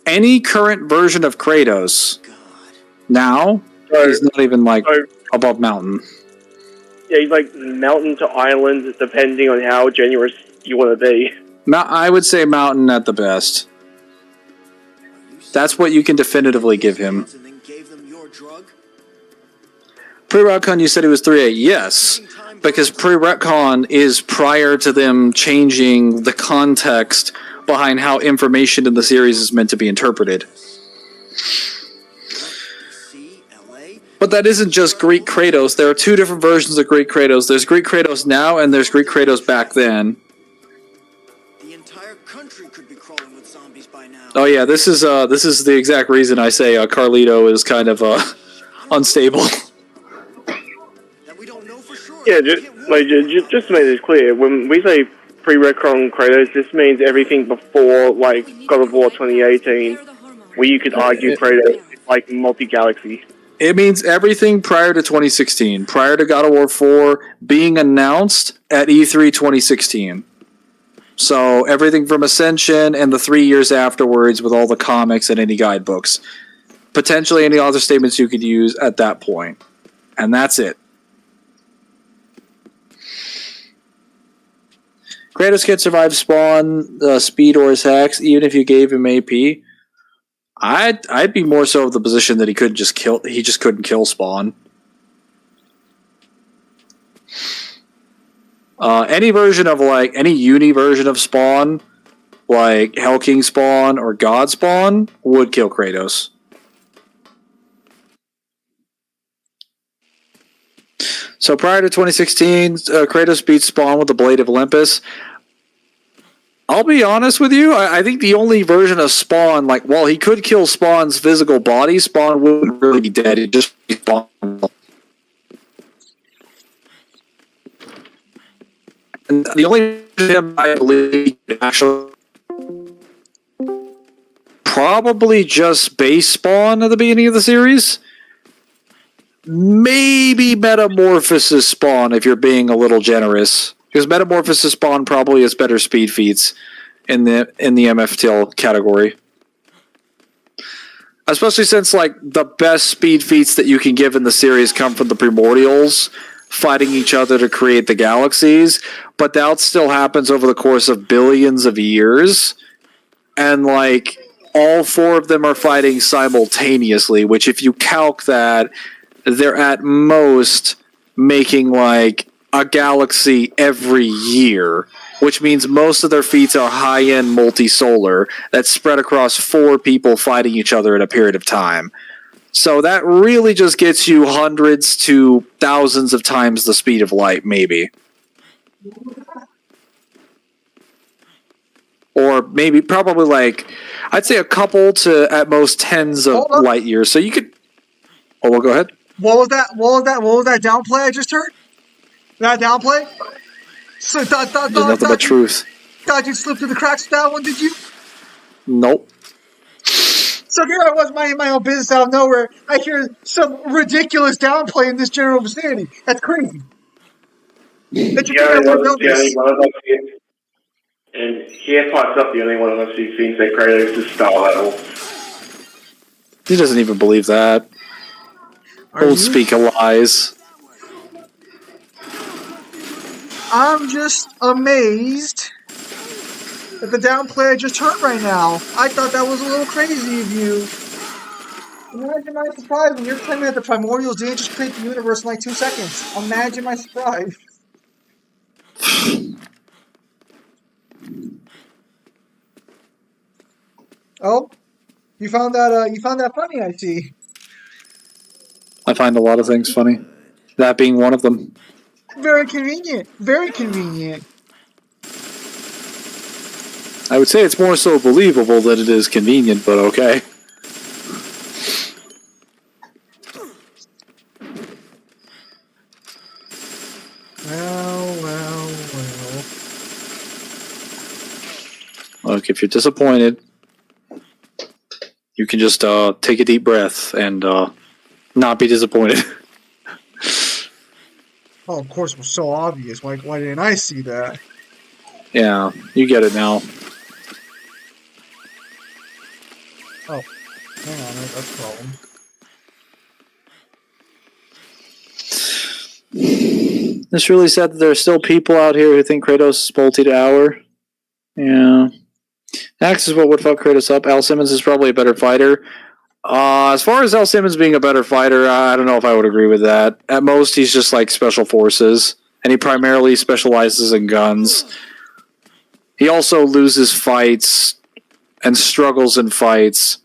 Any current version of Kratos now is not even like above mountain. Yeah, he's like mountain to island, depending on how generous you want to be. I would say mountain at the best. That's what you can definitively give him. And then gave them your drug? Pre-retcon, you said he was 3A. Yes, because pre-retcon is prior to them changing the context behind how information in the series is meant to be interpreted. DC, LA? But that isn't just Greek Kratos. There are two different versions of Greek Kratos. There's Greek Kratos now, and there's Greek Kratos back then. The entire country could be crawling with zombies by now. Oh yeah, this is the exact reason I say Carlito is kind of unstable. That we don't know for sure. Yeah, just to make this clear, when we say pre-retcon Kratos, this means everything before like God of War 2018, where you could argue Kratos is like multi-galaxy. It means everything prior to 2016, prior to God of War 4 being announced at E3 2016. So everything from Ascension and the 3 years afterwards with all the comics and any guidebooks. Potentially any other statements you could use at that point. And that's it. Kratos can't survive Spawn, Speed, or his hacks, even if you gave him AP. I'd be more so of the position that he just couldn't kill Spawn. Any version of any uni version of Spawn, like Hell King Spawn or God Spawn, would kill Kratos. So prior to 2016, Kratos beats Spawn with the Blade of Olympus. I'll be honest with you, I think the only version of Spawn, while he could kill Spawn's physical body, Spawn wouldn't really be dead. He'd just be Spawn. And the only him I believe actually probably just base spawn at the beginning of the series. Maybe Metamorphosis spawn if you're being a little generous. Because Metamorphosis spawn probably has better speed feats in the MFTL category. Especially since like the best speed feats that you can give in the series come from the Primordials fighting each other to create the galaxies, but that still happens over the course of billions of years. And like all four of them are fighting simultaneously, which if you calc that, they're at most making like a galaxy every year, which means most of their feats are high-end multisolar that's spread across four people fighting each other in a period of time. So that really just gets you hundreds to thousands of times the speed of light, maybe. Or maybe, probably like, I'd say a couple to at most tens of light years. So you could... Oh, well, go ahead. What was that? What was that downplay I just heard? That downplay? So There's nothing but truth. Thought you slipped through the cracks with that one, did you? Nope. So here I was minding my own business out of nowhere. I hear some ridiculous downplay in this general vicinity. That's crazy. That you think I would know this? And he pipes up the only one of us who thinks that Kratos is star level. He doesn't even believe that. Don't speak of lies. I'm just amazed at the downplay I just heard right now. I thought that was a little crazy of you. Imagine my surprise when you're claiming that the Primordials didn't just create the universe in like 2 seconds. Imagine my surprise. Oh, you found that funny, I see. I find a lot of things funny. That being one of them. Very convenient. Very convenient. I would say it's more so believable that it is convenient, but okay. Well. Look, if you're disappointed, you can just take a deep breath and not be disappointed. Oh, of course, it was so obvious. Why didn't I see that? Yeah, you get it now. Oh, hang on, that's a problem. It's really sad that there are still people out here who think Kratos is multi-hour. Yeah. Axe is what would fuck Kratos up. Al Simmons is probably a better fighter. As far as Al Simmons being a better fighter, I don't know if I would agree with that. At most, he's just like special forces, and he primarily specializes in guns. He also loses fights and struggles in fights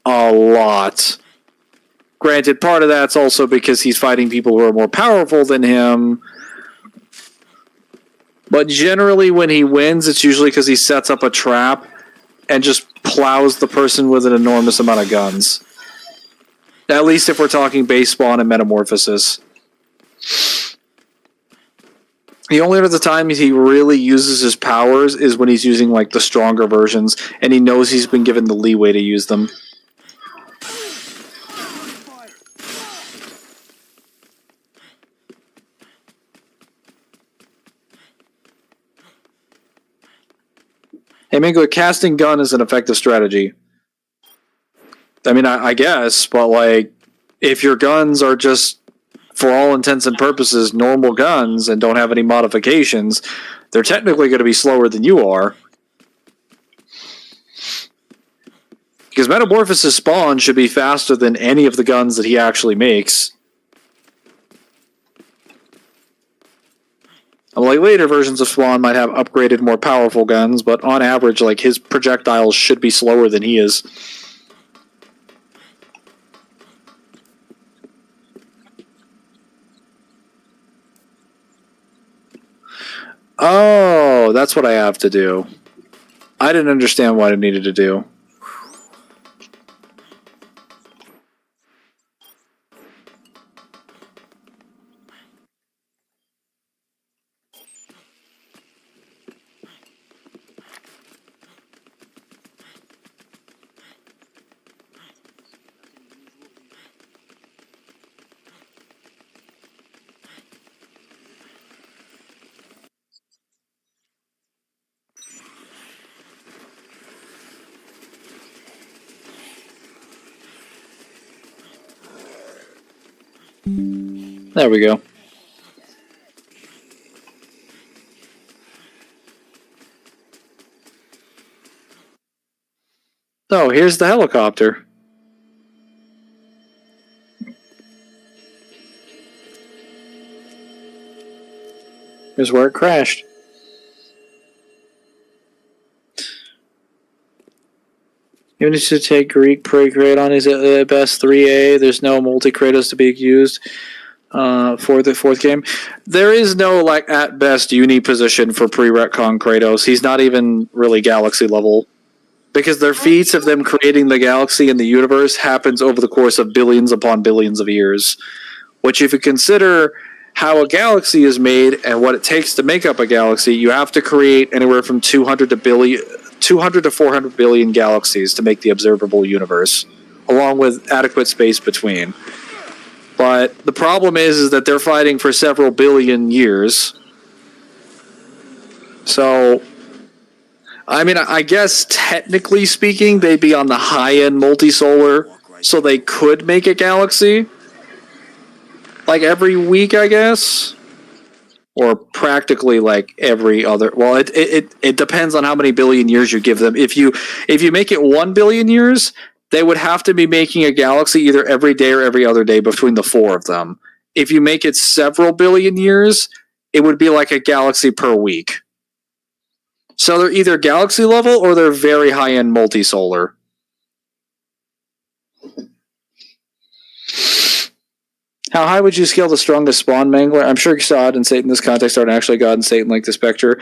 a lot. Granted, part of that's also because he's fighting people who are more powerful than him. But generally, when he wins, it's usually because he sets up a trap and just plows the person with an enormous amount of guns. At least if we're talking base spawn and metamorphosis. The only other time he really uses his powers is when he's using like the stronger versions, and he knows he's been given the leeway to use them. Hey, Mangler, casting gun is an effective strategy. I mean, I guess, but like, if your guns are just, for all intents and purposes, normal guns and don't have any modifications, they're technically going to be slower than you are. Because Metamorphosis Spawn should be faster than any of the guns that he actually makes. Like, later versions of Spawn might have upgraded, more powerful guns, but on average, like, his projectiles should be slower than he is. Oh, that's what I have to do. I didn't understand what I needed to do. There we go. Oh, here's the helicopter. Here's where it crashed. You need to take Greek pre-Kratos is at best 3A. There's no multi-Kratos to be used for the fourth game. There is no, like, at best uni position for pre-retcon Kratos. He's not even really galaxy level. Because their feats of them creating the galaxy and the universe happens over the course of billions upon billions of years. Which, if you consider how a galaxy is made and what it takes to make up a galaxy, you have to create anywhere from 200 to 400 billion galaxies to make the observable universe, along with adequate space between. But the problem is that they're fighting for several billion years. So, I mean, I guess technically speaking, they'd be on the high-end multisolar, so they could make a galaxy. Like every week, I guess? Or practically like every other... Well, it depends on how many billion years you give them. If you make it 1 billion years, they would have to be making a galaxy either every day or every other day between the four of them. If you make it several billion years, it would be like a galaxy per week. So they're either galaxy level or they're very high-end multisolar. How high would you scale the strongest spawn, Mangler? I'm sure God and Satan in this context aren't actually God and Satan like the Spectre.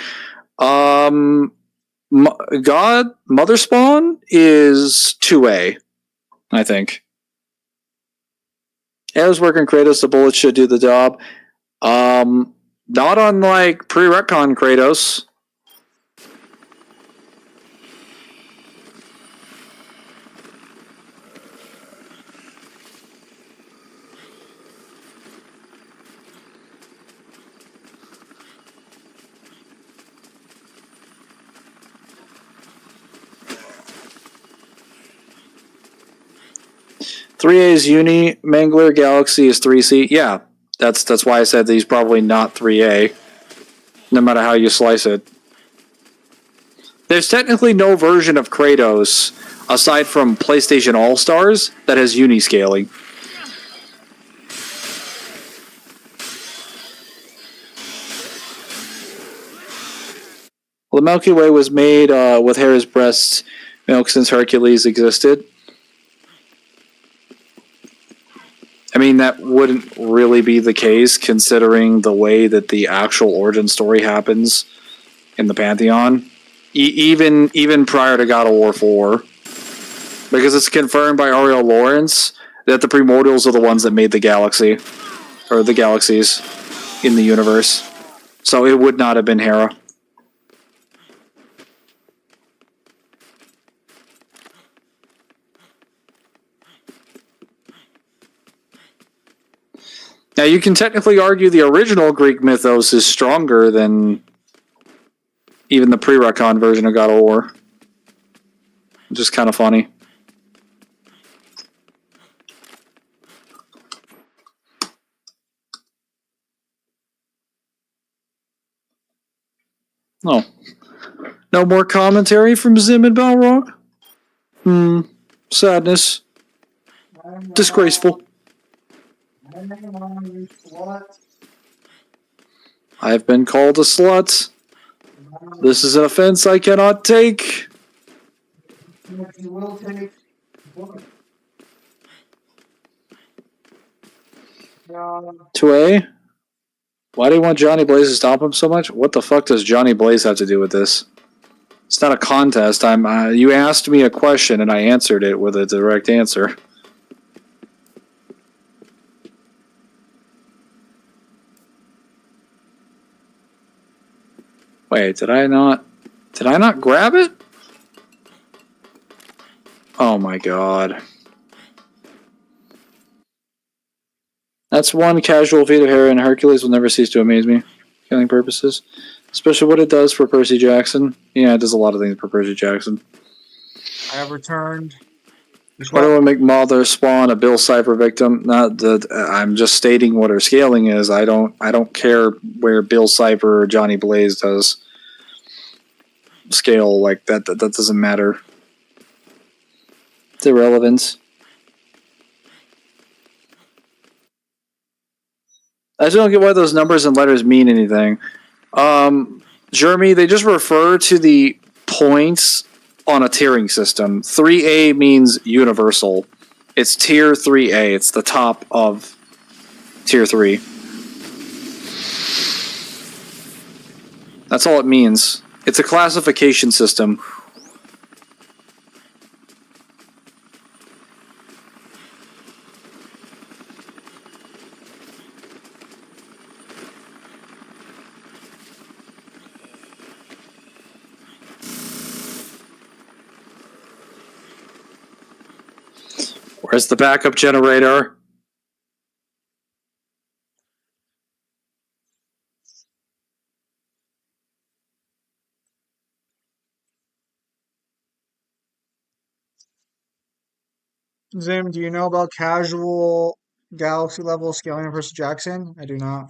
God, Mother Spawn is 2A, I think. Arrows working Kratos, the bullets should do the job. Not on, like, pre-retcon Kratos. Three A is Uni, Mangler, Galaxy is 3C. Yeah, that's why I said that he's probably not 3A, no matter how you slice it. There's technically no version of Kratos, aside from PlayStation All-Stars, that has Uni scaling. Well, the Milky Way was made with Hera's breast milk since Hercules existed. I mean, that wouldn't really be the case, considering the way that the actual origin story happens in the Pantheon. Even prior to God of War 4. Because it's confirmed by Ariel Lawrence that the primordials are the ones that made the galaxy. Or the galaxies in the universe. So it would not have been Hera. Now, you can technically argue the original Greek mythos is stronger than even the pre-retcon version of God of War. Which is kind of funny. Oh. No more commentary from Zim and Balrog? Sadness. Disgraceful. I've been called a slut. This is an offense I cannot take. You will take. 2A? Why do you want Johnny Blaze to stop him so much? What the fuck does Johnny Blaze have to do with this? It's not a contest. You asked me a question and I answered it with a direct answer. Wait, did I not grab it? Oh my god. That's one casual feat of Hera and Hercules will never cease to amaze me. Killing purposes. Especially what it does for Percy Jackson. Yeah, it does a lot of things for Percy Jackson. I have returned. Why do I make Mother spawn a Bill Cipher victim? Not that I'm just stating what her scaling is. I don't care where Bill Cipher or Johnny Blaze does scale like that. That doesn't matter. It's irrelevant. I just don't get why those numbers and letters mean anything. Jeremy, they just refer to the points on a tiering system. 3A means universal. It's tier 3A. It's the top of tier 3. That's all it means. It's a classification system. Where's the backup generator? Zim, do you know about casual galaxy level scaling versus Jackson? I do not.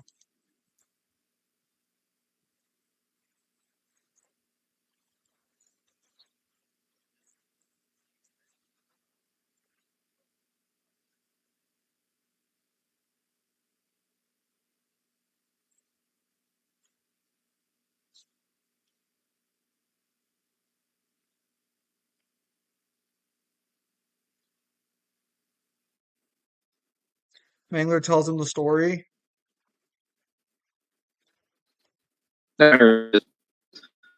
Mangler tells him the story. There it is.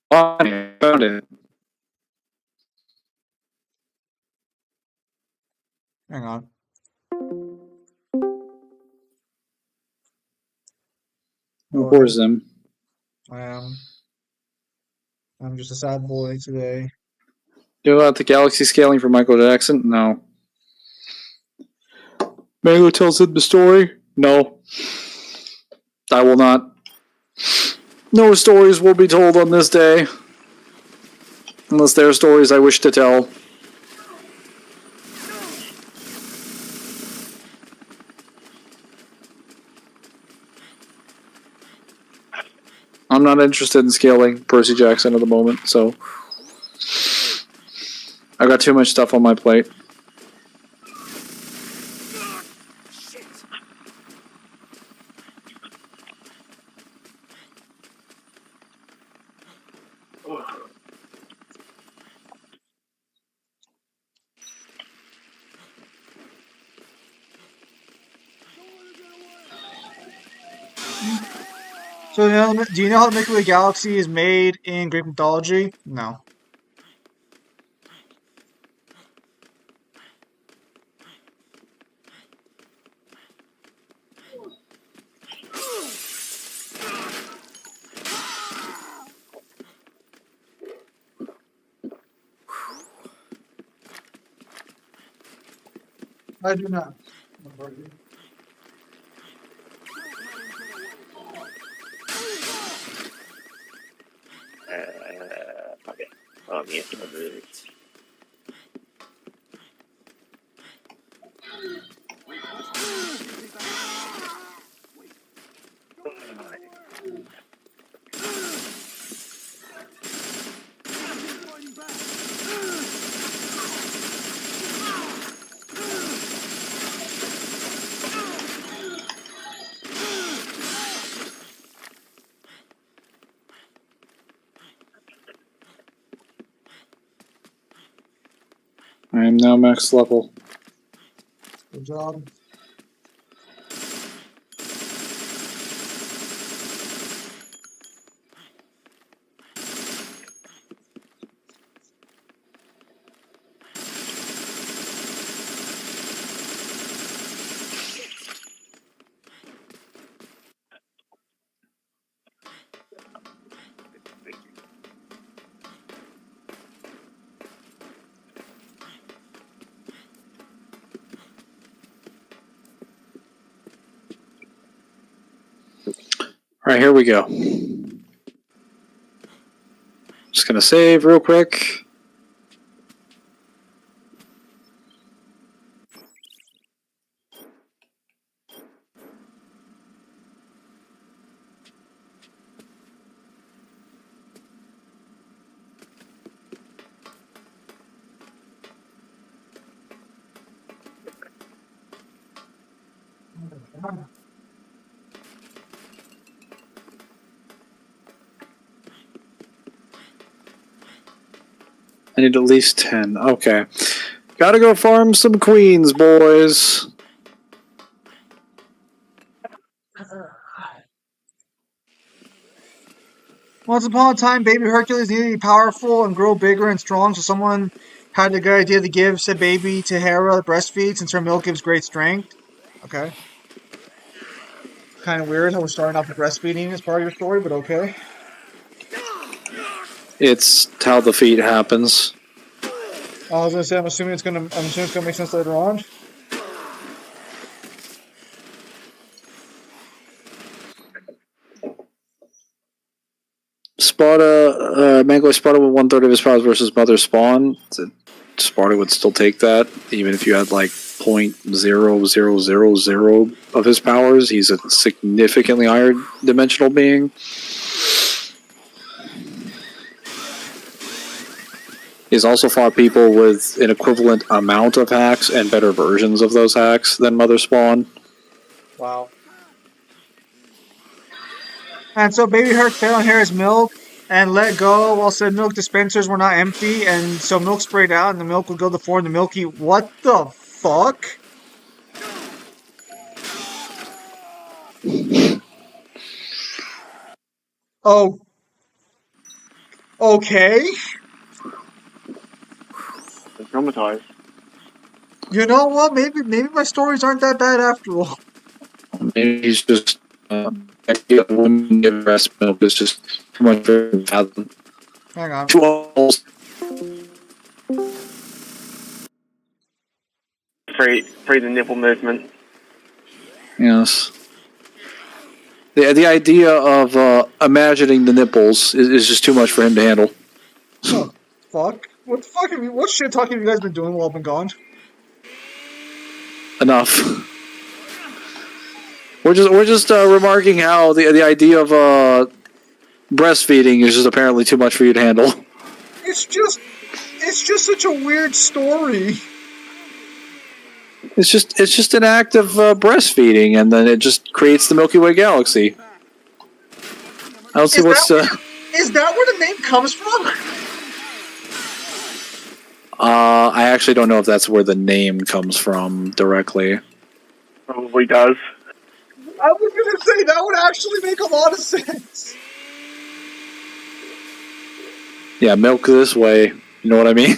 Oh, I found it. Hang on. Of course, them. I am. I'm just a sad boy today. You know about the galaxy scaling for Michael Jackson? No. Mango tells him the story? No. I will not. No stories will be told on this day. Unless there are stories I wish to tell. I'm not interested in scaling Percy Jackson at the moment, so I got too much stuff on my plate. So, do you know how the Milky Way galaxy is made in Greek mythology? No. I do not. Okay. Yes, it. I am now max level. Good job. Alright, here we go. Just gonna save real quick. I need at least 10. Okay. Gotta go farm some queens, boys. Once upon a time, baby Hercules needed to be powerful and grow bigger and strong, so someone had the good idea to give said baby to Hera to breastfeed since her milk gives great strength. Okay. Kind of weird how we're starting off with breastfeeding as part of your story, but okay. It's how the feat happens. I was gonna say, I'm assuming it's gonna make sense later on. Mangler Sparta with 1/3 of his powers versus Mother Spawn. Sparta would still take that, even if you had like 0.0000 of his powers. He's a significantly higher dimensional being. He's also fought people with an equivalent amount of hacks and better versions of those hacks than Mother Spawn. Wow. And so baby Herc fed on Hera's milk and let go while said milk dispensers were not empty, and so milk sprayed out and the milk would go to form the Milky. What the fuck? Oh. Okay. I'm traumatized. You know what? Maybe my stories aren't that bad after all. Maybe he's just women give breast milk is just too much for him to fathom. Hang on. Free the nipple movement. Yes. The idea of imagining the nipples is just too much for him to handle. Oh, fuck. What the fuck what shit talking have you guys been doing while I've been gone? Enough. We're just remarking how the idea of breastfeeding is just apparently too much for you to handle. It's just such a weird story. It's just an act of breastfeeding, and then it just creates the Milky Way galaxy. I don't see what's. Is that where the name comes from? I actually don't know if that's where the name comes from directly. Probably does. I was gonna say that would actually make a lot of sense. Yeah, milk this way. You know what I mean?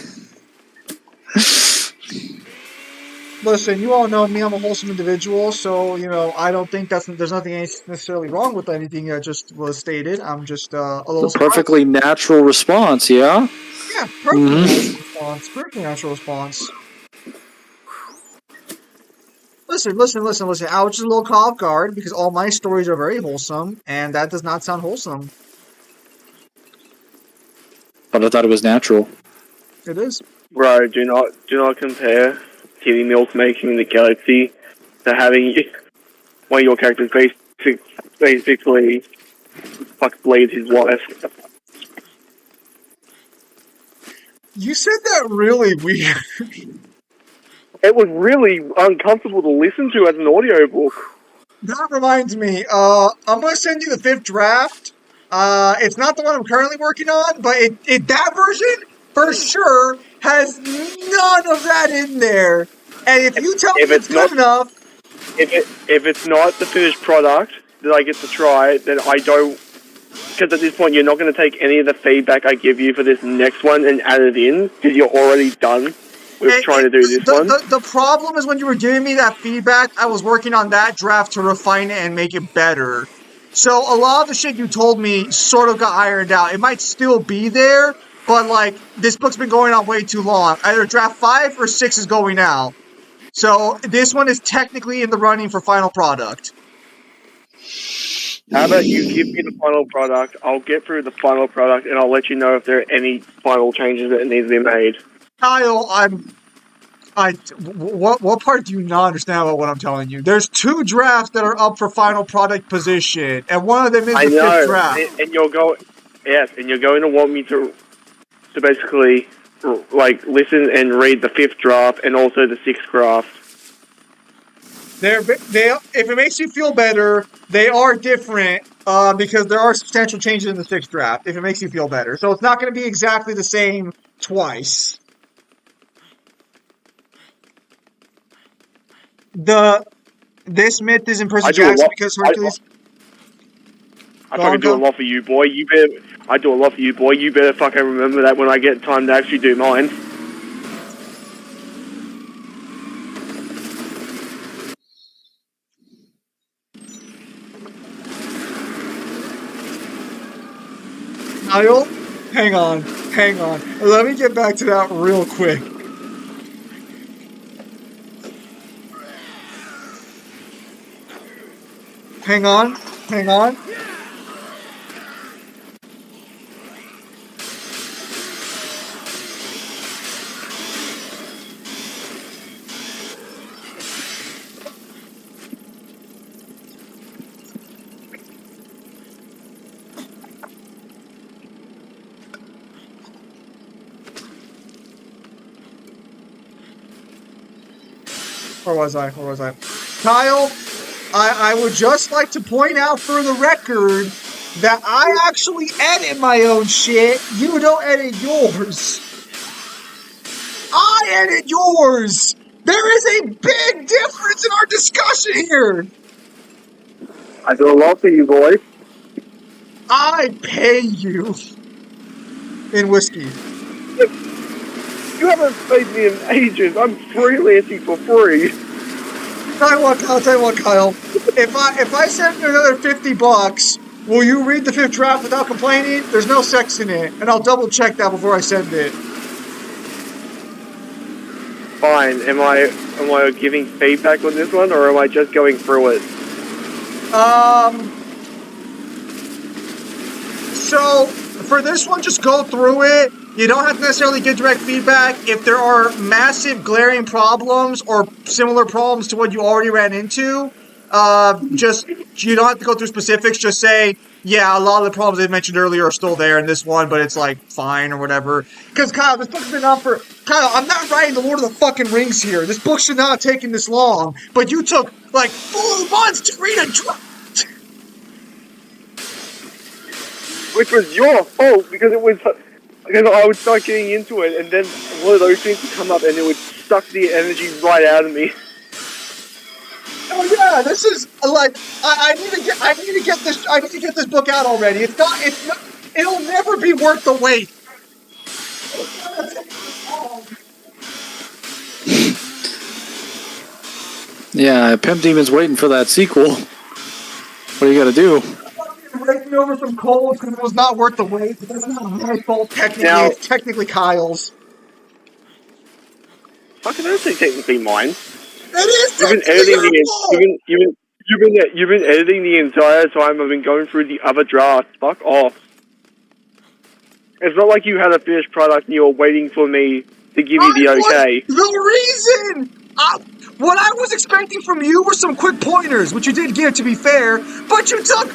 Listen, you all know me. I'm a wholesome individual, so I don't think there's nothing necessarily wrong with anything that just was stated. I'm just a little It's a perfectly natural response, yeah? Yeah, perfectly natural response. Perfectly natural response. Listen. I was just a little caught off guard because all my stories are very wholesome, and that does not sound wholesome. But I thought it was natural. It is. Bro, do not compare kitty milk making the galaxy to having one of your characters basically fuck Blade his wife. You said that really weird. It was really uncomfortable to listen to as an audiobook. That reminds me, I'm gonna send you the 5th draft. It's not the one I'm currently working on, but that version, for sure, has none of that in there. And if you tell me it's good enough... If it's not the finished product that I get to try, then I don't... Because at this point, you're not going to take any of the feedback I give you for this next one and add it in, because you're already done with trying to do this one. The problem is when you were giving me that feedback, I was working on that draft to refine it and make it better. So a lot of the shit you told me sort of got ironed out. It might still be there, but like, this book's been going on way too long. Either draft 5 or 6 is going out. So this one is technically in the running for final product. How about you give me the final product, I'll get through the final product, and I'll let you know if there are any final changes that need to be made. Kyle, what part do you not understand about what I'm telling you? There's 2 drafts that are up for final product position, and one of them is the 5th draft. And you're going, yes, and you're going to want me to basically like listen and read the 5th draft and also the 6th draft. If it makes you feel better, they are different. because there are substantial changes in the sixth draft, if it makes you feel better. So it's not going to be exactly the same twice. This myth is in Percy Jackson because Hercules. I fucking do a lot for you, boy. I do a lot for you, boy. You better fucking remember that when I get time to actually do mine. Kyle, hang on. Let me get back to that real quick. Hang on. Where was I? Kyle, I would just like to point out for the record that I actually edit my own shit. You don't edit yours. I edit yours. There is a big difference in our discussion here. I do a lot for you, boy. I pay you in whiskey. You haven't paid me in ages. I'm freelancing for free. Tell you what, Kyle. If I send you another $50, will you read the fifth draft without complaining? There's no sex in it, and I'll double check that before I send it. Fine. Am I giving feedback on this one, or am I just going through it? So for this one, just go through it. You don't have to necessarily give direct feedback. If there are massive glaring problems or similar problems to what you already ran into, you don't have to go through specifics. Just say, yeah, a lot of the problems I mentioned earlier are still there in this one, but it's like fine or whatever. Because Kyle, this book's been out for Kyle. I'm not writing the Lord of the fucking Rings here. This book should not have taken this long, but you took like 4 months to read a draft. Which was your fault because I would start getting into it, and then one of those things would come up, and it would suck the energy right out of me. Oh yeah, this is like I need to get this book out already. It's not. It'll never be worth the wait. Yeah, Pimp Demon's waiting for that sequel. What do you got to do? Breaking over some coals because it was not worth the wait. That's not my fault technically. Now, it's technically Kyle's. Fucking don't say technically mine. It is You've been editing you've been editing the entire time I've been going through the other drafts. Fuck off. It's not like you had a finished product and you were waiting for me to give you the okay. The reason! What I was expecting from you were some quick pointers, which you did give, to be fair, but you took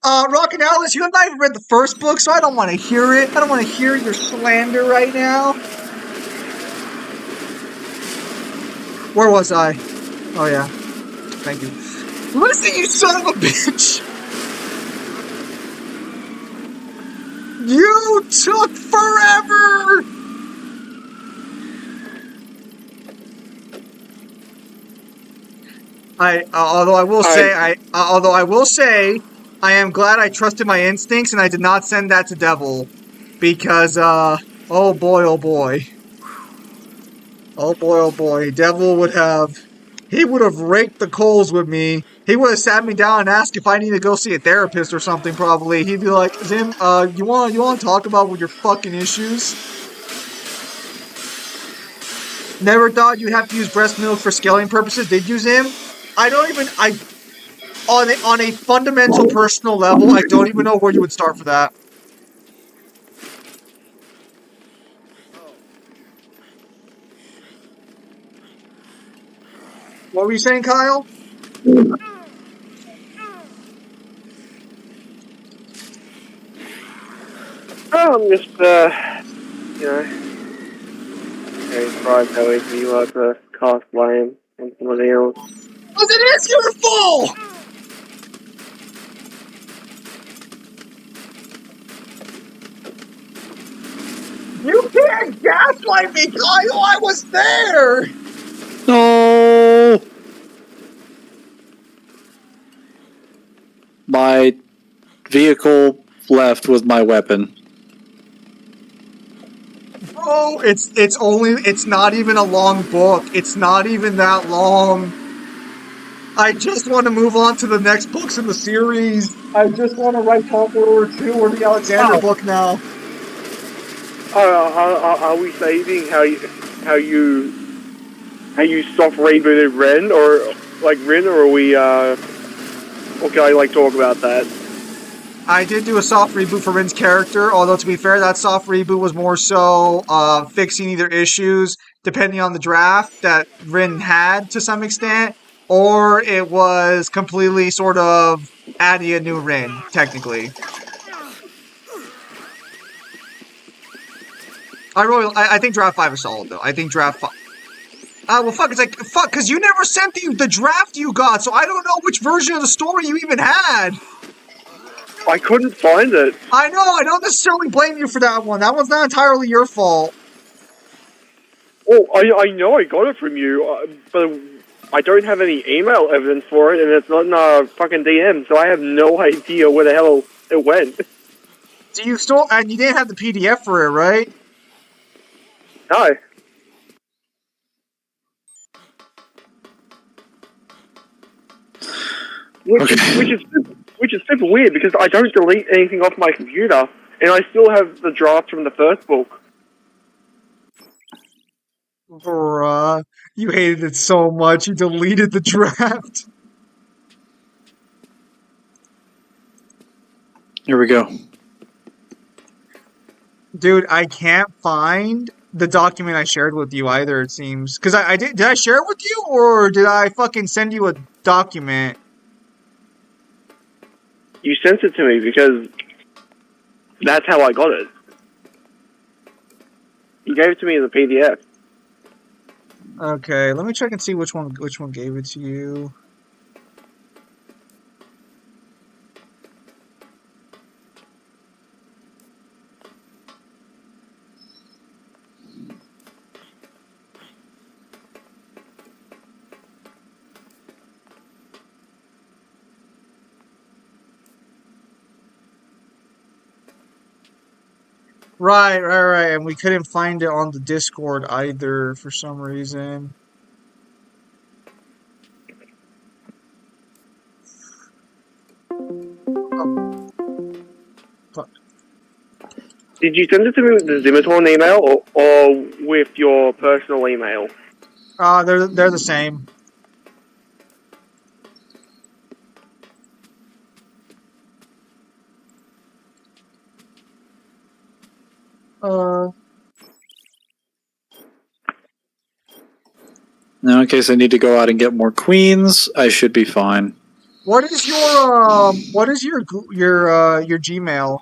Rock and Alice, you have not even read the first book, so I don't want to hear it. I don't want to hear your slander right now. Where was I? Oh, yeah. Thank you. Listen, you son of a bitch! You took forever! Although I will say, I am glad I trusted my instincts and I did not send that to Devil, because oh boy, Devil would have raked the coals with me. He would have sat me down and asked if I need to go see a therapist or something. Probably he'd be like, "Zim, you want to talk about your fucking issues?" Never thought you'd have to use breast milk for scaling purposes. Did you, Zim? On a fundamental personal level, I don't even know where you would start for that. What were you saying, Kyle? I'm just, very surprised how easy you are to cast blame on somebody else. Because it is your fault! You can't gaslight me, Kyle! I was there! No! My vehicle left with my weapon. Bro, it's not even a long book. It's not even that long. I just want to move on to the next books in the series. I just want to write Top World War II or the Alexander book now. Are we saving how you soft rebooted Ren or are we or can I talk about that? I did do a soft reboot for Rin's character, although to be fair, that soft reboot was more so fixing either issues, depending on the draft that Rin had to some extent, or it was completely sort of adding a new Rin, technically. I think draft 5 is solid, though. I think draft 5... well, fuck, because you never sent the draft you got, so I don't know which version of the story you even had. I couldn't find it. I know, I don't necessarily blame you for that one. That one's not entirely your fault. Oh, I know I got it from you, but I don't have any email evidence for it, and it's not in a fucking DM, so I have no idea where the hell it went. Do you still... And you didn't have the PDF for it, right? No. Which is super weird because I don't delete anything off my computer, and I still have the draft from the first book. Bruh, you hated it so much you deleted the draft. Here we go. Dude, I can't find the document I shared with you either, it seems. Because did I share it with you, or did I fucking send you a document? You sent it to me because that's how I got it. You gave it to me as a PDF. Okay, let me check and see which one gave it to you. Right, and we couldn't find it on the Discord either for some reason. Did you send it to me with the Zimatorn email or with your personal email? They're the same. Now, in case I need to go out and get more queens, I should be fine. What is your Gmail?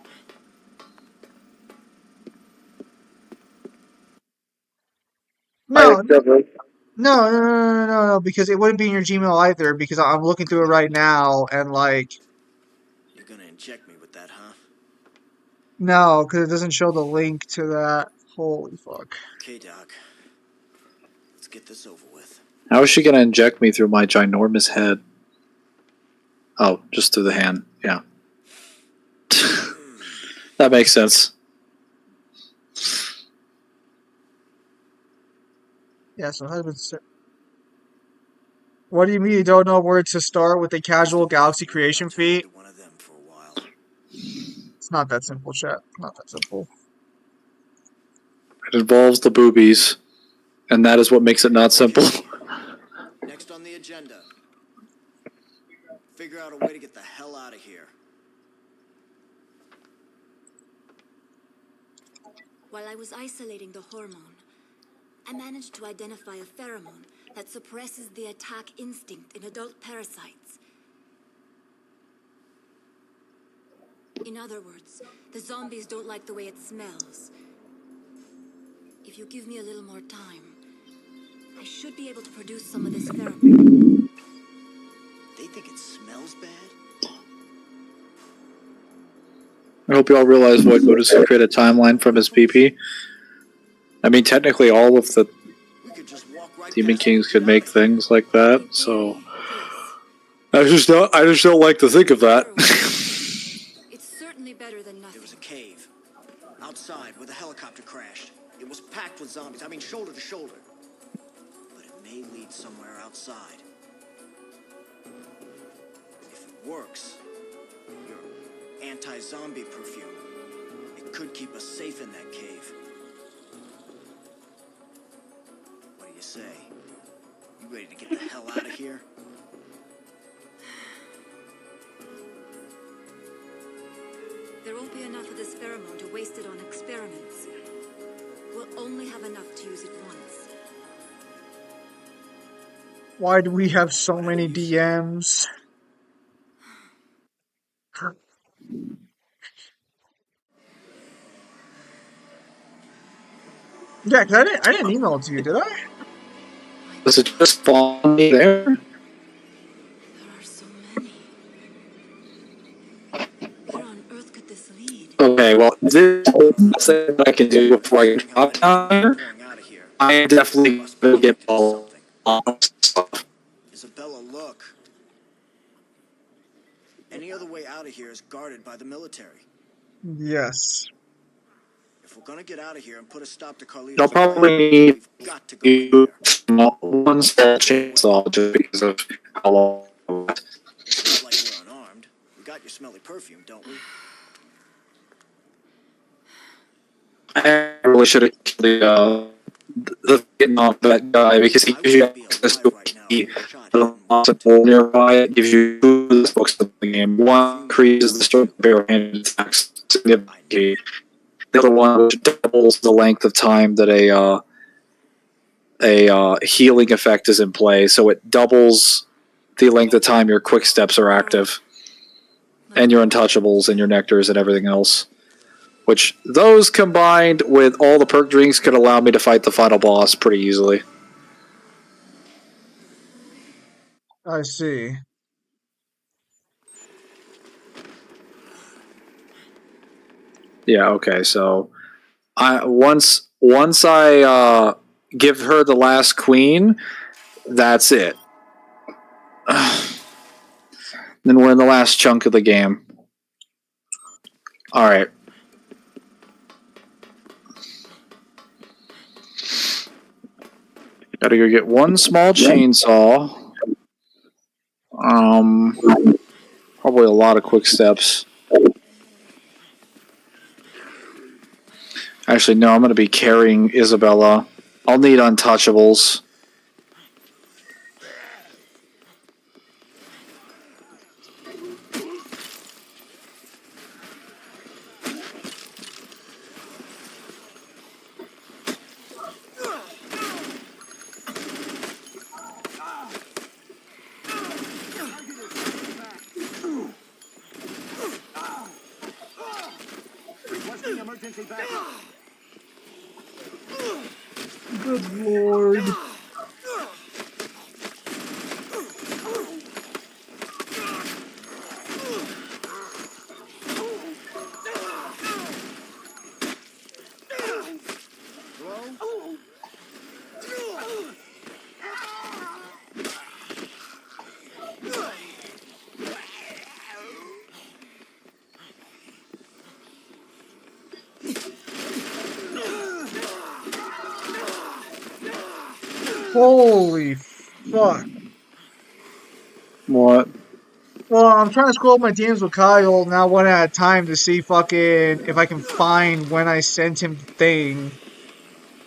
No, because it wouldn't be in your Gmail either, because I'm looking through it right now, and You're gonna inject me with that, huh? no, because it doesn't show the link to that. Holy fuck. Okay, Doc. Let's get this over with. How is she going to inject me through my ginormous head? Oh, just through the hand. Yeah. That makes sense. Yeah, so husband. What do you mean you don't know where to start with a casual galaxy creation feat? It's not that simple, chat. Not that simple. It involves the boobies, and that is what makes it not simple. Next on the agenda. Figure out a way to get the hell out of here. While I was isolating the hormone, I managed to identify a pheromone that suppresses the attack instinct in adult parasites. In other words, the zombies don't like the way it smells. If you give me a little more time, I should be able to produce some of this pheromone. They think it smells bad? I hope you all realize Void Mode is to create a timeline from his PP. I mean, technically, all of the We could just walk right Demon past Kings it. could make things like that. So Yes. I just don't like to think of that. It's certainly better than There nothing. was a cave outside where the helicopter crashed. It was packed with zombies. I mean, shoulder to shoulder. But it may lead somewhere outside. If it works, your anti-zombie perfume, it could keep us safe in that cave. What do you say? You ready to get the hell out of here? There won't be enough of this pheromone to waste it on experiments. We'll only have enough to use it once. Why do we have so many DMs? Yeah, 'cause I didn't email it to you, did I? Does it just fall me there? There are so many. Where on earth could this lead? Okay, well, this is the best thing that I can do before I get up down here. Pouring out of here. I am definitely going to get all stuff. Isabella, look. Any other way out of here is guarded by the military. Yes. If we're gonna get out of here and put a stop to Carlito's You'll plan, probably need we've got to go in there. one small chainsaw just because of how long. It's not like we're unarmed. We got your smelly perfume, don't we? I really should have killed the getting off that guy because he gives you access to a key. The possible nearby it gives you two of the books of the game. One increases the strength of bare-handed attacks significantly. The other one which doubles the length of time that a healing effect is in play, so it doubles the length of time your quick steps are active, and your untouchables and your nectars and everything else. Which those combined with all the perk drinks could allow me to fight the final boss pretty easily. I see. Yeah. Okay. So, once I give her the last queen, that's it. Then we're in the last chunk of the game. All right. Gotta go get one small chainsaw. Probably a lot of quick steps. Actually, no, I'm going to be carrying Isabella. I'll need untouchables. Requesting emergency backup. Good lord. Holy fuck. What? Well, I'm trying to scroll up my DMs with Kyle now one at a time to see fucking if I can find when I sent him the thing.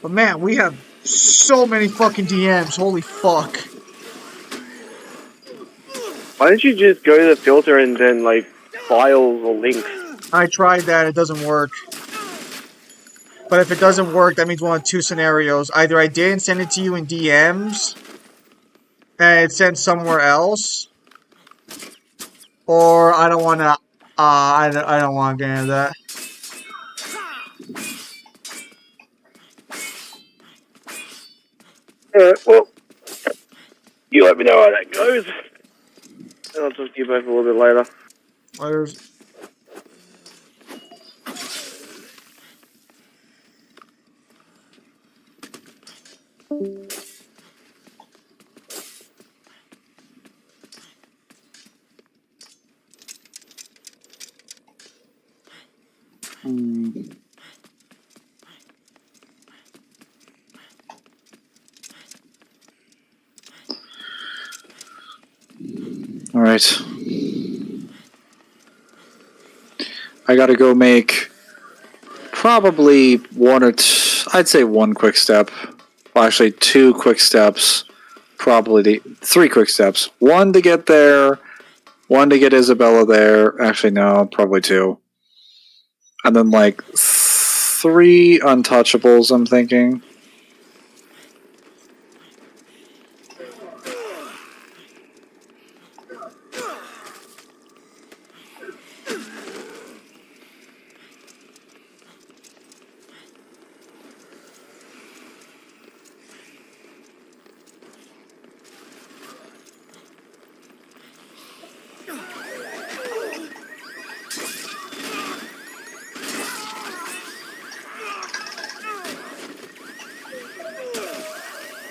But man, we have so many fucking DMs. Holy fuck. Why don't you just go to the filter and then, like, files or links? I tried that, it doesn't work. But if it doesn't work, that means one of two scenarios. Either I didn't send it to you in DMs, and it's sent somewhere else, or I don't want to, I don't want to get into that. Alright, well, you let me know how that goes. And I'll talk to you both a little bit later. There's... All right. I gotta go make probably I'd say one quick step. Well, actually, two quick steps. Probably three quick steps. One to get there. One to get Isabella there. Actually, no, probably two. And then like three untouchables, I'm thinking.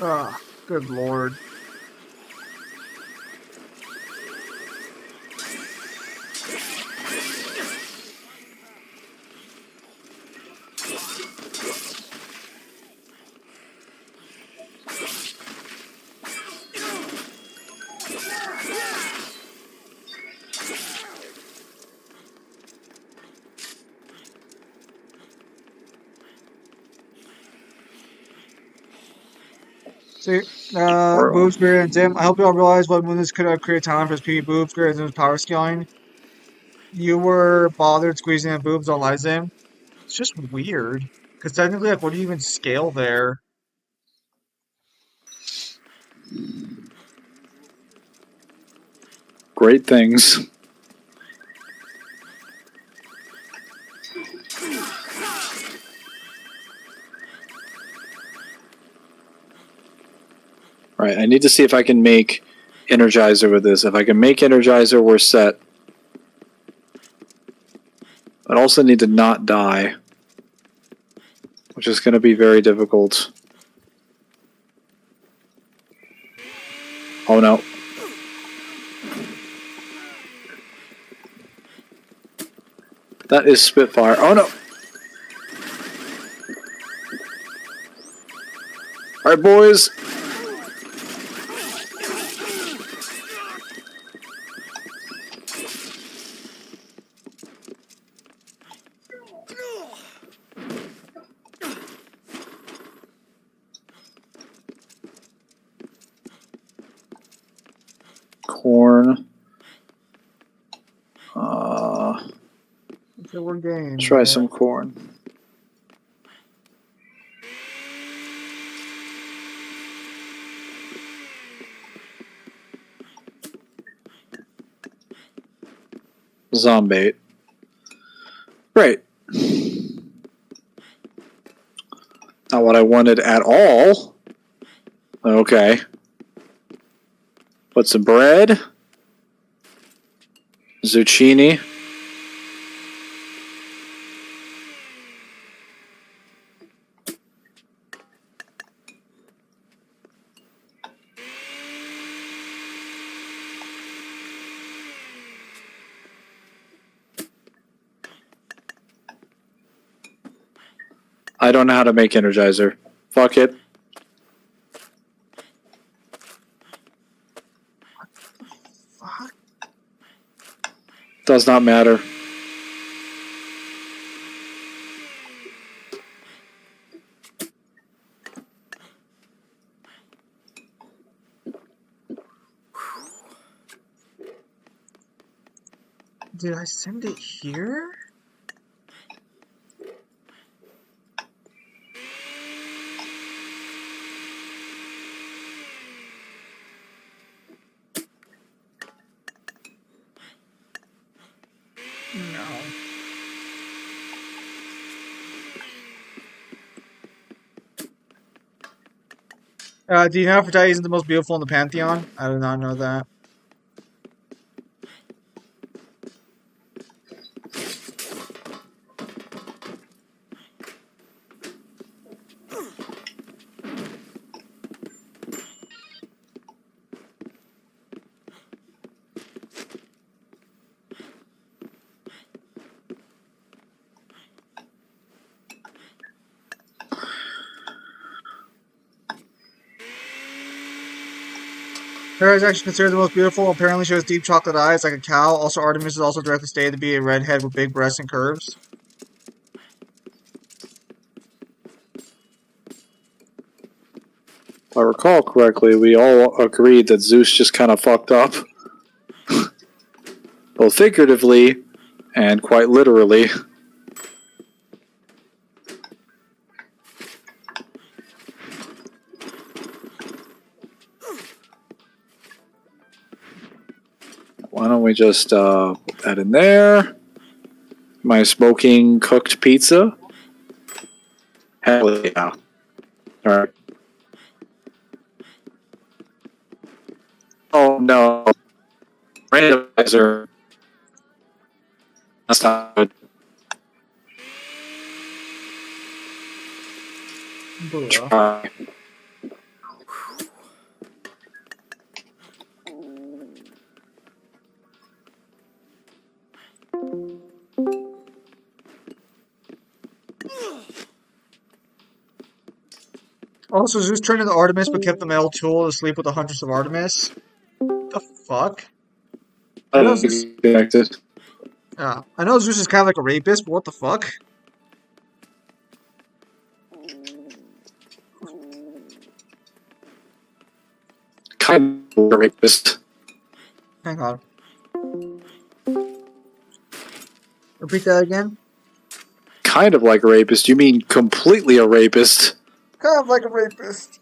Ah, good lord. See, Boobs, Greer, and Dim, I hope you all realize what Moonless could have created time for his PvP Boobs, Greer, and Dim's power scaling. You were bothered squeezing in Boobs on Lyzim. It's just weird. Because technically, like, what do you even scale there? Great things. Right, I need to see if I can make Energizer with this. If I can make Energizer, we're set. I also need to not die, which is going to be very difficult. Oh no. That is Spitfire. Oh no! Alright, boys. Corn. So we're game. Try Right? some corn. Zombate. Great. Not what I wanted at all. Okay. Put some bread. Zucchini. I don't know how to make Energizer. Fuck it. Fuck. Does not matter. Did I send it here? No. Do you know Aphrodite isn't the most beautiful in the Pantheon? I did not know that. Hera is actually considered the most beautiful. Apparently, she has deep chocolate eyes like a cow. Also, Artemis is also directly stated to be a redhead with big breasts and curves. If I recall correctly, we all agreed that Zeus just kind of fucked up. Both figuratively and quite literally. Why don't we just put that in there? My smoking cooked pizza? Hell yeah. Alright. Oh no. Randomizer. That's not good. Try. Also, Zeus turned into Artemis but kept the metal tool to sleep with the Huntress of Artemis. The fuck? I know Zeus, Connected. I know Zeus is kind of like a rapist, but what the fuck? Kind of a rapist. Hang on. Repeat that again. Kind of like a rapist. You mean completely a rapist? Kind of like a rapist.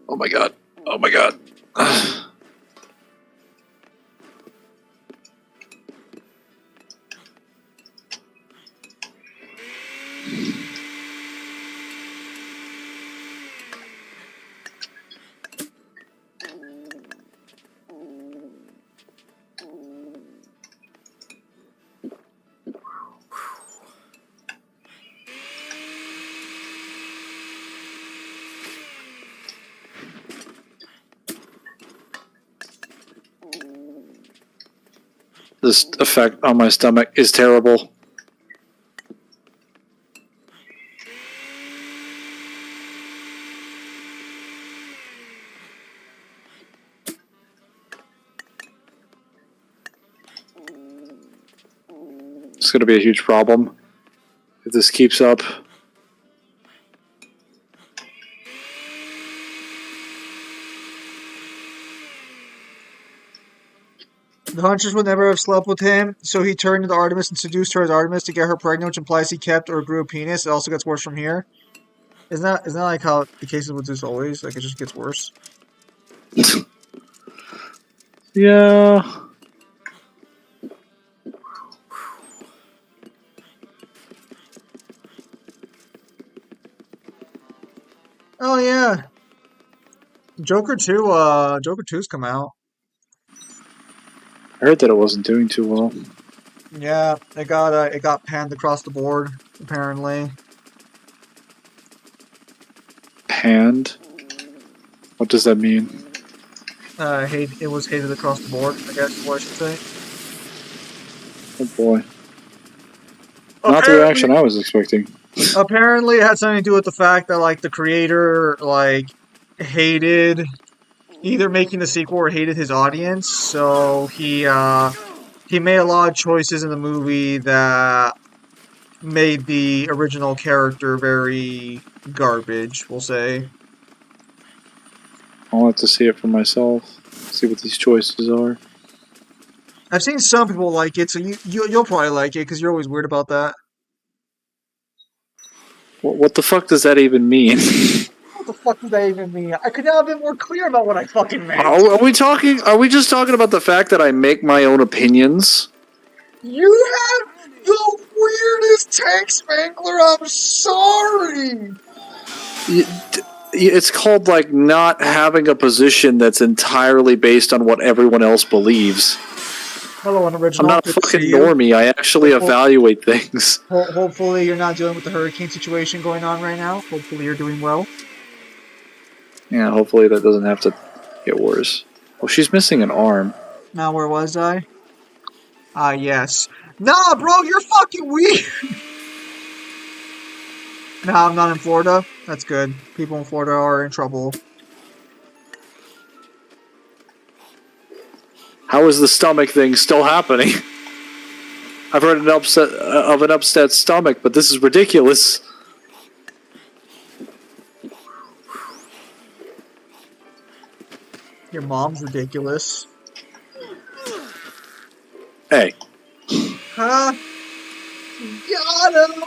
Oh my god. Oh my god. This effect on my stomach is terrible. It's going to be a huge problem if this keeps up. The Huntress would never have slept with him, so he turned into Artemis and seduced her as Artemis to get her pregnant, which implies he kept or grew a penis. It also gets worse from here. Isn't that like how the cases with Zeus always? Like, it just gets worse. Yeah. Oh yeah. Joker 2, Joker 2's come out. I heard that it wasn't doing too well. Yeah, it got panned across the board, apparently. Panned? What does that mean? It was hated across the board, I guess is what I should say. Oh boy. Not the reaction I was expecting. Apparently, it had something to do with the fact that, like, the creator, like, hated either making the sequel or hated his audience, so he made a lot of choices in the movie that made the original character very garbage, we'll say. I'll have to see it for myself. See what these choices are. I've seen some people like it, so you'll probably like it because you're always weird about that. What the fuck does that even mean? What the fuck does that even mean? I could not have been more clear about what I fucking meant. Are we talking? Are we just talking about the fact that I make my own opinions? You have the weirdest text, Mangler. I'm sorry. It's called, like, not having a position that's entirely based on what everyone else believes. Hello, Unoriginal. I'm not a fucking normie. I actually evaluate things. Hopefully you're not dealing with the hurricane situation going on right now. Hopefully you're doing well. Yeah, hopefully that doesn't have to get worse. Oh, she's missing an arm. Now, where was I? Ah, yes. Nah, bro, you're fucking weird. Nah, I'm not in Florida. That's good. People in Florida are in trouble. How is the stomach thing still happening? I've heard an upset stomach, but this is ridiculous. Your mom's ridiculous. Hey. Huh? Got him!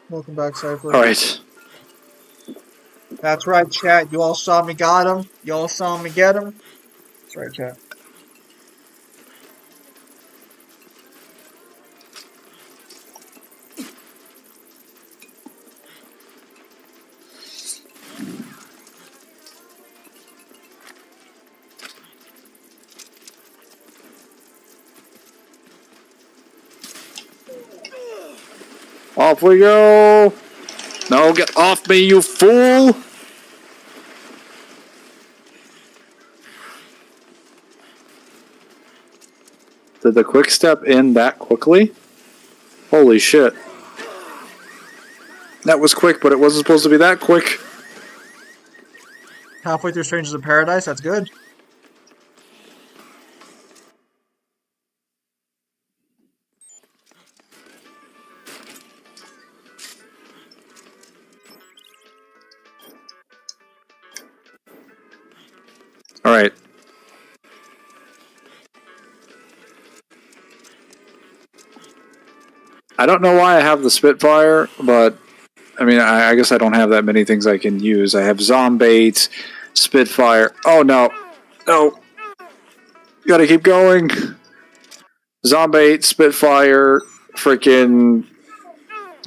Welcome back, Cypher. Alright. That's right, chat. You all saw me got him. You all saw me get him. That's right, chat. Off we go! No, get off me, you fool! Did the quick step in that quickly? Holy shit. That was quick, but it wasn't supposed to be that quick. Halfway through Strangers of Paradise, that's good. Alright. I don't know why I have the Spitfire, but I mean, I guess I don't have that many things I can use. I have Zombait, Spitfire. Oh no. No. Gotta keep going. Zombait, Spitfire, freaking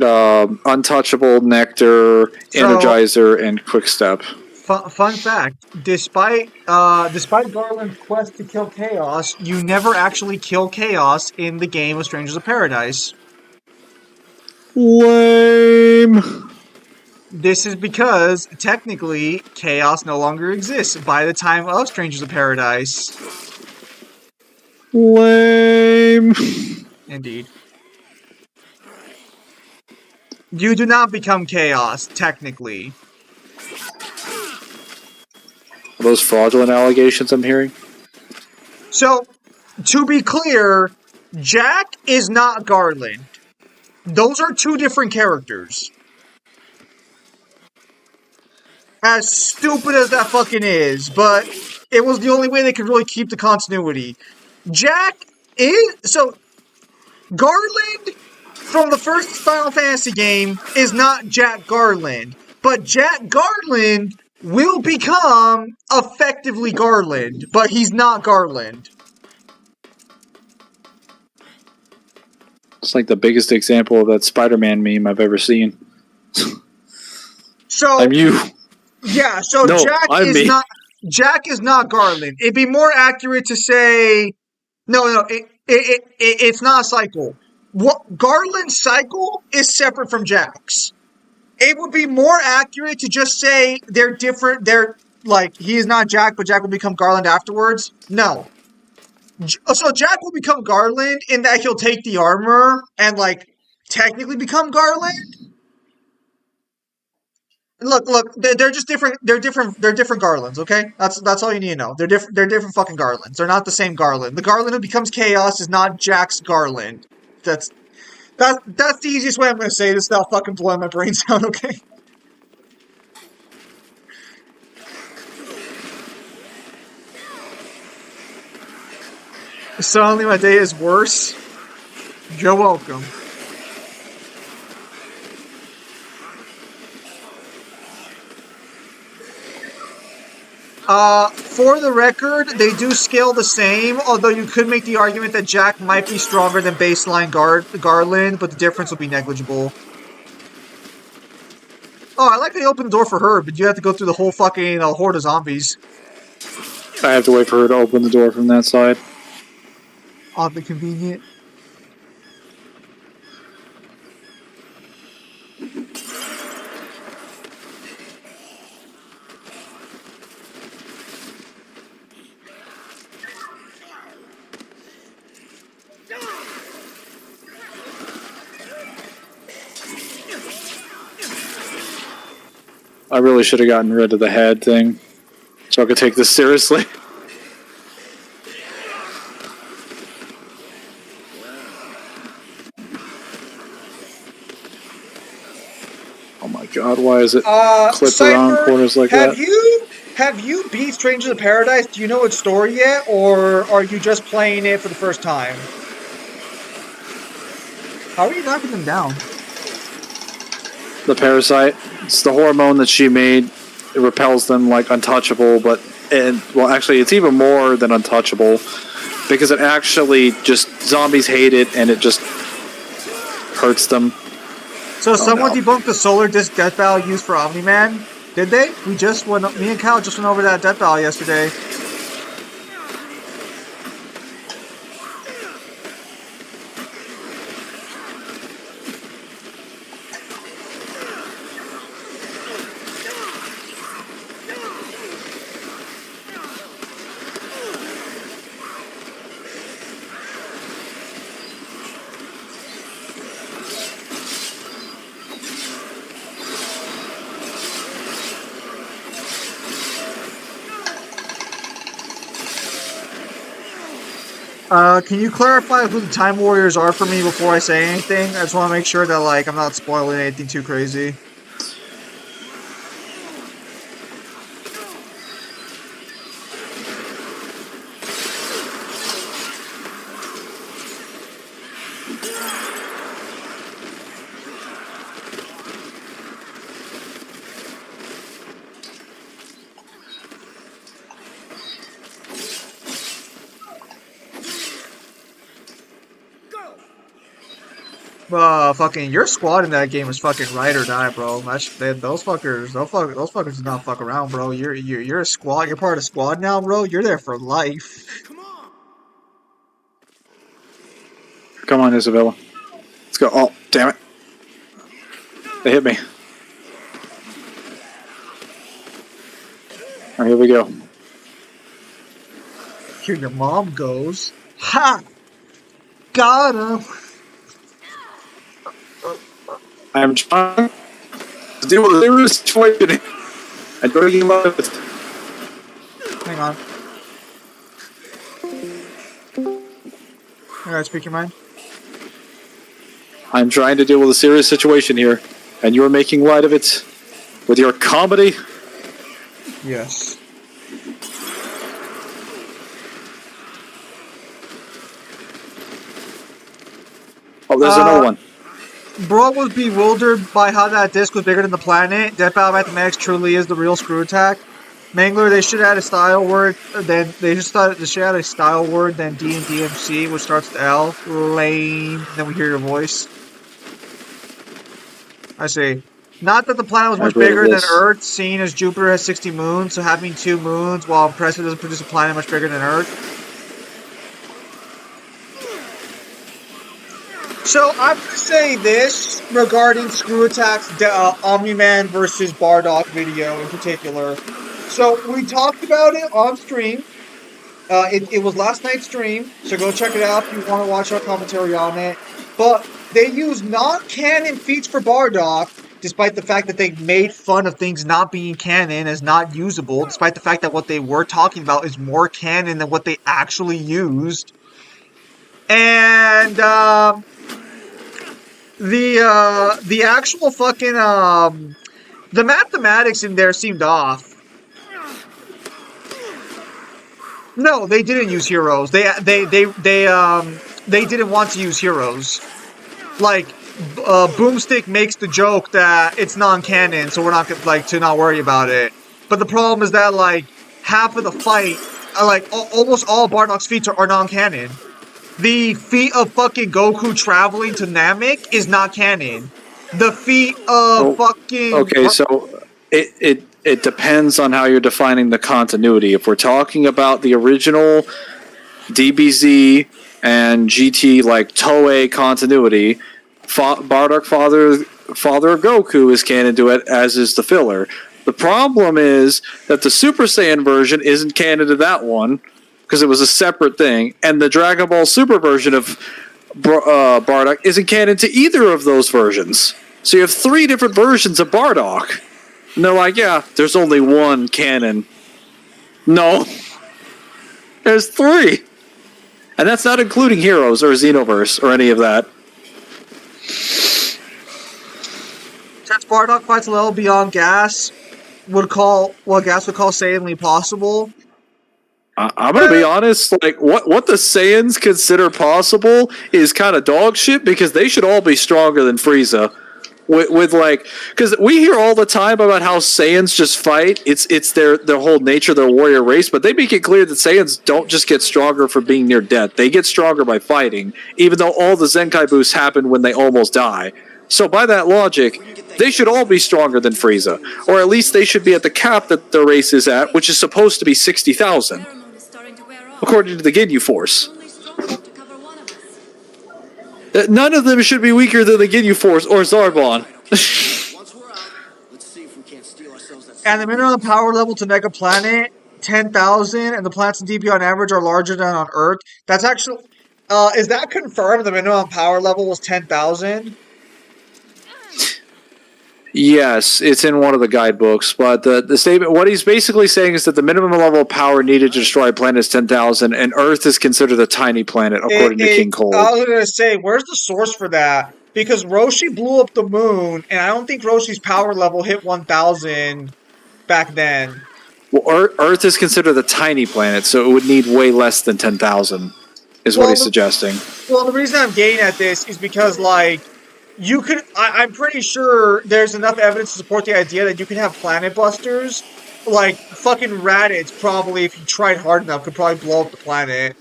Untouchable, Nectar, Energizer, and Quickstep. Fun fact: despite Garland's quest to kill Chaos, you never actually kill Chaos in the game of Strangers of Paradise. Lame. This is because technically Chaos no longer exists by the time of Strangers of Paradise. Lame. Indeed. You do not become Chaos, technically. Are those fraudulent allegations I'm hearing? So, to be clear, Jack is not Garland. Those are two different characters. As stupid as that fucking is, but it was the only way they could really keep the continuity. Jack is... So, Garland from the first Final Fantasy game is not Jack Garland. But Jack Garland will become effectively Garland, but he's not Garland. It's like the biggest example of that Spider-Man meme I've ever seen. So I'm you. Yeah, so No, Jack is not Garland. It'd be more accurate to say it's not a cycle. What Garland's cycle is separate from Jack's. It would be more accurate to just say they're different. They're like he is not Jack, but Jack will become Garland afterwards. No. So Jack will become Garland in that he'll take the armor and like technically become Garland. Look, they're just different. They're different Garlands. Okay, that's all you need to know. They're different. They're different fucking Garlands. They're not the same Garland. The Garland who becomes Chaos is not Jack's Garland. That's the easiest way I'm going to say this without fucking blowing my brains out. Okay. Suddenly my day is worse. You're welcome. For the record, they do scale the same, although you could make the argument that Jack might be stronger than baseline Garland, but the difference will be negligible. Oh, I like they opened the door for her, but you have to go through the whole fucking horde of zombies. I have to wait for her to open the door from that side. Oddly convenient. I really should have gotten rid of the head thing, so I could take this seriously. Oh my god, why is it clipped around corners like that? Have you beat Strangers of Paradise? Do you know its story yet, or are you just playing it for the first time? How are you knocking them down? The parasite. It's the hormone that she made. It repels them like untouchable, well, actually, it's even more than untouchable because it actually just zombies hate it and it just hurts them. So someone debunked the solar disc death valve used for Omni-Man? Did they? Me and Cal just went over that death valve yesterday. Can you clarify who the Time Warriors are for me before I say anything? I just want to make sure that, like, I'm not spoiling anything too crazy. Fucking your squad in that game is fucking ride or die, bro. Those fuckers do not fuck around, bro. You're a squad. You're part of the squad now, bro. You're there for life. Come on, Isabella. Let's go. Oh, damn it. They hit me. Alright, here we go. Here your mom goes. Ha! Got him! I'm trying to deal with the situation. I don't give up. Hang on. Alright, speak your mind. I'm trying to deal with a serious situation here, and you're making light of it with your comedy. Yes. Oh, there's another one. Bro was bewildered by how that disc was bigger than the planet. Death Battle Mathematics truly is the real screw attack. Mangler, they should add a style word. Then they should add a style word. Then D and DMC, which starts with L. Lame. Then we hear your voice. I see. Not that the planet was much bigger than Earth, seeing as Jupiter has 60 moons, so having 2 moons while Impressive doesn't produce a planet much bigger than Earth. So I'm going to say this regarding Screw Attack's Omni-Man versus Bardock video in particular. So we talked about it on stream. It was last night's stream, so go check it out if you want to watch our commentary on it. But they use non-canon feats for Bardock, despite the fact that they made fun of things not being canon as not usable, despite the fact that what they were talking about is more canon than what they actually used. And the actual fucking the mathematics in there seemed off. No, they didn't use heroes. They didn't want to use heroes. Like Boomstick makes the joke that it's non-canon, so we're not to not worry about it. But the problem is that like half of the fight, almost all Bardock's feats are non-canon. The feat of fucking Goku traveling to Namek is not canon. The feat of fucking... Okay, so it depends on how you're defining the continuity. If we're talking about the original DBZ and GT, like Toei continuity, Bardock Father of Goku is canon to it, as is the filler. The problem is that the Super Saiyan version isn't canon to that one, because it was a separate thing, and the Dragon Ball Super version of Bardock isn't canon to either of those versions. So you have 3 different versions of Bardock. And they're like, yeah, there's only one canon. No. There's 3. And that's not including Heroes or Xenoverse or any of that. Since Bardock fights a level beyond Gas would call Saiyanly possible. I'm gonna be honest, like what the Saiyans consider possible is kind of dog shit because they should all be stronger than Frieza. With like, because we hear all the time about how Saiyans just fight. It's their whole nature, their warrior race. But they make it clear that Saiyans don't just get stronger for being near death. They get stronger by fighting, even though all the Zenkai boosts happen when they almost die. So by that logic, they should all be stronger than Frieza, or at least they should be at the cap that their race is at, which is supposed to be 60,000, according to the Ginyu Force. None of them should be weaker than the Ginyu Force or Zarbon. And the minimum power level to Mega Planet, 10,000, and the planets in DP on average are larger than on Earth. That's actually, is that confirmed? The minimum power level was 10,000? Yes, it's in one of the guidebooks, but the statement, what he's basically saying is that the minimum level of power needed to destroy a planet is 10,000, and Earth is considered a tiny planet, according to King Cole. I was going to say, where's the source for that? Because Roshi blew up the moon, and I don't think Roshi's power level hit 1,000 back then. Well, Earth is considered a tiny planet, so it would need way less than 10,000, is what he's suggesting. Well, the reason I'm getting at this is because, like, you could, I'm pretty sure there's enough evidence to support the idea that you can have planet busters. Like, fucking Raditz probably, if you tried hard enough, could probably blow up the planet.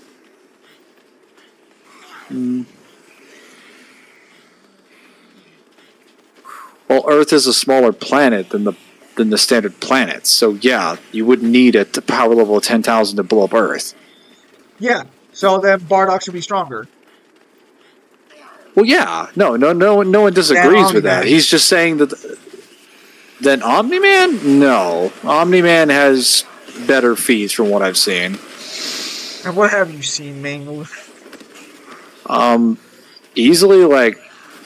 Well, Earth is a smaller planet than the standard planets, so yeah, you wouldn't need a power level of 10,000 to blow up Earth. Yeah, so then Bardock should be stronger. Well, yeah, no one disagrees with that. He's just saying that. Then Omni-Man? No, Omni-Man has better feats from what I've seen. And what have you seen, Mangler? Easily like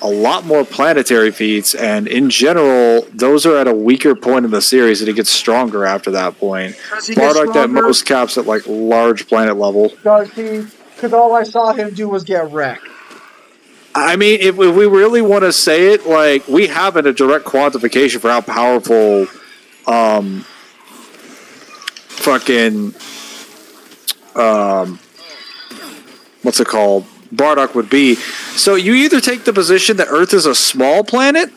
a lot more planetary feats, and in general, those are at a weaker point in the series, and it gets stronger after that point. Bardock at most caps at like large planet level. Does he? Because all I saw him do was get wrecked. I mean, if we really want to say it, like, we haven't a direct quantification for how powerful, what's it called? Bardock would be. So you either take the position that Earth is a small planet,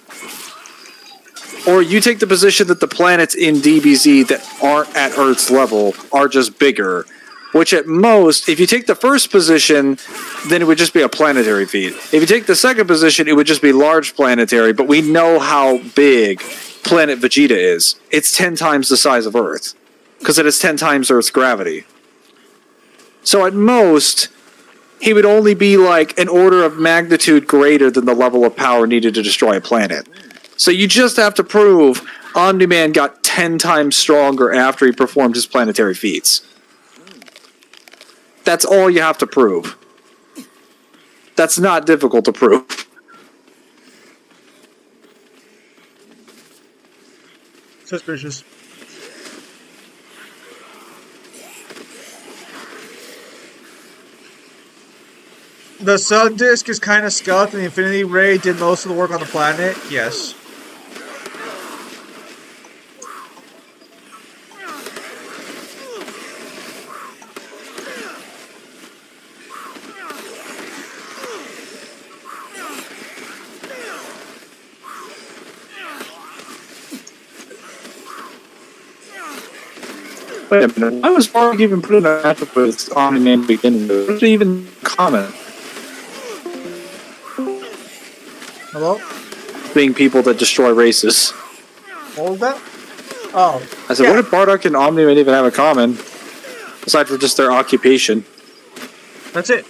or you take the position that the planets in DBZ that aren't at Earth's level are just bigger. Which at most, if you take the first position, then it would just be a planetary feat. If you take the second position, it would just be large planetary, but we know how big planet Vegeta is. It's 10 times the size of Earth, because it has 10 times Earth's gravity. So at most, he would only be like an order of magnitude greater than the level of power needed to destroy a planet. So you just have to prove Omni-Man got 10 times stronger after he performed his planetary feats. That's all you have to prove. That's not difficult to prove. Suspicious. The sun disk is kind of scuffed, and the Infinity Ray did most of the work on the planet. Yes. Wait a minute. Why was Bardock even put in a matchup with Omni-Man to begin with? What did he even comment? Hello? Being people that destroy races. What was that? Oh. I said, what did Bardock and Omni-Man even have in common? Aside from just their occupation. That's it.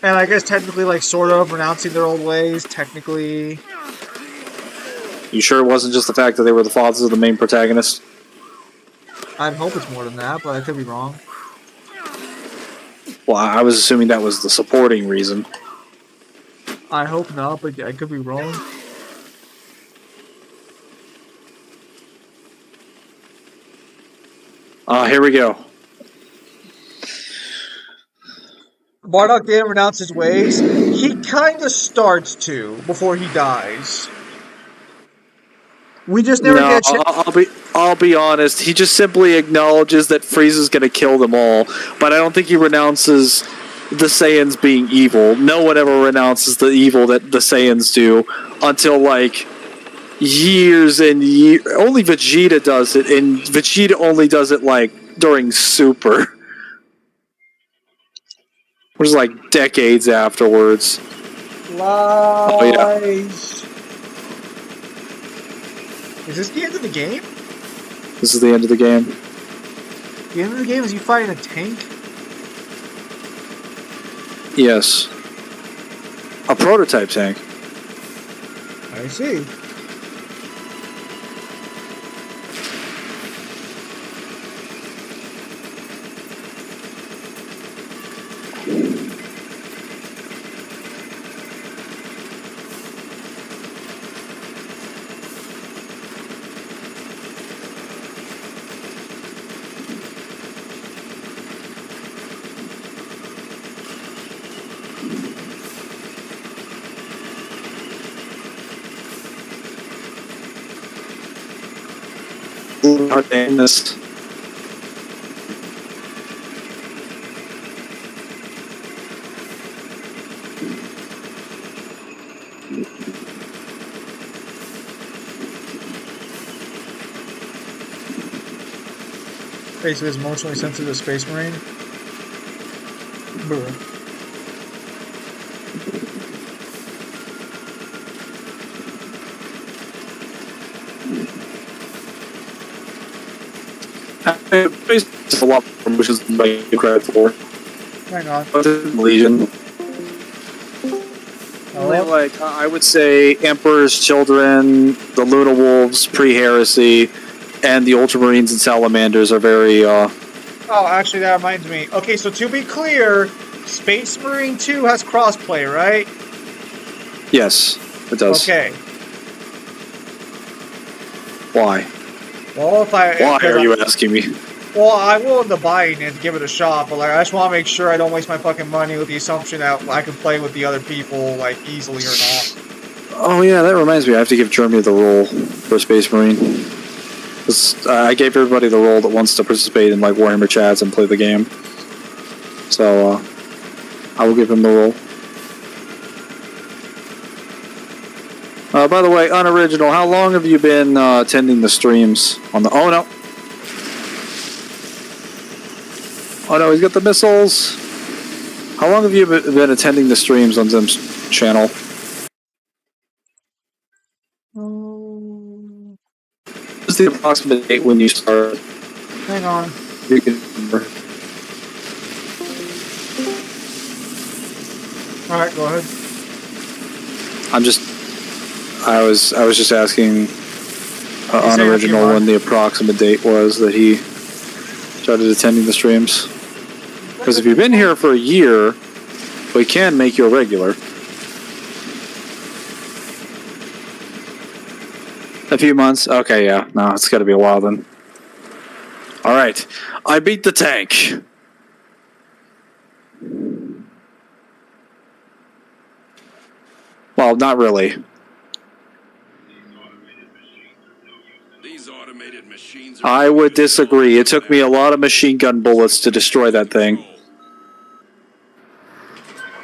And I guess technically, like, sort of renouncing their old ways, technically. You sure it wasn't just the fact that they were the fathers of the main protagonist? I'd hope it's more than that, but I could be wrong. Well, I was assuming that was the supporting reason. I hope not, but I could be wrong. Oh, here we go. Bardock didn't renounce his ways. He kind of starts to before he dies. We just never No, get a chance. I'll be honest. He just simply acknowledges that Frieza's going to kill them all, but I don't think he renounces the Saiyans being evil. No one ever renounces the evil that the Saiyans do until like years and years. Only Vegeta does it, and Vegeta only does it like during Super, which is like decades afterwards. Lies. Oh yeah. Is this the end of the game? This is the end of the game. The end of the game is you fighting a tank? Yes. A prototype tank. I see. Hard to end this. Basically, is emotionally sensitive Space Marine. Boo. It's a lot more, which is like credit for. Hang on. Legion. Oh. Like I would say, Emperor's Children, the Luna Wolves, pre-Heresy, and the Ultramarines and Salamanders are very. Oh, actually, that reminds me. Okay, so to be clear, Space Marine 2 has crossplay, right? Yes, it does. Okay. Why? Well, Why are you asking me? Well, I'm willing to buy it and give it a shot, but like, I just want to make sure I don't waste my fucking money with the assumption that I can play with the other people like easily or not. Oh yeah, that reminds me. I have to give Jeremy the role for Space Marine. I gave everybody the role that wants to participate in like Warhammer chats and play the game. So I will give him the role. By the way, Unoriginal, how long have you been attending the streams on the? Oh no! Oh no, he's got the missiles. How long have you been attending the streams on Zim's channel? What's the approximate date when you started? Hang on. You can remember. All right, go ahead. I was just asking Unoriginal when the approximate date was that he started attending the streams. Because if you've been here for a year, we can make you a regular. A few months? Okay, yeah. No, it's got to be a while then. Alright. I beat the tank. Well, not really. I would disagree. It took me a lot of machine gun bullets to destroy that thing.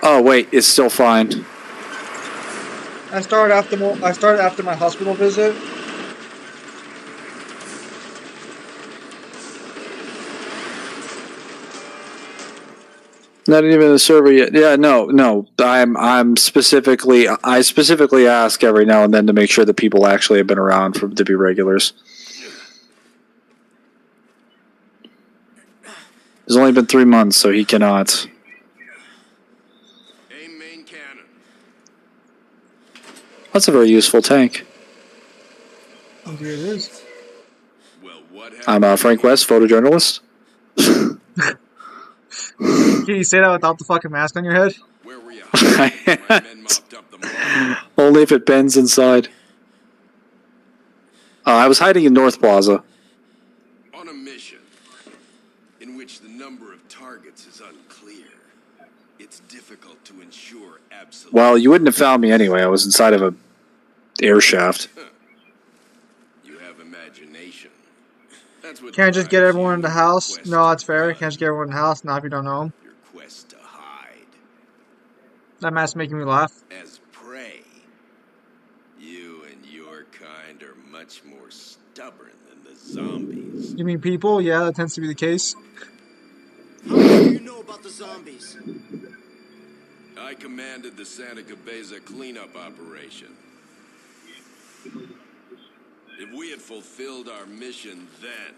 Oh, wait. It's still fine. I started after my hospital visit. Not even a server yet. Yeah, no. I specifically ask every now and then to make sure that people actually have been around to be regulars. It's only been 3 months, so he cannot. Main cannon. That's a very useful tank. Oh, here it is. Well, what I'm Frank West, photojournalist. Can you say that without the fucking mask on your head? Where were you? Only if it bends inside. I was hiding in North Plaza. On a mission. It's difficult to ensure absolute. Well, you wouldn't have found me anyway. I was inside of a air shaft. You have imagination. That's what Can't just get drives everyone you in the in your house. quest No, to that's fair. run, Can't just get everyone in the house. Not if you don't know them. your quest to hide. That mask's making me laugh. As prey, you and your kind are much more stubborn than the zombies. You mean people? Yeah, that tends to be the case. How much do you know about the zombies? I commanded the Santa Cabeza cleanup operation. If we had fulfilled our mission then,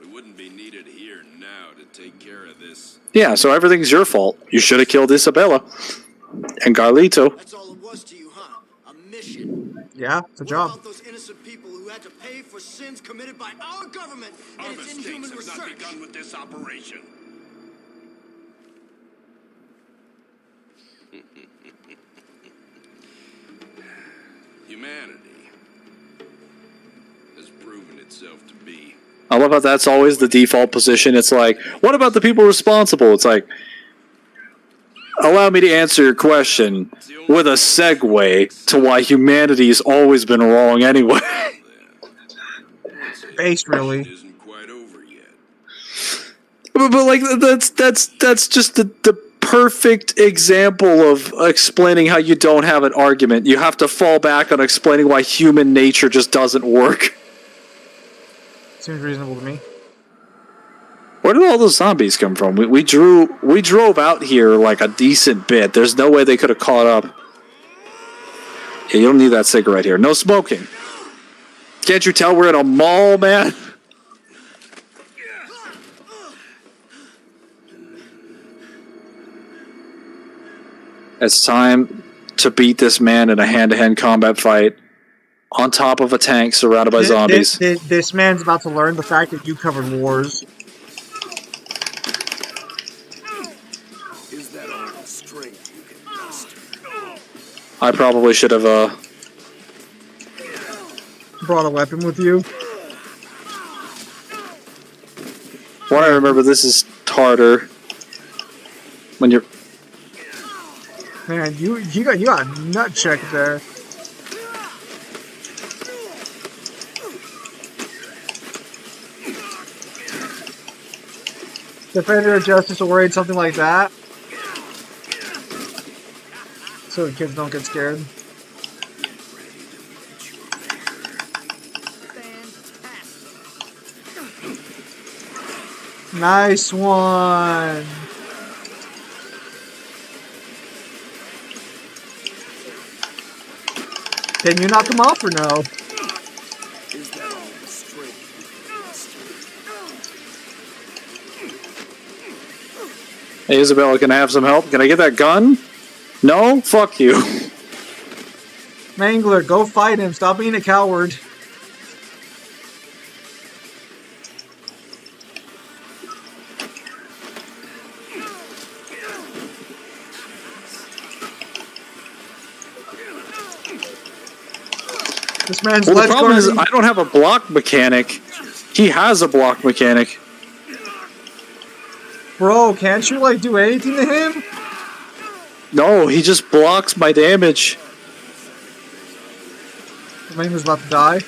we wouldn't be needed here now to take care of this. Yeah, so everything's your fault. You should have killed Isabella. And Carlito. That's all it was to you, huh? A mission. Yeah, it's a What job. about those innocent people who had to pay for sins committed by our government Our and its mistakes inhuman have not research? begun with this operation. Humanity has proven itself to be. I love how that's always the default position. It's like, what about the people responsible? It's like, allow me to answer your question with a segue to why humanity's always been wrong anyway. Based, really. Isn't quite over yet. but like that's just the perfect example of explaining how you don't have an argument. You have to fall back on explaining why human nature just doesn't work. Seems reasonable to me. Where did all those zombies come from? We drove out here like a decent bit. There's no way they could have caught up. Yeah, you don't need that cigarette here. No smoking. Can't you tell we're in a mall, man? It's time to beat this man in a hand-to-hand combat fight on top of a tank surrounded by zombies. This man's about to learn the fact that you covered wars. Is that all the strength you can muster? I probably should have Brought a weapon with you. What I remember, this is harder when you're. Man, you got a nut check there. Defender of Justice will worry something like that. So the kids don't get scared. Nice one. Can you knock him off or no? Is that all the strength you can muster? Hey, Isabella, can I have some help? Can I get that gun? No? Fuck you. Mangler, go fight him. Stop being a coward. This man's Well, the ledge problem is guarding. I don't have a block mechanic. He has a block mechanic. Bro, can't you like do anything to him? No, he just blocks my damage. Mangler's about to die.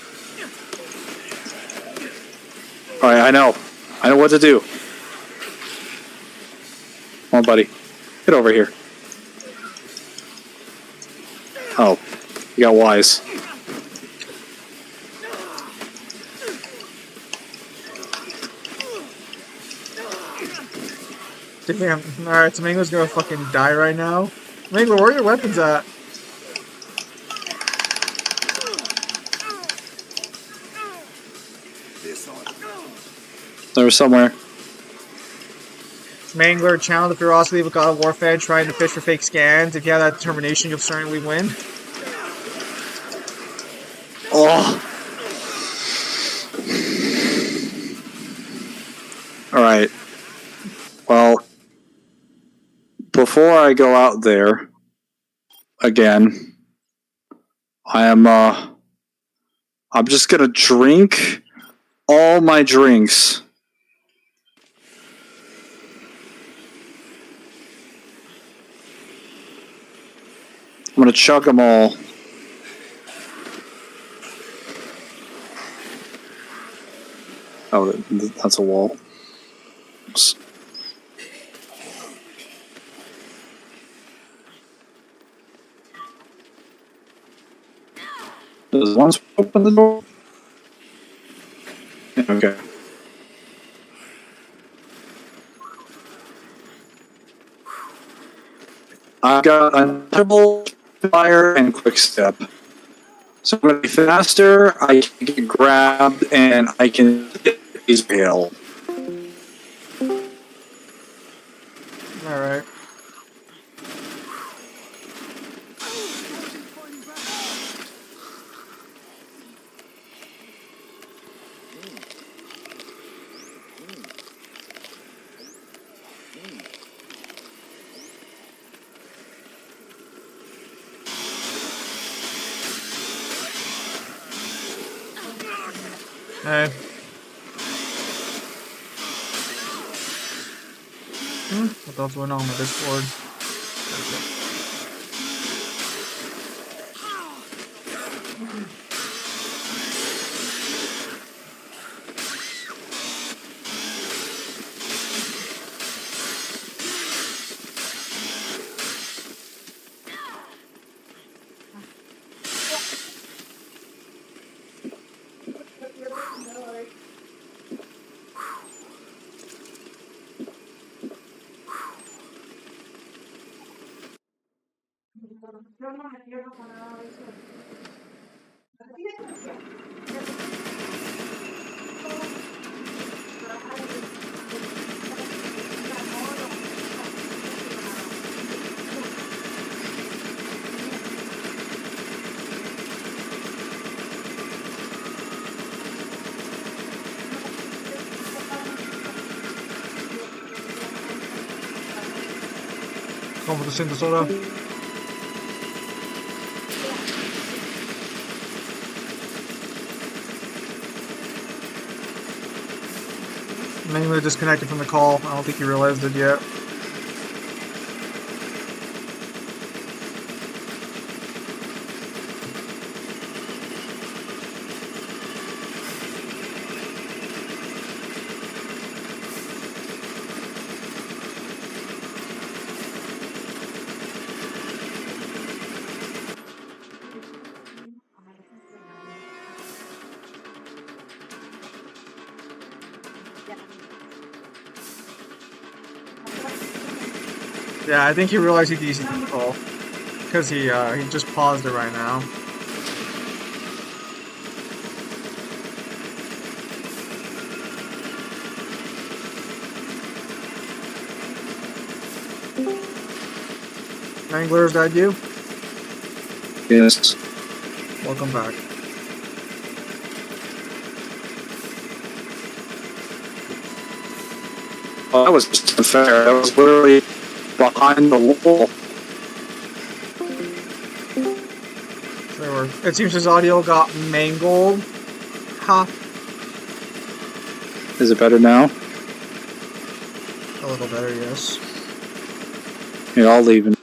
Alright, I know. I know what to do. Come on, buddy. Get over here. Oh, you got wise. Damn. Alright, so Mangler's gonna fucking die right now. Mangler, where are your weapons at? They were somewhere. Mangler, channel the ferocity of a god of war fan trying to fish for fake scans. If you have that determination, you'll certainly win. Oh. Alright. Well, before I go out there again, I'm just gonna drink all my drinks. I'm gonna chug them all. Oh, that's a wall. Oops. Does one open the door? Okay. I've got untouchable, fire, and quick step. So I'm going to be faster, I can get grabbed, and I can hit his tail. Alright. Hey. What else went on my Discord? Going for the Cinta Soda. Mangler disconnected from the call. I don't think he realized it yet. Yeah, I think he realized he DC'd the call. Because he just paused it right now. Mangler, is that you? Yes. Welcome back. Oh, that was just unfair. That was literally behind the wall. It seems his audio got mangled. Ha. Is it better now? A little better, yes. Yeah, I'll leave.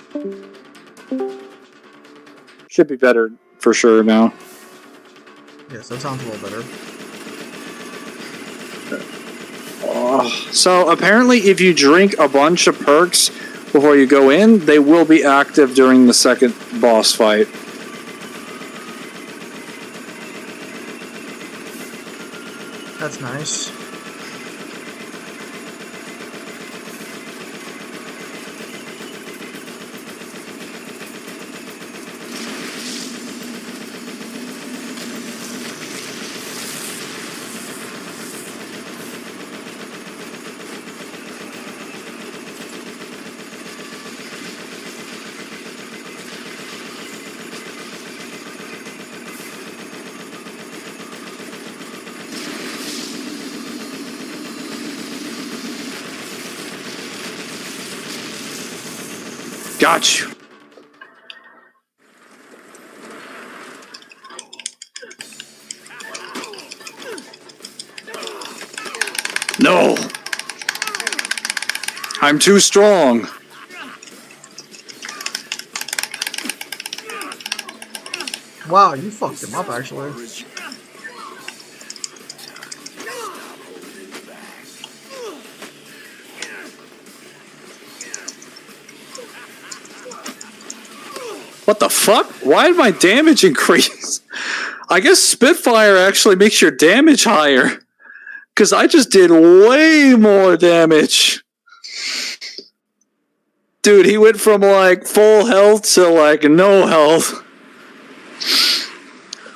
Should be better for sure now. Yes, that sounds a little better. So apparently if you drink a bunch of perks before you go in, they will be active during the second boss fight. That's nice. Got you. No. I'm too strong. Wow, you fucked him up, actually. What the fuck? Why did my damage increase? I guess Spitfire actually makes your damage higher. Because I just did way more damage. Dude, he went from like full health to like no health.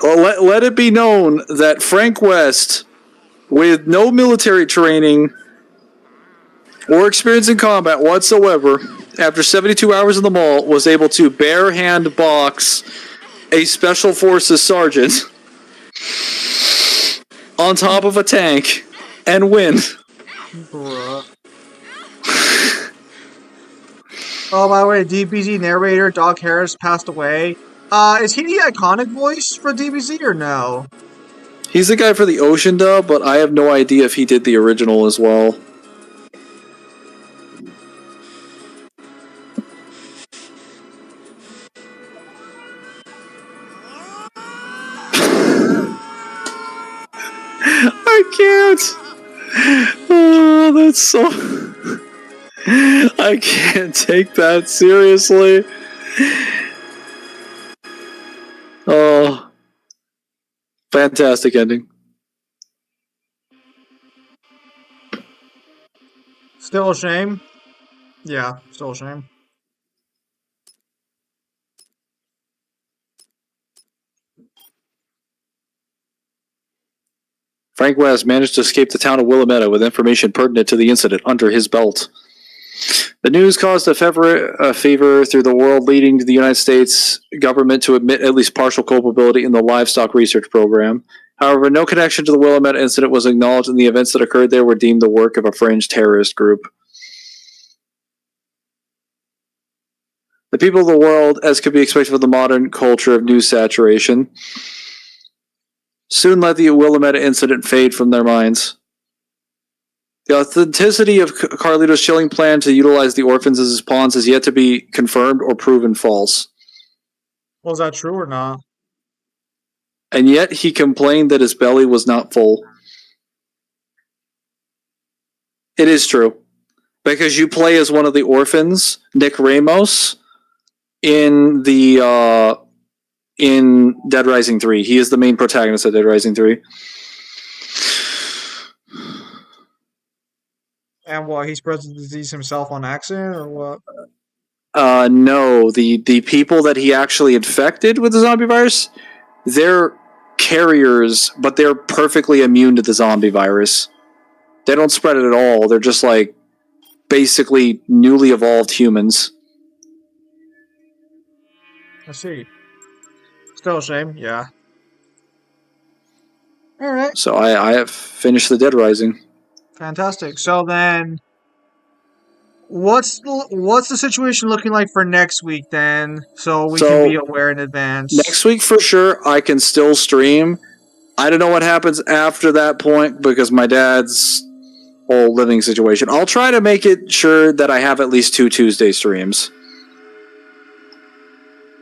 Well, let it be known that Frank West, with no military training or experience in combat whatsoever, after 72 hours in the mall, was able to bare hand box a Special Forces sergeant on top of a tank and win. Bruh. Oh, by the way, DBZ narrator Doc Harris passed away. Is he the iconic voice for DBZ or no? He's the guy for the Ocean dub, but I have no idea if he did the original as well. I can't. Oh, that's so... I can't take that seriously. Oh. Fantastic ending. Still a shame? Yeah, still a shame. Frank West managed to escape the town of Willamette with information pertinent to the incident under his belt. The news caused a fever through the world, leading to the United States government to admit at least partial culpability in the livestock research program. However, no connection to the Willamette incident was acknowledged, and the events that occurred there were deemed the work of a fringe terrorist group. The people of the world, as could be expected from the modern culture of news saturation, soon let the Willamette incident fade from their minds. The authenticity of Carlito's chilling plan to utilize the orphans as his pawns has yet to be confirmed or proven false. Was that true or not? And yet he complained that his belly was not full. It is true. Because you play as one of the orphans, Nick Ramos, in Dead Rising 3. He is the main protagonist of Dead Rising 3. And what, he spreads the disease himself on accident, or what? No. The people that he actually infected with the zombie virus, they're carriers, but they're perfectly immune to the zombie virus. They don't spread it at all. They're just like basically newly evolved humans. I see. Still a shame, yeah. Alright. So I have finished the Dead Rising. Fantastic. So then, what's the situation looking like for next week then? So we can be aware in advance. Next week for sure, I can still stream. I don't know what happens after that point because my dad's whole living situation. I'll try to make it sure that I have at least 2 Tuesday streams.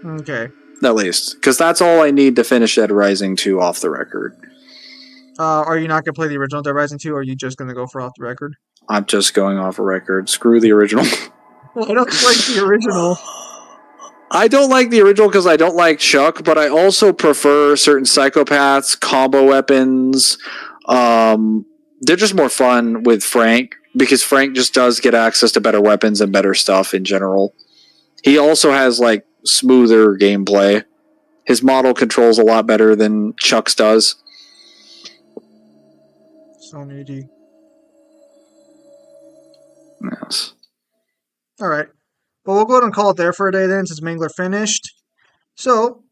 Okay. At least. Because that's all I need to finish Dead Rising 2 off the record. Are you not going to play the original Dead Rising 2, or are you just going to go for off the record? I'm just going off a record. Screw the original. Well, I don't like the original. I don't like the original because I don't like Chuck, but I also prefer certain psychopaths, combo weapons. They're just more fun with Frank, because Frank just does get access to better weapons and better stuff in general. He also has, like, smoother gameplay. His model controls a lot better than Chuck's does. So needy. Yes. Alright. Well, we'll go ahead and call it there for a day then, since Mangler finished. So,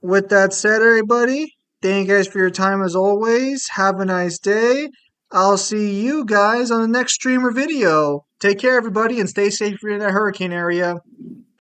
with that said, everybody, thank you guys for your time as always. Have a nice day. I'll see you guys on the next stream or video. Take care, everybody, and stay safe if you're in that hurricane area.